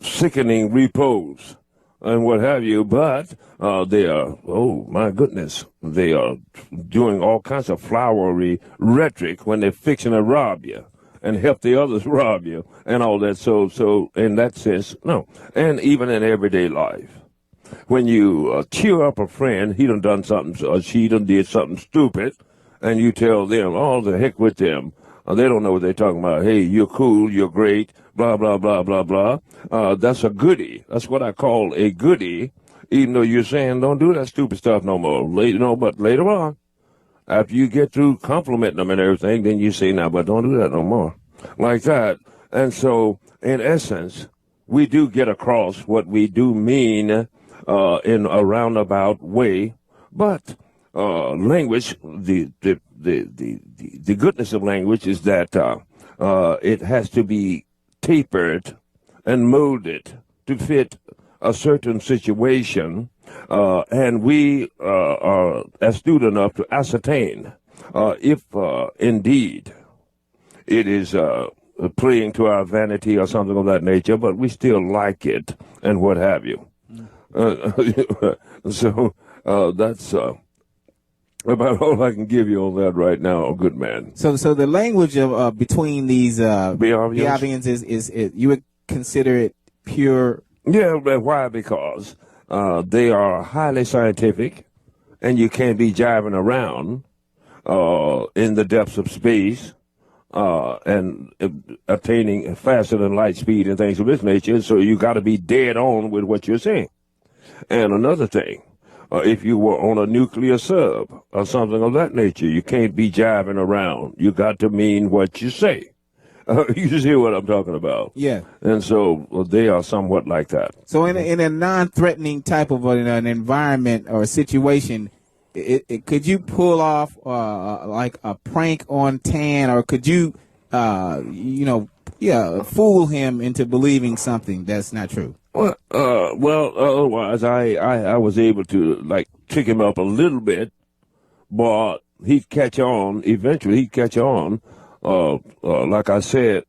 sickening repose and what have you. But they are, oh my goodness, they are doing all kinds of flowery rhetoric when they're fixing to rob you and help the others rob you and all that. So in that sense, no. And even in everyday life, when you cheer up a friend, he done something, or she did something stupid, and you tell them, oh, the heck with them. They don't know what they're talking about. Hey, you're cool, you're great, blah, blah, blah, blah, blah. That's a goodie. That's what I call a goodie, even though you're saying don't do that stupid stuff no more. But later on, after you get through complimenting them and everything, then you say, now, but don't do that no more. Like that. And so, in essence, we do get across what we do mean in a roundabout way, but language, the goodness of language is that it has to be tapered and molded to fit a certain situation, and we are astute enough to ascertain if indeed it is playing to our vanity or something of that nature, but we still like it and what have you. So that's about all I can give you on that right now, good man. So the language of between these Biavians is you would consider it pure? Yeah, but why? Because they are highly scientific, and you can't be jiving around in the depths of space and attaining faster than light speed and things of this nature. So you got to be dead on with what you're saying. And another thing, if you were on a nuclear sub or something of that nature, you can't be jiving around. You got to mean what you say. You just hear what I'm talking about. Yeah. And so they are somewhat like that. So in a non-threatening type of an environment or a situation, could you pull off like a prank on Tan, or could you, fool him into believing something that's not true? Well, otherwise I was able to like trick him up a little bit, but he'd catch on. Eventually, he'd catch on. Like I said,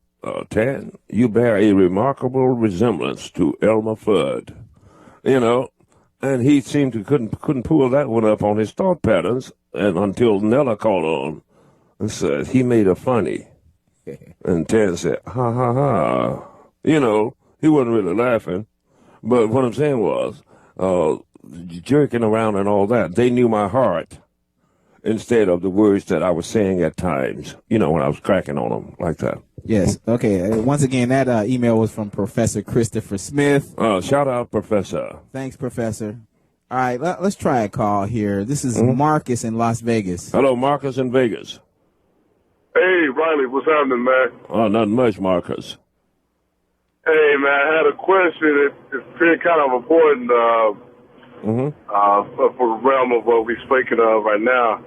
Tan, you bear a remarkable resemblance to Elmer Fudd, and he seemed to couldn't pull that one up on his thought patterns, and until Nella called on and said he made her funny, and Tan said ha ha ha, he wasn't really laughing. But what I'm saying was, jerking around and all that, they knew my heart instead of the words that I was saying at times, when I was cracking on them like that. Yes. Okay. Once again, that email was from Professor Christopher Smith. Shout out, Professor. Thanks, Professor. All right, let's try a call here. This is Marcus in Las Vegas. Hello, Marcus in Vegas. Hey, Riley, what's happening, man? Oh, not much, Marcus. Hey, man, I had a question. It's pretty kind of important for the realm of what we're speaking of right now.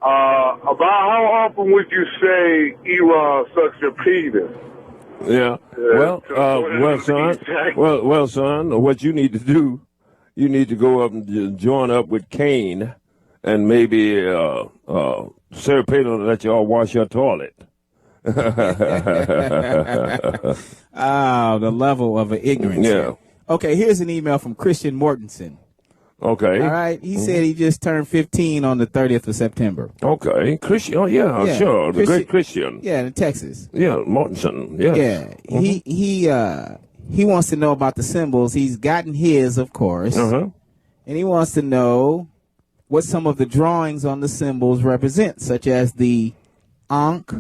About how often would you say Iran sucks your penis? Yeah. Well, son, what you need to do, you need to go up and join up with Kane, and maybe Sarah Palin will let you all wash your toilet. The level of ignorance. Yeah. Okay, here's an email from Christian Mortensen. Okay. All right. He said he just turned 15 on the 30th of September. Okay. Christian. Oh, yeah. Sure. The great Christian. Yeah, in Texas. Yeah, Mortensen. Yes. Yeah. He wants to know about the symbols. He's gotten his, of course. Uh-huh. And he wants to know what some of the drawings on the symbols represent, such as the Ankh.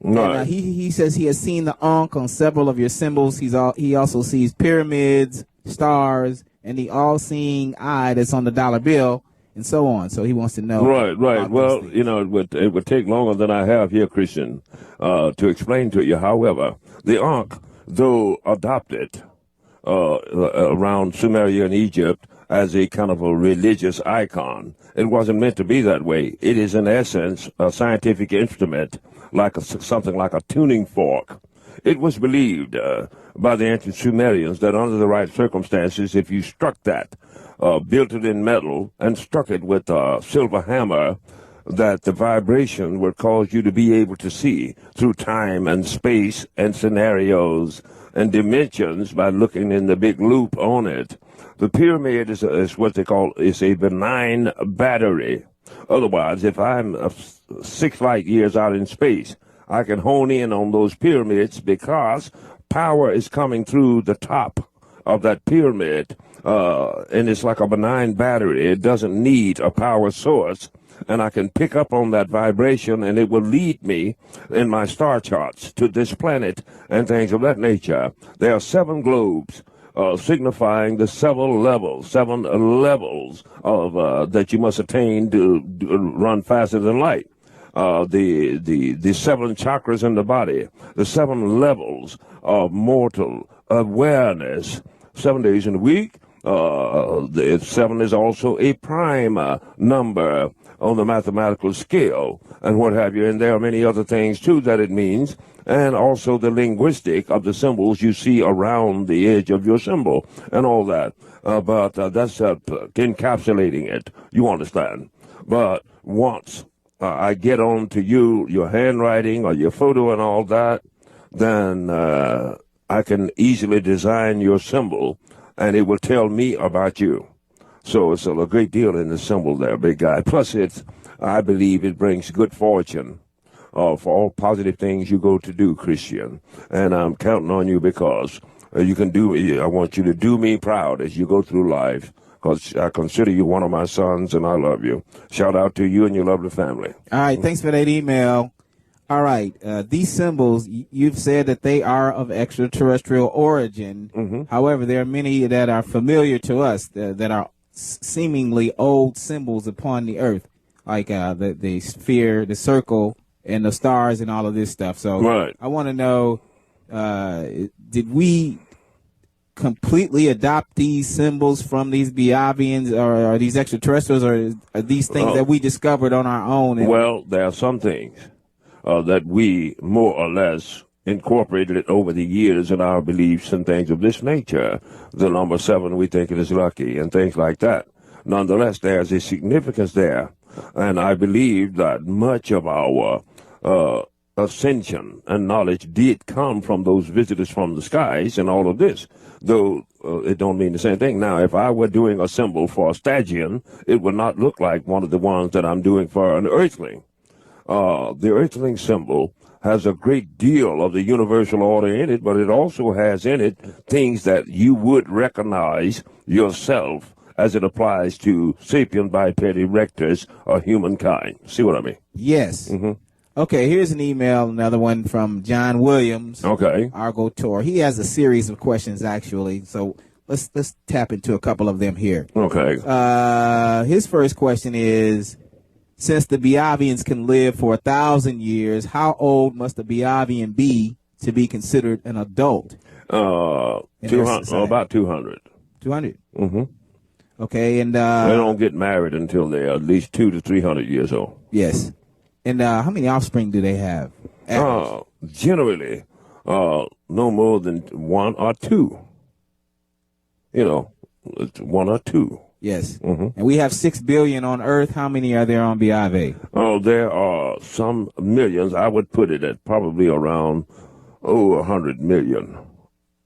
Right. And, he says he has seen the Ankh on several of your symbols. He also sees pyramids, stars, and the all-seeing eye that's on the dollar bill, and so on. So he wants to know. Right. Well, it would take longer than I have here, Christian, to explain to you. However, the Ankh, though adopted around Sumeria and Egypt as a kind of a religious icon, it wasn't meant to be that way. It is, in essence, a scientific instrument, like something like a tuning fork. It was believed by the ancient Sumerians that under the right circumstances, if you struck that, built it in metal, and struck it with a silver hammer, that the vibration would cause you to be able to see through time and space and scenarios and dimensions by looking in the big loop on it. The pyramid is what they call is a benign battery. Otherwise, if I'm 6 light years out in space, I can hone in on those pyramids because power is coming through the top of that pyramid, and it's like a benign battery. It doesn't need a power source, and I can pick up on that vibration, and it will lead me in my star charts to this planet and things of that nature. There are 7 globes signifying the 7 levels of that you must attain to run faster than light. The 7 chakras in the body, the 7 levels of mortal awareness, 7 days in a week. The 7 is also a prime number on the mathematical scale and what have you. And there are many other things, too, that it means. And also the linguistic of the symbols you see around the edge of your symbol and all that. But that's encapsulating it. You understand. But once I get on to your handwriting or your photo and all that, then I can easily design your symbol, and it will tell me about you. So it's a great deal in the symbol there, big guy. Plus, I believe it brings good fortune for all positive things you go to do, Christian. And I'm counting on you because you can do. I want you to do me proud as you go through life, because I consider you one of my sons, and I love you. Shout out to you and your lovely family. All right, thanks for that email. All right, these symbols, you've said that they are of extraterrestrial origin. Mm-hmm. However, there are many that are familiar to us that are seemingly old symbols upon the earth, like the sphere, the circle, and the stars and all of this stuff. So right. I want to know, did we completely adopt these symbols from these Biavians or are these extraterrestrials, or are these things that we discovered on our own? Well, there are some things that we more or less incorporated it over the years in our beliefs and things of this nature. The number 7, we think it is lucky and things like that. Nonetheless, there's a significance there. And I believe that much of our ascension and knowledge did come from those visitors from the skies and all of this, though it don't mean the same thing. Now, if I were doing a symbol for a Stygian, it would not look like one of the ones that I'm doing for an earthling. The earthling symbol has a great deal of the universal order in it, but it also has in it things that you would recognize yourself as it applies to sapien biped erectors or humankind. See what I mean? Yes. Mm-hmm. Okay, here's an email, another one from John Williams. Okay. Argo Tour. He has a series of questions, actually, so let's tap into a couple of them here. Okay. His first question is, since the Biavians can live for 1,000 years, how old must a Biavian be to be considered an adult? 200, about 200. 200? Mm-hmm. Okay, and... they don't get married until they're at least 200 to 300 years old. Yes. And how many offspring do they have? Generally, no more than one or two. It's one or two. Yes. And we have 6 billion on Earth. How many are there on Biave? Oh, there are some millions. I would put it at probably around 100 million.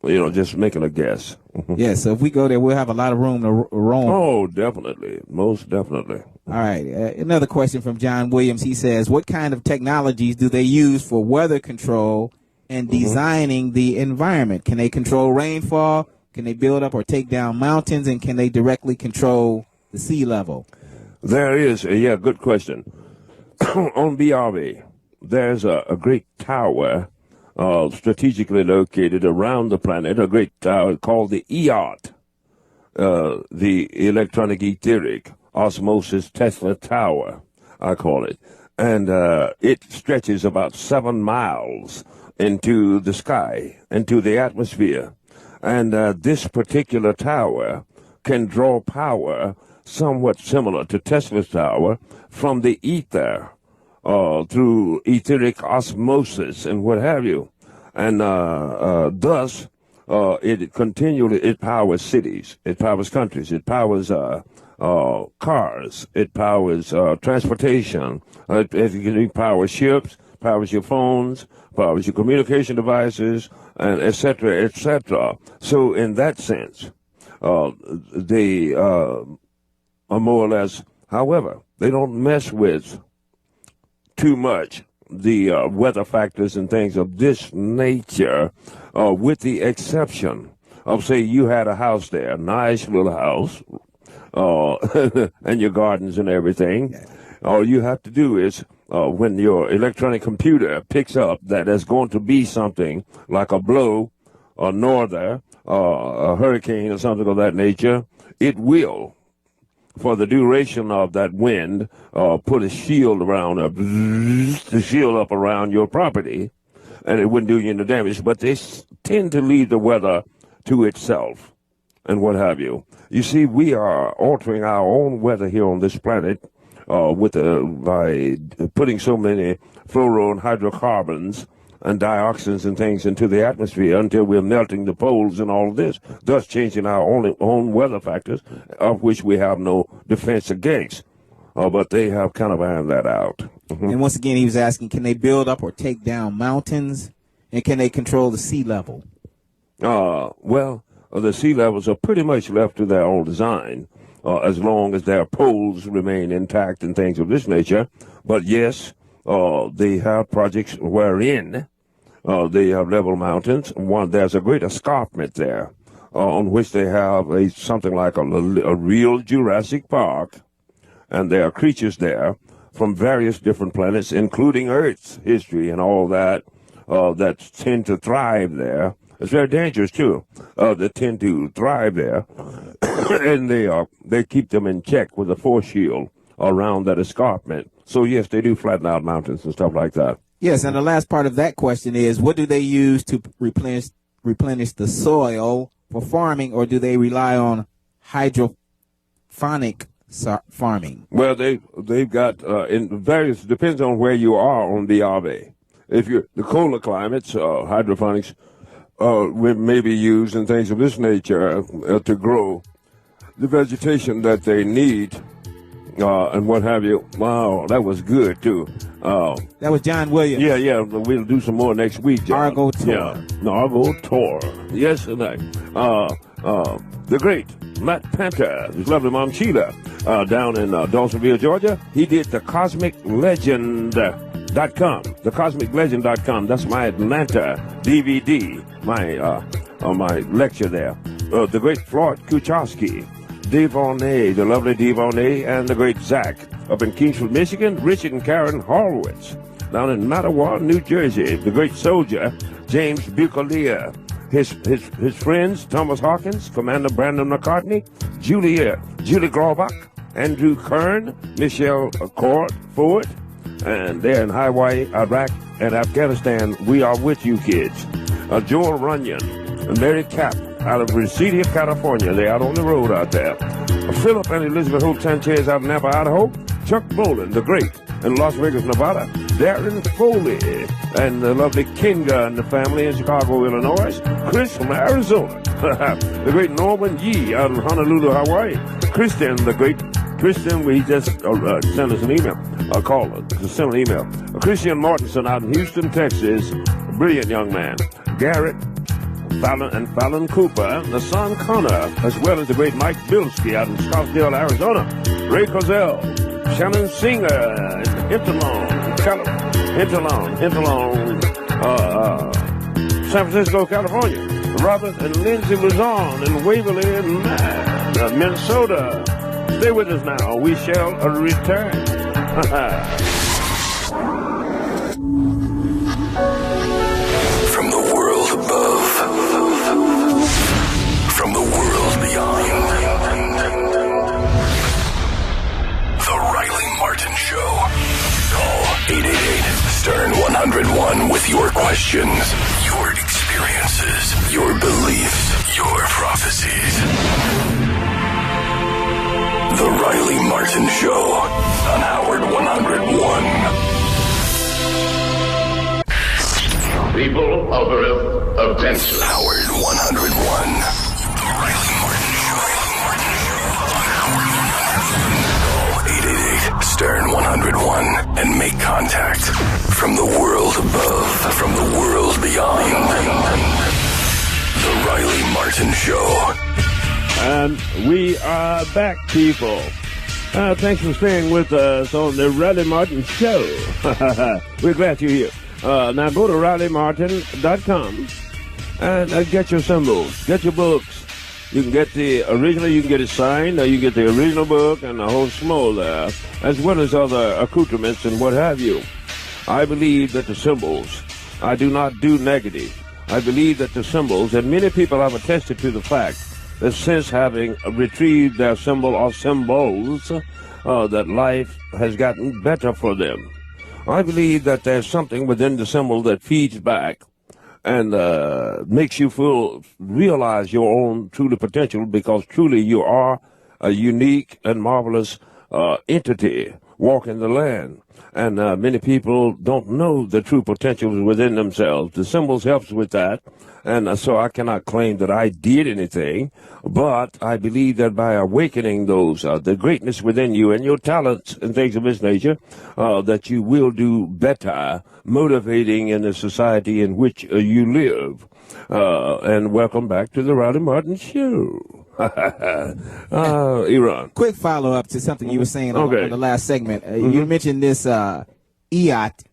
Just making a guess. Yeah, so if we go there, we'll have a lot of room to roam. Oh, definitely. Most definitely. All right. Another question from John Williams. He says, what kind of technologies do they use for weather control and designing the environment? Can they control rainfall? Can they build up or take down mountains? And can they directly control the sea level? There is. Good question. On Biave, there's a great tower strategically located around the planet, a great tower called the EOT, the Electronic Etheric Osmosis Tesla Tower, I call it. And it stretches about 7 miles into the sky, into the atmosphere. And this particular tower can draw power somewhat similar to Tesla's tower from the ether through etheric osmosis and what have you. And thus, it powers cities, it powers countries, it powers cars, it powers transportation, it powers ships, powers your phones, powers your communication devices, and et cetera, et cetera. So in that sense, they are more or less, however, they don't mess with too much the weather factors and things of this nature, with the exception of, say, you had a house there, a nice little house, and your gardens and everything. All you have to do is, when your electronic computer picks up that there's going to be something like a blow, a norther, a hurricane or something of that nature, it will, for the duration of that wind, put a shield around, the shield up around your property, and it wouldn't do you any damage. But they tend to leave the weather to itself and what have you. You see, we are altering our own weather here on this planet by putting so many fluoro and hydrocarbons and dioxins and things into the atmosphere until we're melting the poles and all of this, thus changing our own weather factors, of which we have no defense against. But they have kind of ironed that out. And once again, he was asking, can they build up or take down mountains? And can they control the sea level? Well, the sea levels are pretty much left to their own design, as long as their poles remain intact and things of this nature. But yes, they have projects wherein they have level mountains. There's a great escarpment there, on which they have something like a real Jurassic Park, and there are creatures there from various different planets, including Earth's history and all that, that tend to thrive there. It's very dangerous too. They tend to thrive there, and they keep them in check with a force shield around that escarpment. So yes, they do flatten out mountains and stuff like that. Yes, and the last part of that question is, what do they use to replenish the soil for farming, or do they rely on hydroponic farming? Well, they've got in various, depends on where you are on the Ave. If you're the colder climates, hydroponics may be used and things of this nature to grow the vegetation that they need, and what have you. Wow, that was good too. That was John Williams. Yeah. We'll do some more next week, John. Argo Tour. Yeah, Argo Tour. Yes, tonight. The great Matt Panther, his lovely mom Sheila, down in Dawsonville, Georgia. He did the CosmicLegend.com. The CosmicLegend.com. That's my Atlanta DVD. My lecture there. The great Floyd Kuchowski, Devonay, the lovely Devonay, and the great Zach up in Kingsford, Michigan. Richard and Karen Horowitz down in Mattawa, New Jersey. The great soldier James Bucalia. His friends Thomas Hawkins, Commander Brandon McCartney, Julie Graubach, Andrew Kern, Michelle Ford, and they're in Hawaii, Iraq, and Afghanistan. We are with you, kids. Joel Runyon and Mary Cap out of Reseda, California. They're out on the road out there. Philip and Elizabeth Hope Sanchez out of Napa, Idaho. Chuck Boland, the great, in Las Vegas, Nevada. Darren Foley, and the lovely Kinga and the family in Chicago, Illinois. Chris from Arizona. The great Norman Yee out of Honolulu, Hawaii. Christian, the great Christian, he just sent us an email. Call us, send an email. Christian Martinson out in Houston, Texas. A brilliant young man. Garrett Fallon Cooper, the son Connor, as well as the great Mike Bilski out in Scottsdale, Arizona. Ray Cozell, Shannon Singer in Hinterlawn, San Francisco, California. Robert and Lindsay Luzon in Waverly, Minnesota. Stay with us now. We shall return. From the world above, from the world beyond, The Riley Martin Show. Call 888-STERN-101 with your questions, your experiences, your beliefs, your prophecies. The Riley Martin Show on Howard 101. People of Earth, attention. Howard 101. The Riley Martin Show. On Howard 101. Call 888-STERN-101 and make contact from the world above, from the world beyond. The Riley Martin Show. And we are back, people. Thanks for staying with us on the Riley Martin Show. We're glad you're here. Now go to RileyMartin.com and get your symbols, get your books. You can get the original, you can get it signed, or you get the original book and the whole small there, as well as other accoutrements and what have you. I believe that the symbols, I do not do negative. I believe that the symbols, and many people have attested to the fact that since having retrieved their symbol or symbols, that life has gotten better for them. I believe that there's something within the symbol that feeds back and makes you realize your own truly potential, because truly you are a unique and marvelous entity walking the land. And many people don't know the true potentials within themselves. The symbols helps with that. And so I cannot claim that I did anything, but I believe that by awakening those, the greatness within you and your talents and things of this nature, that you will do better, motivating in the society in which you live. And welcome back to the Riley Martin Show. Iran. Quick follow-up to something you were saying on the last segment. You mentioned this EOT.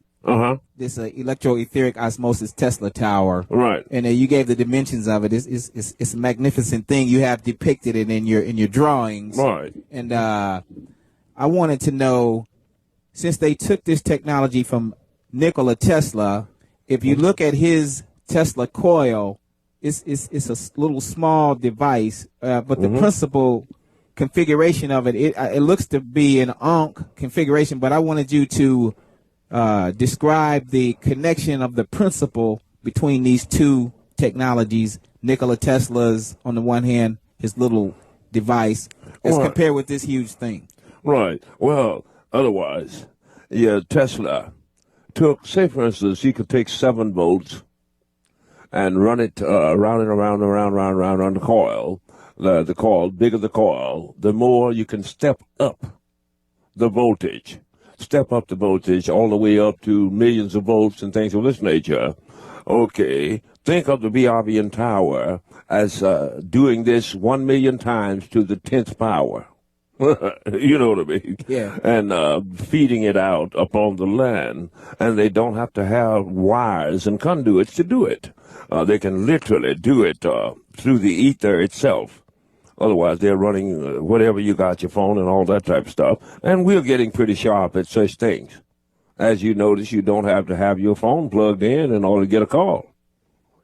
This electro-etheric osmosis Tesla tower. Right. And you gave the dimensions of it. It's a magnificent thing. You have depicted it in your drawings. Right. And I wanted to know, since they took this technology from Nikola Tesla, if you look at his Tesla coil, it's a little small device, but the principal configuration of it looks to be an Ankh configuration, but I wanted you to describe the connection of the principle between these two technologies, Nikola Tesla's on the one hand, his little device, as compared with this huge thing. Right. Well, otherwise, Tesla took, say for instance, you could take 7 volts and run it around and around the coil. The coil, bigger the coil, the more you can step up the voltage. Step up the voltage all the way up to millions of volts and things of this nature. Okay, think of the BRVN tower as doing this 1 million times to the 10th power. You know what I mean? Yeah. And feeding it out upon the land. And they don't have to have wires and conduits to do it. They can literally do it through the ether itself. Otherwise, they're running whatever you got, your phone and all that type of stuff. And we're getting pretty sharp at such things. As you notice, you don't have to have your phone plugged in order to get a call.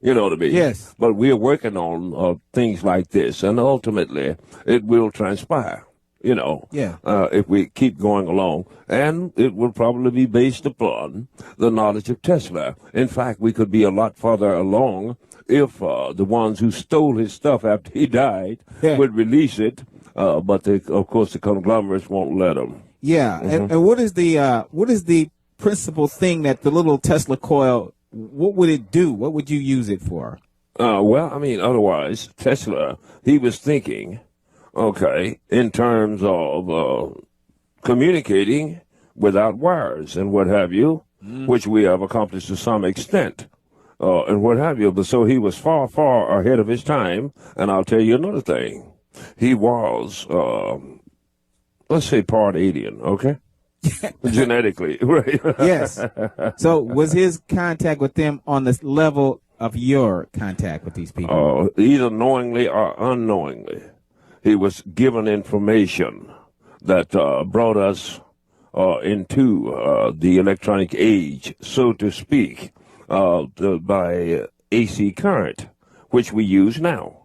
You know what I mean? Yes. But we're working on things like this, and ultimately, it will transpire. You know, if we keep going along, and it will probably be based upon the knowledge of Tesla. In fact, we could be a lot farther along if the ones who stole his stuff after he died would release it, but of course the conglomerates won't let them. Yeah, and what is the principal thing that the little Tesla coil, what would it do? What would you use it for? Well, I mean, otherwise, Tesla, he was thinking, okay, in terms of communicating without wires and what have you, which we have accomplished to some extent, and what have you. But so he was far, far ahead of his time. And I'll tell you another thing. He was, let's say, part alien, okay? Genetically, right? Yes. So was his contact with them on the level of your contact with these people? Either knowingly or unknowingly. He was given information that brought us into the electronic age, so to speak, by AC current, which we use now.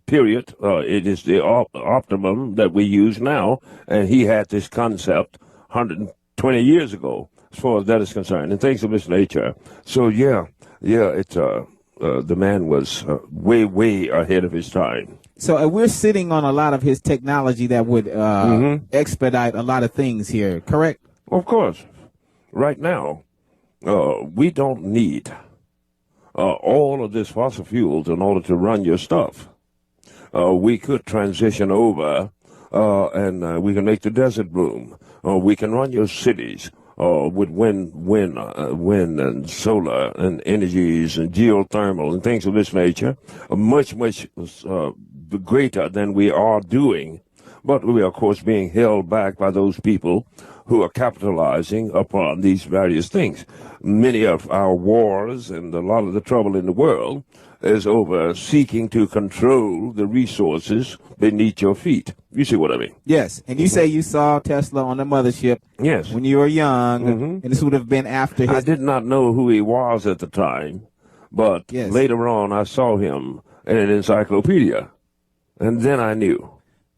Period. It is the optimum that we use now, and he had this concept 120 years ago, as far as that is concerned, and things of this nature. So it's the man was way, way ahead of his time. So we're sitting on a lot of his technology that would expedite a lot of things here, correct? Of course. Right now, we don't need all of this fossil fuels in order to run your stuff. We could transition over and we can make the desert bloom. We can run your cities with wind and solar and energies and geothermal and things of this nature, much, much greater than we are doing. But we are, of course, being held back by those people who are capitalizing upon these various things. Many of our wars and a lot of the trouble in the world is over seeking to control the resources beneath your feet. You see what I mean? Yes. And you say you saw Tesla on the mothership when you were young, and this would have been after his... I did not know who he was at the time, but later on I saw him in an encyclopedia, and then I knew.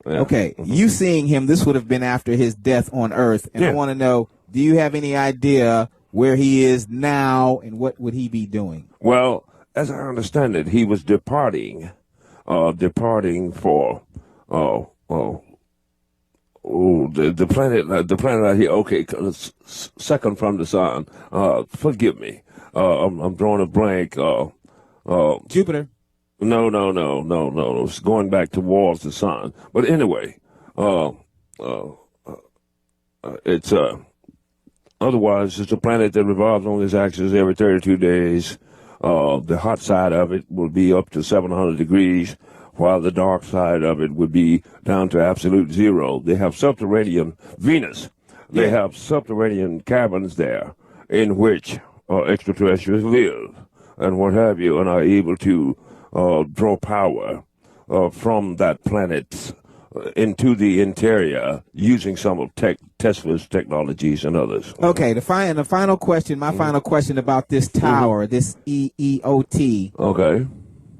Yeah. Okay, you seeing him, this would have been after his death on Earth, and I want to know, do you have any idea where he is now and what would he be doing? Well, as I understand it, he was departing for the planet out here. Okay, second from the sun. Forgive me. I'm drawing a blank. Jupiter. No. It's going back towards the sun. But anyway, it's otherwise it's a planet that revolves on its axis every 32 days. The hot side of it will be up to 700 degrees, while the dark side of it would be down to absolute zero. They have subterranean Venus. They have subterranean caverns there in which extraterrestrials live and what have you, and are able to draw power from that planet into the interior using some of Tesla's technologies and others. Okay, the final question, my final question about this tower, this EEOT. Okay.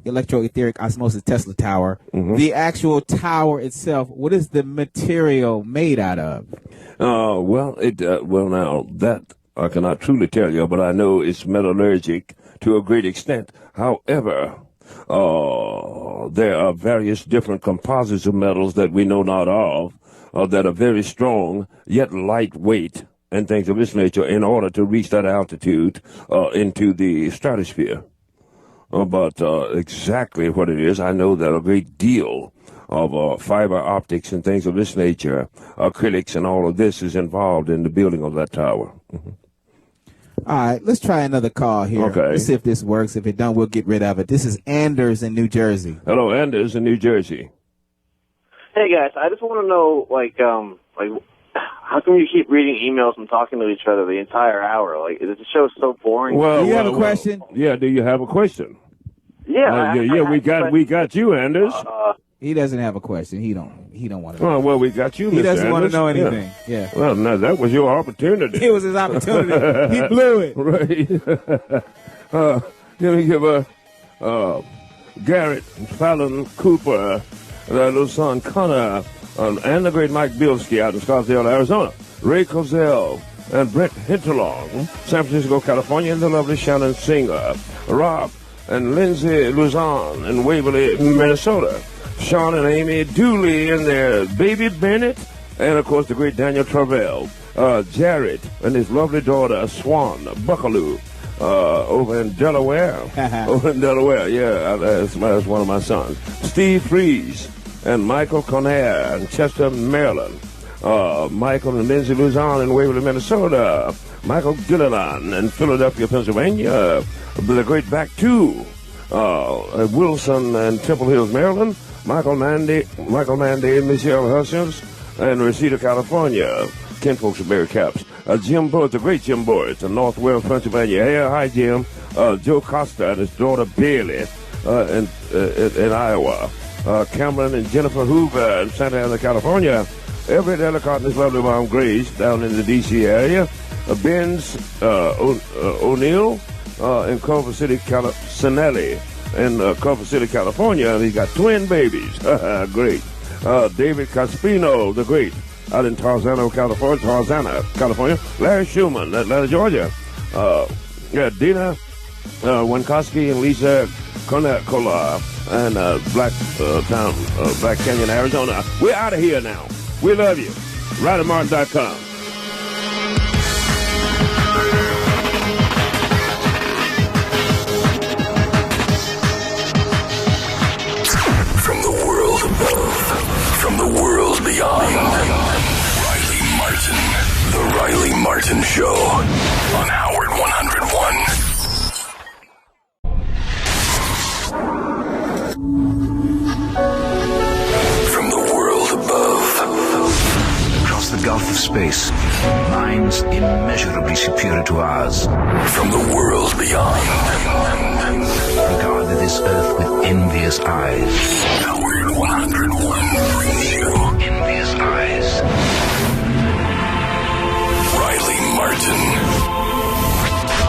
Electroetheric Osmosis Tesla Tower. The actual tower itself, what is the material made out of? Well, now that I cannot truly tell you, but I know it's metallurgic to a great extent. However, there are various different composites of metals that we know not of that are very strong, yet lightweight, and things of this nature in order to reach that altitude into the stratosphere. But exactly what it is, I know that a great deal of fiber optics and things of this nature, acrylics and all of this is involved in the building of that tower. All right, let's try another call here. Okay. Let's see if this works. If it don't, we'll get rid of it. This is Anders in New Jersey. Hello, Anders in New Jersey. Hey guys, I just want to know, how come you keep reading emails and talking to each other the entire hour? Like, the show is so boring. Do you have a question? Yeah, do you have a question? Yeah. We got you, Anders. He doesn't have a question. He don't want to know. Oh, well, we got you, He Mr. doesn't want to know Anders. anything. Yeah. Well, no, that was your opportunity. It was his opportunity. He blew it. Right. Let me give Garrett, Fallon, Cooper, their little son Connor, and the great Mike Bilski out in Scottsdale, Arizona, Ray Cozell, and Brett Hinterlong, San Francisco, California, and the lovely Shannon Singer, Rob and Lindsay Luzon in Waverly, Minnesota, Sean and Amy Dooley and their baby Bennett and, of course, the great Daniel Travell, Jared, and his lovely daughter, Swan Buckaloo, over in Delaware. Over in Delaware, yeah, that's one of my sons. Steve Freeze and Michael Conair in Chester, Maryland. Michael and Lindsay Luzon in Waverly, Minnesota. Michael Gilliland in Philadelphia, Pennsylvania. The great Back Two. Wilson and Temple Hills, Maryland. Michael Mandy, Michelle Hutchins, and Reseda, California. Ken folks at Mary Caps. Jim Boyd, the great Jim Boyd, in Northwest Pennsylvania. Hey, hi, Jim. Joe Costa and his daughter Bailey in Iowa. Cameron and Jennifer Hoover in Santa Ana, California. Everett Ellicott and his lovely mom Grace down in the D.C. area. Ben's O'Neill in Culver City, Sinelli in Culver City, California. And he's got twin babies. Great. David Caspino, the great, out in Tarzana, California. Larry Schumann, Atlanta, Georgia. Dina Winkowski and Lisa Kola and Black Canyon, Arizona. We're out of here now. We love you. RyderMartin.com. From the world above, from the world beyond, Riley Martin, The Riley Martin Show on Howard 101. From the world above, across the gulf of space, minds immeasurably superior to ours. From the world beyond, regarded this earth with envious eyes. Howard 101 brings you envious eyes. Riley Martin.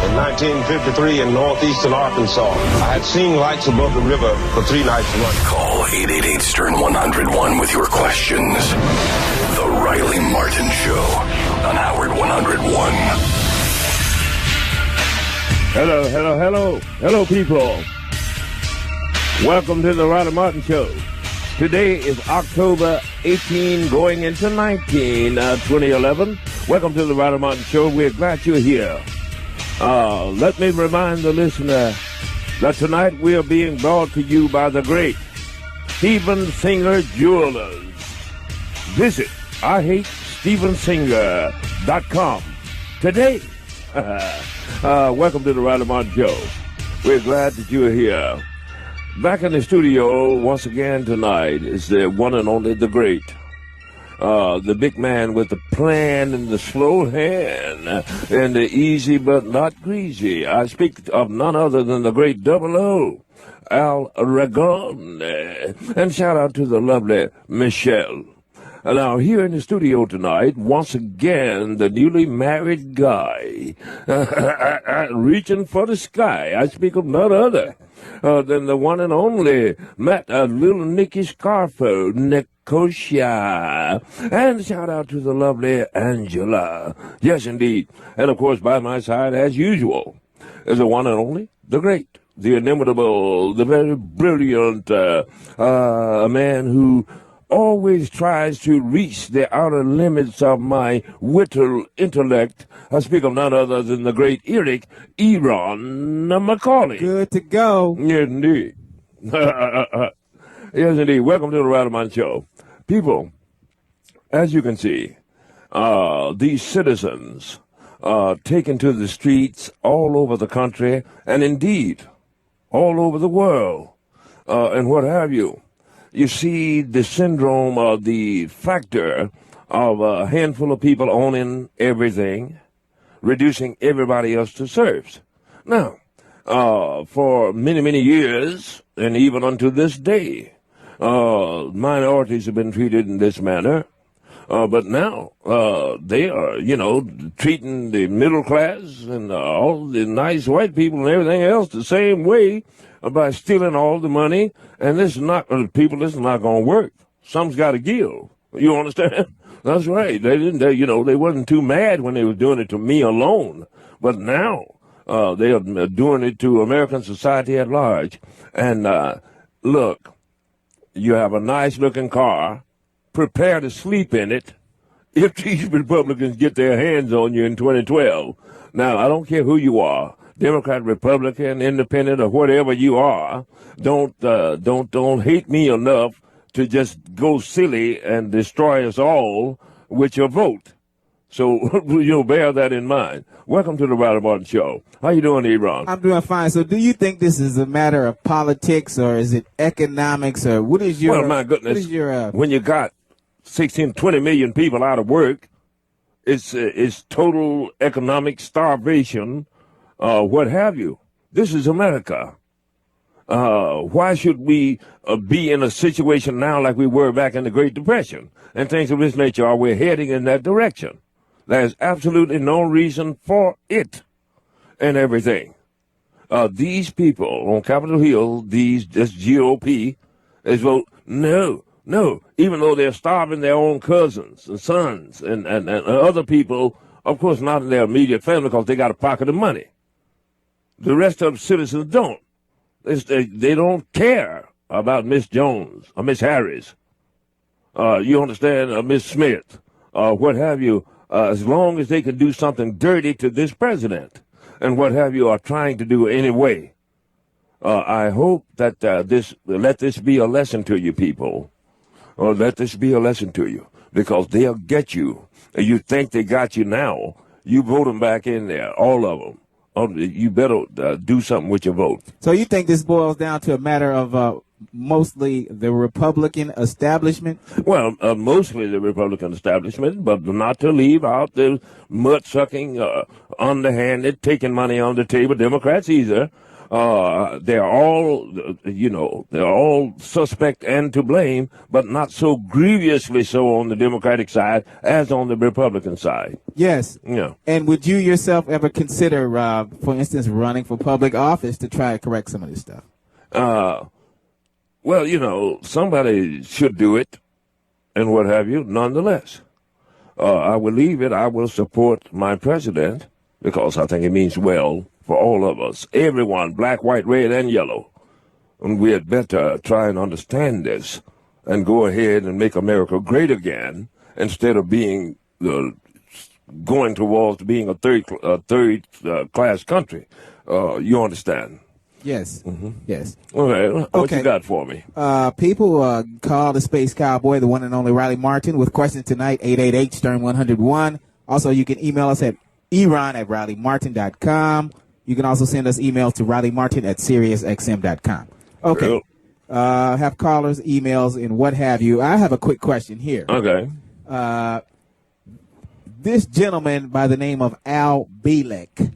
In 1953 in northeastern Arkansas, I had seen lights above the river for 3 nights running. Call 888-STERN-101 with your questions. The Riley Martin Show on Howard 101. Hello, people. Welcome to the Riley Martin Show. Today is October 18, going into 2011. Welcome to the Riley Martin Show. We're glad you're here. Let me remind the listener that tonight we are being brought to you by the great Stephen Singer Jewelers. Visit IHateStephenSinger.com today. Welcome to the Riley Martin Show. We're glad that you are here. Back in the studio once again tonight is the one and only the great, the big man with the plan and the slow hand and the easy but not greasy. I speak of none other than the great Double O, Al Ragon. And shout out to the lovely Michelle. Now, here in the studio tonight, once again, the newly married guy, reaching for the sky. I speak of none other than the one and only little Nicky Scarfo, Nicosia. And shout out to the lovely Angela. Yes, indeed. And, of course, by my side, as usual, is the one and only, the great, the inimitable, the very brilliant, a man who always tries to reach the outer limits of my whittle intellect. I speak of none other than the great Eric Eron Macaulay. Good to go. Yes, indeed. Yes, indeed. Welcome to the Riley Martin Show. People, as you can see, these citizens taken to the streets all over the country and indeed all over the world and what have you. You see the syndrome of the factor of a handful of people owning everything, reducing everybody else to serfs. Now, for many, many years, and even unto this day, minorities have been treated in this manner. But now they are, treating the middle class and all the nice white people and everything else the same way by stealing all the money. And this is not going to work. Some's got to give. You understand? That's right. They wasn't too mad when they were doing it to me alone. But now they are doing it to American society at large. And look, you have a nice looking car. Prepare to sleep in it, if these Republicans get their hands on you in 2012. Now, I don't care who you are, Democrat, Republican, Independent, or whatever you are. Don't hate me enough to just go silly and destroy us all with your vote. So you'll bear that in mind. Welcome to the Riley Martin Show. How you doing, Iran? I'm doing fine. So do you think this is a matter of politics, or is it economics, or what is your... Well, my goodness, what is your, when you got 16, 20 million people out of work, it's total economic starvation, what have you. This is America. Why should we be in a situation now like we were back in the Great Depression and things of this nature? Are we heading in that direction? There's absolutely no reason for it and everything. These people on Capitol Hill, this GOP, is vote no. Even though they're starving their own cousins and sons and other people, of course not in their immediate family because they got a pocket of money. The rest of the citizens don't. They don't care about Miss Jones or Miss Harris. You understand? Miss Smith, what have you, as long as they can do something dirty to this president and what have you are trying to do anyway. I hope that let this be a lesson to you people. Or let this be a lesson to you because they'll get you. You think they got you now. You vote them back in there, all of them. You better do something with your vote. So you think this boils down to a matter of mostly the Republican establishment? Well, mostly the Republican establishment, but not to leave out the mud-sucking, underhanded, taking money on the table Democrats either. They're all, they're all suspect and to blame, but not so grievously so on the Democratic side as on the Republican side. Yes. Yeah. And would you yourself ever consider, for instance, running for public office to try to correct some of this stuff? Well, somebody should do it and what have you, nonetheless. I will leave it. I will support my president because I think it means well for all of us, everyone, black, white, red, and yellow. And we had better try and understand this and go ahead and make America great again instead of being going towards being a third class country. You understand? Yes. Mm-hmm. Yes. All right. What you got for me? People call the Space Cowboy, the one and only Riley Martin, with questions tonight, 888-STERN-101. Also, you can email us at eron@rileymartin.com. You can also send us emails to rileymartin@SiriusXM.com. Okay. Have callers, emails, and what have you. I have a quick question here. Okay. This gentleman by the name of Al Bielek.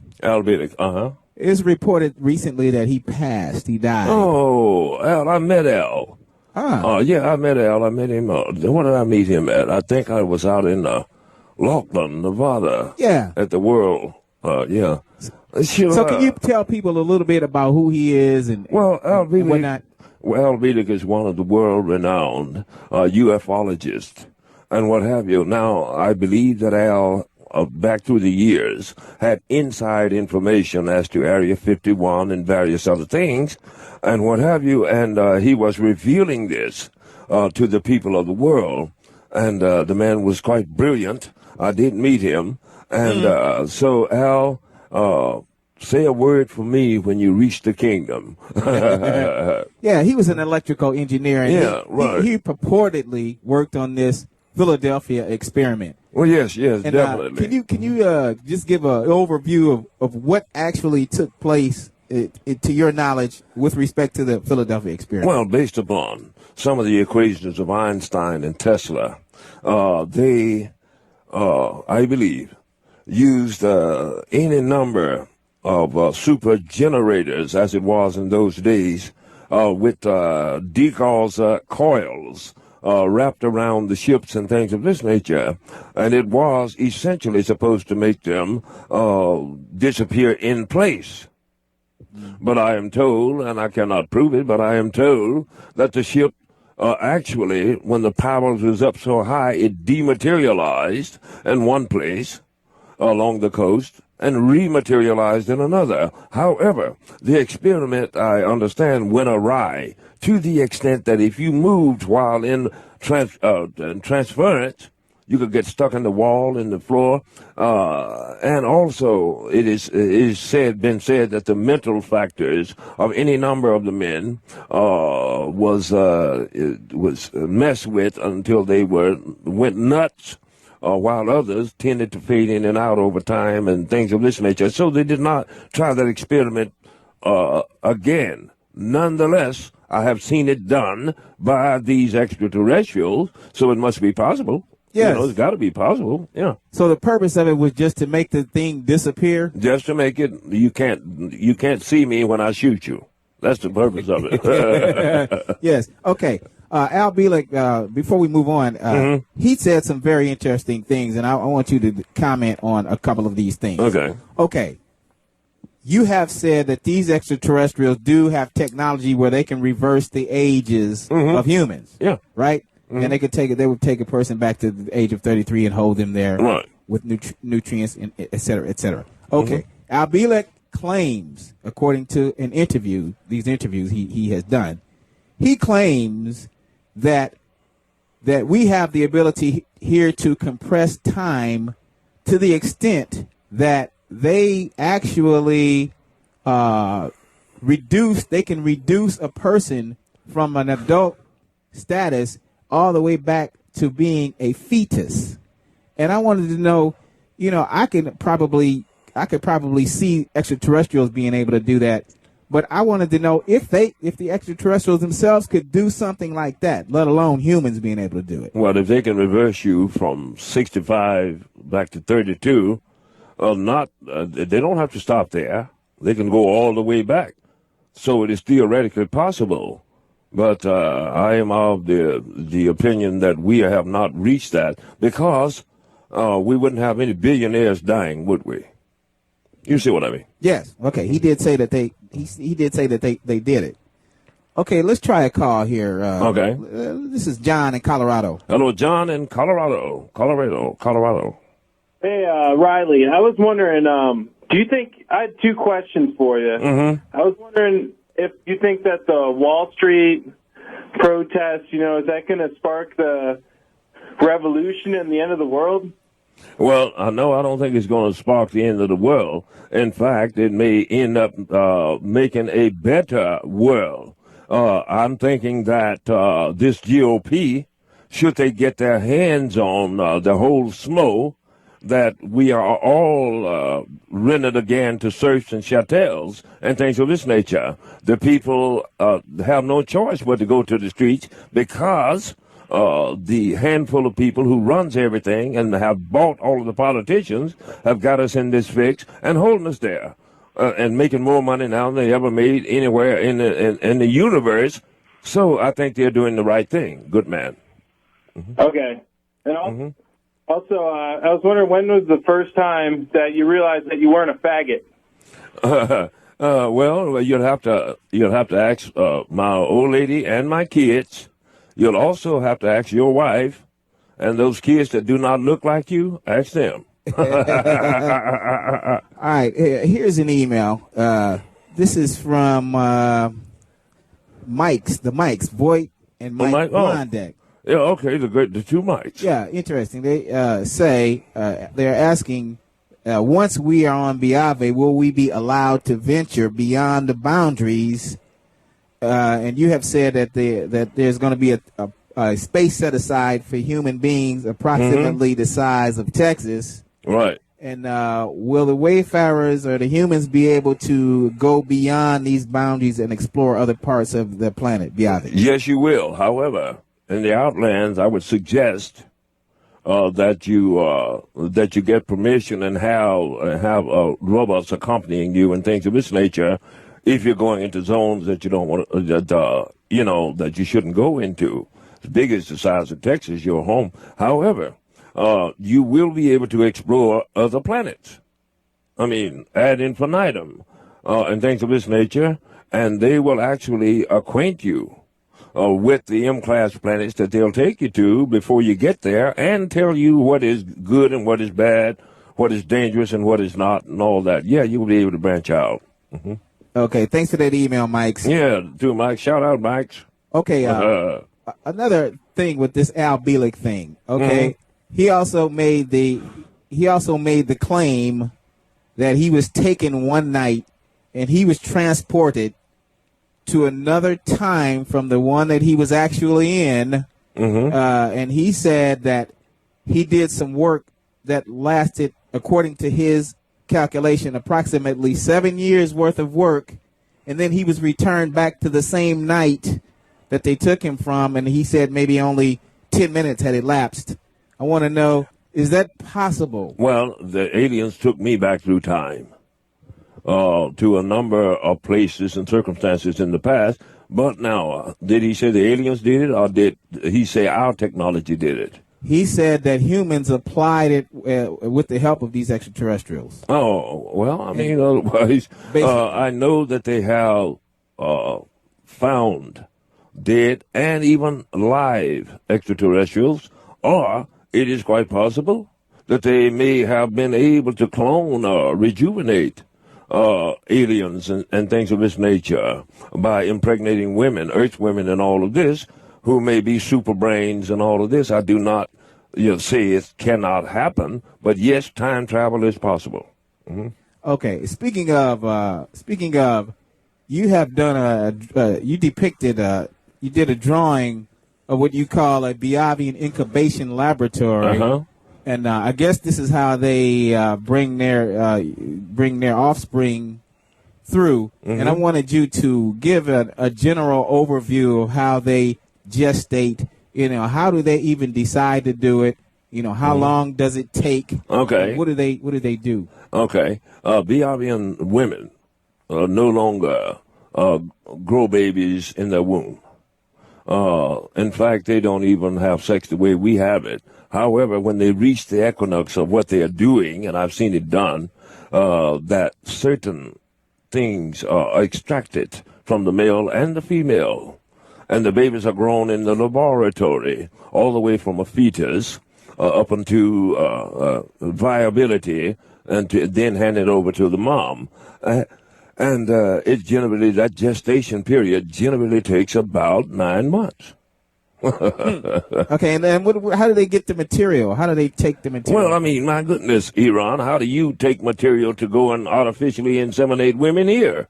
It's reported recently that he passed. He died. Oh, Al, I met Al. Yeah, I met Al. I met him. Where did I meet him at? I think I was out in Laughlin, Nevada. Yeah. At the World. Yeah. Sure. So can you tell people a little bit about who he is and Al Bielek, whatnot? Well, Al Bielek is one of the world-renowned UFOlogists and what have you. Now, I believe that Al, back through the years, had inside information as to Area 51 and various other things and what have you, and he was revealing this to the people of the world, and the man was quite brilliant. I did meet him, and so Al, say a word for me when you reach the kingdom. Yeah, he was an electrical engineer. And right. He purportedly worked on this Philadelphia experiment. Well, yes, and, definitely. Can you just give an overview of what actually took place, to your knowledge, with respect to the Philadelphia experiment? Well, based upon some of the equations of Einstein and Tesla, they, I believe, used any number of super generators, as it was in those days, with decals coils wrapped around the ships and things of this nature. And it was essentially supposed to make them disappear in place. But I am told, and I cannot prove it, but I am told that the ship actually, when the power was up so high, it dematerialized in one place along the coast and rematerialized in another. However, the experiment, I understand, went awry to the extent that if you moved while in transference, You could get stuck in the wall, in the floor. And also, it is been said that the mental factors of any number of the men was messed with until they went nuts, while others tended to fade in and out over time and things of this nature. So they did not try that experiment again. Nonetheless, I have seen it done by these extraterrestrials, so it must be possible. Yes. It's got to be possible, yeah. So the purpose of it was just to make the thing disappear? Just to make it, you can't see me when I shoot you. That's the purpose of it. Yes. Okay. Al Bielek, before we move on, he said some very interesting things, and I want you to comment on a couple of these things. Okay. You have said that these extraterrestrials do have technology where they can reverse the ages of humans. Yeah. Right? And they would take a person back to the age of 33 and hold them there with nutrients, and et cetera, et cetera. Okay. Al Bielek claims, according to these interviews he has done, he claims that we have the ability here to compress time to the extent that they actually can reduce a person from an adult status all the way back to being a fetus. And I wanted to know, I could probably see extraterrestrials being able to do that, but I wanted to know if the extraterrestrials themselves could do something like that, let alone humans being able to do it. Well, if they can reverse you from 65 back to 32, they don't have to stop there. They can go all the way back. So it is theoretically possible. But I am of the opinion that we have not reached that, because we wouldn't have any billionaires dying, would we? You see what I mean? Yes. Okay. He did say that they did it. Okay. Let's try a call here. Okay. This is John in Colorado. Hello, John in Colorado. Hey, Riley. I was wondering, do you think I had two questions for you? I was wondering if you think that the Wall Street protest, is that going to spark the revolution and the end of the world? Well, I don't think it's going to spark the end of the world. In fact, it may end up making a better world. I'm thinking that this GOP, should they get their hands on the whole SMO, that we are all rendered again to serfs and chatels and things of this nature. The people have no choice but to go to the streets, because the handful of people who runs everything and have bought all of the politicians have got us in this fix and holding us there and making more money now than they ever made anywhere in the universe. So I think they're doing the right thing. Good man. Okay. And also, I was wondering, when was the first time that you realized that you weren't a faggot? Well, you'll have to ask my old lady and my kids. You'll also have to ask your wife, and those kids that do not look like you, ask them. All right, here's an email. This is from Mikes, Voight and Mike Blondek. Yeah, okay, the two Mikes. Yeah, interesting. They say they're asking, once we are on Biave, will we be allowed to venture beyond the boundaries? And you have said that there's going to be a space set aside for human beings approximately the size of Texas. Right. And will the wayfarers or the humans be able to go beyond these boundaries and explore other parts of the planet, Biave? Yes, you will. However, in the outlands, I would suggest that you get permission and have robots accompanying you and things of this nature, if you're going into zones that you don't want that you shouldn't go into. As big as the size of Texas, your home. However, you will be able to explore other planets. I mean, ad infinitum, and things of this nature, and they will actually acquaint you with the M-class planets that they'll take you to before you get there, and tell you what is good and what is bad, what is dangerous and what is not, and all that. Yeah, you will be able to branch out. Okay, thanks for that email, Mike. Yeah, to Mike. Shout out, Mike. Okay, another thing with this Al Bielek thing, okay? He also made the claim that he was taken one night and he was transported to another time from the one that he was actually in. And he said that he did some work that lasted, according to his calculation, approximately 7 years worth of work. And then he was returned back to the same night that they took him from. And he said maybe only 10 minutes had elapsed. I want to know, is that possible? Well, the aliens took me back through time to a number of places and circumstances in the past. But now, did he say the aliens did it, or did he say our technology did it? He said that humans applied it with the help of these extraterrestrials. Oh, well, I mean, otherwise, I know that they have found dead and even live extraterrestrials, or it is quite possible that they may have been able to clone or rejuvenate aliens and things of this nature by impregnating women, Earth women and all of this, who may be super brains and all of this. I do not say it cannot happen, but yes, time travel is possible. Okay, speaking of, you have done you did a drawing of what you call a Biavian incubation laboratory. And I guess this is how they bring their offspring through. And I wanted you to give a general overview of how they gestate. How do they even decide to do it? How long does it take? Okay. What do they do? Okay. Biavian women no longer grow babies in their womb. In fact, they don't even have sex the way we have it. However, when they reach the equinox of what they are doing, and I've seen it done, that certain things are extracted from the male and the female, and the babies are grown in the laboratory, all the way from a fetus up into viability, and then handed over to the mom. And it generally, that gestation period generally takes about 9 months. Okay, and then how do they get the material? How do they take the material? Well, I mean, my goodness, Iran, how do you take material to go and artificially inseminate women here?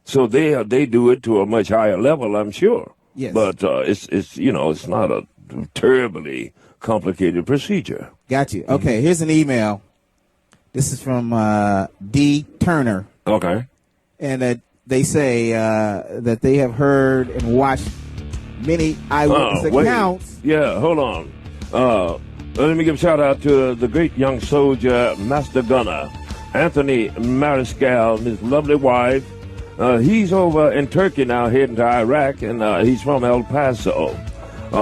So they do it to a much higher level, I'm sure. Yes. But it's not a terribly complicated procedure. Got you. Okay, here's an email. This is from D. Turner. Okay. And they say that they have heard and watched many eyewitness accounts. Yeah, hold on. Let me give a shout out to the great young soldier, Master Gunner, Anthony Mariscal, his lovely wife. He's over in Turkey now, heading to Iraq, and he's from El Paso.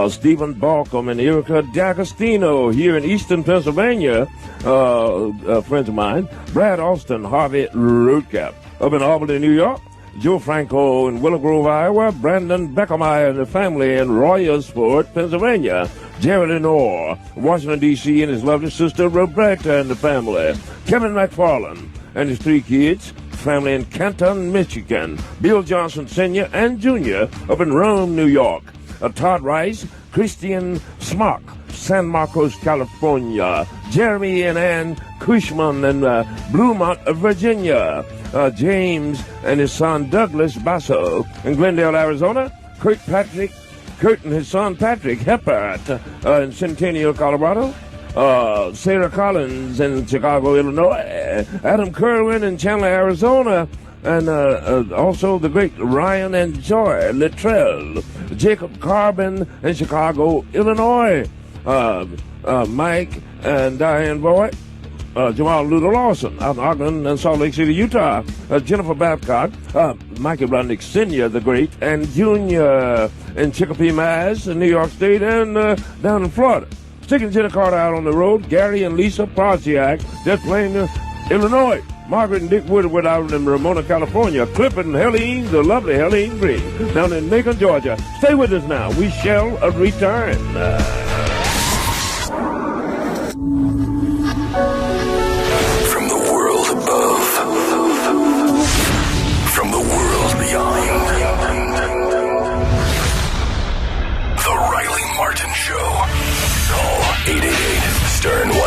Stephen Balcom and Erica D'Agostino here in eastern Pennsylvania, friends of mine. Brad Austin, Harvey Rootcap up in Albany, New York. Joe Franco in Willow Grove, Iowa. Brandon Beckermeyer and the family in Royalsport, Pennsylvania. Jerry Lenore, Washington, D.C., and his lovely sister Roberta and the family. Kevin McFarland and his 3 kids. Family in Canton, Michigan. Bill Johnson Sr. and Jr. up in Rome, New York. Todd Rice, Christian Smock, San Marcos, California. Jeremy and Ann Cushman in Bluemont, Virginia. James and his son Douglas Basso in Glendale, Arizona. Kurt and his son Patrick Heppert in Centennial, Colorado. Sarah Collins in Chicago, Illinois. Adam Kerwin in Chandler, Arizona. And also the great Ryan and Joy Littrell. Jacob Carbon in Chicago, Illinois. Mike and Diane Boyd. Jamal Ludo Lawson out in Ogden and Salt Lake City, Utah. Jennifer Babcock. Mikey Blundnick Sr., the great, and Junior in Chicopee, Mass., in New York State, and down in Florida. Sticking Jenna Carter out on the road. Gary and Lisa Prosiak, just plain Illinois. Margaret and Dick Woodward out in Ramona, California. Clip and Helene, the lovely Helene Green, down in Macon, Georgia. Stay with us now. We shall return. From the world above, from the world beyond, The Riley Martin Show. Call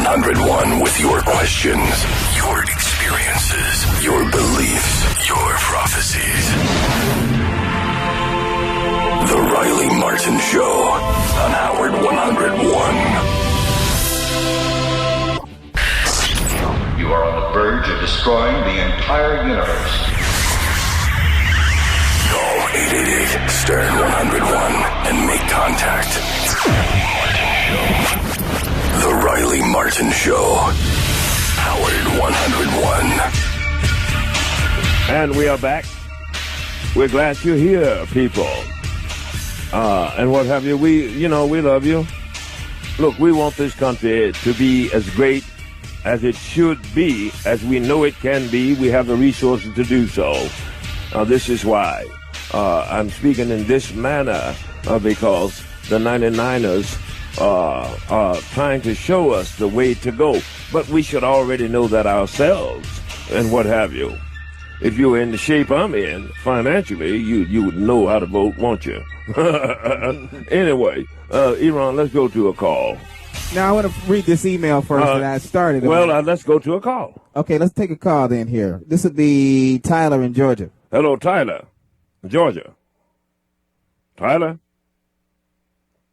101 with your questions, your experiences, your beliefs, your prophecies. The Riley Martin Show on Howard 101. You are on the verge of destroying the entire universe. Call 888-STERN-101 and make contact. The Riley Martin Show. Howard 101. And we are back. We're glad you're here, people. And what have you. We love you. Look, we want this country to be as great as it should be, as we know it can be. We have the resources to do so. This is why I'm speaking in this manner, because the 99ers are trying to show us the way to go. But we should already know that ourselves, and what have you. If you're in the shape I'm in, financially, you would know how to vote, won't you? Anyway, Iran, let's go to a call. Now, I want to read this email first that I started. Let's go to a call. Okay, let's take a call then here. This would be Tyler in Georgia. Hello, Tyler. Georgia. Tyler?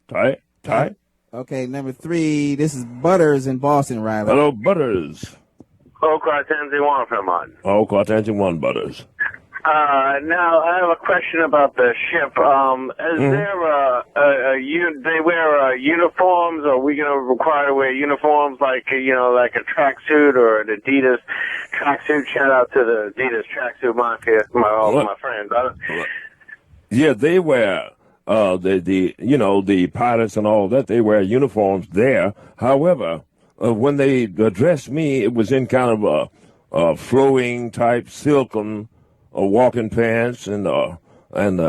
Ty? Okay, number 3, this is Butters in Boston, Riley. Hello, Butters. Quartanzi 1, Butters. Now, I have a question about the ship. Is there they wear uniforms, or are we going to require to wear uniforms like a tracksuit or an Adidas tracksuit? Shout out to the Adidas tracksuit mafia, my friends. Yeah, they wear the pilots and all that. They wear uniforms there. However, when they addressed me, it was in kind of a flowing type silken walking pants and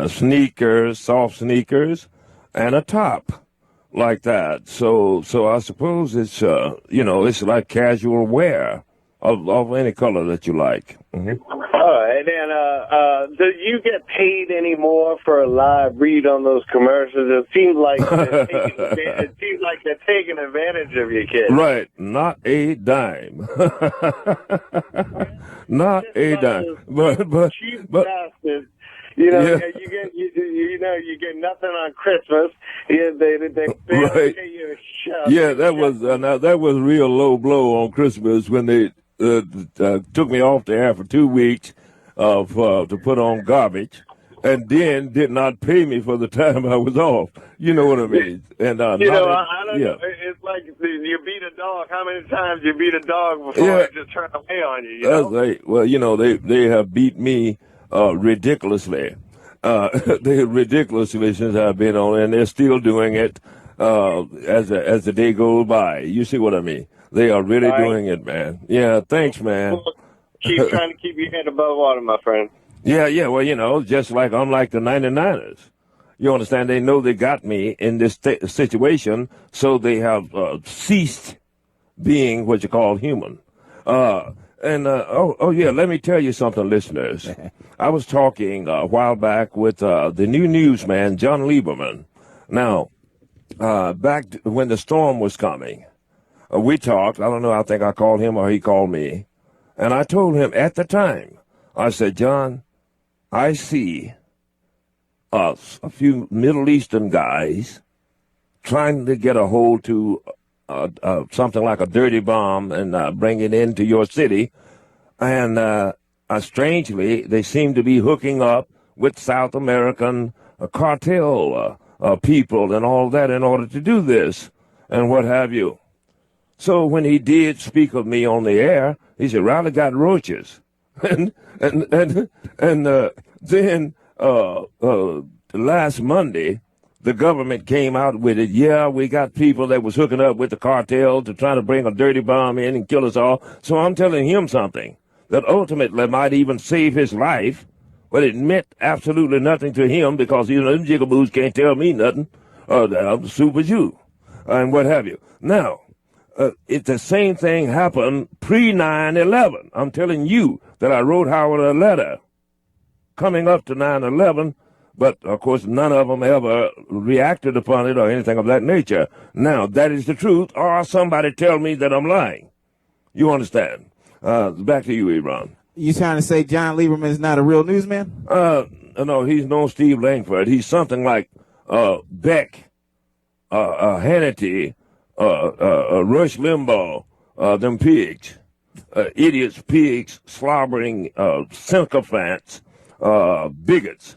sneakers, soft sneakers, and a top like that. So I suppose it's it's like casual wear of any color that you like. Mm-hmm. All right, and do you get paid any more for a live read on those commercials? It seems like they're taking advantage of you, kid. Right, not a dime. Not a dime. But bastards. You get nothing on Christmas. Yeah, they right. pay you a show. Yeah, that was real low blow on Christmas when they took me off the air for 2 weeks to put on garbage, and then did not pay me for the time I was off. You know what I mean? And I don't know. It's like you beat a dog. How many times you beat a dog before it just turned away on you? That's right. Well, they have beat me ridiculously. Ridiculously since I've been on, and they're still doing it as the day goes by. You see what I mean? They are really doing it, man. Yeah, thanks, man. Keep trying to keep your head above water, my friend. Yeah. Well, just like unlike the 99ers. You understand? They know they got me in this situation, so they have ceased being what you call human. Let me tell you something, listeners. I was talking a while back with the new newsman, John Lieberman. Now, back when the storm was coming, we talked. I don't know, I think I called him or he called me. And I told him at the time, I said, John, I see a few Middle Eastern guys trying to get a hold to something like a dirty bomb and bring it into your city. And strangely, they seem to be hooking up with South American cartel people and all that in order to do this and what have you. So when he did speak of me on the air, he said, Riley got roaches. and then last Monday, the government came out with it. Yeah, we got people that was hooking up with the cartel to try to bring a dirty bomb in and kill us all. So I'm telling him something that ultimately might even save his life, but it meant absolutely nothing to him because, them jigaboos can't tell me nothing. I'm the super Jew and what have you. Now, it's the same thing happened pre-9/11. I'm telling you that I wrote Howard a letter coming up to 9/11 But, of course, none of them ever reacted upon it or anything of that nature. Now, that is the truth, or somebody tell me that I'm lying. You understand? Back to you, Iran. You trying to say John Lieberman is not a real newsman? No, he's no Steve Langford. He's something like Beck, Hannity, Rush Limbaugh, them pigs. Idiots, pigs, slobbering sycophants, bigots.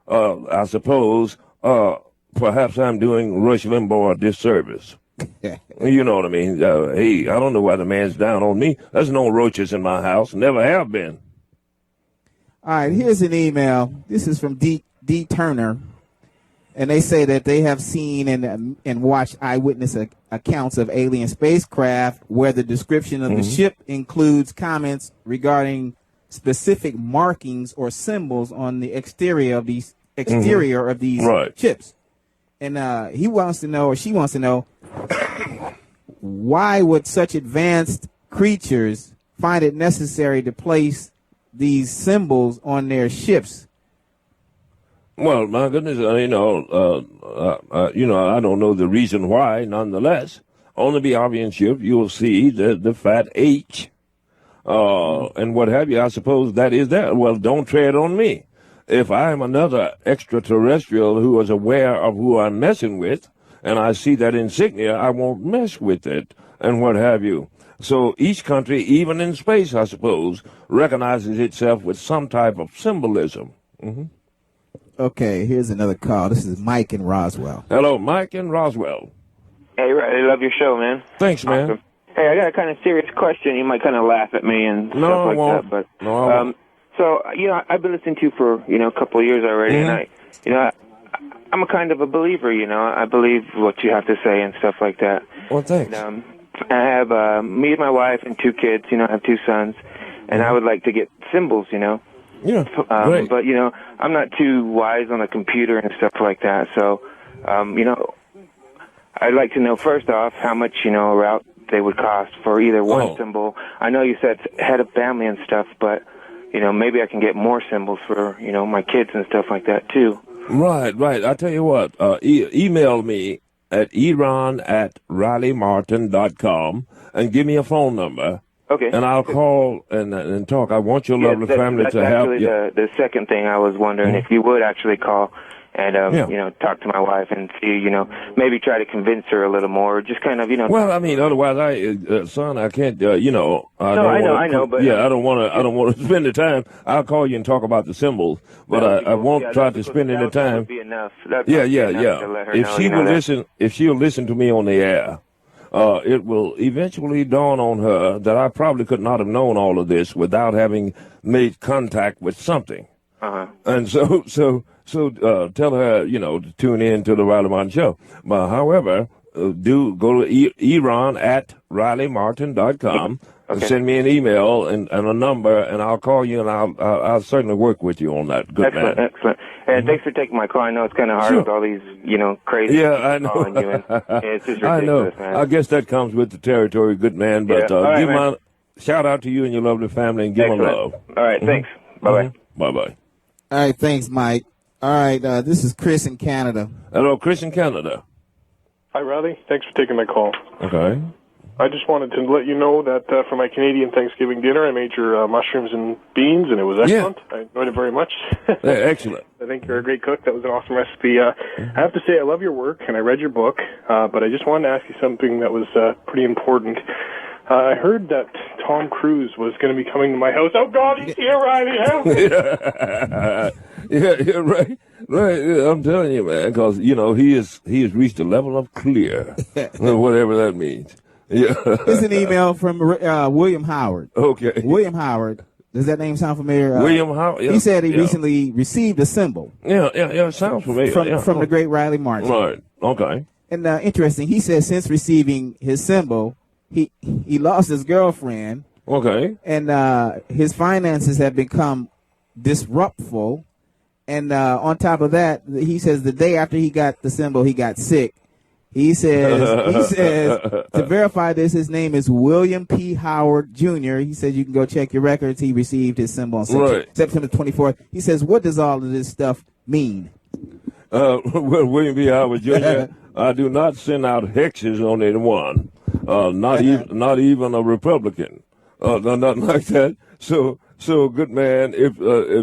I suppose perhaps I'm doing Rush Limbaugh a disservice. You know what I mean? Hey, I don't know why the man's down on me. There's no roaches in my house. Never have been. All right, here's an email. This is from D. Turner. And they say that they have seen and watched eyewitness accounts of alien spacecraft where the description of the ship includes comments regarding specific markings or symbols on the exterior of these ships. And he wants to know, or she wants to know, why would such advanced creatures find it necessary to place these symbols on their ships? Well, my goodness, I don't know the reason why. Nonetheless, on the Biavian ship, you will see the fat H, and what have you. I suppose that is that. Well, don't tread on me. If I am another extraterrestrial who is aware of who I'm messing with, and I see that insignia, I won't mess with it, and what have you. So each country, even in space, I suppose, recognizes itself with some type of symbolism. Okay, here's another call. This is Mike in Roswell. Hello, Mike in Roswell. Hey, I love your show, man. Thanks, man. Awesome. Hey, I got a kind of serious question. You might kind of laugh at me and stuff like that, but so I've been listening to you for a couple of years already, and I'm a kind of a believer. I believe what you have to say and stuff like that. Well, thanks. And, I have me and my wife and 2 kids. I have 2 sons, and I would like to get symbols. Yeah, great. But I'm not too wise on a computer and stuff like that. So, I'd like to know first off how much a route they would cost for either one symbol. I know you said head of family and stuff, but maybe I can get more symbols for my kids and stuff like that too. Right. I tell you what, email me at iran@rileymartin.com and give me a phone number. Okay. And I'll call and talk. I want your lovely family to help you. That's actually the second thing I was wondering, if you would actually call and, talk to my wife and see, maybe try to convince her a little more, just kind of, Well, I mean, otherwise, son, I can't, I know, but I don't want to spend the time. I'll call you and talk about the symbols, but I won't try to spend any time. That would be enough. If she'll listen to me on the air, it will eventually dawn on her that I probably could not have known all of this without having made contact with something. And so tell her, to tune in to the Riley Martin Show. But however, do go to iran@rileymartin.com. Okay. Send me an email and a number, and I'll call you, and I'll certainly work with you on that. Good man. Excellent. And thanks for taking my call. I know it's kind of hard with all these, crazy people I know. calling you. And it's just ridiculous, I know. man. I guess that comes with the territory, good man. But give my shout out to you and your lovely family, and give them love. All right, thanks. Bye-bye. Bye-bye. All right, thanks, Mike. All right, this is Chris in Canada. Hello, Chris in Canada. Hi, Riley. Thanks for taking my call. Okay. I just wanted to let you know that for my Canadian Thanksgiving dinner, I made your mushrooms and beans, and it was excellent. I enjoyed it very much. Excellent. I think you're a great cook. That was an awesome recipe. I have to say I love your work, and I read your book, but I just wanted to ask you something that was pretty important. I heard that Tom Cruise was going to be coming to my house. Oh, God, he's here, Riley. Help me. Yeah, right. Yeah, I'm telling you, man, because, he has reached a level of clear, whatever that means. Yeah. Here's an email from William Howard. Okay. William Howard. Does that name sound familiar? William Howard. Yeah. He said he recently received a symbol. Yeah. It sounds familiar. From the great Riley Martin. Right. Okay. And interesting, he said since receiving his symbol, he lost his girlfriend. Okay. And his finances have become disruptful. And on top of that, he says the day after he got the symbol, he got sick. He says to verify this, his name is William P. Howard Jr. He says you can go check your records. He received his symbol on September 24th. He says, what does all of this stuff mean? William B. Howard Jr., I do not send out hexes on anyone, not even a Republican, nothing like that. So good man. If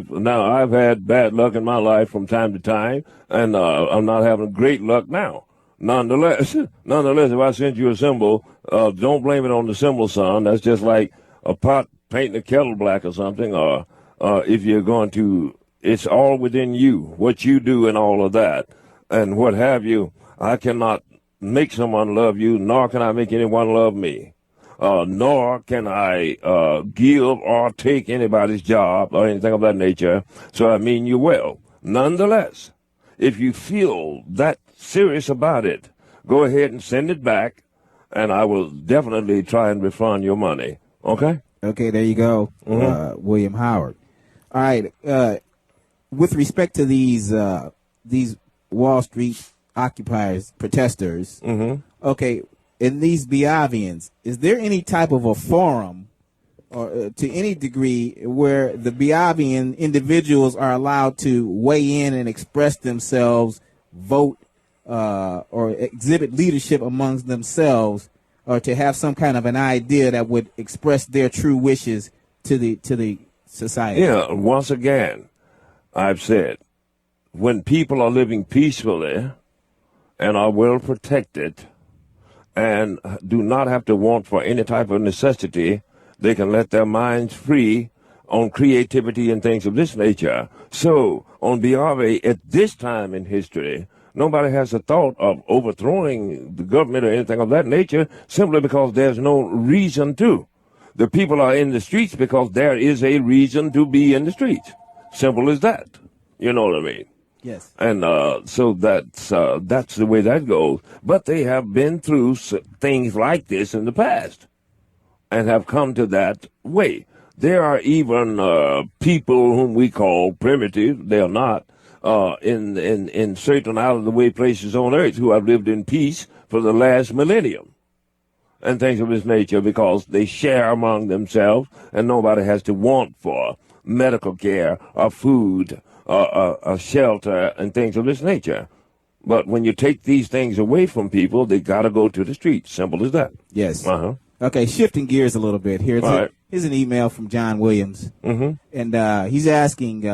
now I've had bad luck in my life from time to time, and I'm not having great luck now. Nonetheless, if I send you a symbol, don't blame it on the symbol, son. That's just like a pot painting a kettle black or something, or if you're going to. It's all within you, what you do and all of that, and what have you. I cannot make someone love you, nor can I make anyone love me, nor can I give or take anybody's job or anything of that nature, so I mean you well. Nonetheless, if you feel that serious about it, go ahead and send it back, and I will definitely try and refund your money, okay? Okay, there you go, William Howard. All right, with respect to these Wall Street occupiers, protesters, okay, in these Biavians, is there any type of a forum or to any degree where the Biavian individuals are allowed to weigh in and express themselves, vote, or exhibit leadership amongst themselves, or to have some kind of an idea that would express their true wishes to the society? Yeah, once again, I've said, when people are living peacefully and are well protected and do not have to want for any type of necessity, they can let their minds free on creativity and things of this nature. So, on Biave, at this time in history, nobody has a thought of overthrowing the government or anything of that nature simply because there's no reason to. The people are in the streets because there is a reason to be in the streets. Simple as that. You know what I mean? Yes. And so that's the way that goes. But they have been through things like this in the past and have come to that way. There are even people whom we call primitive. They are not in certain out-of-the-way places on earth who have lived in peace for the last millennium and things of this nature because they share among themselves and nobody has to want for medical care or food or shelter and things of this nature. But when you take these things away from people, they got to go to the streets. Simple as that. Yes. Uh-huh. Okay, shifting gears a little bit. Here's an email from John Williams. And he's asking,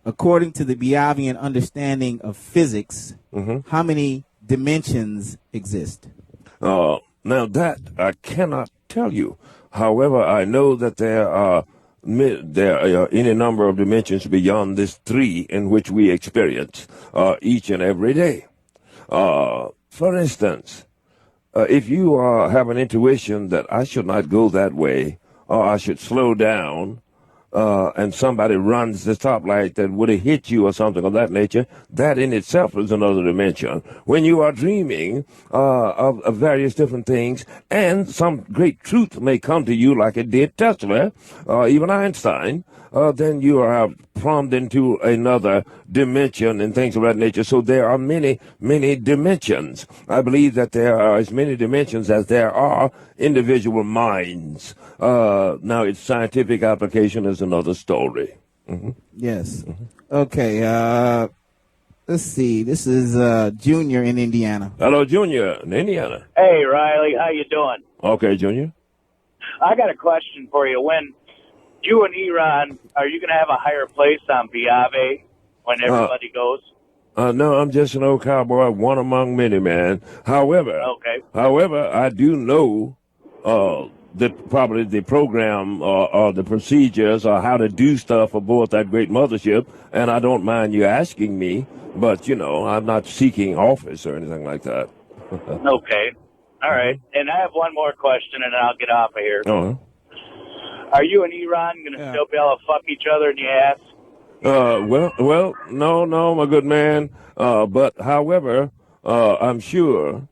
according to the Biavian understanding of physics, how many dimensions exist? Now that I cannot tell you. However, I know that there are any number of dimensions beyond this three in which we experience each and every day. For instance, if you have an intuition that I should not go that way, or I should slow down, and somebody runs the stoplight that would have hit you or something of that nature, that in itself is another dimension. When you are dreaming of various different things, and some great truth may come to you like it did Tesla, even Einstein, then you are plumbed into another dimension and things of that nature. So there are many, many dimensions. I believe that there are as many dimensions as there are individual minds. Now, its scientific application is another story. Yes. Okay. Let's see. This is Junior in Indiana. Hello, Junior in Indiana. Hey, Riley. How you doing? Okay, Junior. I got a question for you. When you and Iran, are you going to have a higher place on Biave when everybody goes? No, I'm just an old cowboy, one among many, man. However, I do know probably the program or the procedures or how to do stuff aboard that great mothership, and I don't mind you asking me, but, you know, I'm not seeking office or anything like that. Okay. All right. And I have one more question, and then I'll get off of here. Are you and Iran going to still be able to fuck each other in the ass? Well, no, my good man. But, however, I'm sure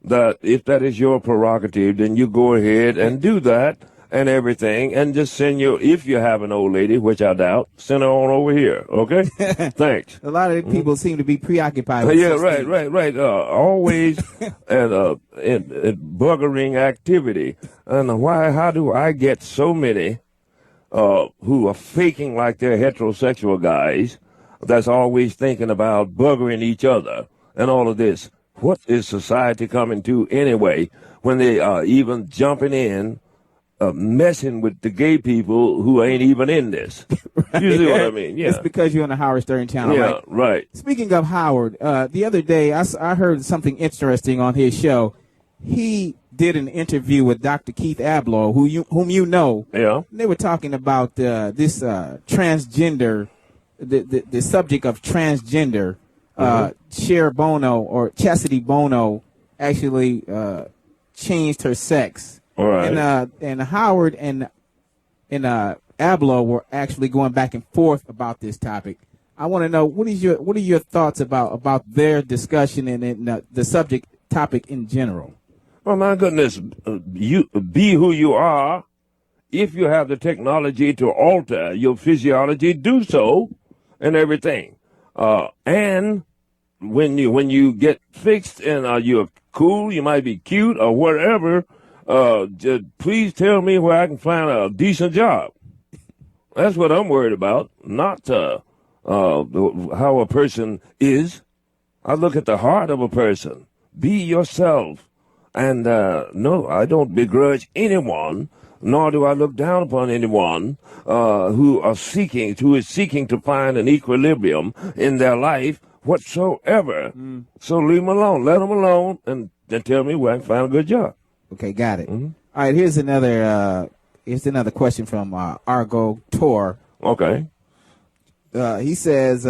that if that is your prerogative, then you go ahead and do that and everything, and just send if you have an old lady, which I doubt, send her on over here, okay? Thanks. A lot of people seem to be preoccupied with right. Always in buggering activity. And how do I get so many who are faking like they're heterosexual guys that's always thinking about buggering each other and all of this. What is society coming to anyway when they are even jumping in, messing with the gay people who ain't even in this? Right. You see what I mean? Yeah. It's because you're on the Howard Stern channel, yeah, right? Speaking of Howard, the other day I heard something interesting on his show. He did an interview with Dr. Keith Abloh, whom you know. Yeah. They were talking about this transgender, the subject of transgender. Cher Bono or Chastity Bono actually changed her sex. All right. And Howard and Abloh were actually going back and forth about this topic. I want to know what are your thoughts about their discussion and the subject topic in general. Well, my goodness, you be who you are. If you have the technology to alter your physiology, do so, and everything. And when you get fixed and you're cool, you might be cute or whatever. Just please tell me where I can find a decent job. That's what I'm worried about, not how a person is. I look at the heart of a person. Be yourself. And no, I don't begrudge anyone, nor do I look down upon anyone who is seeking to find an equilibrium in their life whatsoever. So leave them alone. Let them alone, and then tell me where I can find a good job. Okay, got it. All right, here's another question from Argo Tor. Okay. He says,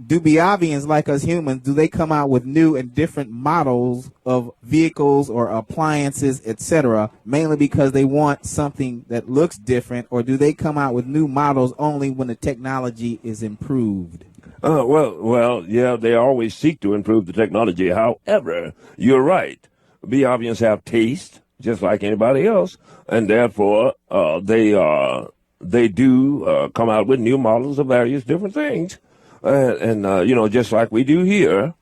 do Biavians, like us humans, do they come out with new and different models of vehicles or appliances, etc., mainly because they want something that looks different, or do they come out with new models only when the technology is improved? Well, yeah, they always seek to improve the technology. However, you're right. Biavians have taste, just like anybody else, and therefore they do come out with new models of various different things. And just like we do here,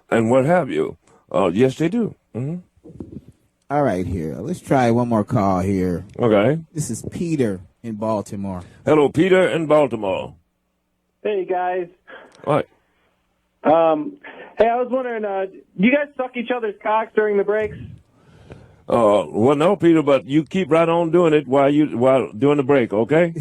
and what have you. Yes, they do. All right, here. Let's try one more call here. Okay. This is Peter in Baltimore. Hello, Peter in Baltimore. Hey, guys. All right. Hey, I was wondering, do you guys suck each other's cocks during the breaks? Well, no, Peter, but you keep right on doing it while doing the break, okay?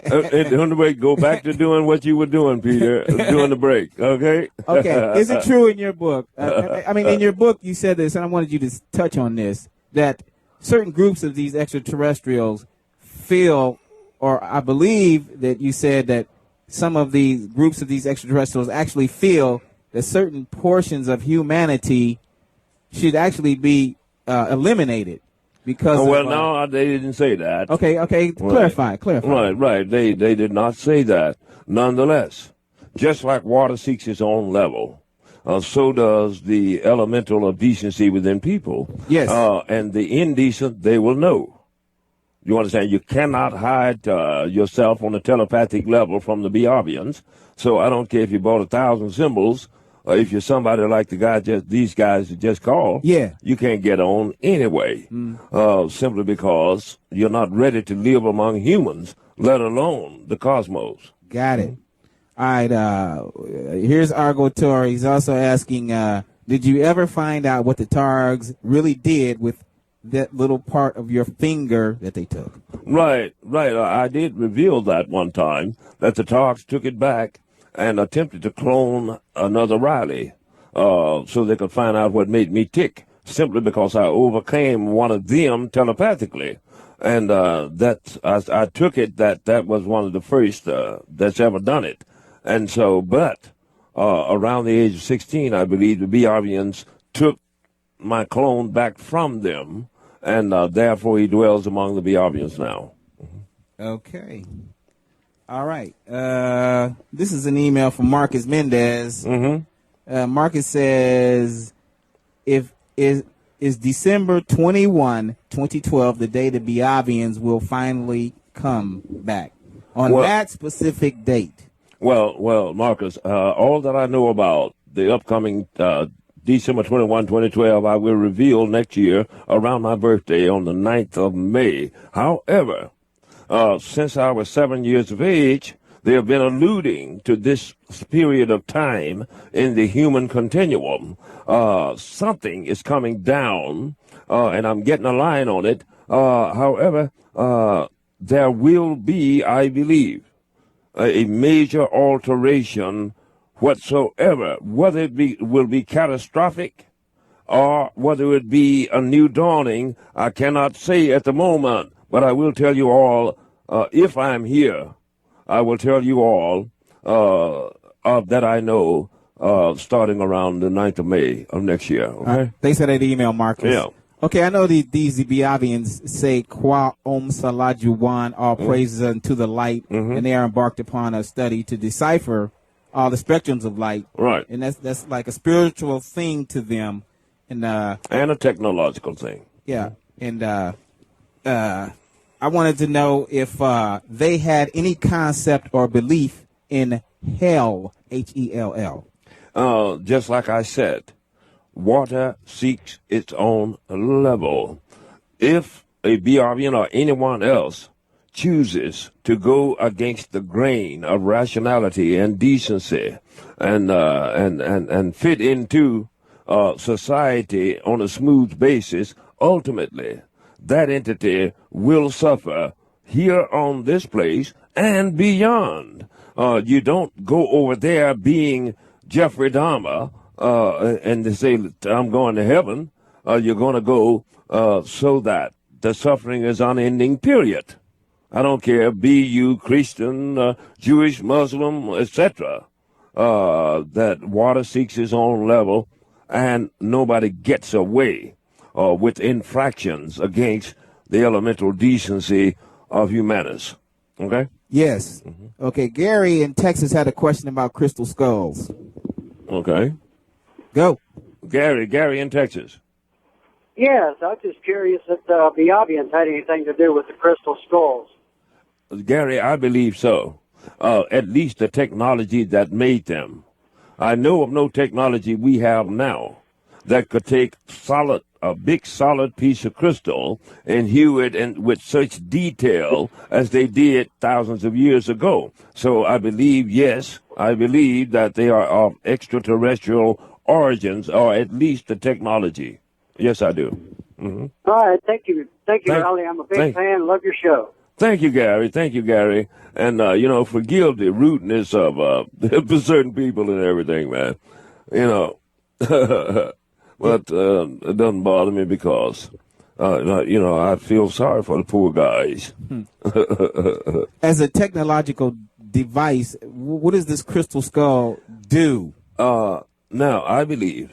During the break, go back to doing what you were doing, Peter, during the break, okay? Okay. Is it true in your book? In your book, you said this, and I wanted you to touch on this, that certain groups of these extraterrestrials feel, or I believe that you said that some of these groups of these extraterrestrials actually feel that certain portions of humanity should actually be eliminated because no, they didn't say that. Okay, right. clarify. Right. They did not say that. Nonetheless, just like water seeks its own level, so does the elemental of decency within people. Yes. And the indecent, they will know. You understand? You cannot hide yourself on a telepathic level from the Biavians. So I don't care if you bought 1,000 symbols. If you're somebody like these guys just called, you can't get on anyway, simply because you're not ready to live among humans, let alone the cosmos. Got it. All right, here's Argo Tor. He's also asking, did you ever find out what the Targs really did with that little part of your finger that they took? Right. I did reveal that one time, that the Targs took it back and attempted to clone another Riley so they could find out what made me tick, simply because I overcame one of them telepathically. And I took it that was one of the first that's ever done it. And so, but around the age of 16, I believe the Biavians took my clone back from them, and therefore he dwells among the Biavians now. Okay. All right. This is an email from Marcus Mendez. Marcus says, is December 21, 2012, the day the Biavians will finally come back? On that specific date. Well, Marcus, all that I know about the upcoming December 21, 2012, I will reveal next year around my birthday on the 9th of May. However, since I was 7 years of age, they have been alluding to this period of time in the human continuum. Something is coming down, and I'm getting a line on it. However, there will be, I believe, a major alteration whatsoever, whether it will be catastrophic or whether it be a new dawning. I cannot say at the moment, but I will tell you all, if I'm here, I will tell you all that I know starting around the 9th of May of next year. Okay? They said that email, Marcus. Yeah. Okay, I know these Biavians say, Kwa Om Salajuwan, all praises unto the light, and they are embarked upon a study to decipher all the spectrums of light. Right. And that's like a spiritual thing to them. And a technological thing. Yeah. And I wanted to know if they had any concept or belief in hell, Hell. Just like I said, water seeks its own level. If a BRBN or anyone else chooses to go against the grain of rationality and decency and fit into society on a smooth basis, ultimately that entity will suffer here on this place and beyond. You don't go over there being Jeffrey Dahmer and they say, I'm going to heaven. You're going to go so that the suffering is unending, period. I don't care, be you Christian, Jewish, Muslim, etc. That water seeks its own level, and nobody gets away with infractions against the elemental decency of humanity. Okay? Yes. Okay, Gary in Texas had a question about crystal skulls. Okay. Go. Gary in Texas. Yes, I was just curious if the Biavians had anything to do with the crystal skulls. Gary, I believe so. At least the technology that made them. I know of no technology we have now that could take a big solid piece of crystal and hew it with such detail as they did thousands of years ago. So I believe, yes, I believe that they are of extraterrestrial origins, or at least the technology. Yes, I do. All right, thank you, Raleigh. I'm a big fan. Love your show. Thank you, Gary. And, forgive the rudeness of certain people and everything, man. But it doesn't bother me because, I feel sorry for the poor guys. As a technological device, what does this crystal skull do? Now, I believe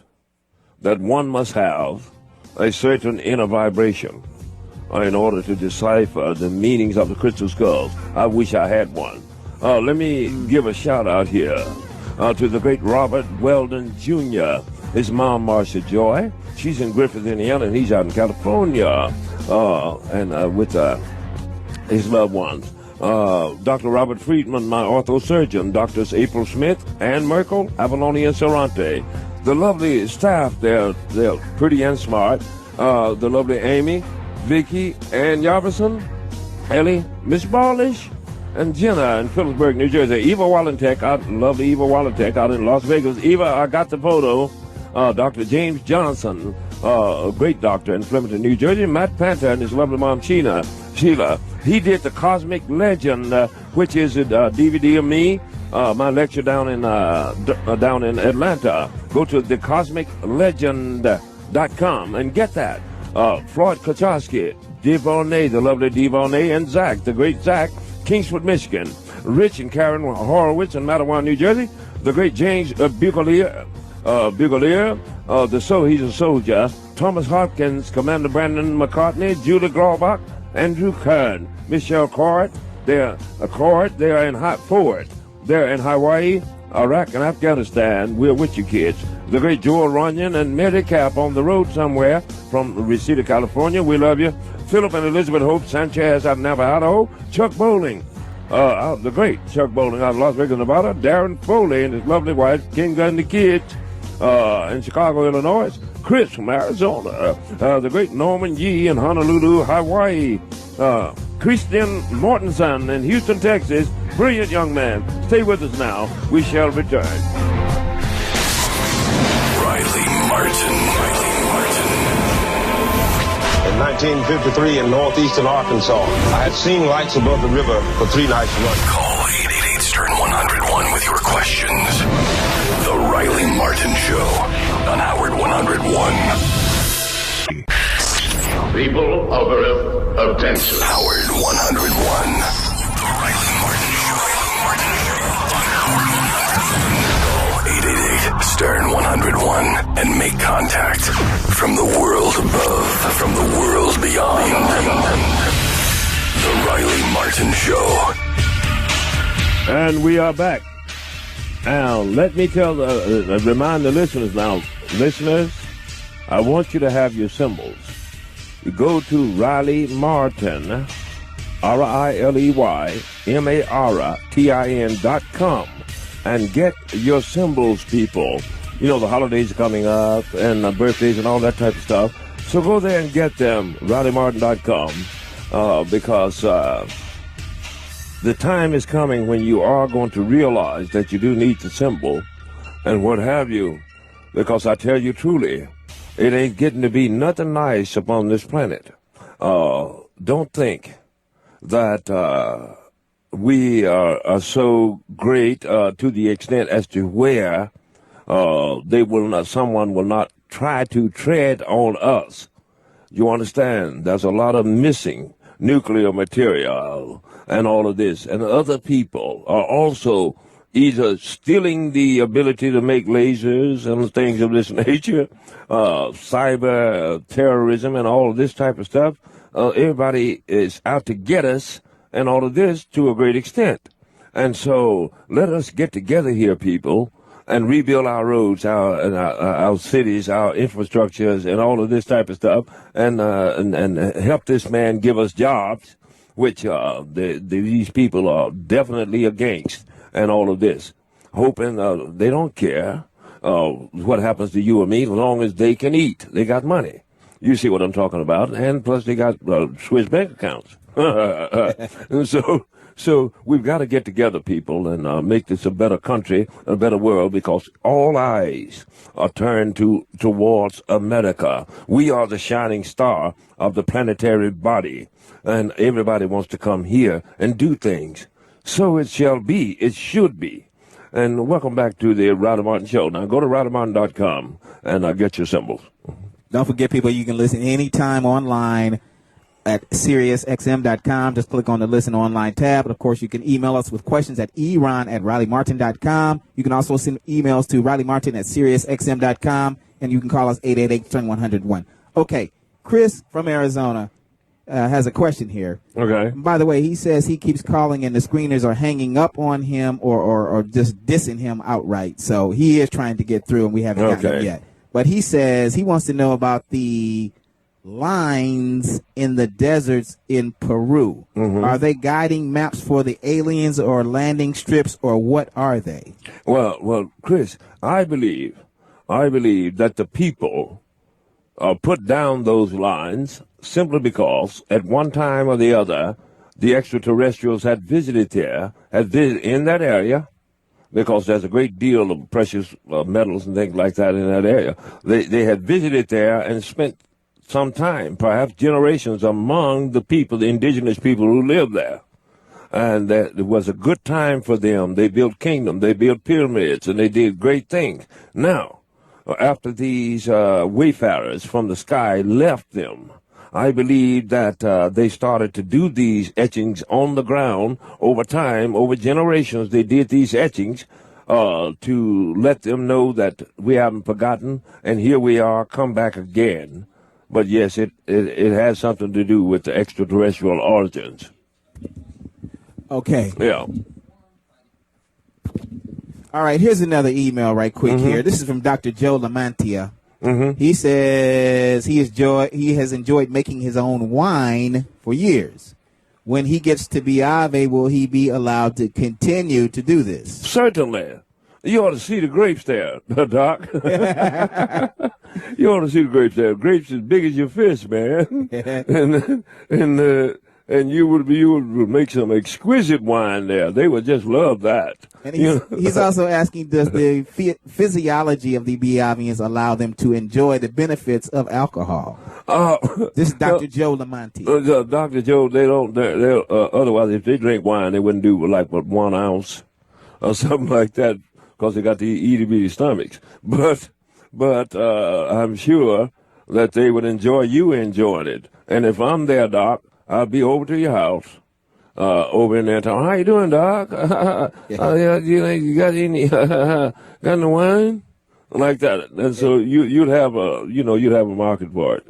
that one must have a certain inner vibration in order to decipher the meanings of the crystal skulls. I wish I had one. Let me give a shout out here to the great Robert Weldon Jr., his mom, Marcia Joy. She's in Griffith, Indiana, and he's out in California and with his loved ones. Dr. Robert Friedman, my orthosurgeon, Doctors April Smith, Ann Merkel, Avalone, and Sarante. The lovely staff, they're pretty and smart. The lovely Amy, Vicky, Ann Yarvison, Ellie, Miss Ballish, and Jenna in Phillipsburg, New Jersey. Eva Wallentek, lovely Eva Wallentek out in Las Vegas. Eva, I got the photo. Dr. James Johnson, a great doctor in Flemington, New Jersey. Matt Panther and his lovely mom, Sheila. He did the Cosmic Legend, which is a DVD of me, my lecture down in Atlanta. Go to thecosmiclegend.com and get that. Floyd Kachowski, Devonay, the lovely Devonay, and Zach, the great Zach, Kingswood, Michigan. Rich and Karen Horowitz in Matawan, New Jersey. The great James Bugalier, he's a soldier. Thomas Hopkins, Commander Brandon McCartney, Julie Graubach, Andrew Kern, Michelle Cord. They're in Ford. They're in Hawaii, Iraq, and Afghanistan. We're with you, kids. The great Joel Runyon and Mary Cap on the road somewhere from Reseda, California. We love you. Philip and Elizabeth Hope Sanchez out in Navajo. Chuck Bowling, the great Chuck Bowling out of Las Vegas, Nevada. Darren Foley and his lovely wife, King Gun the kids, in Chicago, Illinois. Chris from Arizona. The great Norman Yee in Honolulu, Hawaii. Christian Mortensen in Houston, Texas. Brilliant young man. Stay with us now. We shall return. Riley Martin. In 1953 in northeastern Arkansas, I had seen lights above the river for 3 nights running. Call 888-STERN-101 with your questions. The Riley Martin Show on Howard 101. People of Earth, attention. Howard 101. The Riley Martin Show. On Howard 101. Call 888-STERN-101 and make contact from the world above, from the world beyond. The Riley Martin Show. And we are back. Now, let me remind the listeners now. Listeners, I want you to have your symbols. You go to Riley Martin, RILEYMARTIN.com and get your symbols, people. You know, the holidays are coming up and birthdays and all that type of stuff. So go there and get them, RileyMartin.com, because the time is coming when you are going to realize that you do need the symbol and what have you, because I tell you truly, it ain't getting to be nothing nice upon this planet. Don't think that we are so great to the extent as to where someone will not try to tread on us. You understand? There's a lot of missing nuclear material and all of this. And other people are also either stealing the ability to make lasers and things of this nature, cyber terrorism and all of this type of stuff. Everybody is out to get us and all of this to a great extent. And so let us get together here, people, and rebuild our roads, our cities, our infrastructures, and all of this type of stuff, and help this man give us jobs, which these people are definitely against, and all of this, hoping they don't care what happens to you or me as long as they can eat. They got money. You see what I'm talking about, and plus they got Swiss bank accounts. And so we've got to get together, people, and make this a better country, a better world, because all eyes are turned towards America. We are the shining star of the planetary body, and everybody wants to come here and do things. So it shall be. It should be. And welcome back to the Riley Martin Show. Now go to RileyMartin.com and get your symbols. Don't forget, people, you can listen anytime online at SiriusXM.com. Just click on the Listen Online tab. And, of course, you can email us with questions at eron@RileyMartin.com. You can also send emails to RileyMartin@SiriusXM.com. And you can call us 888-101. Okay, Chris from Arizona has a question here. Okay. By the way, he says he keeps calling and the screeners are hanging up on him or just dissing him outright. So he is trying to get through, and we haven't gotten him yet. But he says he wants to know about the lines in the deserts in Peru. Mm-hmm. Are they guiding maps for the aliens or landing strips, or what are they? Well, Chris, I believe that the people put down those lines simply because at one time or the other, the extraterrestrials had visited in that area, because there's a great deal of precious metals and things like that in that area. They had visited there and spent some time, perhaps generations, among the people, the indigenous people who lived there. And that it was a good time for them. They built kingdoms, they built pyramids, and they did great things. Now, after these wayfarers from the sky left them, I believe that they started to do these etchings on the ground over time, over generations. They did these etchings to let them know that we haven't forgotten, and here we are, come back again. But yes, it has something to do with the extraterrestrial origins. Okay. Yeah. All right, here's another email right quick here. This is from Dr. Joe Lamantia. He says he has enjoyed making his own wine for years. When he gets to be Ave, will he be allowed to continue to do this? Certainly. You ought to see the grapes there, Doc. You ought to see the grapes there. Grapes as big as your fist, man. and and you would make some exquisite wine there. They would just love that. And he's also asking, does the physiology of the Biavians allow them to enjoy the benefits of alcohol? This is Dr. Joe Lamonti. Dr. Joe, they don't. Otherwise, if they drink wine, they wouldn't do like 1 ounce or something like that because they got the itty bitty stomachs. But I'm sure that they would enjoy you enjoying it. And if I'm there, Doc, I'll be over to your house. Over in there, how you doing, Doc? You got any wine like that? And so you'd have a market for it.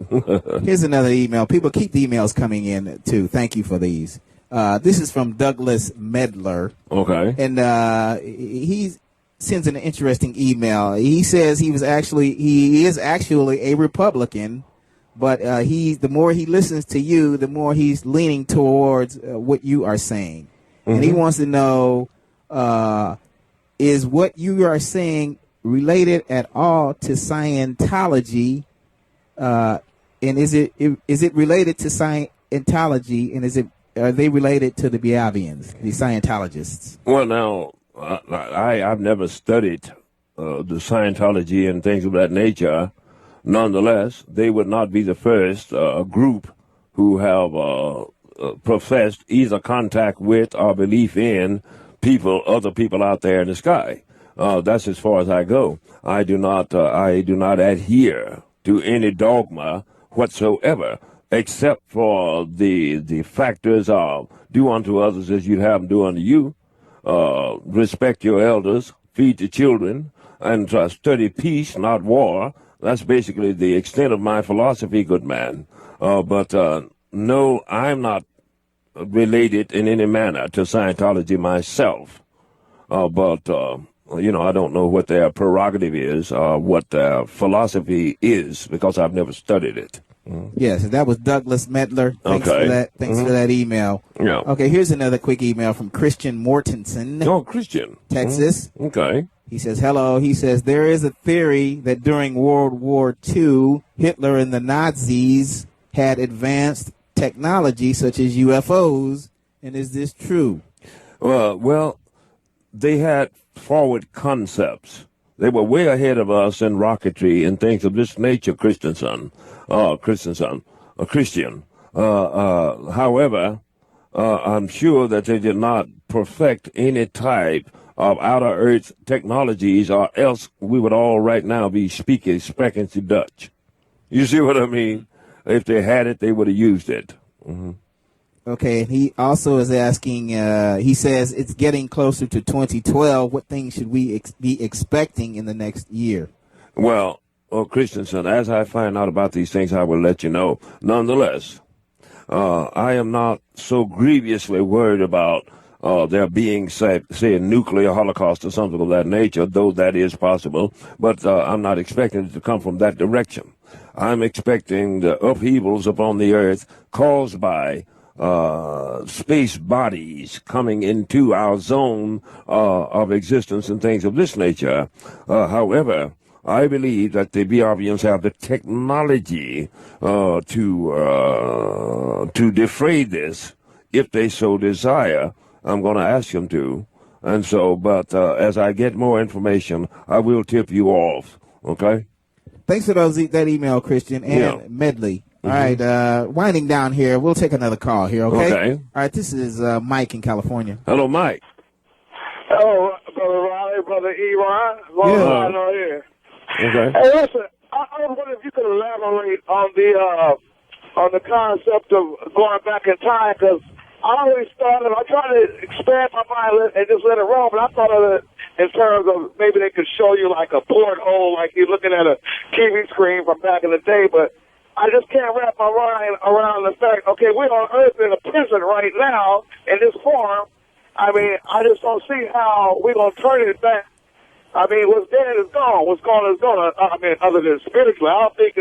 Here's another email. People keep the emails coming in too. Thank you for these. This is from Douglas Medler. Okay. And he sends an interesting email. He says he is actually a Republican. But the more he listens to you, the more he's leaning towards what you are saying. Mm-hmm. And he wants to know, is what you are saying related at all to Scientology? And is it related to Scientology? And are they related to the Biavians, the Scientologists? Well, now, I've never studied the Scientology and things of that nature. Nonetheless, they would not be the first group who have professed either contact with or belief in other people out there in the sky. That's as far as I go. I do not adhere to any dogma whatsoever, except for the factors of do unto others as you'd have them do unto you, respect your elders, feed the children, and study peace, not war. That's basically the extent of my philosophy, good man. But no, I'm not related in any manner to Scientology myself. But I don't know what their prerogative is, what their philosophy is, because I've never studied it. Yes, that was Douglas Medler. Thanks for that. Thanks for that email. Yeah. Okay, here's another quick email from Christian Mortensen. Oh, Christian. Texas. Okay. He says, hello. He says, there is a theory that during World War II, Hitler and the Nazis had advanced technology such as UFOs. And is this true? Well, they had forward concepts. They were way ahead of us in rocketry and things of this nature, Christian. However, I'm sure that they did not perfect any type of outer earth technologies, or else we would all right now be speaking Dutch. You see what I mean? If they had it, they would have used it. Mm-hmm. Okay, and he also is asking, he says it's getting closer to 2012. What things should we be expecting in the next year? Well, Christensen, as I find out about these things, I will let you know. Nonetheless, I am not so grievously worried about there being, say, a nuclear holocaust or something of that nature, though that is possible. But I'm not expecting it to come from that direction. I'm expecting the upheavals upon the earth caused by space bodies coming into our zone of existence and things of this nature. However, I believe that the Biavians have the technology to defray this if they so desire. I'm going to ask them to. And so, but as I get more information, I will tip you off. Okay? Thanks for that email, Christian and Medley. All right, winding down here. We'll take another call here, okay? All right, this is Mike in California. Hello, Mike. Hello, Brother Riley, Brother E-Ron. Long time no here. Okay. Hey, listen, I was wondering if you could elaborate on the concept of going back in time, because I try to expand my mind and just let it roll, but I thought of it in terms of maybe they could show you like a porthole, like you're looking at a TV screen from back in the day, but I just can't wrap my mind around the fact, okay, we're on Earth in a prison right now in this form. I mean, I just don't see how we're going to turn it back. I mean, what's dead is gone. What's gone is gone. I mean, other than spiritually, I don't think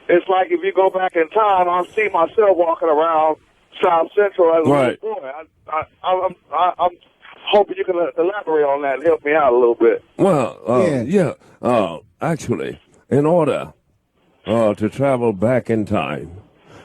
it's like if you go back in time, I'll see myself walking around South Central as a little boy. I'm hoping you can elaborate on that and help me out a little bit. Well, actually, in order to travel back in time,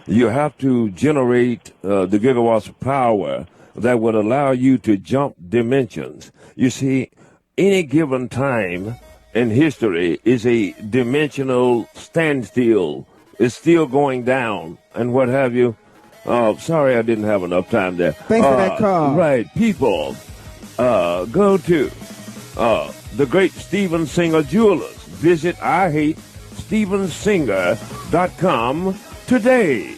you have to generate the gigawatts of power that would allow you to jump dimensions. You see, any given time in history is a dimensional standstill. It's still going down and what have you. Sorry I didn't have enough time there. Thanks for that call. Right, people, go to the great Steven Singer Jewelers. Visit IHateStevenSinger.com today.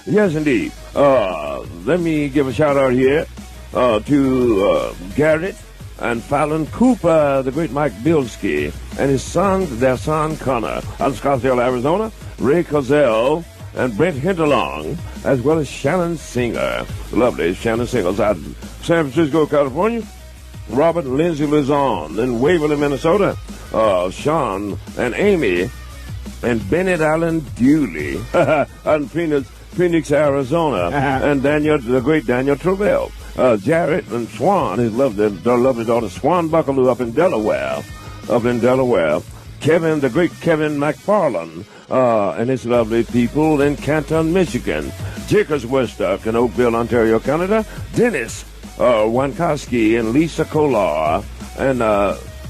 Yes, indeed. Let me give a shout-out here to Garrett and Fallon Cooper, the great Mike Bilski, and his son, their son, Connor, out of Scottsdale, Arizona, Ray Cozell, and Brent Hinterlong, as well as Shannon Singer. Lovely Shannon Singer's out in San Francisco, California. Robert and Lindsay Luzon in Waverly, Minnesota. Sean and Amy and Bennett Allen Dooley out in Phoenix, Arizona. And Daniel, the great Daniel Travell. Jarrett and Swan, his lovely daughter Swan Buckaloo up in Delaware. Kevin, the great Kevin McFarland, and his lovely people in Canton, Michigan. Jickers Westock in Oakville, Ontario, Canada. Dennis Wankowski and Lisa Kolar and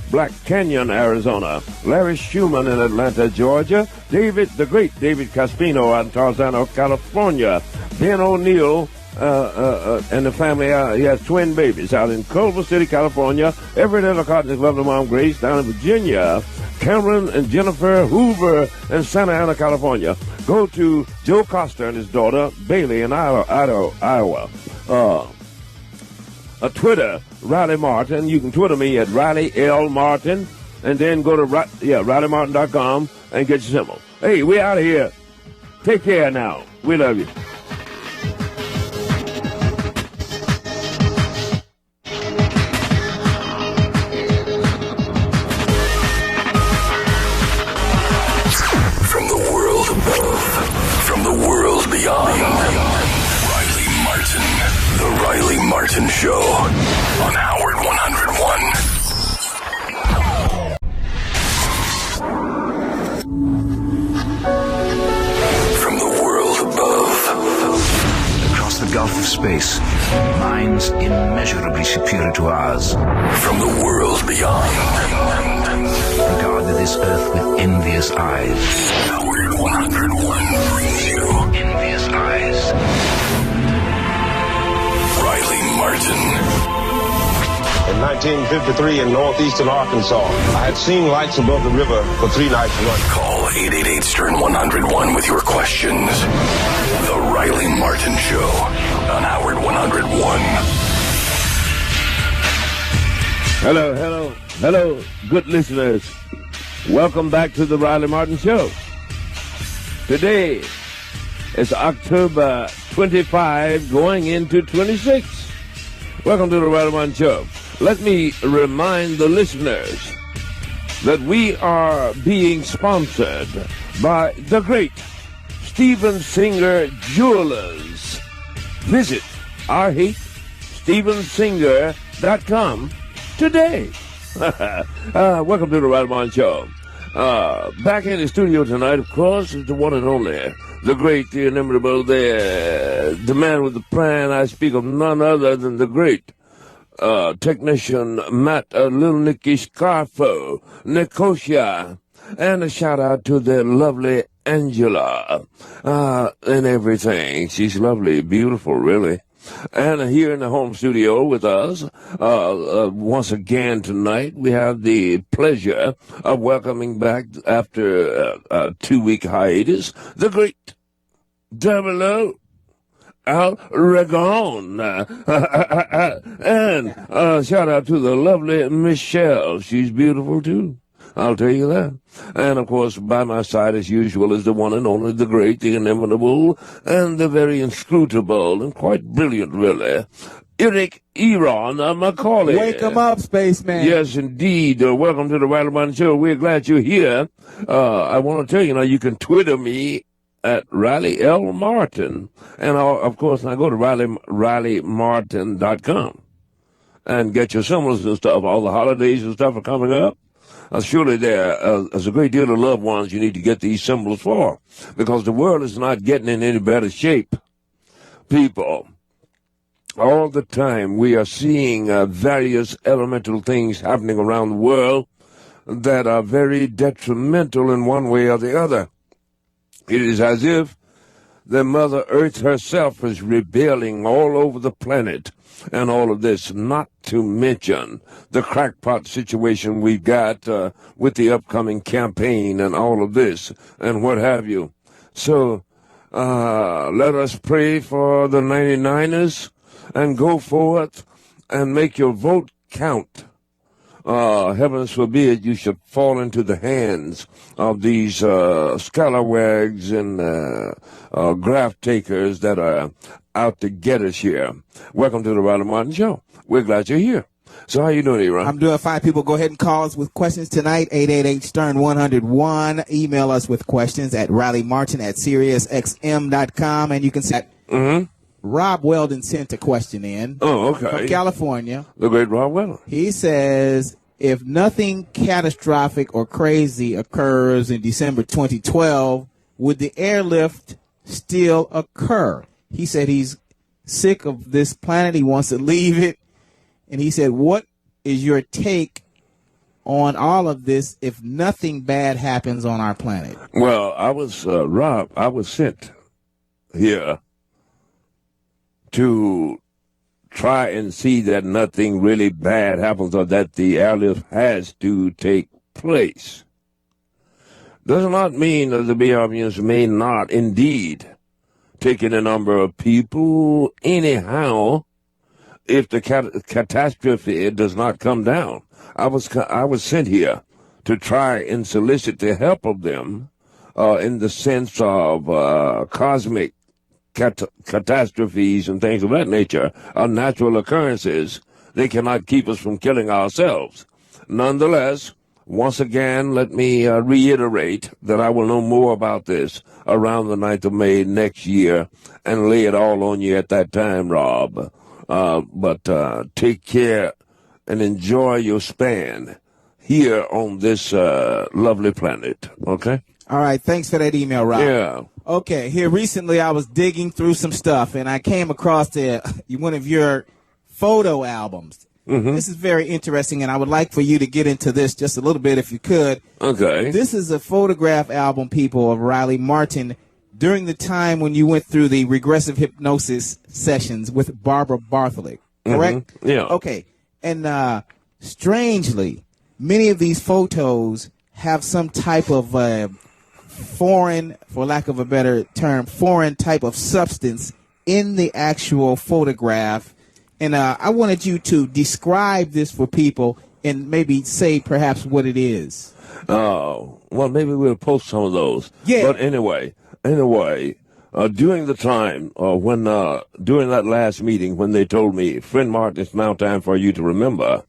Black Canyon, Arizona. Larry Schumann in Atlanta, Georgia. The great David Caspino out in Tarzana, California. Ben O'Neill and the family, he has twin babies out in Culver City, California. Everett Ellicott and his lovely mom, Grace, down in Virginia. Cameron and Jennifer Hoover in Santa Ana, California. Go to Joe Costa and his daughter, Bailey, in Iowa. Twitter, Riley Martin. You can Twitter me at Riley L. Martin, and then go to RileyMartin.com and get your symbol. Hey, we out of here. Take care now. We love you. From the world above, from the world beyond, Riley Martin. The Riley Martin Show on Howard 101. From the world above, across the gulf of space, minds immeasurably superior to ours. From the world beyond, regarded this earth with envious eyes. Howard 101 brings you envious eyes. Riley Martin. In 1953 in northeastern Arkansas, I had seen lights above the river for 3 nights running. Call 888-STERN-101 with your questions. The Riley Martin Show on Howard 101. Hello, good listeners. Welcome back to the Riley Martin Show. Today is October 25 going into 26. Welcome to the Riley Martin Show. Let me remind the listeners that we are being sponsored by the great Steven Singer Jewelers. Visit IHateStevenSinger.com today. Welcome to the Riley Martin Show. Back in the studio tonight, of course, is the one and only, the great, the inimitable, the man with the plan. I speak of none other than the great technician Matt Little Nicky Scarfo, Nicosia, and a shout out to the lovely Angela, and everything. She's lovely, beautiful, really. And here in the home studio with us, once again tonight, we have the pleasure of welcoming back after a 2-week hiatus, the great Double O. Al Ragon. And shout out to the lovely Michelle. She's beautiful, too. I'll tell you that. And, of course, by my side, as usual, is the one and only, the great, the inimitable, and the very inscrutable, and quite brilliant, really, Eric Macaulay. Wake 'em up, spaceman. Yes, indeed. Welcome to the Riley Martin Show. We're glad you're here. I want to tell you, now, you can Twitter me at Riley L. Martin. And, of course, now go to RileyMartin.com and get your symbols and stuff. All the holidays and stuff are coming up. surely there's a great deal of loved ones you need to get these symbols for, because the world is not getting in any better shape. People, all the time we are seeing various elemental things happening around the world that are very detrimental in one way or the other. It is as if the Mother Earth herself is rebelling all over the planet and all of this, not to mention the crackpot situation we've got with the upcoming campaign and all of this and what have you. So let us pray for the 99ers and go forth and make your vote count. Heavens forbid you should fall into the hands of these scalawags and graft takers that are out to get us here. Welcome to the Riley Martin Show. We're glad you're here. So how you doing, Iran? I'm doing fine. People, go ahead and call us with questions tonight, 888-STERN-101. Email us with questions at RileyMartin@SiriusXM.com, and you can set... Rob Weldon sent a question in. Oh, okay. From California. The great Rob Weldon. He says, if nothing catastrophic or crazy occurs in December 2012, would the airlift still occur? He said he's sick of this planet. He wants to leave it. And he said, what is your take on all of this if nothing bad happens on our planet? Well, Rob, I was sent here to try and see that nothing really bad happens or that the airlift has to take place. Does not mean that the BRBs may not indeed take in a number of people anyhow if the catastrophe does not come down. I was sent here to try and solicit the help of them in the sense of cosmic catastrophes and things of that nature are natural occurrences. They cannot keep us from killing ourselves. Nonetheless, once again, let me reiterate that I will know more about this around the 9th of May next year and lay it all on you at that time, Rob. But take care and enjoy your span here on this lovely planet, okay? All right, thanks for that email, Rob. Yeah. Okay, here recently I was digging through some stuff, and I came across one of your photo albums. This is very interesting, and I would like for you to get into this just a little bit if you could. Okay. This is a photograph album, people, of Riley Martin during the time when you went through the regressive hypnosis sessions with Barbara Bartholic, correct? Yeah. Okay, and strangely, many of these photos have some type of foreign, for lack of a better term, foreign type of substance in the actual photograph. And I wanted you to describe this for people and maybe say perhaps what it is. Oh, well, maybe we'll post some of those. Yeah. But anyway, during the time during that last meeting when they told me, friend Martin, it's now time for you to remember,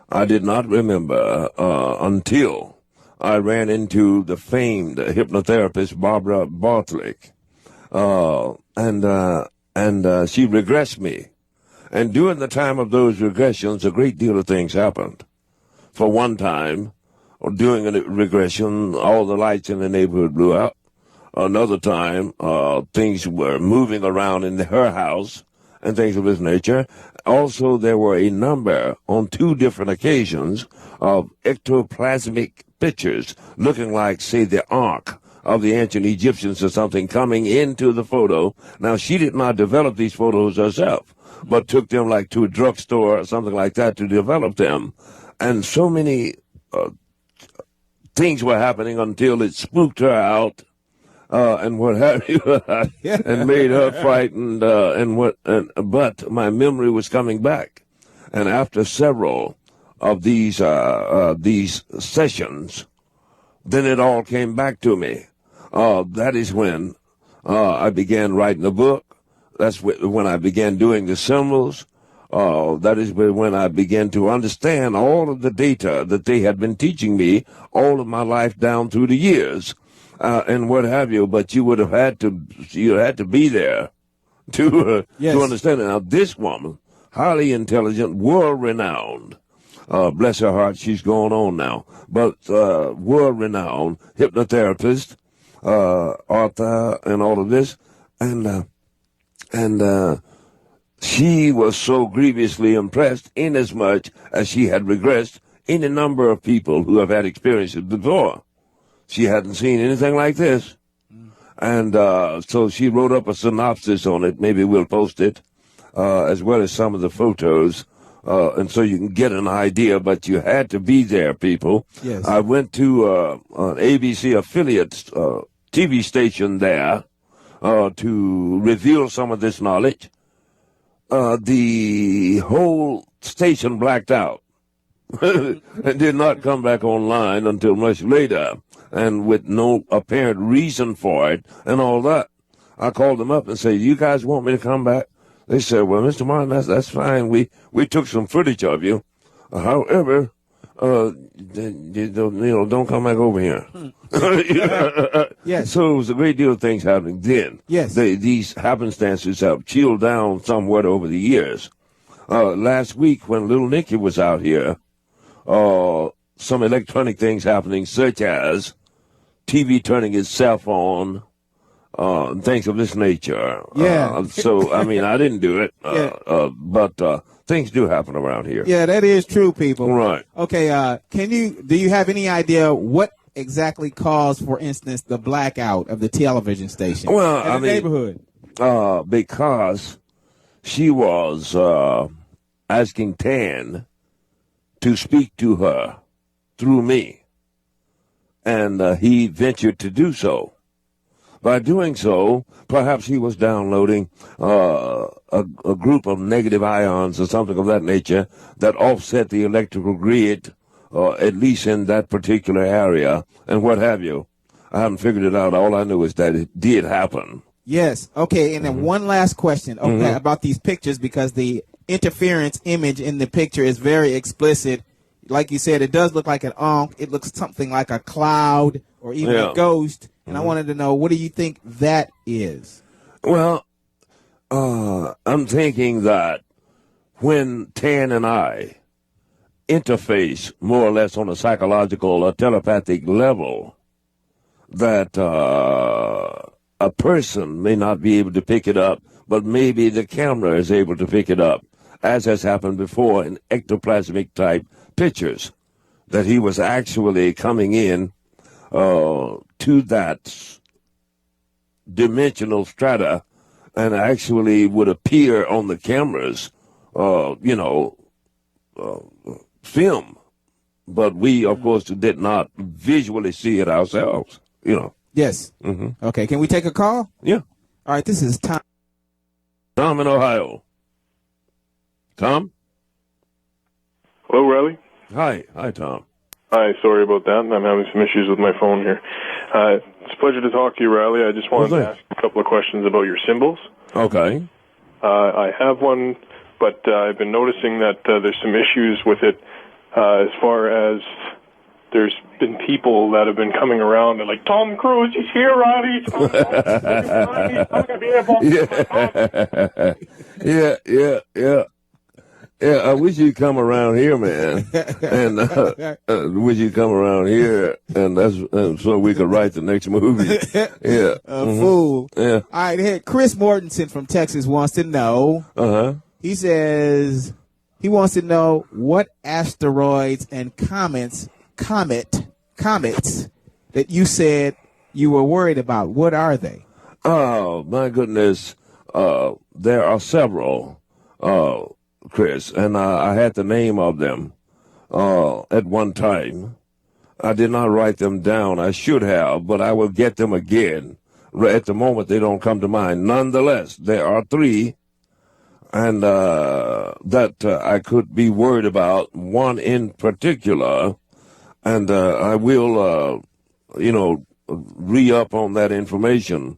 I did not remember until I ran into the famed hypnotherapist Barbara Bartholic, and she regressed me. And during the time of those regressions, a great deal of things happened. For one time, during a regression, all the lights in the neighborhood blew out. Another time, things were moving around in her house and things of this nature. Also, there were a number, on 2 different occasions, of ectoplasmic pictures looking like, say, the Ark of the ancient Egyptians or something coming into the photo. Now, she did not develop these photos herself, but took them like to a drugstore or something like that to develop them. And so many things were happening until it spooked her out and what have you, and made her frightened. But my memory was coming back, and after several of these sessions, then it all came back to me. That is when I began writing a book. That's when I began doing the symbols. That is when I began to understand all of the data that they had been teaching me all of my life down through the years, and what have you. But you would have had to be there to understand it. Now, this woman, highly intelligent, world-renowned, Bless her heart, she's going on now. But world-renowned hypnotherapist, author, and all of this, and she was so grievously impressed, inasmuch as she had regressed any number of people who have had experiences before. She hadn't seen anything like this. And so she wrote up a synopsis on it. Maybe we'll post it, as well as some of the photos, and so you can get an idea. But you had to be there, people. Yes. I went to an ABC affiliate TV station there to reveal some of this knowledge. The whole station blacked out and did not come back online until much later, and with no apparent reason for it and all that. I called them up and said, "You guys want me to come back?" They said, "Well, Mr. Martin, that's fine. We took some footage of you. However, don't come back over here." Yes. So it was a great deal of things happening then. Yes. These happenstances have chilled down somewhat over the years. Last week when Little Nicky was out here, some electronic things happening, such as TV turning itself on, things of this nature. Yeah. So, I mean, I didn't do it, but things do happen around here. Yeah, that is true, people. Right. Okay, do you have any idea what exactly caused, for instance, the blackout of the television station Well, in the neighborhood? Because she was asking Tan to speak to her through me, and he ventured to do so. By doing so, perhaps he was downloading a group of negative ions or something of that nature that offset the electrical grid, at least in that particular area, and what have you. I haven't figured it out. All I know is that it did happen. Yes. Okay, and then one last question about these pictures, because the interference image in the picture is very explicit. Like you said, it does look like an ankh. It looks something like a cloud or even a ghost. And I wanted to know, what do you think that is? Well, I'm thinking that when Tan and I interface more or less on a psychological or telepathic level, that a person may not be able to pick it up, but maybe the camera is able to pick it up, as has happened before in ectoplasmic type pictures, that he was actually coming in to that dimensional strata and actually would appear on the cameras, film. But we, of course, did not visually see it ourselves, Yes. Mm-hmm. Okay, can we take a call? Yeah. All right, this is Tom. Tom in Ohio. Tom? Hello, Riley. Hi, Tom. Hi, sorry about that. I'm having some issues with my phone here. It's a pleasure to talk to you, Riley. I just wanted to ask a couple of questions about your symbols. Okay. I have one, but I've been noticing that there's some issues with it as far as there's been people that have been coming around and like, Tom Cruise, he's here, Riley. Yeah, I wish you'd come around here, man. And wish you'd come around here, and so we could write the next movie. Yeah. Fool. Yeah. All right, here, Chris Mortensen from Texas wants to know. He says he wants to know what asteroids and comets that you said you were worried about. What are they? Oh, my goodness. There are several, Chris, and I had the name of them at one time. I did not write them down. I should have, but I will get them again. At the moment, they don't come to mind. Nonetheless, there are three, and that I could be worried about. One in particular, and I will, re-up on that information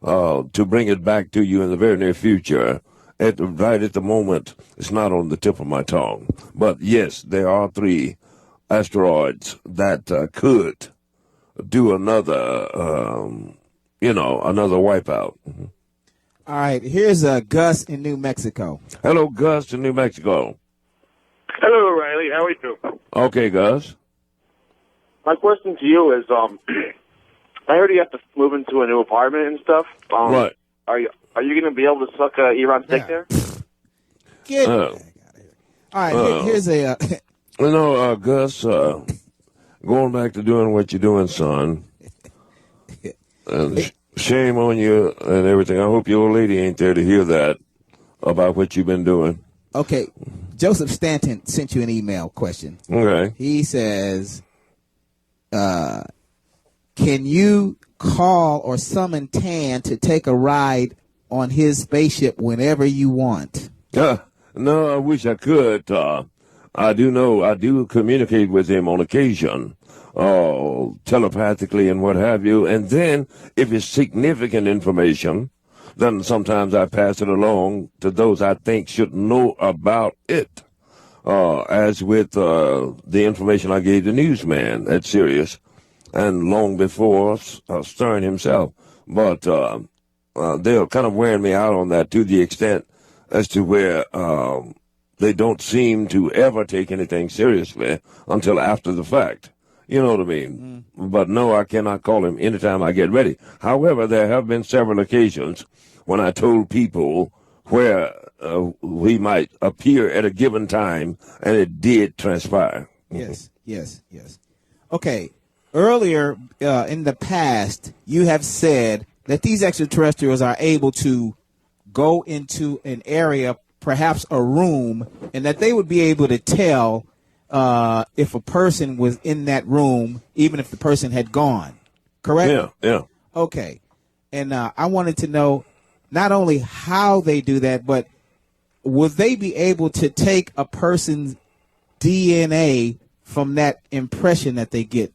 to bring it back to you in the very near future. Right at the moment, it's not on the tip of my tongue. But yes, there are three asteroids that could do another, another wipeout. Mm-hmm. All right, here's Gus in New Mexico. Hello, Gus in New Mexico. Hello, Riley. Hey, how are you? Okay, Gus. My question to you is, I heard you have to move into a new apartment and stuff. Right. Are you going to be able to suck Iran's dick there? Get all right, here's a... Gus, going back to doing what you're doing, son, and shame on you and everything. I hope your old lady ain't there to hear that about what you've been doing. Okay, Joseph Stanton sent you an email question. Okay. He says, can you call or summon Tan to take a ride on his spaceship whenever you want? No, I wish I could. I do communicate with him on occasion, telepathically and what have you. And then if it's significant information, then sometimes I pass it along to those I think should know about it. As with the information I gave the newsman at Sirius, and long before Stern himself. But they're kind of wearing me out on that to the extent as to where they don't seem to ever take anything seriously until after the fact. You know what I mean? But no, I cannot call him anytime I get ready. However, there have been several occasions when I told people where he might appear at a given time, and it did transpire. Yes. Okay. Earlier in the past, you have said that these extraterrestrials are able to go into an area, perhaps a room, and that they would be able to tell if a person was in that room, even if the person had gone. Correct? Yeah. Okay. And I wanted to know not only how they do that, but will they be able to take a person's DNA from that impression that they get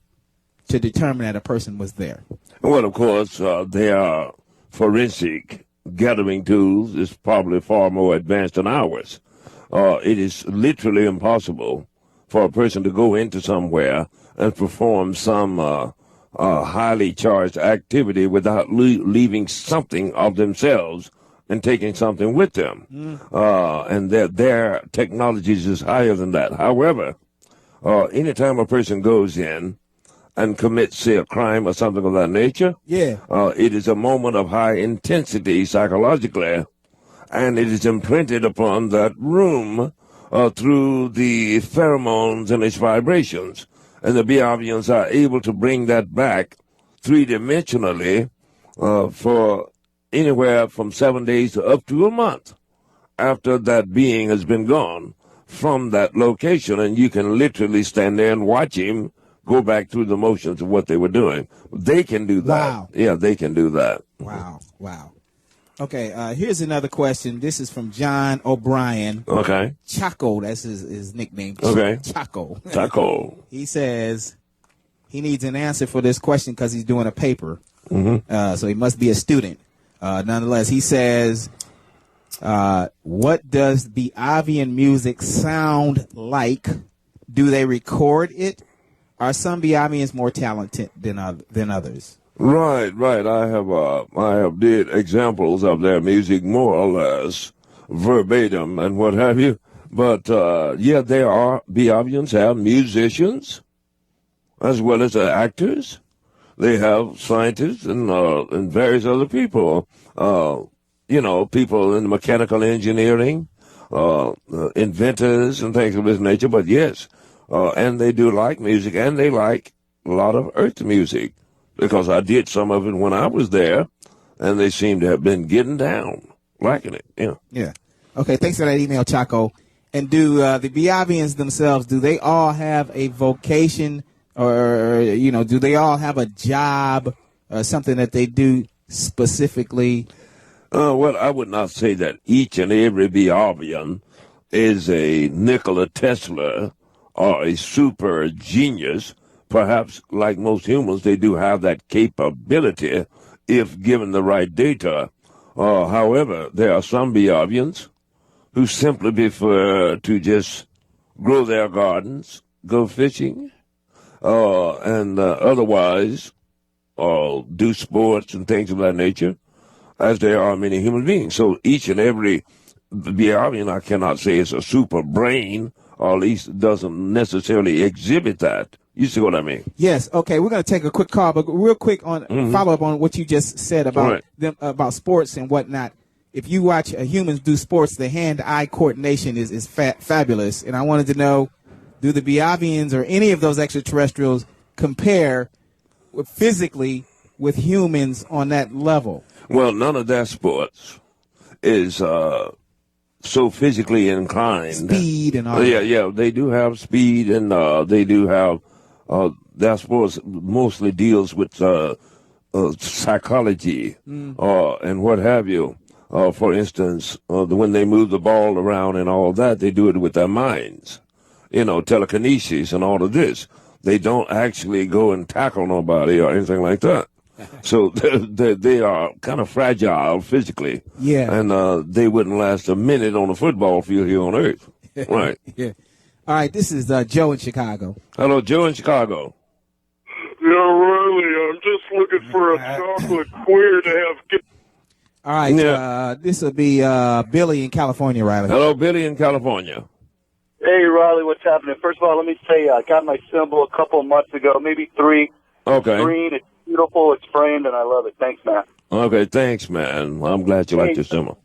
to determine that a person was there? Well, of course, their forensic gathering tools is probably far more advanced than ours. It is literally impossible for a person to go into somewhere and perform some highly charged activity without leaving something of themselves and taking something with them. And their technologies is higher than that. However, anytime a person goes in and commits, say, a crime or something of that nature, it is a moment of high intensity psychologically, and it is imprinted upon that room through the pheromones and its vibrations. And the Biavians are able to bring that back three-dimensionally for anywhere from 7 days to up to a month after that being has been gone from that location. And you can literally stand there and watch him go back through the motions of what they were doing. They can do that. Wow. Yeah, they can do that. Wow. Okay, here's another question. This is from John O'Brien. Okay. Chaco, that's his nickname. Okay. Chaco. He says he needs an answer for this question because he's doing a paper. So he must be a student. Nonetheless, he says, what does Biavian music sound like? Do they record it? Are some Biavians more talented than others? Right. I have did examples of their music more or less verbatim and what have you. But there are Biavians have musicians as well as actors. They have scientists and various other people. People in mechanical engineering, inventors and things of this nature. But yes, and they do like music, and they like a lot of earth music. Because I did some of it when I was there, and they seem to have been getting down, liking it. Yeah. Okay, thanks for that email, Chaco. And do the Biavians themselves, do they all have a vocation or, do they all have a job or something that they do specifically? Well, I would not say that each and every Biavian is a Nikola Tesla or a super genius. Perhaps, like most humans, they do have that capability if given the right data. However, there are some Biavians who simply prefer to just grow their gardens, go fishing, and otherwise do sports and things of that nature, as there are many human beings. So each and every Biavian, I cannot say is a super brain or at least doesn't necessarily exhibit that. You see what I mean? Yes. Okay. We're going to take a quick call, but real quick on follow up on what you just said about them about sports and whatnot. If you watch humans do sports, the hand-eye coordination is fabulous. And I wanted to know, do the Biavians or any of those extraterrestrials compare physically with humans on that level? Well, none of their sports is so physically inclined. Speed and all Yeah, they do have speed, and they do have their sports mostly deals with psychology and what have you. For instance, when they move the ball around and all that, they do it with their minds. Telekinesis and all of this. They don't actually go and tackle nobody or anything like that. So they are kind of fragile physically. Yeah. And they wouldn't last a minute on a football field here on Earth. Right. Yeah. All right, this is Joe in Chicago. Hello, Joe in Chicago. Yeah, Riley, I'm just looking for a chocolate queer to have. All right, this will be Billy in California, Riley. Hello, Billy in California. Hey, Riley, what's happening? First of all, let me say I got my symbol a couple of months ago, maybe 3. Okay. It's green, it's beautiful, it's framed, and I love it. Thanks, man. Okay, thanks, man. I'm glad you like your symbol.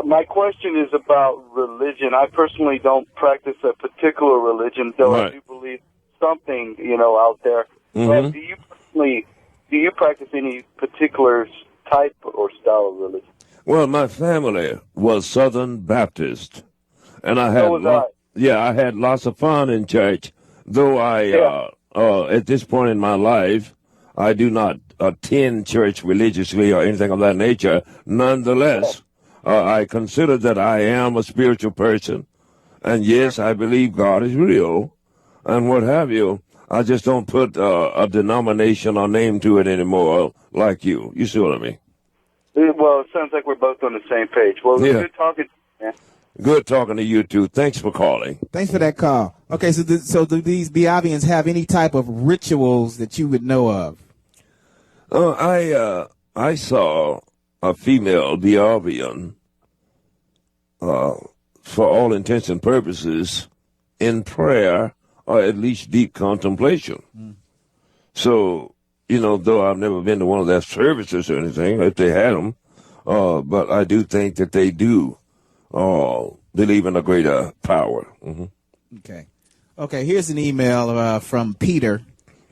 My question is about religion. I personally don't practice a particular religion, though I do believe something, out there. But do you practice any particular type or style of religion? Well, my family was Southern Baptist, and I had I had lots of fun in church. Though I at this point in my life, I do not attend church religiously or anything of that nature. Nonetheless, I consider that I am a spiritual person, and yes, I believe God is real, and what have you. I just don't put a denomination or name to it anymore like you. You see what I mean? Well, it sounds like we're both on the same page. Well, it's good talking to you, man. Good talking to you, too. Thanks for calling. Thanks for that call. Okay, so do these Biavians have any type of rituals that you would know of? I saw a female Biavian, for all intents and purposes, in prayer or at least deep contemplation. So, though I've never been to one of their services or anything, if they had them, but I do think that they do believe in a greater power. Okay, here's an email from Peter,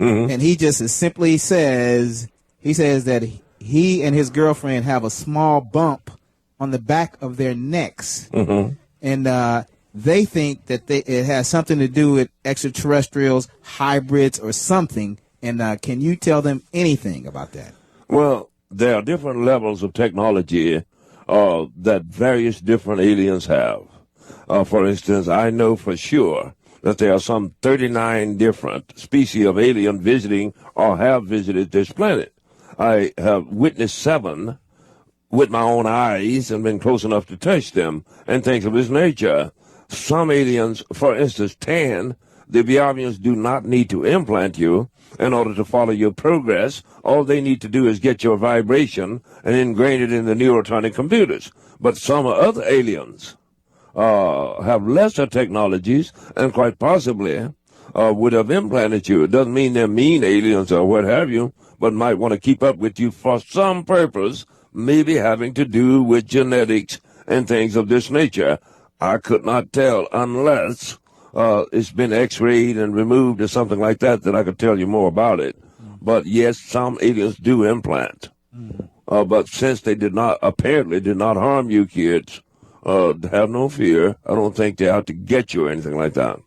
and he just simply says, that he and his girlfriend have a small bump on the back of their necks, and they think that it has something to do with extraterrestrials, hybrids, or something. And can you tell them anything about that? Well, there are different levels of technology that various different aliens have. For instance, I know for sure that there are some 39 different species of alien visiting or have visited this planet. I have witnessed 7 with my own eyes and been close enough to touch them and things of this nature. Some aliens, for instance, 10, the Biavians do not need to implant you in order to follow your progress. All they need to do is get your vibration and ingrain it in the neurotonic computers. But some other aliens have lesser technologies and quite possibly would have implanted you. It doesn't mean they're mean aliens or what have you, but might want to keep up with you for some purpose, maybe having to do with genetics and things of this nature. I could not tell unless it's been x-rayed and removed or something like that I could tell you more about it. But yes, some aliens do implant. But since they apparently did not harm you kids, have no fear. I don't think they're out to get you or anything like that.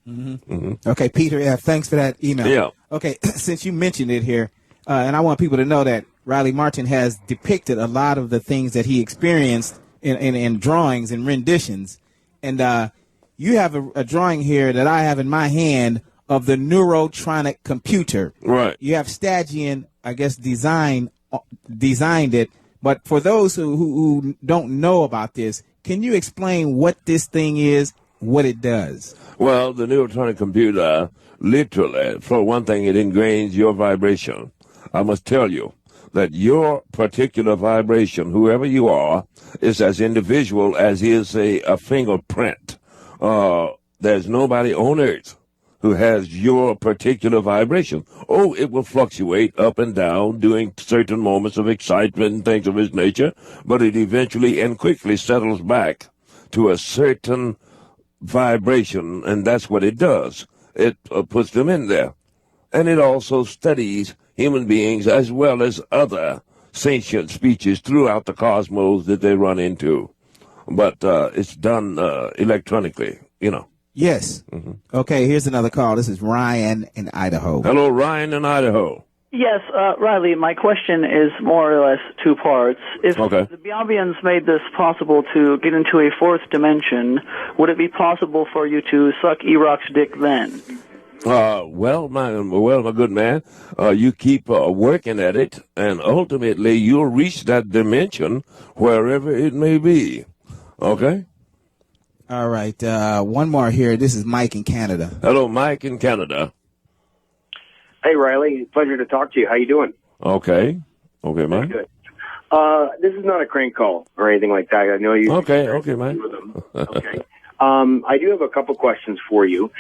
Okay, Peter, thanks for that email. Yeah. Okay, since you mentioned it here, and I want people to know that Riley Martin has depicted a lot of the things that he experienced in drawings and renditions. And you have a drawing here that I have in my hand of the neurotronic computer. Right. You have Stagian, I guess, designed it. But for those who don't know about this, can you explain what this thing is, what it does? Well, the neurotronic computer, literally, for one thing, it ingrains your vibration. I must tell you that your particular vibration, whoever you are, is as individual as is a fingerprint. there's nobody on earth who has your particular vibration. Oh, it will fluctuate up and down during certain moments of excitement and things of this nature, but it eventually and quickly settles back to a certain vibration, and that's what it does. It puts them in there. And it also studies human beings as well as other sentient species throughout the cosmos that they run into. But it's done electronically, you know. Yes. Mm-hmm. Okay, here's another call. This is Ryan in Idaho. Hello, Ryan in Idaho. Yes, Riley, my question is more or less two parts. If the Biabians made this possible to get into a fourth dimension, would it be possible for you to suck Iraq's dick then? Well, my good man, you keep working at it, and ultimately you'll reach that dimension wherever it may be. Okay? All right. One more here. This is Mike in Canada. Hello, Mike in Canada. Hey, Riley. Pleasure to talk to you. How you doing? Okay. Okay, Mike. Good. This is not a crank call or anything like that. I know you. Okay, Mike. Okay. I do have a couple questions for you.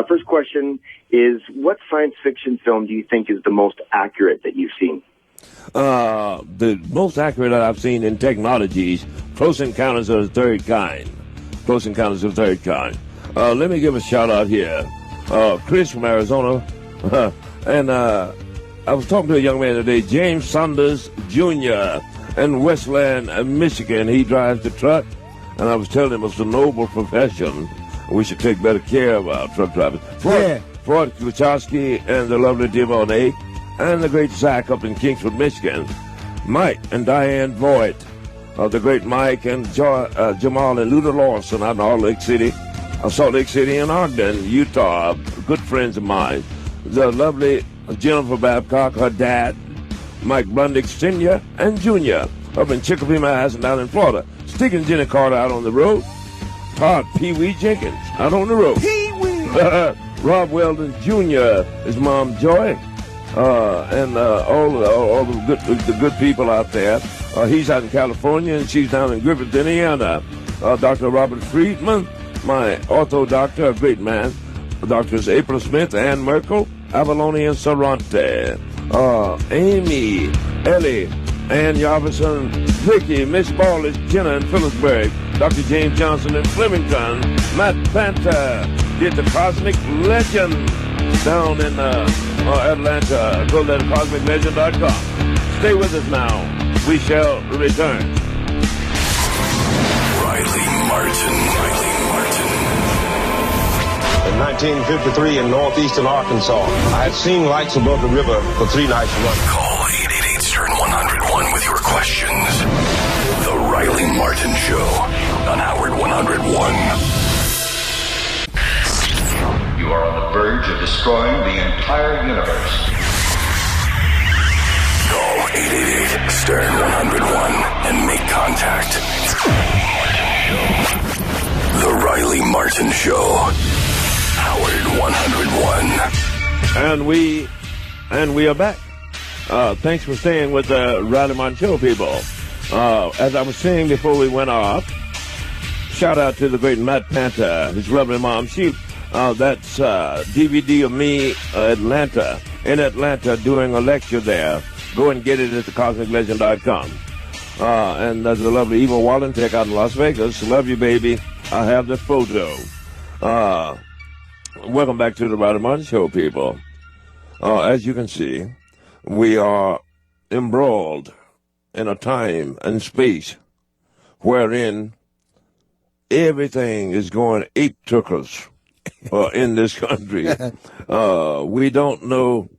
First question is, what science fiction film do you think is the most accurate that you've seen? The most accurate that I've seen in technologies, Close Encounters of the Third Kind. Close Encounters of the Third Kind. Let me give a shout out here. Chris from Arizona. And I was talking to a young man today, James Saunders Jr. in Westland, Michigan. He drives the truck. And I was telling him it's a noble profession. We should take better care of our truck drivers. Ford Kuchowski and the lovely Devonay and the great Zach up in Kingsford, Michigan. Mike and Diane Voigt. The great Mike and Jamal and Luda Lawson out in Salt Lake City and Ogden, Utah. Good friends of mine. The lovely Jennifer Babcock, her dad, Mike Blundick Sr. and Jr. up in Chicopee, Mass. and down in Florida. Sticking Jenny Carter out on the road. Todd Pee Wee Jenkins out on the road. Pee Wee. Rob Weldon Jr. His mom Joy, and all the good people out there. He's out in California and she's down in Griffith, Indiana. Dr. Robert Friedman, my ortho doctor, a great man. Doctors April Smith, Ann Merkel, Avalone and Sarante. Amy, Ellie, Ann Yarvison, Vicky, Miss Ballis, Jenna in Phillipsburg, Dr. James Johnson in Flemington, Matt Panther, get the Cosmic Legend down in Atlanta. Go to CosmicLegend.com. Stay with us now. We shall return. Riley Martin. In 1953 in northeastern Arkansas, I had seen lights above the river for 3 nights running. Call 888-STERN-101 with your questions. The Riley Martin Show on Howard 101. You are on the verge of destroying the entire universe. Call 888-STERN-101 and make contact. The Riley Martin Show. Howard 101. And we are back. Thanks for staying with the Riley Martin Show, people. As I was saying before we went off, shout out to the great Matt Panther, his lovely mom. That's DVD of me in Atlanta doing a lecture there. Go and get it at thecosmiclegend.com. And there's a lovely Eva Wallentek out in Las Vegas. Love you, baby. I have the photo. Welcome back to the Riley Martin Show, people. As you can see, we are embroiled in a time and space wherein everything is going ape-tuckers in this country. We don't know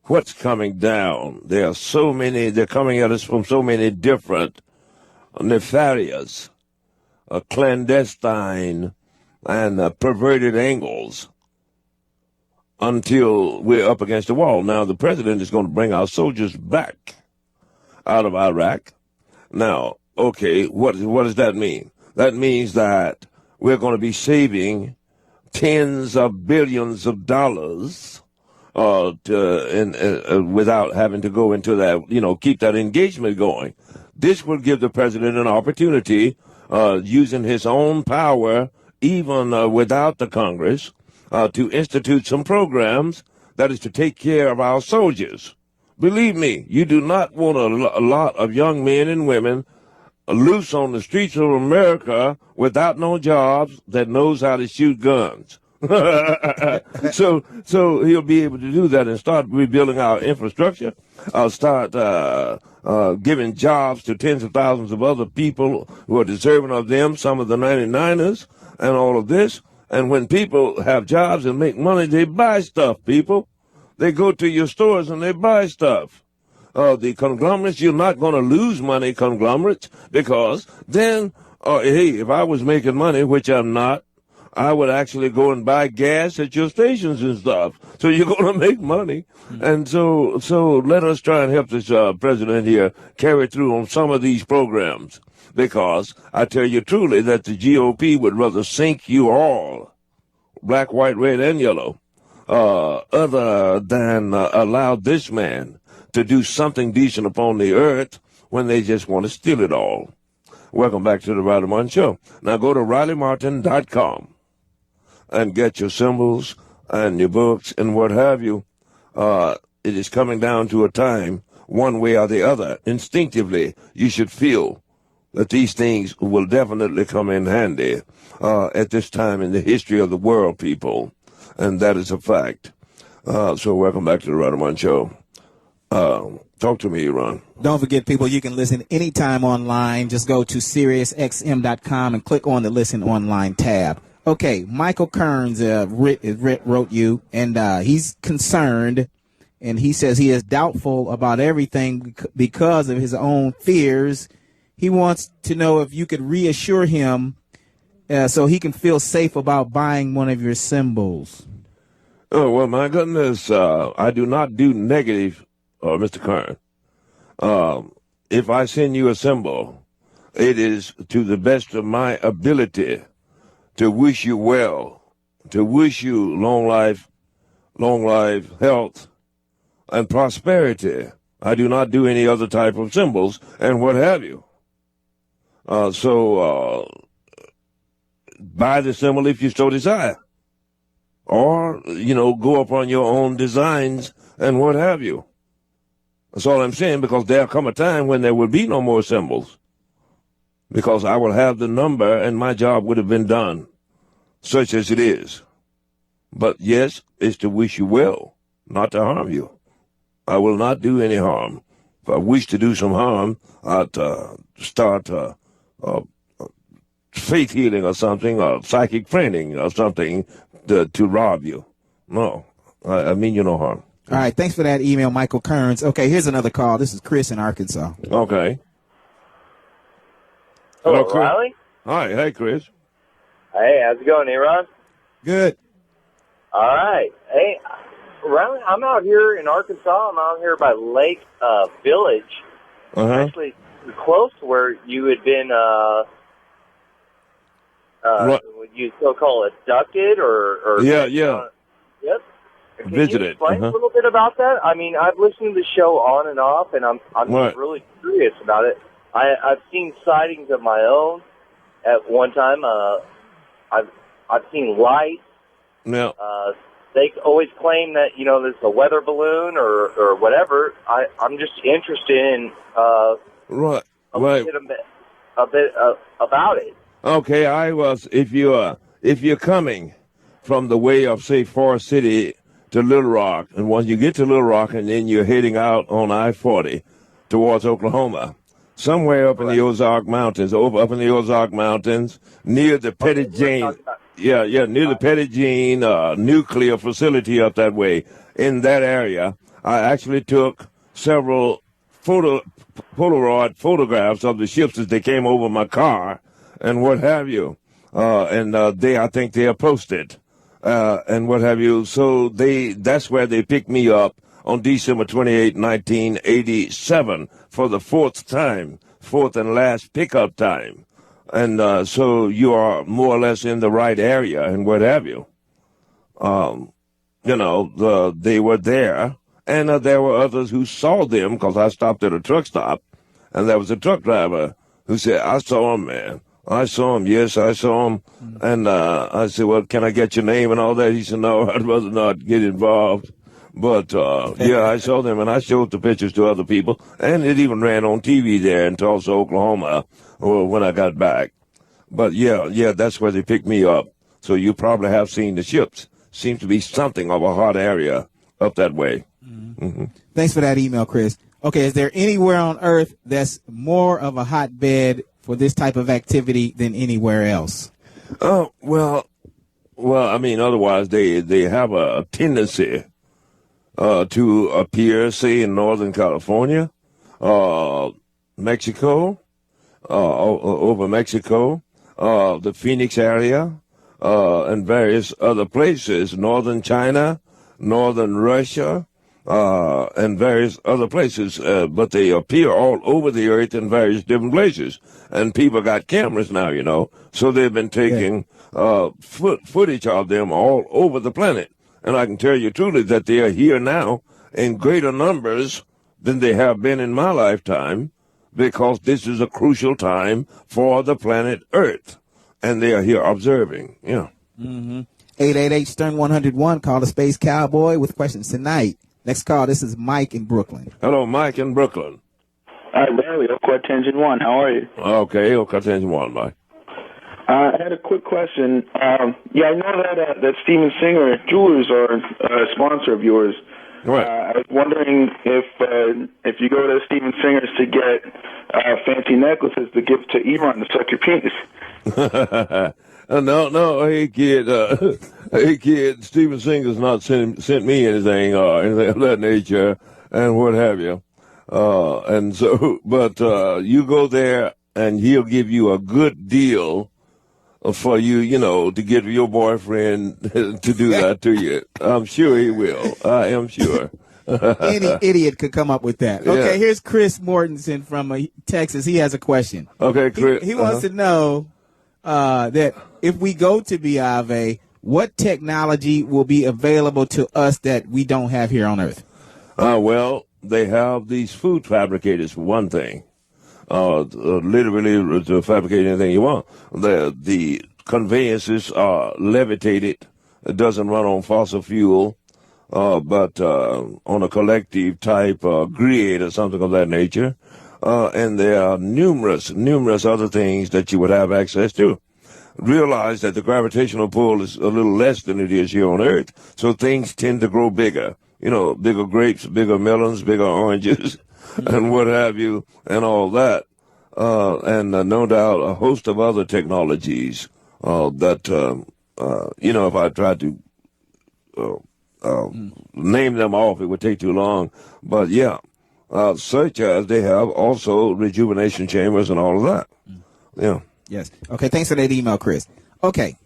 what's coming down. There are so many, they're coming at us from so many different nefarious, clandestine, and perverted angles until we're up against the wall. Now, the president is going to bring our soldiers back out of Iraq. Now, okay, what does that mean? That means that we're going to be saving tens of billions of dollars without having to go into that, keep that engagement going. This will give the president an opportunity, using his own power even without the Congress, to institute some programs that is to take care of our soldiers. Believe me, you do not want a lot of young men and women loose on the streets of America without no jobs that knows how to shoot guns. So he'll be able to do that and start rebuilding our infrastructure, start giving jobs to tens of thousands of other people who are deserving of them, some of the 99ers and all of this. And when people have jobs and make money, they buy stuff, people. They go to your stores and they buy stuff. The conglomerates, you're not going to lose money, conglomerates, because then, hey, if I was making money, which I'm not, I would actually go and buy gas at your stations and stuff. So you're going to make money. And so let us try and help this president here carry through on some of these programs. Because I tell you truly that the GOP would rather sink you all, black, white, red, and yellow, other than allow this man to do something decent upon the earth when they just want to steal it all. Welcome back to the Riley Martin Show. Now go to RileyMartin.com and get your symbols and your books and what have you. It is coming down to a time, one way or the other, instinctively, you should feel that these things will definitely come in handy at this time in the history of the world, people. And that is a fact. So welcome back to the Riley Martin Show. Talk to me, Ron. Don't forget, people, you can listen anytime online. Just go to SiriusXM.com and click on the Listen Online tab. Okay, Michael Kearns wrote you, and he's concerned, and he says he is doubtful about everything because of his own fears. He wants to know if you could reassure him so he can feel safe about buying one of your symbols. Oh, well, my goodness, I do not do negative, Mr. Kern. If I send you a symbol, it is to the best of my ability to wish you well, to wish you long life, health, and prosperity. I do not do any other type of symbols and what have you. So buy the symbol if you so desire. Or, go upon your own designs and what have you. That's all I'm saying, because there'll come a time when there will be no more symbols. Because I will have the number and my job would have been done, such as it is. But yes, it's to wish you well, not to harm you. I will not do any harm. If I wish to do some harm, I'd start faith healing or something, or psychic training or something to rob you. No, I mean you no harm. All right, thanks for that email, Michael Kearns. Okay, here's another call. This is Chris in Arkansas. Okay. Hello, Chris. Riley. Hi, hey, Chris. Hey, how's it going, Ron? Good. All right. Hey, Riley, I'm out here in Arkansas. I'm out here by Lake Village. Actually, close to where you had been, would you still call it abducted or Yeah. Yep. Can Visited. you explain a little bit about that? I mean, I've listened to the show on and off, and I'm Right. really curious about it. I've seen sightings of my own. At one time, I've seen lights. Yeah. They always claim that there's a weather balloon or whatever. I'm just interested in Right. a bit about it. Okay, I was. If you're coming from the way of, say, Forest City to Little Rock, and once you get to Little Rock, and then you're heading out on I-40 towards Oklahoma, somewhere up in the Ozark Mountains, near the Petit Jean. Near the Petit Jean nuclear facility up that way. In that area, I actually took several Polaroid photographs of the ships as they came over my car and what have you. I think they are posted and what have you. So that's where they picked me up on December 28, 1987 for the fourth and last pickup time. And so you are more or less in the right area and what have you. They were there, and there were others who saw them because I stopped at a truck stop, and there was a truck driver who said, I saw him, man. I saw him. Yes, I saw him. And I said, well, can I get your name and all that? He said, no, I'd rather not get involved. But, yeah, I saw them, and I showed the pictures to other people. And it even ran on TV there in Tulsa, Oklahoma, when I got back. But, yeah, that's where they picked me up. So you probably have seen the ships. Seems to be something of a hot area up that way. Mm-hmm. Thanks for that email, Chris. Okay, is there anywhere on Earth that's more of a hotbed for this type of activity than anywhere else? Well, I mean, otherwise they have a tendency to appear, say, in Northern California, Mexico, over Mexico, the Phoenix area, and various other places, northern China, northern Russia, and various other places, but they appear all over the earth in various different places. And people got cameras now, you know, so they've been taking footage of them all over the planet. And I can tell you truly that they are here now in greater numbers than they have been in my lifetime, because this is a crucial time for the planet Earth. And they are here observing, yeah. 888-STERN-101, call the Space Cowboy with questions tonight. Next call, this is Mike in Brooklyn. Hello, Mike in Brooklyn. Hi, Larry. Ocquat 1. How are you? Okay, Ocquat 1, Mike. I had a quick question. Yeah, I know that Steven Singer Jewelers are a sponsor of yours. Right. I was wondering if you go to Steven Singer's to get fancy necklaces to give to Iran to suck your penis. No, hey kid, Steven Singer's not sent me anything of that nature and what have you. And so, but you go there and he'll give you a good deal for you, you know, to get your boyfriend to do that to you. I'm sure he will. I am sure. Any idiot could come up with that. Okay, Yeah. Here's Chris Mortensen from Texas. He has a question. Okay, Chris. He wants to know that if we go to Biave, what technology will be available to us that we don't have here on Earth? Well, they have these food fabricators, for one thing. Literally to fabricate anything you want. The conveyances are levitated. It doesn't run on fossil fuel, but on a collective type grid or something of that nature. And there are numerous other things that you would have access to. Realize that the gravitational pull is a little less than it is here on Earth, so things tend to grow bigger. You know, bigger grapes, bigger melons, bigger oranges, and what have you, and all that. And no doubt a host of other technologies that, you know, if I tried to name them off, it would take too long. But, yeah, such as they have also rejuvenation chambers and all of that. Yeah. Yes. Okay, thanks for that email, Chris. Okay,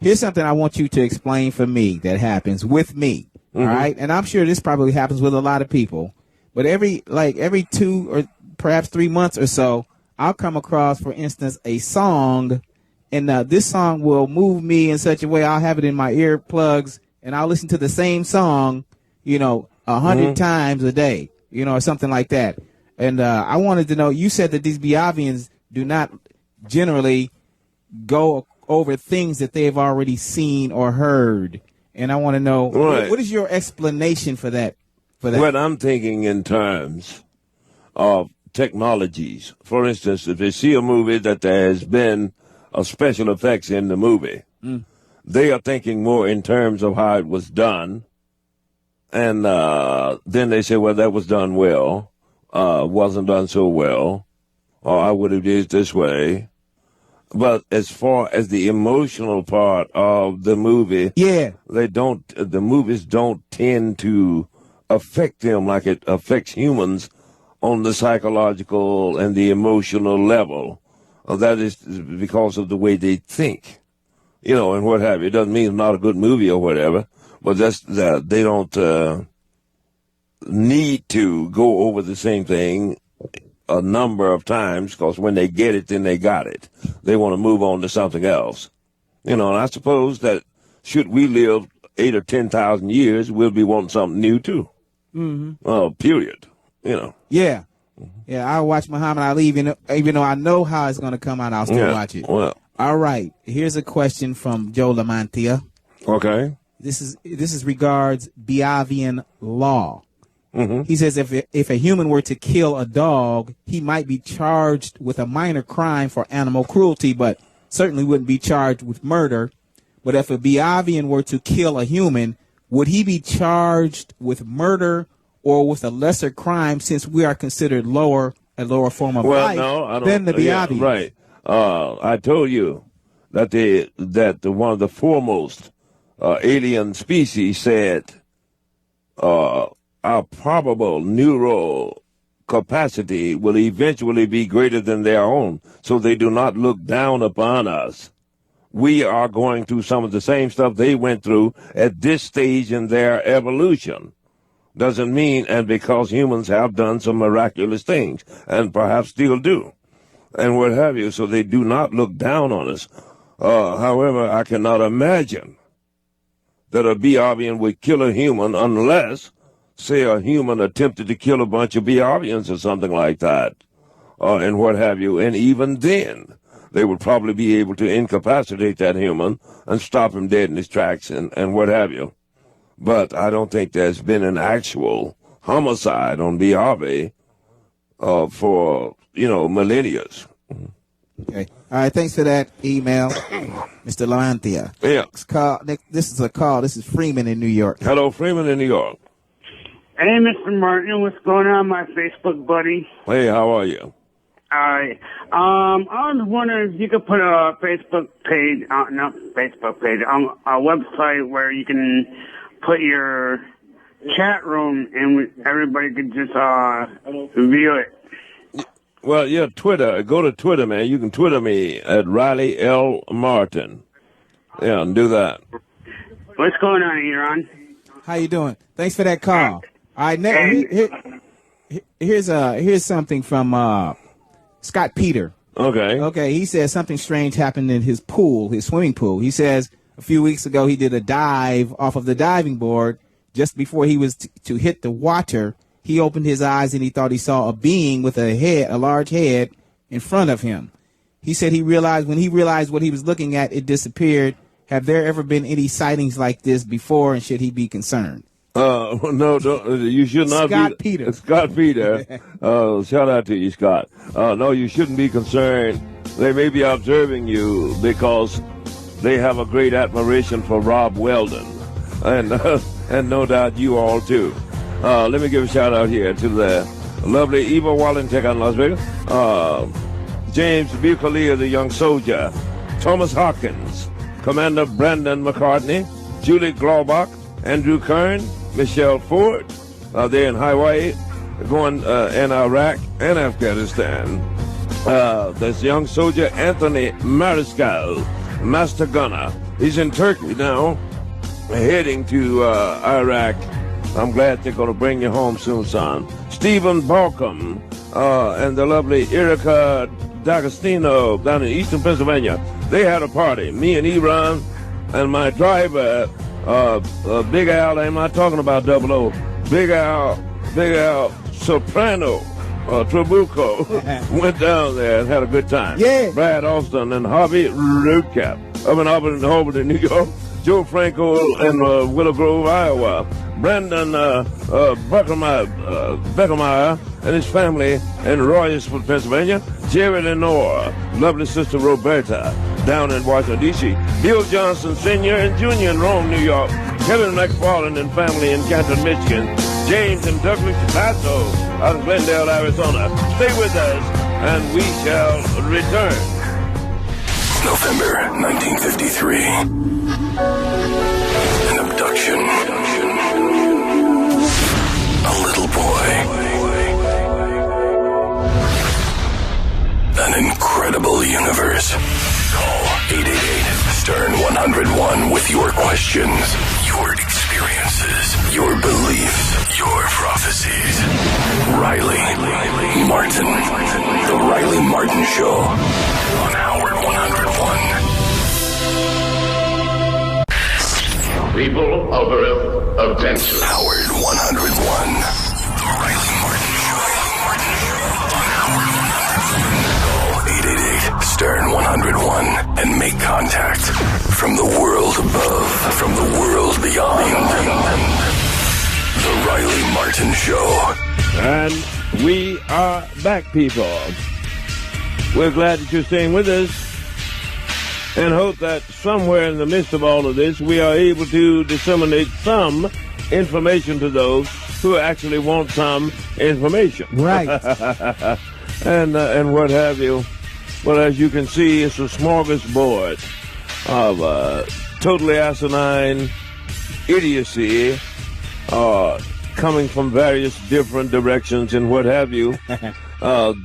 here's something I want you to explain for me that happens with me, all right? And I'm sure this probably happens with a lot of people. But every 2 or perhaps 3 months or so, I'll come across, for instance, a song, and this song will move me in such a way I'll have it in my earplugs, and I'll listen to the same song, you know, 100 times a day, you know, or something like that. And I wanted to know, you said that these Biavians do not generally go over things that they've already seen or heard. And I want to know, what is your explanation for that? Well, I'm thinking in terms of technologies. For instance, if they see a movie that there has been a special effects in the movie, they are thinking more in terms of how it was done. And then they say, well, that was done well, wasn't done so well, or I would have did it this way. But as far as the emotional part of the movie, the movies don't tend to affect them like it affects humans on the psychological and the emotional level. That is because of the way they think, you know, and what have you. It doesn't mean it's not a good movie or whatever, but that's that they don't need to go over the same thing a number of times, because when they get it, then they got it. They want to move on to something else, you know. And I suppose that should we live 8 or 10,000 years, we'll be wanting something new too. Period. You know. Yeah. Yeah, I'll watch Muhammad Ali, even though I know how it's going to come out, I'll still watch it. Well. All right. Here's a question from Joe Lamantia. Okay. This is regards Biavian law. Mm-hmm. He says if a human were to kill a dog, he might be charged with a minor crime for animal cruelty, but certainly wouldn't be charged with murder. But if a Biavian were to kill a human, would he be charged with murder or with a lesser crime, since we are considered a lower form of life than the Biavians? Right. I told you that one of the foremost alien species said our probable neural capacity will eventually be greater than their own, so they do not look down upon us. We are going through some of the same stuff they went through at this stage in their evolution. Doesn't mean, and because humans have done some miraculous things, and perhaps still do, and what have you, so they do not look down on us. However, I cannot imagine that a Biavian would kill a human unless, say, a human attempted to kill a bunch of Biavians or something like that, and what have you. And even then, they would probably be able to incapacitate that human and stop him dead in his tracks and what have you. But I don't think there's been an actual homicide on Biavi for, millennia. Okay. All right. Thanks for that email, Mr. Lamantia. Yeah. This is a call. This is Freeman in New York. Hello, Freeman in New York. Hey, Mr. Martin, what's going on, my Facebook buddy? Hey, how are you? All right. I was wondering if you could put a Facebook page, not Facebook page, a website where you can put your chat room and everybody could just view it. Well, yeah, Twitter. Go to Twitter, man. You can Twitter me at Riley L. Martin. Yeah, and do that. What's going on, Aaron? How you doing? Thanks for that call. All right, here's something from Scott Peter. Okay. He says something strange happened in his swimming pool. He says a few weeks ago he did a dive off of the diving board. Just before he was to hit the water, he opened his eyes and he thought he saw a being with a large head in front of him. He said when he realized what he was looking at, it disappeared. Have there ever been any sightings like this before, and should he be concerned? No, you should not be. Scott Peter. Shout out to you, Scott. No, you shouldn't be concerned. They may be observing you because they have a great admiration for Rob Weldon. And no doubt you all, too. Let me give a shout out here to the lovely Eva Wallentek in Las Vegas, James Buccalia, the young soldier, Thomas Hawkins, Commander Brandon McCartney, Julie Glaubach, Andrew Kern, Michelle Ford. They're in Hawaii, going in Iraq and Afghanistan. This young soldier, Anthony Mariscal, Master Gunner. He's in Turkey now, heading to Iraq. I'm glad they're going to bring you home soon, son. Stephen Balcom and the lovely Erica D'Agostino down in eastern Pennsylvania. They had a party. Me and Iran and my driver, Big Al, I'm not talking about 00. Big Al Soprano, Trabuco, went down there and had a good time. Yeah. Brad Austin and Harvey Rootcap up in Albany, New York. Joe Franco in Willow Grove, Iowa. Brandon Beckermeyer and his family in Royersford, Pennsylvania. Jerry Lenore, lovely sister Roberta down in Washington, D.C. Bill Johnson Sr. and Jr. in Rome, New York. Kevin McFarland and family in Canton, Michigan. James and Douglas Paso out of Glendale, Arizona. Stay with us, and we shall return. November 1953. An abduction. A little boy. An incredible universe. Call 888-STERN-101 with your questions, your experiences, your beliefs, your prophecies. Riley Martin. The Riley Martin Show on Howard 101. People of Earth, attention. Howard 101. The Riley Martin Show. Stern 101 and make contact from the world above, from the world beyond. The Riley Martin Show. And we are back, people. We're glad that you're staying with us and hope that somewhere in the midst of all of this, we are able to disseminate some information to those who actually want some information. Right. and what have you. Well, as you can see, it's a smorgasbord of totally asinine idiocy coming from various different directions and what have you.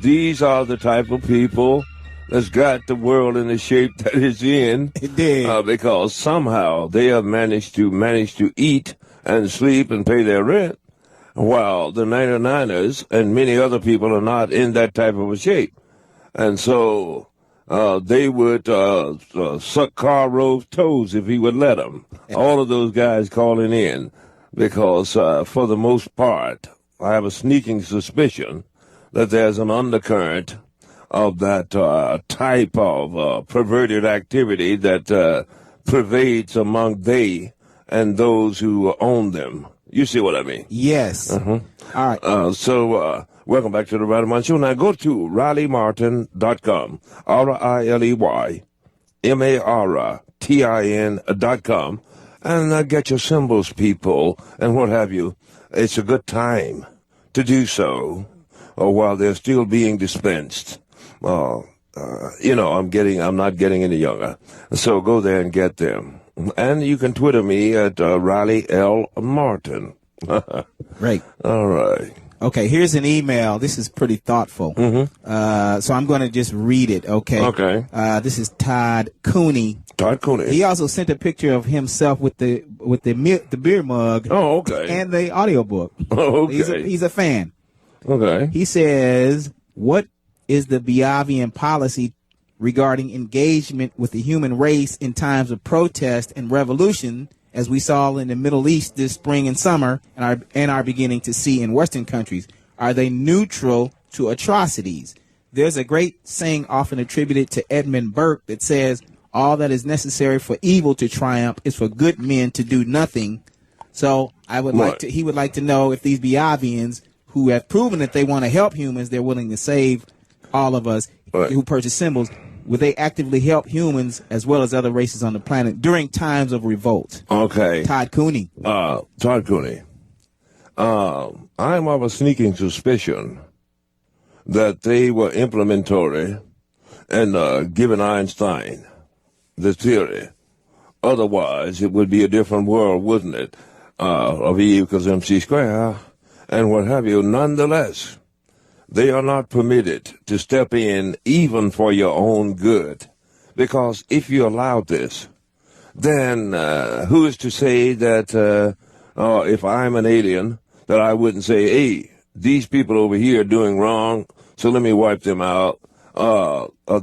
These are the type of people that's got the world in the shape that it's in. It did. Because somehow they have managed to eat and sleep and pay their rent, while the 99ers and many other people are not in that type of a shape. And so they would suck Karl Rove's toes if he would let them. All of those guys calling in because, for the most part, I have a sneaking suspicion that there's an undercurrent of that type of perverted activity that pervades among they and those who own them. You see what I mean? Yes. Uh-huh. All right. So welcome back to the Riley Martin Show. Now go to RileyMartin.com, RiLeyMartin.com, and get your symbols, people, and what have you. It's a good time to do so while they're still being dispensed. I'm not getting any younger. So go there and get them. And you can Twitter me at Riley L. Martin. Great. All right. Okay, here's an email. This is pretty thoughtful. Mm-hmm. So I'm going to just read it, okay? Okay. This is Todd Cooney. Todd Cooney. He also sent a picture of himself with the beer mug. Oh, okay. And the audiobook. Oh, okay. He's a fan. Okay. He says, what is the Biavian policy regarding engagement with the human race in times of protest and revolution, as we saw in the Middle East this spring and summer, and are beginning to see in Western countries? Are they neutral to atrocities? There's a great saying often attributed to Edmund Burke that says, all that is necessary for evil to triumph is for good men to do nothing. So he would like to know if these Biavians, who have proven that they want to help humans, they're willing to save all of us who purchase symbols, would they actively help humans as well as other races on the planet during times of revolt? Okay. Todd Cooney. Todd Cooney. I'm of a sneaking suspicion that they were implementary and given Einstein the theory. Otherwise, it would be a different world, wouldn't it? Of E equals MC square and what have you. Nonetheless, they are not permitted to step in even for your own good. Because if you allow this, then who is to say that if I'm an alien, that I wouldn't say, hey, these people over here are doing wrong, so let me wipe them out.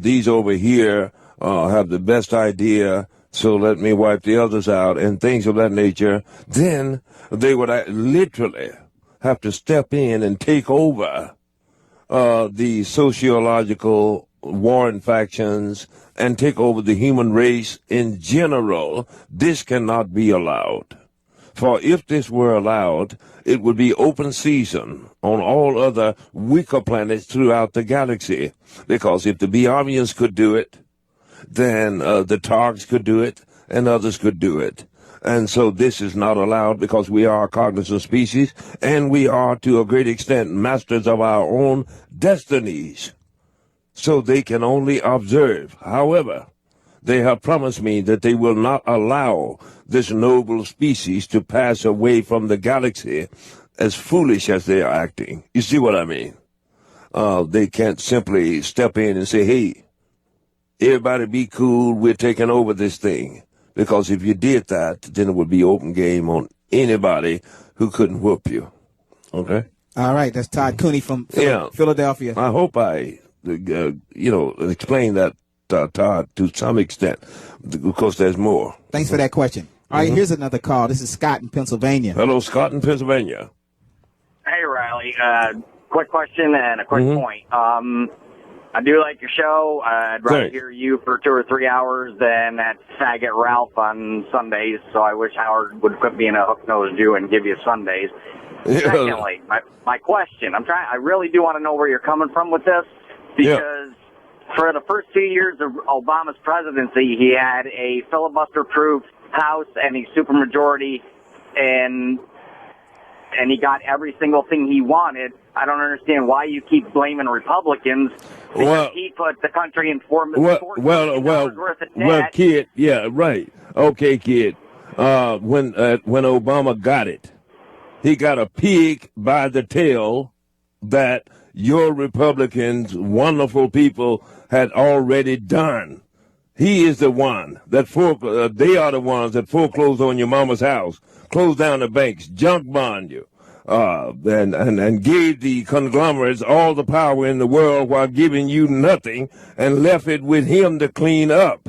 These over here have the best idea, so let me wipe the others out, and things of that nature. Then they would literally have to step in and take over the sociological warring factions and take over the human race in general. This cannot be allowed. For if this were allowed, it would be open season on all other weaker planets throughout the galaxy. Because if the Biavians could do it, then the Targs could do it, and others could do it. And so this is not allowed because we are a cognizant species, and we are, to a great extent, masters of our own destinies. So they can only observe. However, they have promised me that they will not allow this noble species to pass away from the galaxy as foolish as they are acting. You see what I mean? They can't simply step in and say, hey, everybody be cool, we're taking over this thing. Because if you did that, then it would be open game on anybody who couldn't whoop you. Okay? All right, that's Todd Cooney from Philadelphia. I hope I, explain that, Todd, to some extent. Of course, there's more. Thanks for that question. All right, here's another call. This is Scott in Pennsylvania. Hello, Scott in Pennsylvania. Hey, Riley. Quick question and a quick point. I do like your show. I'd rather hear you for 2 or 3 hours than that faggot Ralph on Sundays. So I wish Howard would quit being a hook-nosed Jew and give you Sundays. Secondly, my question, I really do want to know where you're coming from with this, because for the first 2 years of Obama's presidency, he had a filibuster-proof House and a supermajority, and he got every single thing he wanted. I don't understand why you keep blaming Republicans, because he put the country in $4 billion worth of debt. Well, kid, yeah, right. Okay, kid. When Obama got it, he got a pig by the tail that your Republicans, wonderful people, had already done. He is the one that they are the ones that foreclosed on your mama's house, closed down the banks, junk bond you, and gave the conglomerates all the power in the world while giving you nothing, and left it with him to clean up.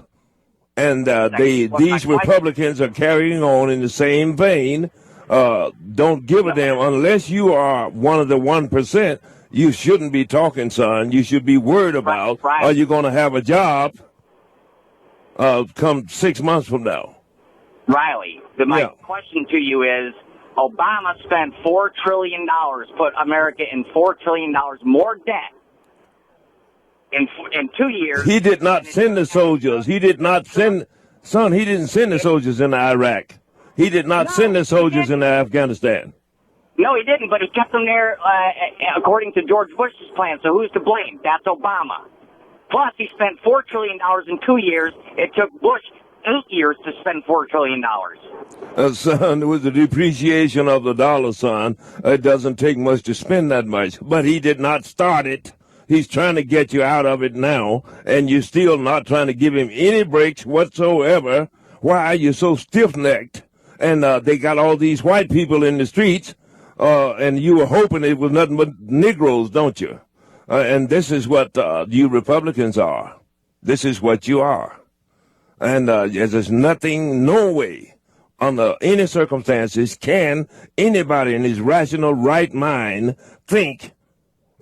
And these Republicans are carrying on in the same vein. Don't give a damn unless you are one of the 1%. You shouldn't be talking, son. You should be worried about are you going to have a job come 6 months from now. Riley, my question to you is, Obama spent $4 trillion, put America in $4 trillion more debt in 2 years. He did not send the soldiers. He did not send, son, he didn't send the soldiers into Iraq. He did not send the soldiers into Afghanistan. No, he didn't, but he kept them there according to George Bush's plan. So who's to blame? That's Obama. Plus, he spent $4 trillion in 2 years. It took Bush 8 years to spend $4 trillion. Son, with the depreciation of the dollar, son, it doesn't take much to spend that much. But he did not start it. He's trying to get you out of it now, and you're still not trying to give him any breaks whatsoever. Why are you so stiff-necked? And they got all these white people in the streets, and you were hoping it was nothing but Negroes, don't you? And this is what you Republicans are. This is what you are. And there's nothing, no way, under any circumstances, can anybody in his rational right mind think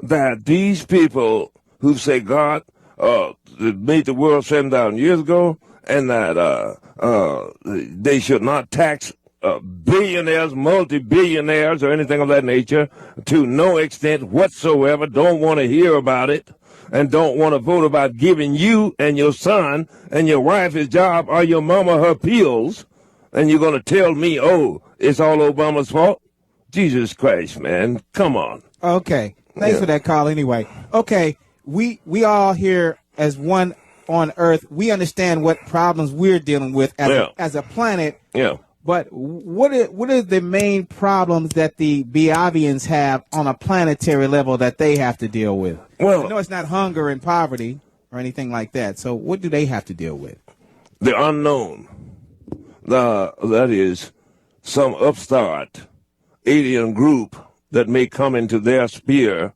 that these people who say God made the world 7,000 years ago, and that they should not tax billionaires, multi-billionaires, or anything of that nature to no extent whatsoever, don't want to hear about it, and don't want to vote about giving you and your son and your wife his job or your mama her pills, and you're going to tell me, oh, it's all Obama's fault? Jesus Christ, man. Come on. Okay. Thanks for that call anyway. Okay. We all here as one on Earth, we understand what problems we're dealing with as a planet. Yeah. But what are the main problems that the Biavians have on a planetary level that they have to deal with? Well, I know it's not hunger and poverty or anything like that. So what do they have to deal with? The unknown. That is some upstart alien group that may come into their sphere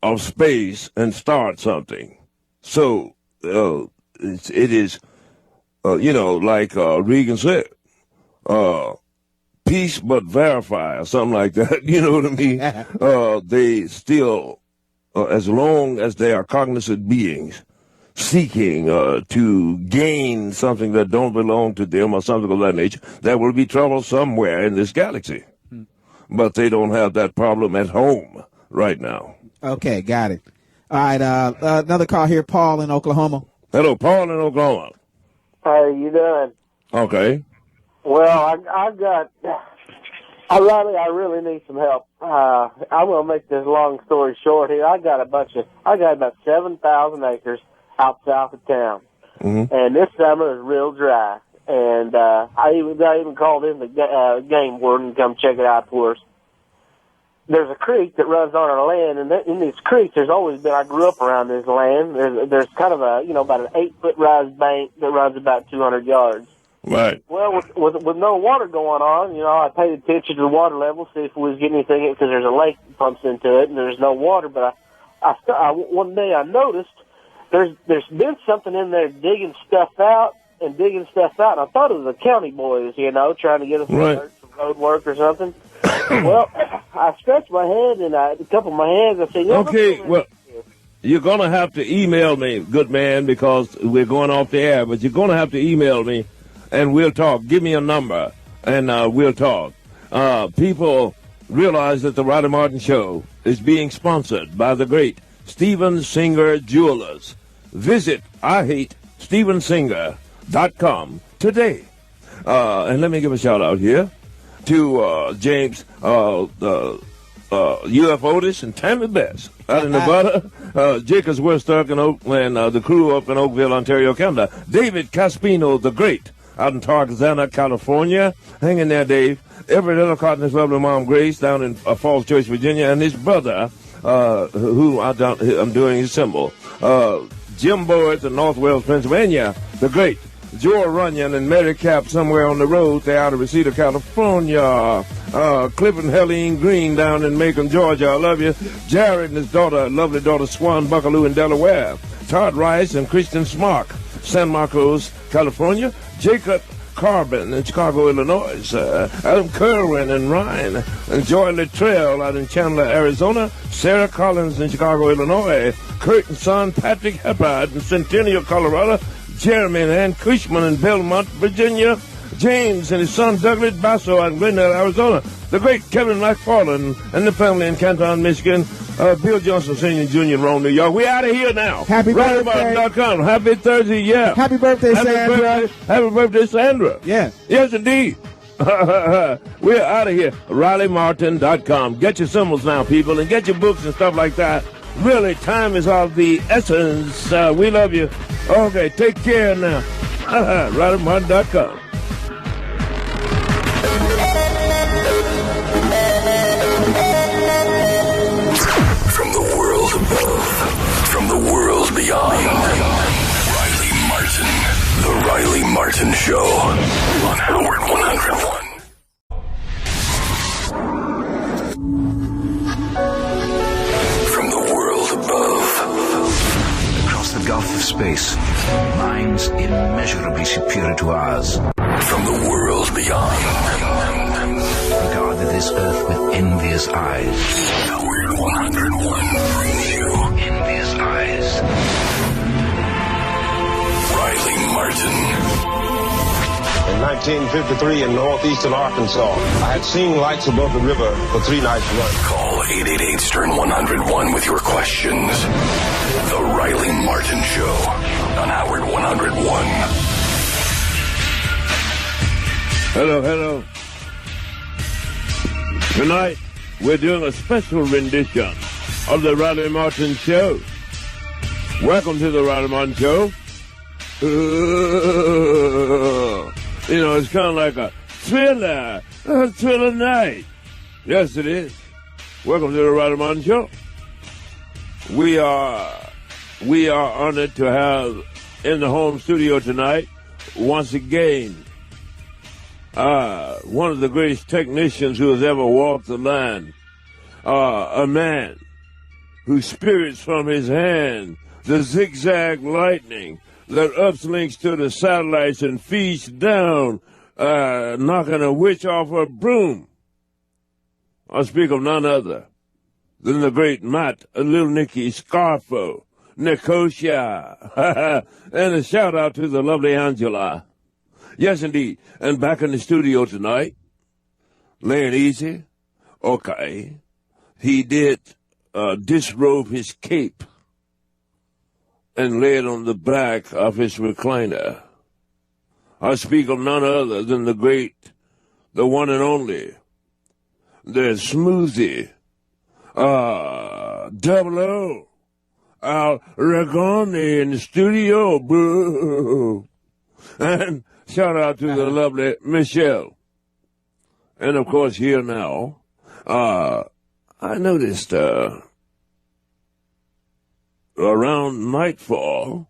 of space and start something. So it is, like Reagan said, peace but verify or something like that. You know what I mean? They still, as long as they are cognizant beings seeking to gain something that don't belong to them or something of that nature, there will be trouble somewhere in this galaxy. But they don't have that problem at home right now. Okay, got it. All right, another call here, Paul in Oklahoma. Hello, Paul in Oklahoma. How you doing? Okay. Well, I really need some help. I'm gonna make this long story short here. I got about 7,000 acres out south of town, and this summer is real dry. And I even called in the game warden to come check it out for us. There's a creek that runs on our land, and in these creeks, there's always been. I grew up around this land. There's kind of about an 8-foot rise bank that runs about 200 yards. Right. Well, with no water going on, I paid attention to the water level, see if we was getting anything, because there's a lake that pumps into it, and there's no water. But one day I noticed there's been something in there digging stuff out. And I thought it was the county boys, trying to get us some road work or something. Well, I scratched my head and a couple of my hands. I said, okay, well, you're going to have to email me, good man, because we're going off the air, but you're going to have to email me, and we'll talk. Give me a number, and we'll talk. People realize that the Riley Martin Show is being sponsored by the great Steven Singer Jewelers. Visit IHateStevenSinger.com today. And let me give a shout-out here to James UF Otis and Tammy Best out in Nevada, Jacobs Woodstock and the crew up in Oakville, Ontario, Canada. David Caspino, the great, out in Tarzana, California. Hang in there, Dave. Everett Ellicott and his lovely mom, Grace, down in Falls Church, Virginia, and his brother, who I'm doing his symbol, Jim Boyd in North Wales, Pennsylvania, the great Joe Runyon and Mary Cap somewhere on the road. They're out of Reseda, California. Cliff and Helene Green down in Macon, Georgia. I love you. Jared and his daughter, lovely daughter Swan Buckaloo in Delaware. Todd Rice and Christian Smock, San Marcos, California. Jacob Carbon in Chicago, Illinois. Adam Kerwin and Ryan. And Joy Littrell out in Chandler, Arizona. Sarah Collins in Chicago, Illinois. Kurt and son Patrick Heppard in Centennial, Colorado. Jeremy and Ann Cushman in Belmont, Virginia. James and his son Douglas Basso out in Glendale, Arizona. The great Kevin McFarland and the family in Canton, Michigan. Bill Johnson Sr. Jr. in Rome, New York. We out of here now. Happy birthday. RileyMartin.com. Happy Thursday, yeah. Happy birthday, Sandra. Happy birthday, Sandra. Yes. Yes, indeed. We're out of here. RileyMartin.com. Get your symbols now, people, and get your books and stuff like that. Really, time is of the essence. We love you. Okay, take care now. RileyMartin.com. From the world above, from the world beyond. Riley Martin. The Riley Martin Show on Howard 101. The gulf of space, minds immeasurably superior to ours. From the world beyond, regarded this earth with envious eyes. Howard 101 brings you envious eyes. Riley Martin. In 1953 in northeastern Arkansas, I had seen lights above the river for 3 nights running. Call 888-STERN-101 with your questions. The Riley Martin Show on Howard 101. Hello. Tonight, we're doing a special rendition of the Riley Martin Show. Welcome to the Riley Martin Show. You know, it's kind of like a thriller night. Yes, it is. Welcome to the Riley Martin Show. We are honored to have in the home studio tonight, once again, one of the greatest technicians who has ever walked the line, a man who spirits from his hand the zigzag lightning that uplinks to the satellites and feeds down, knocking a witch off her broom. I speak of none other than the great Matt Little Nicky Scarfo, Nicosia. And a shout out to the lovely Angela. Yes, indeed. And back in the studio tonight, laying easy. Okay. He did disrobe his cape and lay it on the back of his recliner. I speak of none other than the great, the one and only, the smoothie, Double O, Al Regoni in the studio, boo. And shout out to the lovely Michelle. And of course, here now, I noticed, around nightfall,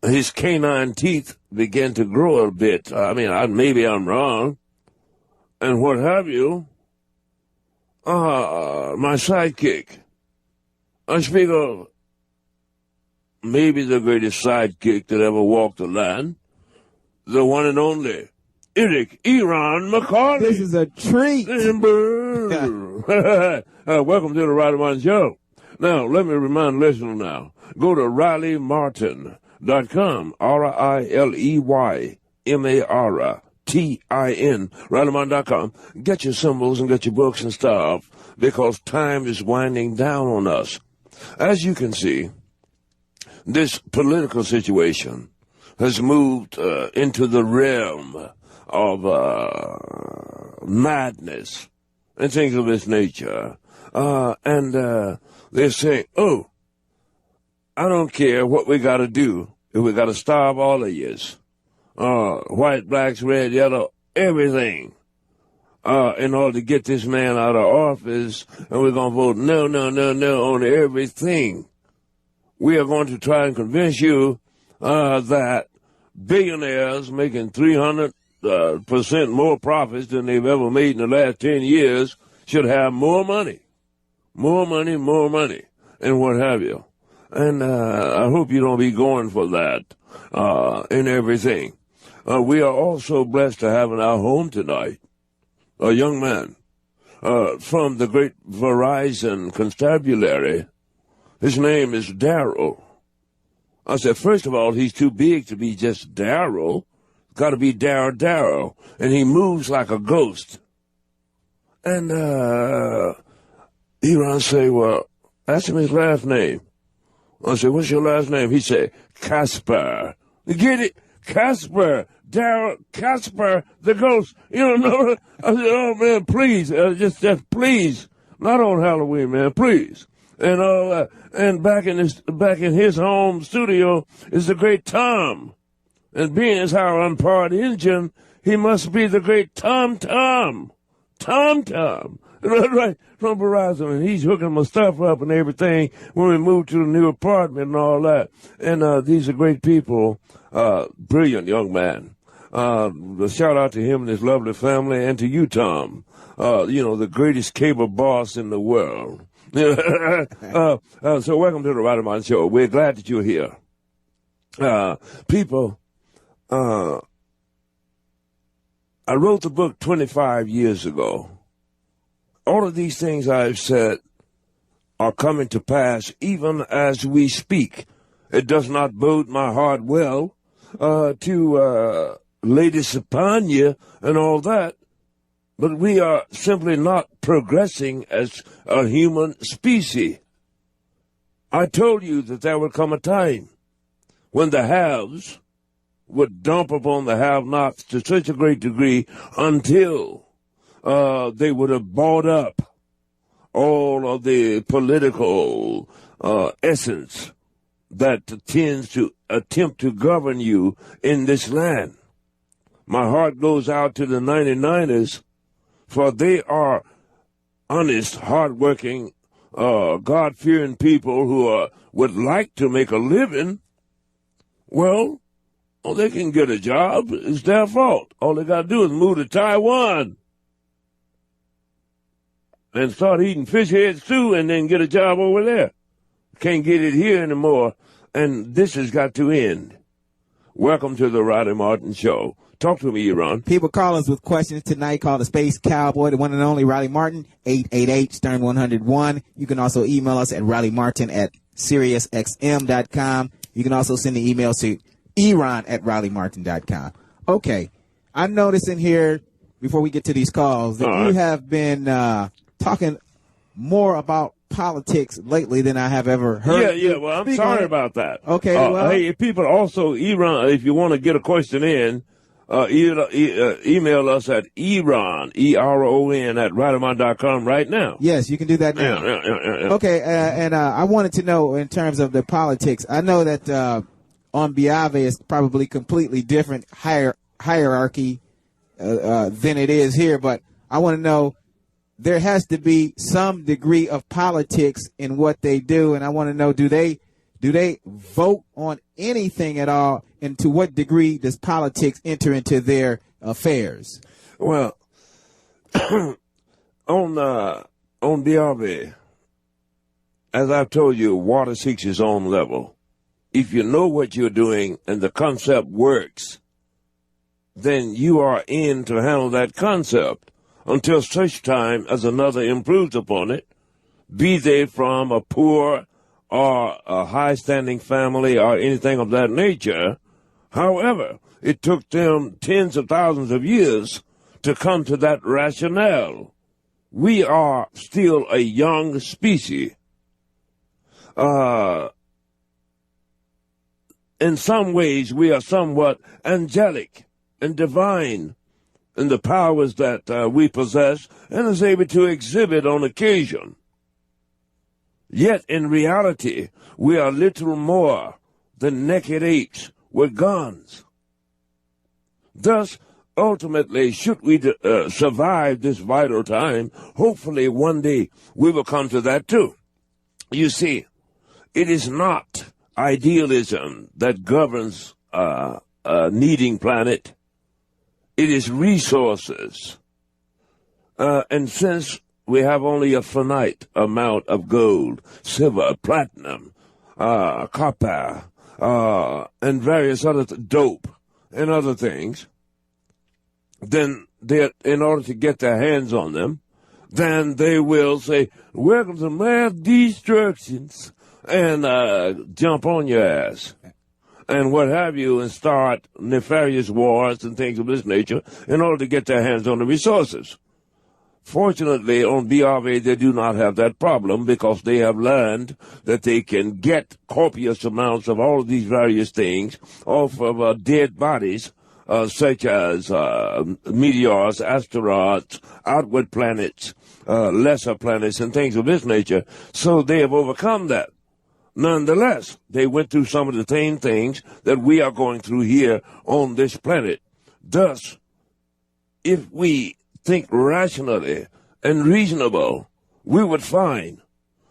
his canine teeth began to grow a bit. I mean, maybe I'm wrong. And what have you? My sidekick. I speak of maybe the greatest sidekick that ever walked the land, the one and only Eric Eron McCartney. This is a treat. Welcome to the Riley Martin Show. Now, let me remind listeners now. Go to RileyMartin.com, RileyMartin, RileyMartin.com. Get your symbols and get your books and stuff, because time is winding down on us. As you can see, this political situation has moved into the realm of madness and things of this nature. And they're saying, oh, I don't care what we got to do. If we got to starve all of yous, white, blacks, red, yellow, everything, in order to get this man out of office, and we're going to vote no on everything. We are going to try and convince you that billionaires making 300% more profits than they've ever made in the last 10 years should have more money, and what have you. And I hope you don't be going for that in everything. We are also blessed to have in our home tonight a young man from the great Verizon constabulary. His name is Darryl. I said, first of all, he's too big to be just Darryl. It's got to be Darryl. And he moves like a ghost. And Iran say, well, ask him his last name. I said, what's your last name? He said, Casper. You get it? Casper. Darryl, Casper, the ghost. You don't know? I said, oh, man, please. Just please. Not on Halloween, man. Please. And and back in his home studio is the great Tom. And being as our unpowered engine, he must be the great Tom. Right, from Verizon, and he's hooking my stuff up and everything when we move to the new apartment and all that. And these are great people, brilliant young man. Shout out to him and his lovely family, and to you, Tom. The greatest cable boss in the world. So welcome to the Riley Martin Show. We're glad that you're here. People, I wrote the book 25 years ago. All of these things I've said are coming to pass even as we speak. It does not bode my heart well to Lady Sapanya and all that, but we are simply not progressing as a human species. I told you that there would come a time when the haves would dump upon the have-nots to such a great degree until they would have bought up all of the political essence that tends to attempt to govern you in this land. My heart goes out to the 99ers, for they are honest, hardworking, God-fearing people who would like to make a living. Well, they can get a job. It's their fault. All they got to do is move to Taiwan and start eating fish head stew and then get a job over there. Can't get it here anymore, and this has got to end. Welcome to the Riley Martin Show. Talk to me, Iran. People call us with questions tonight. Call the Space Cowboy, the one and only Riley Martin, 888-STERN-101. You can also email us at RileyMartin@SiriusXM.com. You can also send the email to Iran@RileyMartin.com. Okay. I'm noticing here, before we get to these calls, that you have been talking more about politics lately than I have ever heard. Yeah. Well, I'm sorry about that. Okay. Hey, people also, Iran, if you want to get a question in, email us at Iran, E-R-O-N, at RileyMartin.com right now. Yes, you can do that now. Yeah. Okay, and I wanted to know, in terms of the politics, I know that on Biave is probably completely different hierarchy than it is here, but I want to know, there has to be some degree of politics in what they do, and I want to know, do they vote on anything at all, and to what degree does politics enter into their affairs? Well, on Biave, as I've told you, water seeks its own level. If you know what you're doing and the concept works, then you are in to handle that concept until such time as another improves upon it. be they from a poor or a high-standing family or anything of that nature. However, it took them tens of thousands of years to come to that rationale. We are still a young species. In some ways, we are somewhat angelic and divine in the powers that we possess and is able to exhibit on occasion. Yet, in reality, we are little more than naked apes with guns. Thus, ultimately, should we survive this vital time, hopefully one day we will come to that too. You see, it is not idealism that governs a needing planet. It is resources. And since we have only a finite amount of gold, silver, platinum, copper, and various other dope and other things, then in order to get their hands on them, then they will say, welcome to mass destructions, and jump on your ass and what have you, and start nefarious wars and things of this nature in order to get their hands on the resources. Fortunately, on BRV, they do not have that problem because they have learned that they can get copious amounts of all of these various things off of dead bodies, such as meteors, asteroids, outward planets, lesser planets, and things of this nature. So they have overcome that. Nonetheless, they went through some of the same things that we are going through here on this planet. Thus, if we think rationally and reasonable, we would find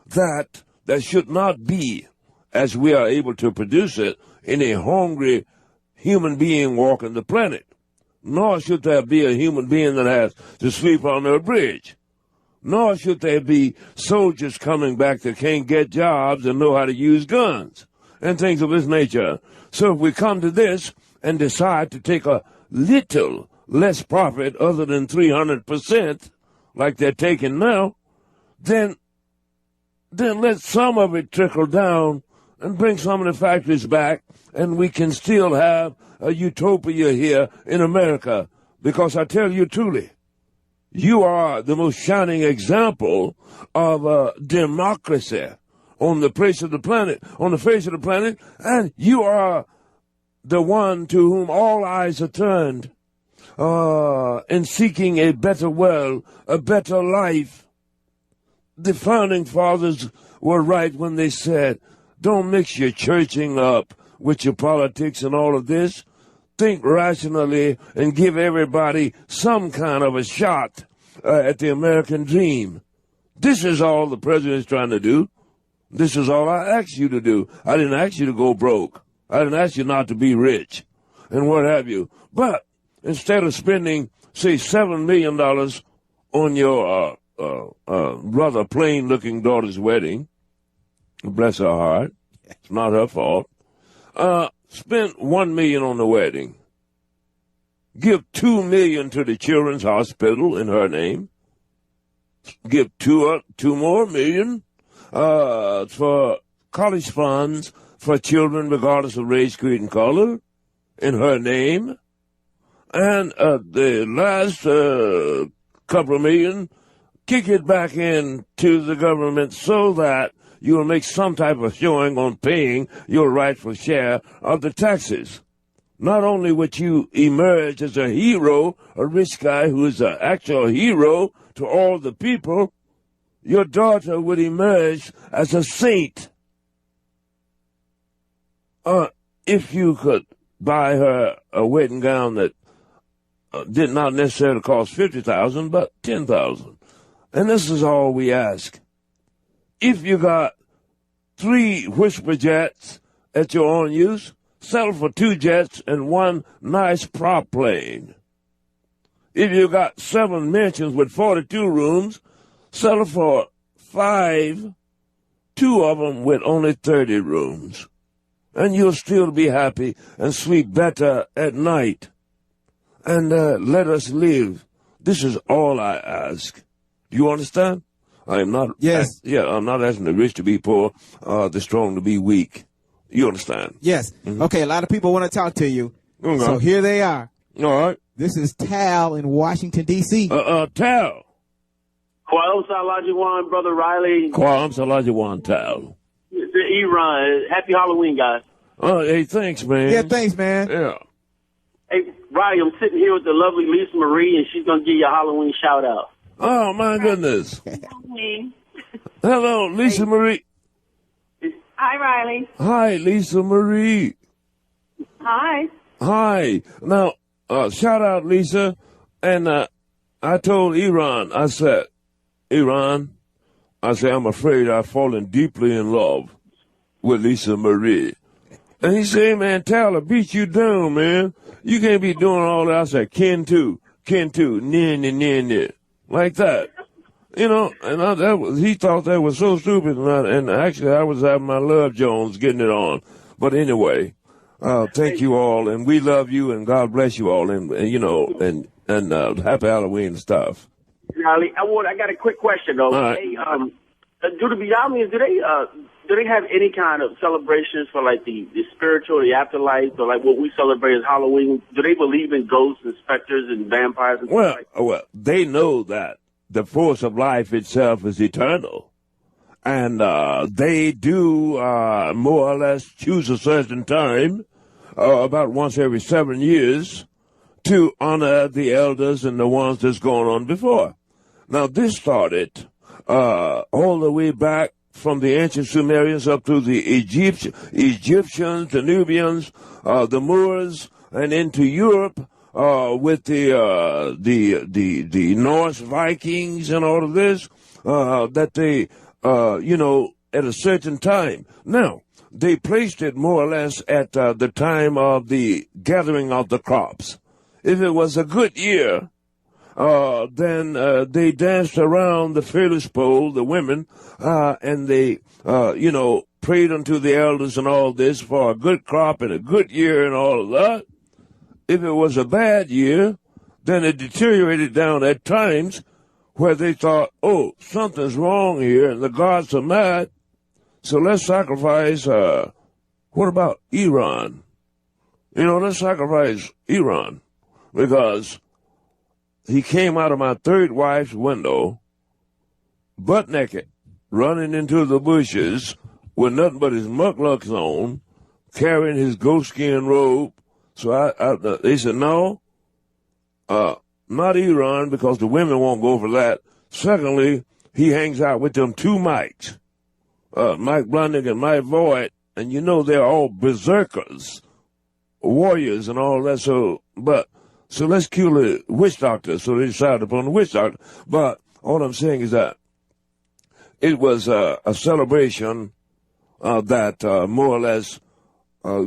that there should not be, as we are able to produce it, any hungry human being walking the planet. Nor should there be a human being that has to sleep on a bridge. Nor should there be soldiers coming back that can't get jobs and know how to use guns and things of this nature. So if we come to this and decide to take a little less profit other than 300% like they're taking now, then let some of it trickle down and bring some of the factories back, and we can still have a utopia here in America. Because I tell you truly, you are the most shining example of democracy on the face of the planet, and you are the one to whom all eyes are turned in seeking a better world, a better life. The founding fathers were right when they said, don't mix your churching up with your politics and all of this. Think rationally and give everybody some kind of a shot at the American dream. This is all the president is trying to do. This is all I asked you to do. I didn't ask you to go broke. I didn't ask you not to be rich and what have you. But instead of spending, say, $7 million on your rather plain-looking daughter's wedding, bless her heart, it's not her fault, spend $1 million on the wedding. Give $2 million to the Children's Hospital in her name. Give two more million for college funds for children regardless of race, creed, and color in her name. And the last couple of million, kick it back into the government so that you will make some type of showing on paying your rightful share of the taxes. Not only would you emerge as a hero, a rich guy who is an actual hero to all the people, your daughter would emerge as a saint. If you could buy her a wedding gown that did not necessarily cost $50,000, but $10,000. And this is all we ask. If you got 3 whisper jets at your own use, settle for 2 jets and 1 nice prop plane. If you got 7 mansions with 42 rooms, settle for 5, 2 of them with only 30 rooms. And you'll still be happy and sleep better at night. And let us live. This is all I ask. Do you understand? I am not. Yes. I'm not asking the rich to be poor, the strong to be weak. You understand? Yes. Mm-hmm. Okay, a lot of people want to talk to you. Okay. So here they are. All right. This is Tal in Washington, D.C. Tal. Kwam Salajuwan, Brother Riley. Kwam Salajuwan, Tal. It's Iran. Happy Halloween, guys. Hey, thanks, man. Yeah, thanks, man. Yeah. Hey, Riley, I'm sitting here with the lovely Lisa Marie, and she's going to give you a Halloween shout-out. Oh, my goodness. Hello, Lisa Marie. Hi, Riley. Hi, Lisa Marie. Hi. Hi. Now, shout out, Lisa. And I told Iran, I said, I'm afraid I've fallen deeply in love with Lisa Marie. And he said, man, Tyler, beat you down, man. You can't be doing all that. I said, Ken too, nah, like that. You know, and he thought that was so stupid. And actually, I was having my Love Jones getting it on. But anyway, thank you all, and we love you, and God bless you all, and happy Halloween and stuff. Riley, I got a quick question though. All right. Hey, do the Beyondians, do they have any kind of celebrations for like the spiritual, the afterlife, or like what we celebrate as Halloween? Do they believe in ghosts and specters and vampires and stuff like that? Well, they know that the force of life itself is eternal. And they do more or less choose a certain time, about once every 7 years, to honor the elders and the ones that's gone on before. Now, this started all the way back from the ancient Sumerians up to the Egyptians, the Nubians, the Moors, and into Europe with the Norse Vikings and all of this, that they, at a certain time. Now, they placed it more or less at the time of the gathering of the crops. If it was a good year, then they danced around the fearless pole, the women, and they, prayed unto the elders and all this for a good crop and a good year and all of that. If it was a bad year, then it deteriorated down at times where they thought, oh, something's wrong here and the gods are mad, so let's sacrifice, what about Iran? Let's sacrifice Iran, because he came out of my third wife's window, butt naked, running into the bushes with nothing but his mukluks on, carrying his goatskin robe. So they said, no, not Iran, because the women won't go for that. Secondly, he hangs out with them two Mikes, Mike Blundick and Mike Voigt, and they're all berserkers, warriors and all that. So let's kill the witch doctor. So they decided upon the witch doctor. But all I'm saying is that it was a celebration that more or less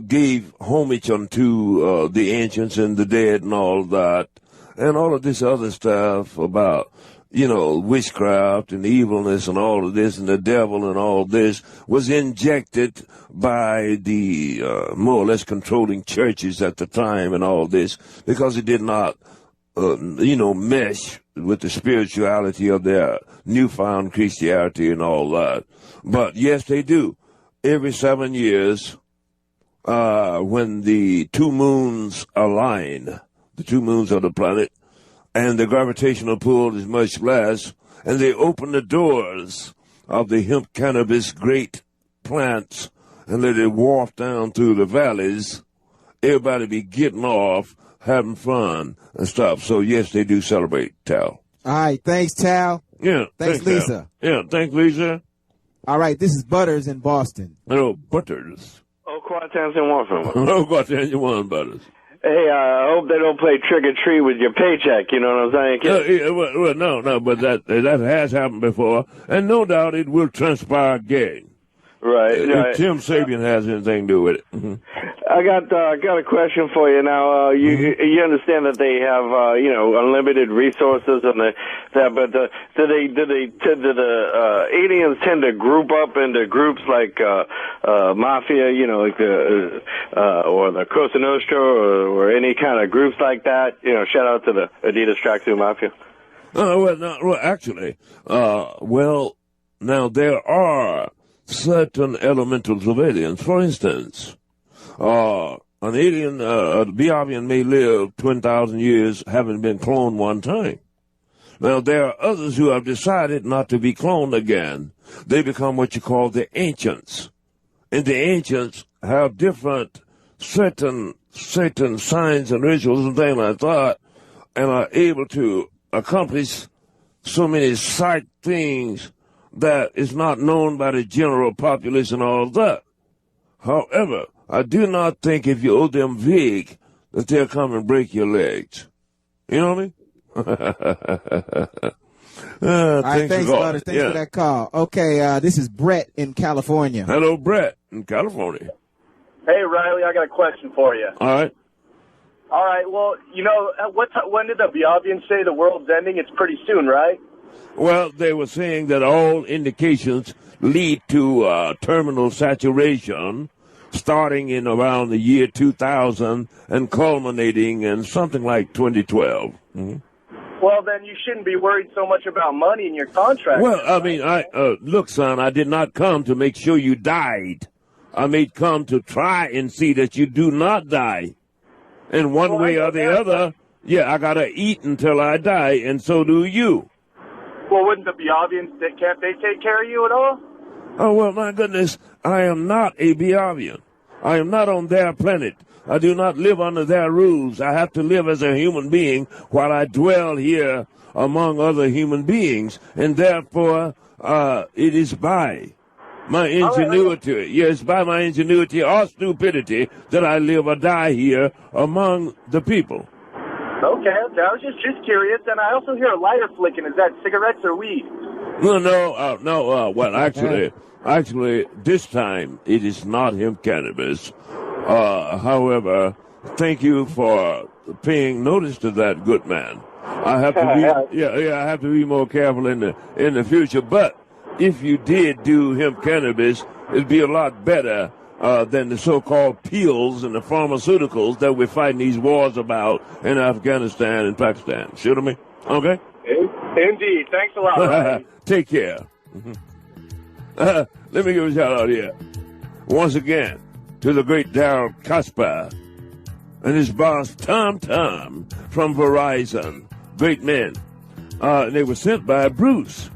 gave homage unto the ancients and the dead and all that. And all of this other stuff about, witchcraft and evilness and all of this and the devil and all this was injected by the more or less controlling churches at the time and all this, because it did not, mesh with the spirituality of their newfound Christianity and all that. But yes, they do. Every 7 years, when the two moons align, the two moons of the planet, and the gravitational pull is much less, and they open the doors of the hemp cannabis great plants and let it waft down through the valleys, everybody be getting off, having fun and stuff. So, yes, they do celebrate, Tal. All right. Thanks, Tal. Yeah. Thanks, Lisa. Tal. Yeah. Thanks, Lisa. All right. This is Butters in Boston. Hello, Butters. Oh, Quartans and one from Hello, Quartans and one, Butters. Hey, I hope they don't play trick or treat with your paycheck. You know what I'm saying? Well, no, but that has happened before, and no doubt it will transpire again. Right. If Tim Sabian has anything to do with it. Mm-hmm. I got a question for you now. You understand that they have unlimited resources and but do the aliens tend to group up into groups like mafia, like or the Cosa Nostra or any kind of groups like that? Shout out to the Adidas Tracksuit Mafia. Actually, now there are certain elementals of aliens. For instance, an alien, a Biavian may live 20,000 years having been cloned one time. Now, there are others who have decided not to be cloned again. They become what you call the ancients. And the ancients have different certain signs and rituals and things like that, and are able to accomplish so many sight things that is not known by the general population, all of that. However, I do not think if you owe them vig that they'll come and break your legs. You know what I mean? All right, thanks, brother. Thanks for that call. Okay, this is Brett in California. Hello, Brett in California. Hey, Riley, I got a question for you. All right. All right, well, you know, when did the Biavians say the world's ending? It's pretty soon, right? Well, they were saying that all indications lead to terminal saturation starting in around the year 2000 and culminating in something like 2012. Mm-hmm. Well, then you shouldn't be worried so much about money in your contract. Well, I mean, look, son, I did not come to make sure you died. I may come to try and see that you do not die. And one way or the other, I got to eat until I die, and so do you. Well, wouldn't the Biavians, can't they take care of you at all? Oh, well, my goodness, I am not a Biavian. I am not on their planet. I do not live under their rules. I have to live as a human being while I dwell here among other human beings, and therefore it is by my ingenuity, yes, by my ingenuity or stupidity that I live or die here among the people. Okay, I was just curious, and I also hear a lighter flicking. Is that cigarettes or weed? No. Well, actually, this time it is not hemp cannabis. However, thank you for paying notice to that, good man. I have to be, I have to be more careful in the future. But if you did do hemp cannabis, it'd be a lot better than the so-called pills and the pharmaceuticals that we're fighting these wars about in Afghanistan and Pakistan. Shoot me? Okay? Indeed. Thanks a lot, Ryan. Take care. Let me give a shout-out here. Once again, to the great Darryl Kasper and his boss, Tom from Verizon. Great men. They were sent by Bruce.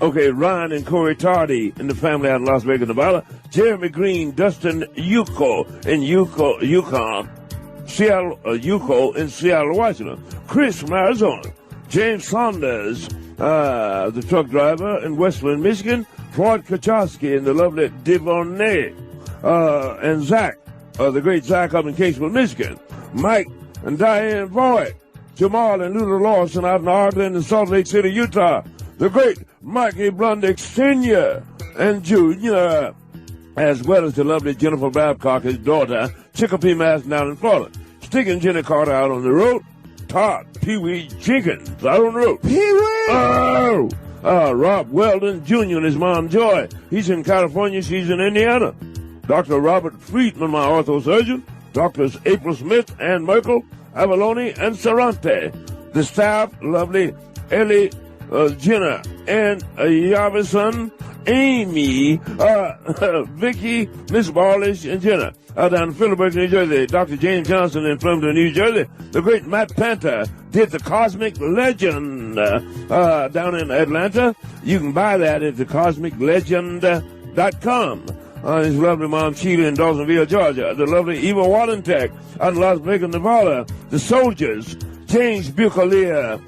Okay, Ron and Corey Tardy in the family out in Las Vegas, Nevada. Jeremy Green, Dustin Yuko in Yukon, Yuko in Seattle, Washington. Chris from Arizona. James Saunders, the truck driver in Westland, Michigan. Floyd Kachowski in the lovely Divonay. And Zach, the great Zach up in Caseville, Michigan. Mike and Diane Voigt. Jamal and Lula Lawson out in Arden and Salt Lake City, Utah. The great Mikey Blundick Sr. and Jr., as well as the lovely Jennifer Babcock, his daughter, Chicopee Madison down in Florida. Stick and Jenny Carter out on the road. Todd Pee-wee Jenkins out on the road. Pee-wee! Oh! Rob Weldon Jr. and his mom, Joy. He's in California. She's in Indiana. Dr. Robert Friedman, my orthosurgeon. Doctors April Smith, Ann Merkel, Avalone, and Sarante. The staff, lovely Ellie Jenna and Yavison, Amy, Vicky, Miss Barlish, and Jenna. Down in Philipsburg, New Jersey. Dr. James Johnson in Flemington, New Jersey. The great Matt Panther did The Cosmic Legend down in Atlanta. You can buy that at thecosmiclegend.com. His lovely mom, Sheila, in Dawsonville, Georgia. The lovely Eva Wallentek out in Las Vegas, Nevada. The Soldiers, James Bucalier,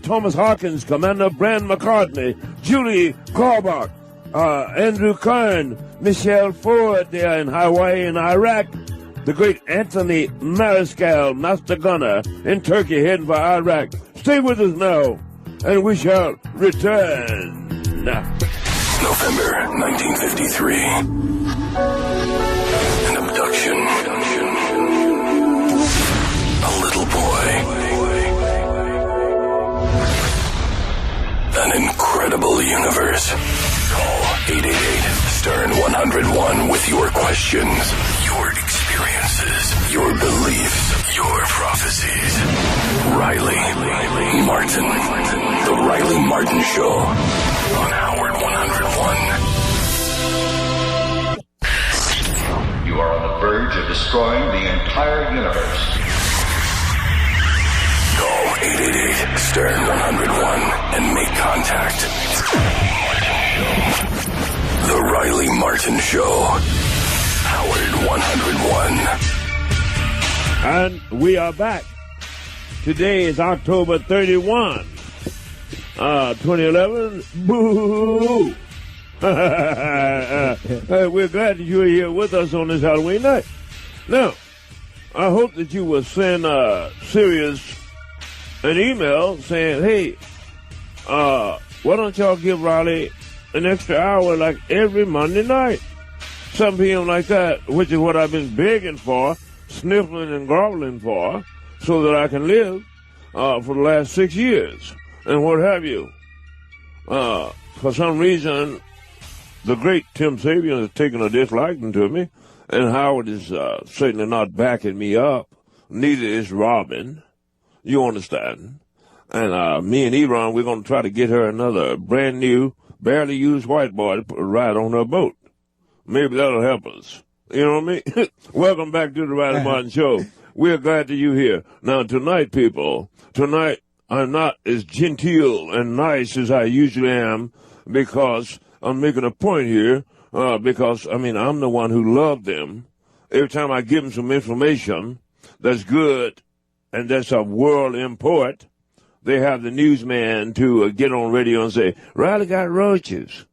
Thomas Hawkins, Commander Brand McCartney, Julie Korbach, Andrew Kern, Michelle Ford there in Hawaii and Iraq. The great Anthony Mariscal, Master Gunner in Turkey, heading for Iraq. Stay with us now, and we shall return. November 1953. An abduction. A little boy. An incredible universe. Call 888-STERN-101 with your questions, your experiences, your beliefs, your prophecies. Riley Martin. Riley Martin Show on Howard 101. You are on the verge of destroying the entire universe. Call 888-STERN-101 and make contact. The Riley Martin Show. Howard 101. And we are back. Today is October 31, 2011. Boo! We're glad that you're here with us on this Halloween night. Now, I hope that you will send Sirius an email saying, hey, why don't y'all give Riley an extra hour like every Monday night? 7 p.m. like that, which is what I've been begging for, sniffling and groveling for, so that I can live for the last 6 years and what have you. For some reason, the great Tim Sabian has taken a disliking to me, and Howard is certainly not backing me up. Neither is Robin. You understand? And me and Eron, we're going to try to get her another brand new, barely used whiteboard to ride on her boat. Maybe that'll help us. You know what I mean? Welcome back to the Riley Martin Show. We're glad that you're here. Now, tonight, people, I'm not as genteel and nice as I usually am because I'm making a point here because, I'm the one who loved them. Every time I give them some information that's good and that's of world import, they have the newsman to get on radio and say, Riley got roaches,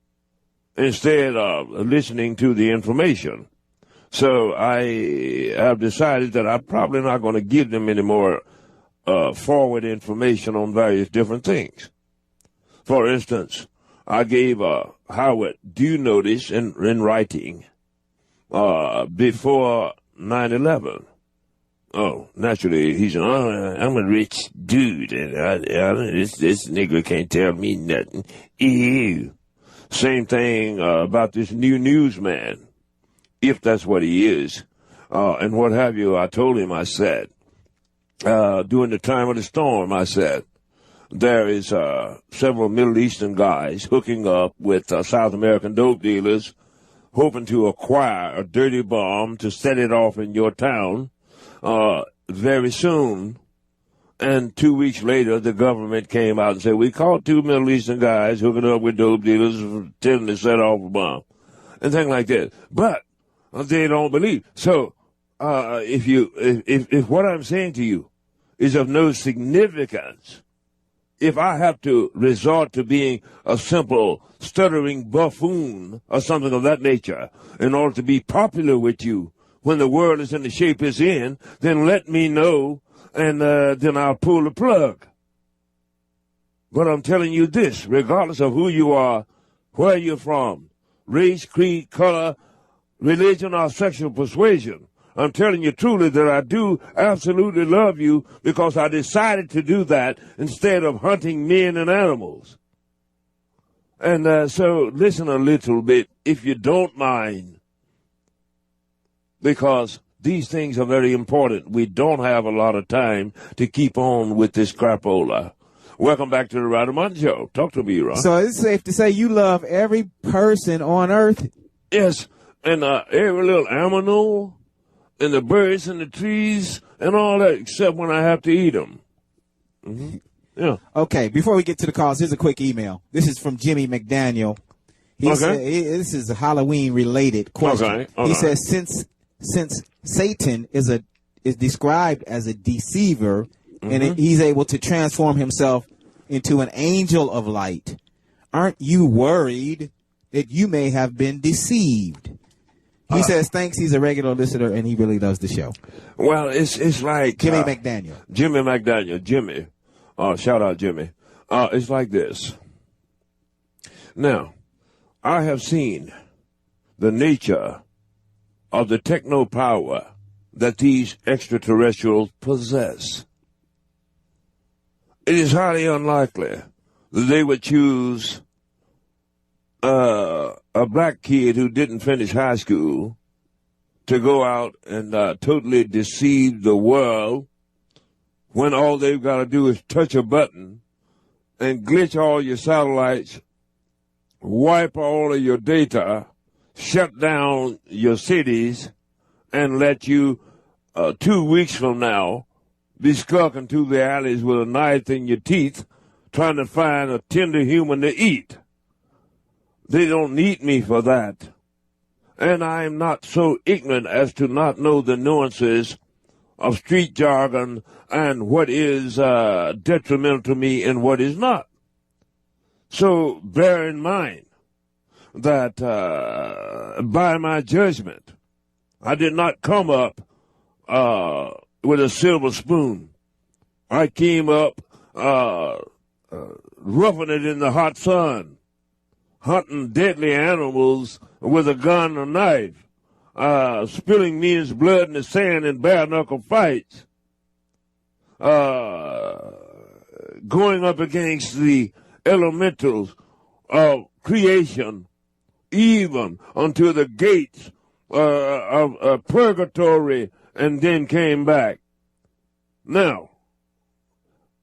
instead of listening to the information. So I have decided that I'm probably not going to give them any more forward information on various different things. For instance, I gave Howard due notice in writing before 9/11. Oh, naturally, he's I'm a rich dude, and this nigga can't tell me nothing. Ew. Same thing about this new newsman, if that's what he is, and what have you. I told him, I said, during the time of the storm, I said, there is several Middle Eastern guys hooking up with South American dope dealers, hoping to acquire a dirty bomb to set it off in your town very soon. And 2 weeks later, the government came out and said, we caught 2 Middle Eastern guys hooking up with dope dealers intending to set off a bomb, and things like that. But they don't believe. So if what I'm saying to you is of no significance, if I have to resort to being a simple stuttering buffoon or something of that nature in order to be popular with you when the world is in the shape it's in, then let me know, and then I'll pull the plug. But I'm telling you this, regardless of who you are, where you're from, race, creed, color, religion, or sexual persuasion, I'm telling you truly that I do absolutely love you because I decided to do that instead of hunting men and animals. And so listen a little bit, if you don't mind, because these things are very important. We don't have a lot of time to keep on with this crapola. Welcome back to the Riley Martin Show. Talk to me, Ron. So it's safe to say you love every person on earth? Yes, and every little animal, and the birds and the trees, and all that, except when I have to eat them. Mm-hmm. Yeah. Okay, before we get to the calls, here's a quick email. This is from Jimmy McDaniel. This is a Halloween-related question. Okay. He says, since Satan is described as a deceiver, and he's able to transform himself into an angel of light, aren't you worried that you may have been deceived? He says, thanks, he's a regular listener, and he really loves the show. Well, it's like... Jimmy McDaniel. Jimmy. Shout out, Jimmy. It's like this. Now, I have seen the nature of the techno power that these extraterrestrials possess. It is highly unlikely that they would choose a black kid who didn't finish high school to go out and totally deceive the world when all they've got to do is touch a button and glitch all your satellites, wipe all of your data, shut down your cities, and let you 2 weeks from now be skulking through the alleys with a knife in your teeth trying to find a tender human to eat. They don't need me for that. And I am not so ignorant as to not know the nuances of street jargon and what is detrimental to me and what is not. So bear in mind that by my judgment, I did not come up with a silver spoon. I came up roughing it in the hot sun, hunting deadly animals with a gun or knife, spilling men's blood in the sand in bare-knuckle fights, going up against the elementals of creation, even unto the gates of purgatory, and then came back. Now,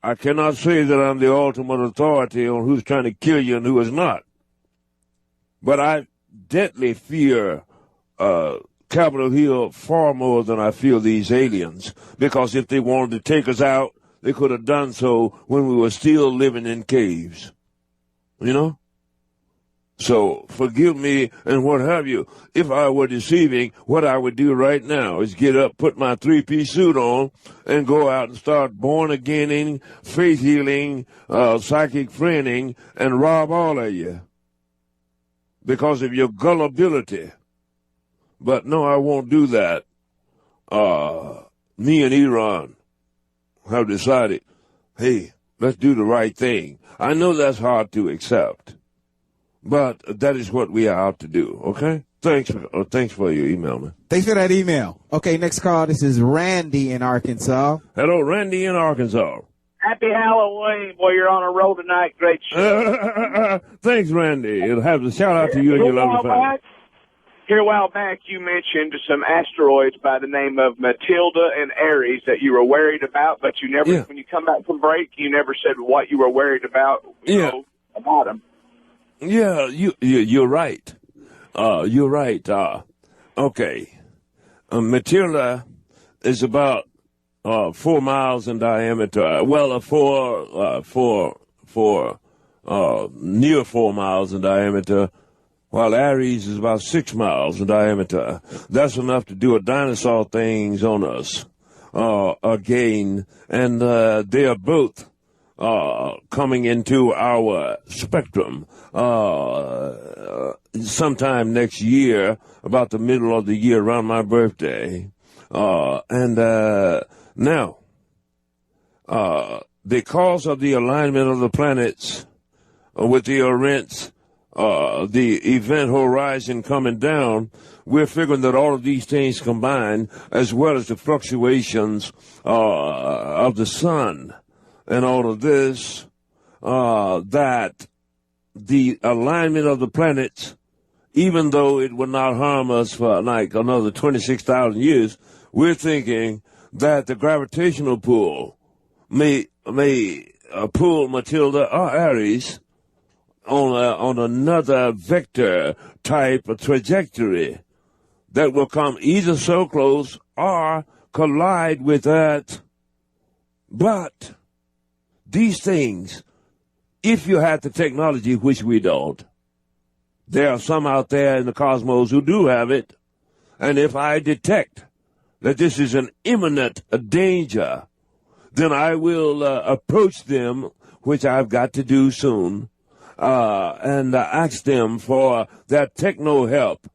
I cannot say that I'm the ultimate authority on who's trying to kill you and who is not. But I deadly fear Capitol Hill far more than I fear these aliens, because if they wanted to take us out, they could have done so when we were still living in caves. You know? So forgive me and what have you. If I were deceiving, what I would do right now is get up, put my three-piece suit on, and go out and start born-againing, faith-healing, psychic friending, and rob all of you because of your gullibility. But no, I won't do that. Me and Iran have decided, hey, let's do the right thing. I know that's hard to accept, but that is what we are out to do, okay? Thanks for your email, man. Thanks for that email. Okay, next call. This is Randy in Arkansas. Hello, Randy in Arkansas. Happy Halloween. Boy, you're on a roll tonight. Great show. Thanks, Randy. It'll have a shout-out to you and your lovely family. Here a while back, you mentioned some asteroids by the name of Matilda and Aries that you were worried about, but you never, when you come back from break, you never said what you were worried about, about them. Yeah, you're right. You're right. Okay. Matilda is about 4 miles in diameter. Well, near 4 miles in diameter, while Aries is about 6 miles in diameter. That's enough to do a dinosaur things on us again, and they are both coming into our spectrum sometime next year, about the middle of the year, around my birthday. Now, because of the alignment of the planets with the Orient, the event horizon coming down, we're figuring that all of these things combined, as well as the fluctuations of the sun and all of this, that the alignment of the planets, even though it would not harm us for like another 26,000 years, we're thinking that the gravitational pull may pull Matilda or Aries on another vector type of trajectory that will come either so close or collide with that. But these things, if you have the technology, which we don't, there are some out there in the cosmos who do have it, and if I detect that this is an imminent danger, then I will approach them, which I've got to do soon, and ask them for their techno help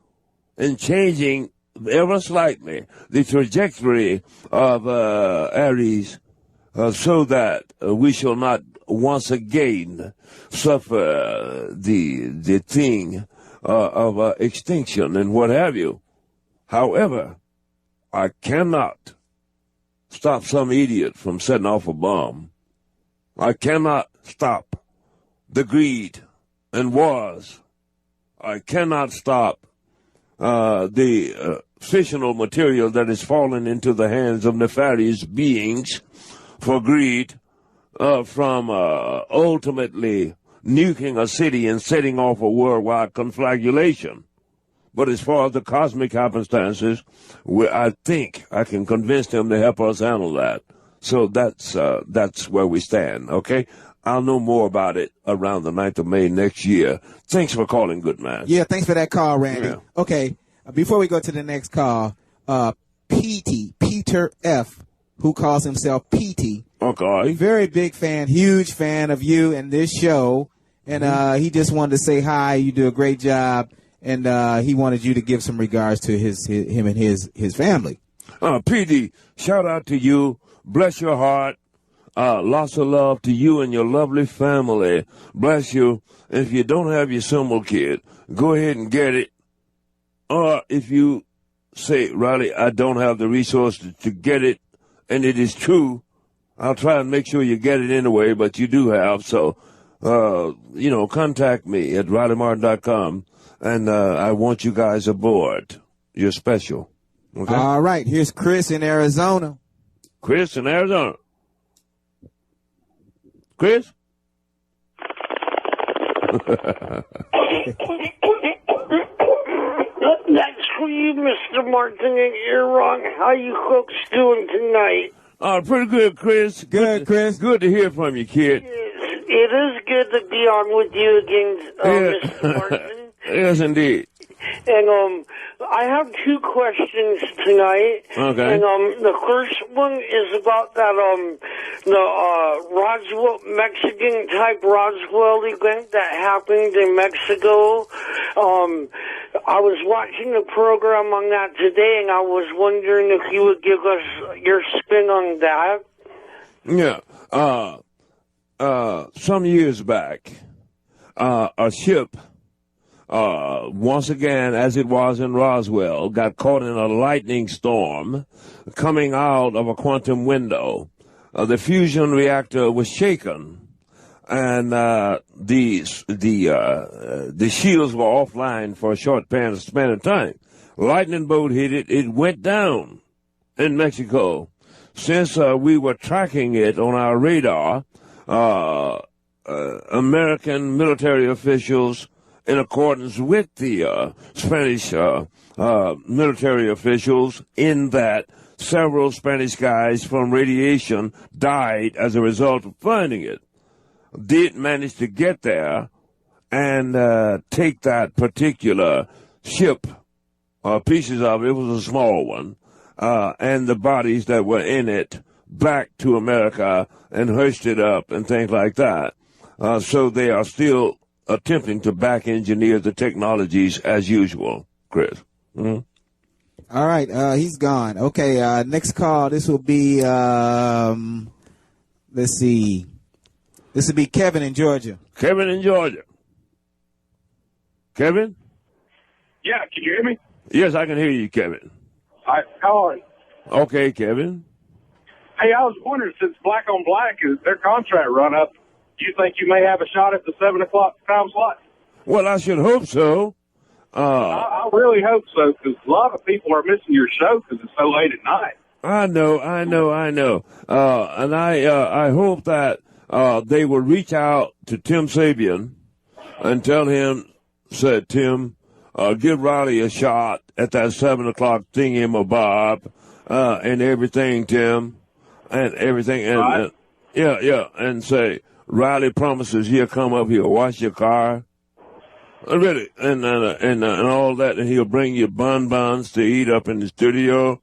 in changing ever slightly the trajectory of Aries, so that we shall not once again suffer the thing of extinction and what have you. However, I cannot stop some idiot from setting off a bomb. I cannot stop the greed and wars. I cannot stop the fissional material that is falling into the hands of nefarious beings for greed, from ultimately nuking a city and setting off a worldwide conflagration. But as far as the cosmic happenstances, I think I can convince them to help us handle that. So that's where we stand, okay? I'll know more about it around the 9th of May next year. Thanks for calling, good man. Yeah, thanks for that call, Randy. Yeah. Okay, before we go to the next call, Peter F., who calls himself PT. Okay. Very big fan, huge fan of you and this show. And he just wanted to say hi. You do a great job. And he wanted you to give some regards to him and his family. PD, shout out to you. Bless your heart. Lots of love to you and your lovely family. Bless you. If you don't have your symbol kit, go ahead and get it. Or if you say, Riley, I don't have the resources to get it, and it is true, I'll try and make sure you get it anyway, but you do have. So, contact me at RileyMartin.com, and I want you guys aboard. You're special. Okay? All right. Here's Chris in Arizona. Chris in Arizona. Chris? That's for you, Mr. Martin, and you're wrong. How you folks doing tonight? Pretty good, Chris. Good, Chris. Good to hear from you, kid. It is good to be on with you again, Mr. Martin. Yes, indeed. And I have two questions tonight. Okay. And the first one is about that the Roswell Mexican type Roswell event that happened in Mexico. I was watching the program on that today, and I was wondering if you would give us your spin on that. Yeah. Some years back, a ship, once again, as it was in Roswell, got caught in a lightning storm coming out of a quantum window. The fusion reactor was shaken, and the shields were offline for a short span of time. Lightning bolt hit it. It went down in Mexico. Since we were tracking it on our radar, American military officials, in accordance with the Spanish military officials, in that several Spanish guys from radiation died as a result of finding it, did manage to get there and take that particular ship, pieces of it was a small one, and the bodies that were in it back to America and hoist it up and things like that. So they are still attempting to back engineer the technologies as usual, Chris. Mm-hmm. All right, he's gone. Okay, next call. This will be, let's see. This will be Kevin in Georgia. Kevin in Georgia. Kevin? Yeah, can you hear me? Yes, I can hear you, Kevin. Hi, how are you? Okay, Kevin. Hey, I was wondering, since Black on Black is their contract run up, do you think you may have a shot at the 7 o'clock time slot? Well, I should hope so. I really hope so, because a lot of people are missing your show because it's so late at night. I know. And I hope that they will reach out to Tim Sabian and tell him, said Tim, give Riley a shot at that 7 o'clock thingy-ma-bob, and everything, Tim, and everything. And, and say, Riley promises he'll come up here, wash your car, really, and all that, and he'll bring you bonbons to eat up in the studio,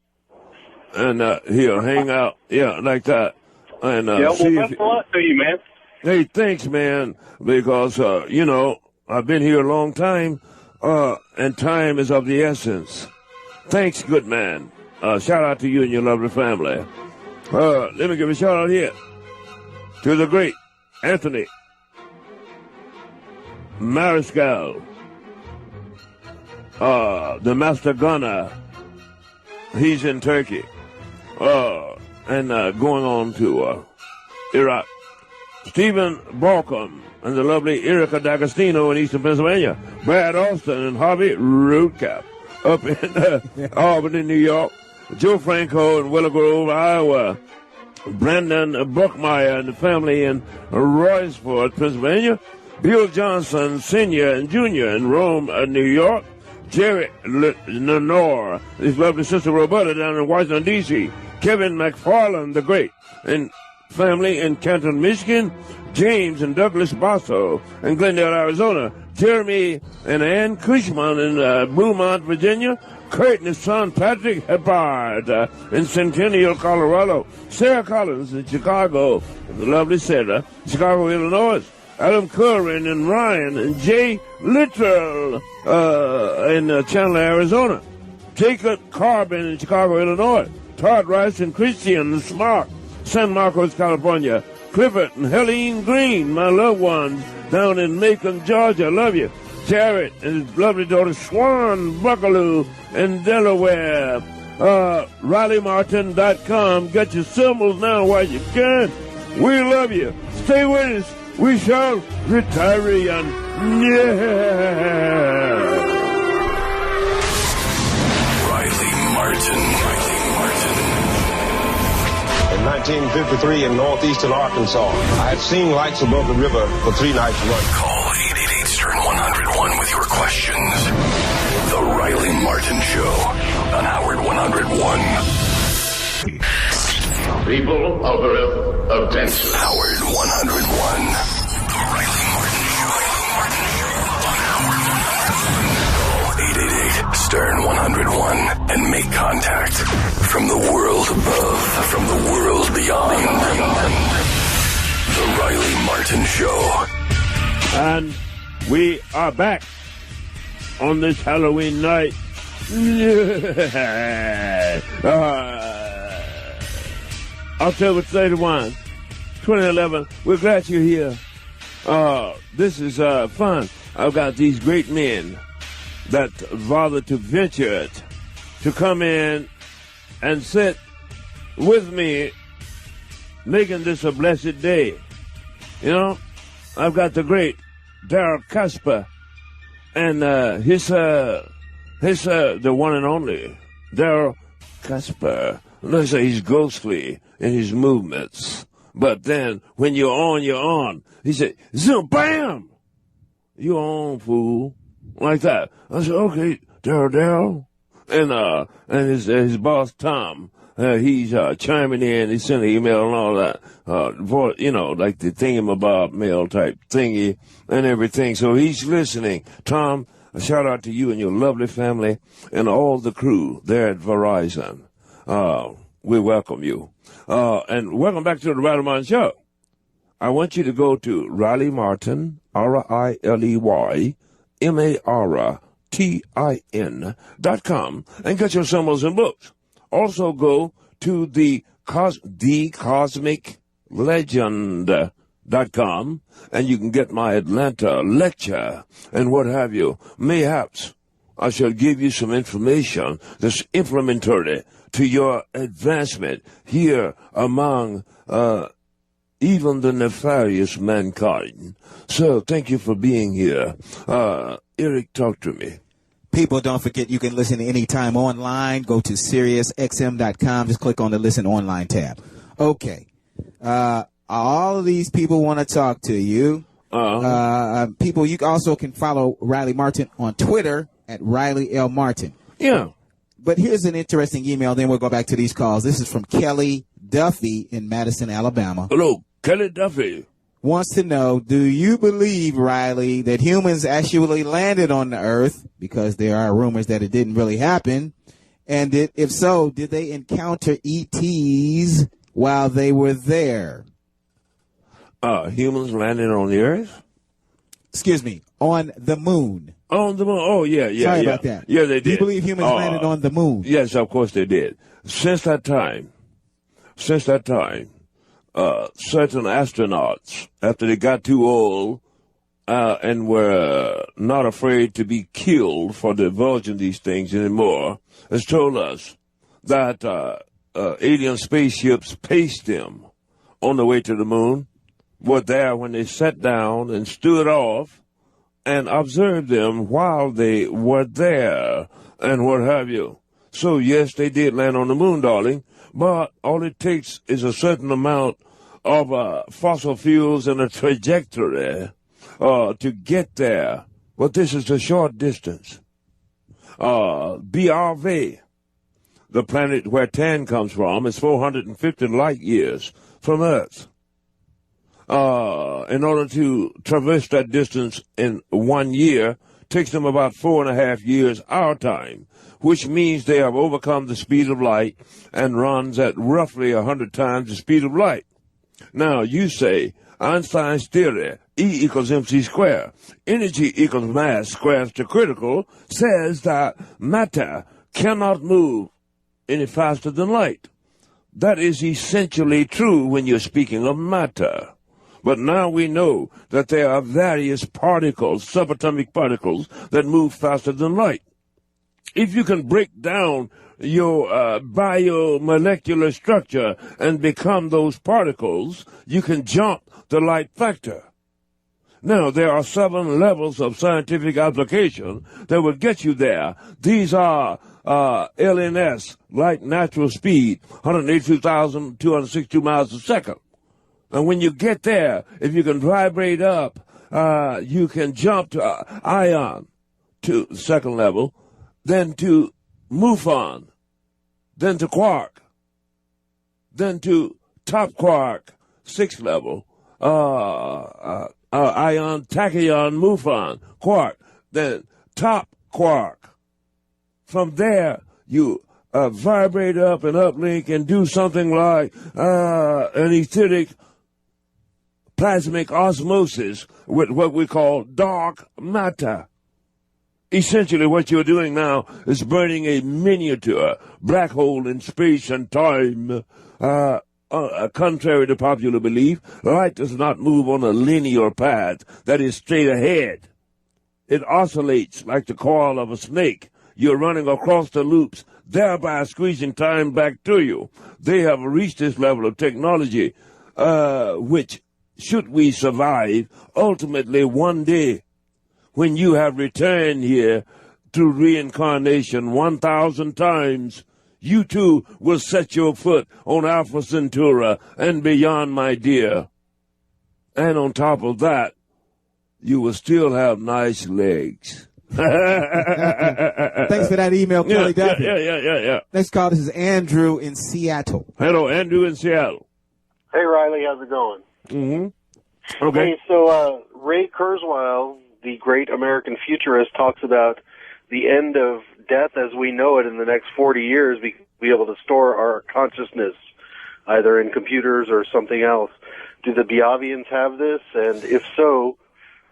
and he'll hang out, like that. And well, best of luck to you, man. Hey, thanks, man, because I've been here a long time, and time is of the essence. Thanks, good man. Shout out to you and your lovely family. Let me give a shout out here to the great Anthony Mariscal, the master gunner. He's in Turkey, and going on to Iraq. Stephen Balcom and the lovely Erica D'Agostino in Eastern Pennsylvania. Brad Austin and Harvey Rootcap up in Albany, New York. Joe Franco in Willow Grove, Iowa. Brandon Buckmeyer and the family in Roysport, Pennsylvania. Bill Johnson, Sr. and Jr. in Rome, New York. Jerry Lenore, his lovely sister Roberta down in Washington, D.C. Kevin McFarland, the Great, and family in Canton, Michigan. James and Douglas Basso in Glendale, Arizona. Jeremy and Ann Cushman in Beaumont, Virginia. Kurt and his son Patrick Hepard in Centennial, Colorado. Sarah Collins in Chicago, the lovely Sarah, Chicago, Illinois. Adam Curran and Ryan and Jay Littrell in Chandler, Arizona. Jacob Carbon in Chicago, Illinois. Todd Rice and Christian Smart, San Marcos, California. Clifford and Helene Green, my loved ones, down in Macon, Georgia. Love you. Jared and his lovely daughter Swan Buckaloo in Delaware. RileyMartin.com. Get your symbols now while you can. We love you. Stay with us. We shall retire and Riley Martin. In 1953 in northeastern Arkansas, I had seen lights above the river for 3 nights running. Call 888-STERN-101 with your questions. The Riley Martin Show on Howard 101. People of Earth, attention. Howard 101. The Riley Martin Show. On Howard 101. Call 888-STERN-101 and make contact from the world above, from the world beyond. The Riley Martin Show. And we are back on this Halloween night. October 31, 2011. We're glad you're here. This is fun. I've got these great men that bother to venture it to come in and sit with me, making this a blessed day. You know, I've got the great Darrell Casper and his the one and only Darrell Casper. Let's say he's ghostly in his movements, but then when you're on, you're on. He said, "Zoom, bam, you on, fool," like that. I said, "Okay, Darrell," and his boss Tom. He's chiming in. He sent an email and all that, like the thingamabob mail type thingy and everything. So he's listening. Tom, a shout out to you and your lovely family and all the crew there at Verizon. We welcome you. And welcome back to the Riley Martin Show. I want you to go to Riley Martin, RileyMartin.com and get your symbols and books. Also go to the CosmicLegend.com and you can get my Atlanta lecture and what have you. Mayhaps I shall give you some information that's implementary to your advancement here among even the nefarious mankind. So thank you for being here. Eric, talk to me. People, don't forget you can listen anytime online. Go to SiriusXM.com. Just click on the Listen Online tab. Okay. All of these people want to talk to you. People, you also can follow Riley Martin on Twitter at Riley L. Martin. Yeah. But here's an interesting email. Then we'll go back to these calls. This is from Kelly Duffy in Madison, Alabama. Hello, Kelly Duffy. Wants to know, do you believe, Riley, that humans actually landed on the earth? Because there are rumors that it didn't really happen. And if so, did they encounter ETs while they were there? Humans landed on the earth? Excuse me, on the moon. On the moon. Oh, yeah. Sorry about that. Yeah, they did. Do you believe humans landed on the moon? Yes, of course they did. Since that time, certain astronauts, after they got too old and were not afraid to be killed for divulging these things anymore, has told us that alien spaceships paced them on the way to the moon, were there when they sat down and stood off and observed them while they were there and what have you. So, yes, they did land on the moon, darling, but all it takes is a certain amount of fossil fuels and a trajectory to get there. But this is a short distance. BRV, the planet where tan comes from, is 450 light years from Earth. In order to traverse that distance in 1 year, takes them about 4.5 years our time, which means they have overcome the speed of light and runs at roughly 100 times the speed of light. Now, you say, Einstein's theory, E equals mc squared, energy equals mass squared to critical, says that matter cannot move any faster than light. That is essentially true when you're speaking of matter. But now we know that there are various particles, subatomic particles, that move faster than light. If you can break down your biomolecular structure and become those particles, you can jump the light factor. Now, there are 7 levels of scientific application that will get you there. These are LNS, light natural speed, 182,262 miles a second. And when you get there, if you can vibrate up, you can jump to ion, to the second level, then to MUFON, then to quark, then to top quark, 6th level, ion, tachyon, MUFON, quark, then top quark. From there, you vibrate up and uplink and do something like an etheric plasmic osmosis with what we call dark matter. Essentially, what you're doing now is burning a miniature black hole in space and time. Contrary to popular belief, light does not move on a linear path that is straight ahead. It oscillates like the coil of a snake. You're running across the loops, thereby squeezing time back to you. They have reached this level of technology, which, should we survive, ultimately one day, when you have returned here through reincarnation 1,000 times, you too will set your foot on Alpha Centauri and beyond, my dear. And on top of that, you will still have nice legs. Thanks for that email, Kelly Duffy. Yeah. Next call, this is Andrew in Seattle. Hello, Andrew in Seattle. Hey, Riley, how's it going? Mm-hmm. Okay. Hey, so Ray Kurzweil, the great American futurist, talks about the end of death as we know it in the next 40 years, we be able to store our consciousness either in computers or something else. Do the Biavians have this? And if so,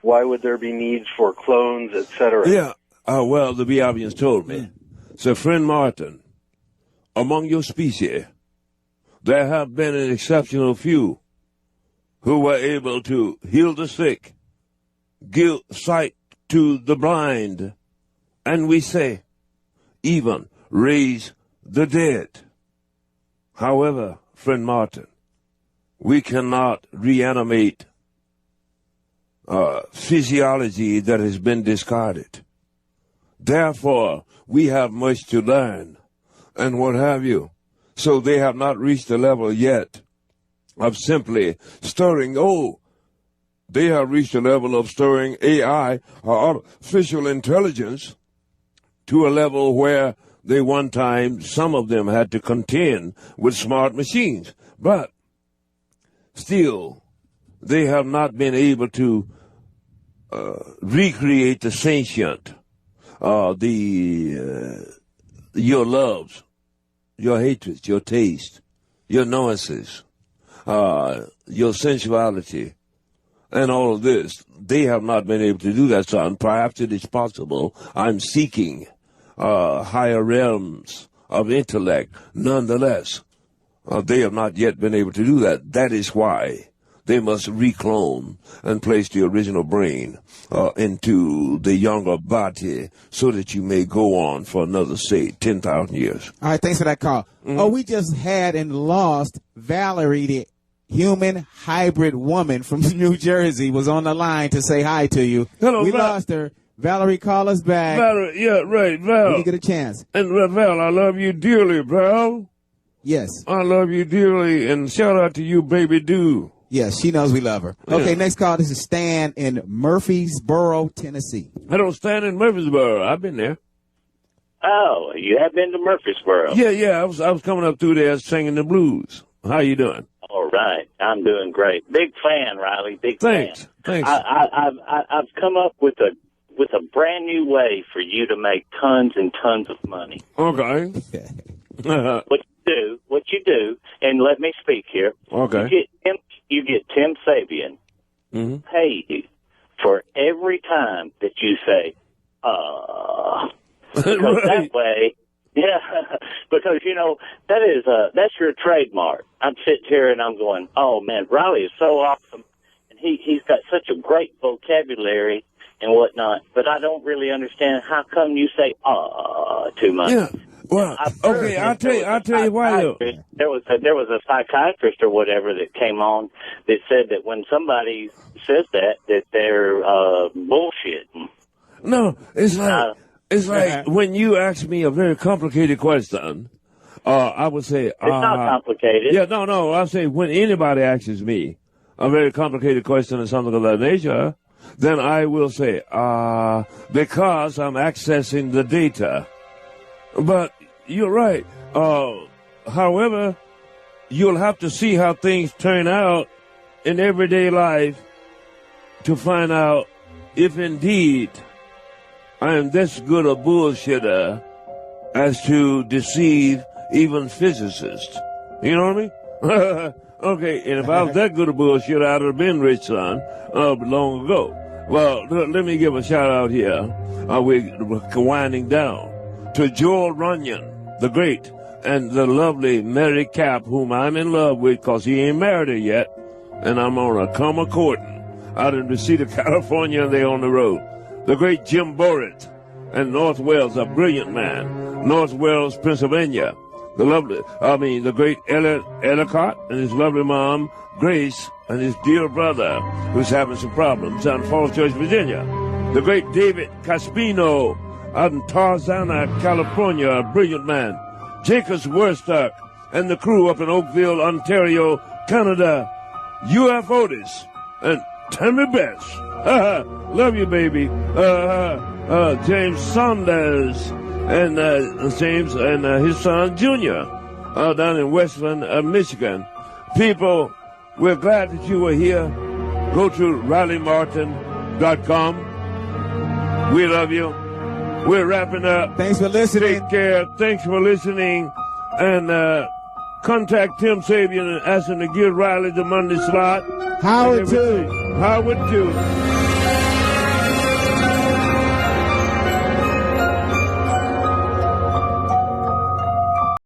why would there be needs for clones, etc.? Yeah. Well, the Biavians told me. So, friend Martin, among your species, there have been an exceptional few who were able to heal the sick, give sight to the blind, and we say, even raise the dead. However, friend Martin, we cannot reanimate physiology that has been discarded. Therefore, we have much to learn, and what have you. So they have not reached the level yet of simply storing, they have reached a level of storing AI, or artificial intelligence, to a level where they one time, some of them had to contend with smart machines. But still, they have not been able to recreate the sentient, your loves, your hatreds, your taste, your nuances, your sensuality, and all of this. They have not been able to do that, son. Perhaps it is possible. I'm seeking higher realms of intellect. Nonetheless, they have not yet been able to do that. That is why they must reclone and place the original brain into the younger body so that you may go on for another, say, 10,000 years. All right, thanks for that call. Mm-hmm. We just had and lost Valerie, the human hybrid woman from New Jersey, was on the line to say hi to you. Hello, we Val. lost her. Valerie, call us back. Valerie, yeah, right, Val. When you get a chance. And Val, I love you dearly, bro. Yes. I love you dearly, and shout out to you, baby do. Yes, she knows we love her. Okay, next call. This is Stan in Murfreesboro, Tennessee. I don't stand in Murfreesboro. I've been there. Oh, you have been to Murfreesboro? Yeah. I was coming up through there singing the blues. How you doing? All right, I'm doing great. Big fan, Riley. Big fan. Thanks. I've come up with a brand new way for you to make tons and tons of money. Okay. What you do, and let me speak here. Okay. You get Tim Sabian pay you for every time that you say, because that way, because that's your trademark. I'm sitting here and I'm going, oh man, Riley is so awesome, and he's got such a great vocabulary and whatnot, but I don't really understand how come you say too much. Yeah. Well, okay, I'll tell you why though. There was a psychiatrist or whatever that came on that said that when somebody says that they're bullshitting. No, it's like when you ask me a very complicated question, I would say it's not complicated. Yeah, no, I'll say when anybody asks me a very complicated question or something of that nature, then I will say because I'm accessing the data. But you're right. However, you'll have to see how things turn out in everyday life to find out if indeed I am this good a bullshitter as to deceive even physicists. You know what I mean? Okay, and if I was that good a bullshitter, I'd have been rich, son, long ago. Well, let me give a shout out here. We're winding down. To Joel Runyon, the great, and the lovely Mary Cap, whom I'm in love with because he ain't married her yet, and I'm on a courting out in the state of California, and they on the road. The great Jim Borrett, and North Wales, a brilliant man, North Wales, Pennsylvania. The great Ellicott and his lovely mom, Grace, and his dear brother, who's having some problems out in Falls Church, Virginia. The great David Caspino, out in Tarzana, California, a brilliant man. Jacobs Werstock and the crew up in Oakville, Ontario, Canada. UF Otis and Tammy Best. Love you, baby. James Saunders and James and his son Junior down in Westland, Michigan. People, we're glad that you were here. Go to RileyMartin.com. We love you. We're wrapping up. Thanks for listening. Take care. Thanks for listening. And contact Tim Sabian and ask him to give Riley the Monday slot. Howard too. Howard too.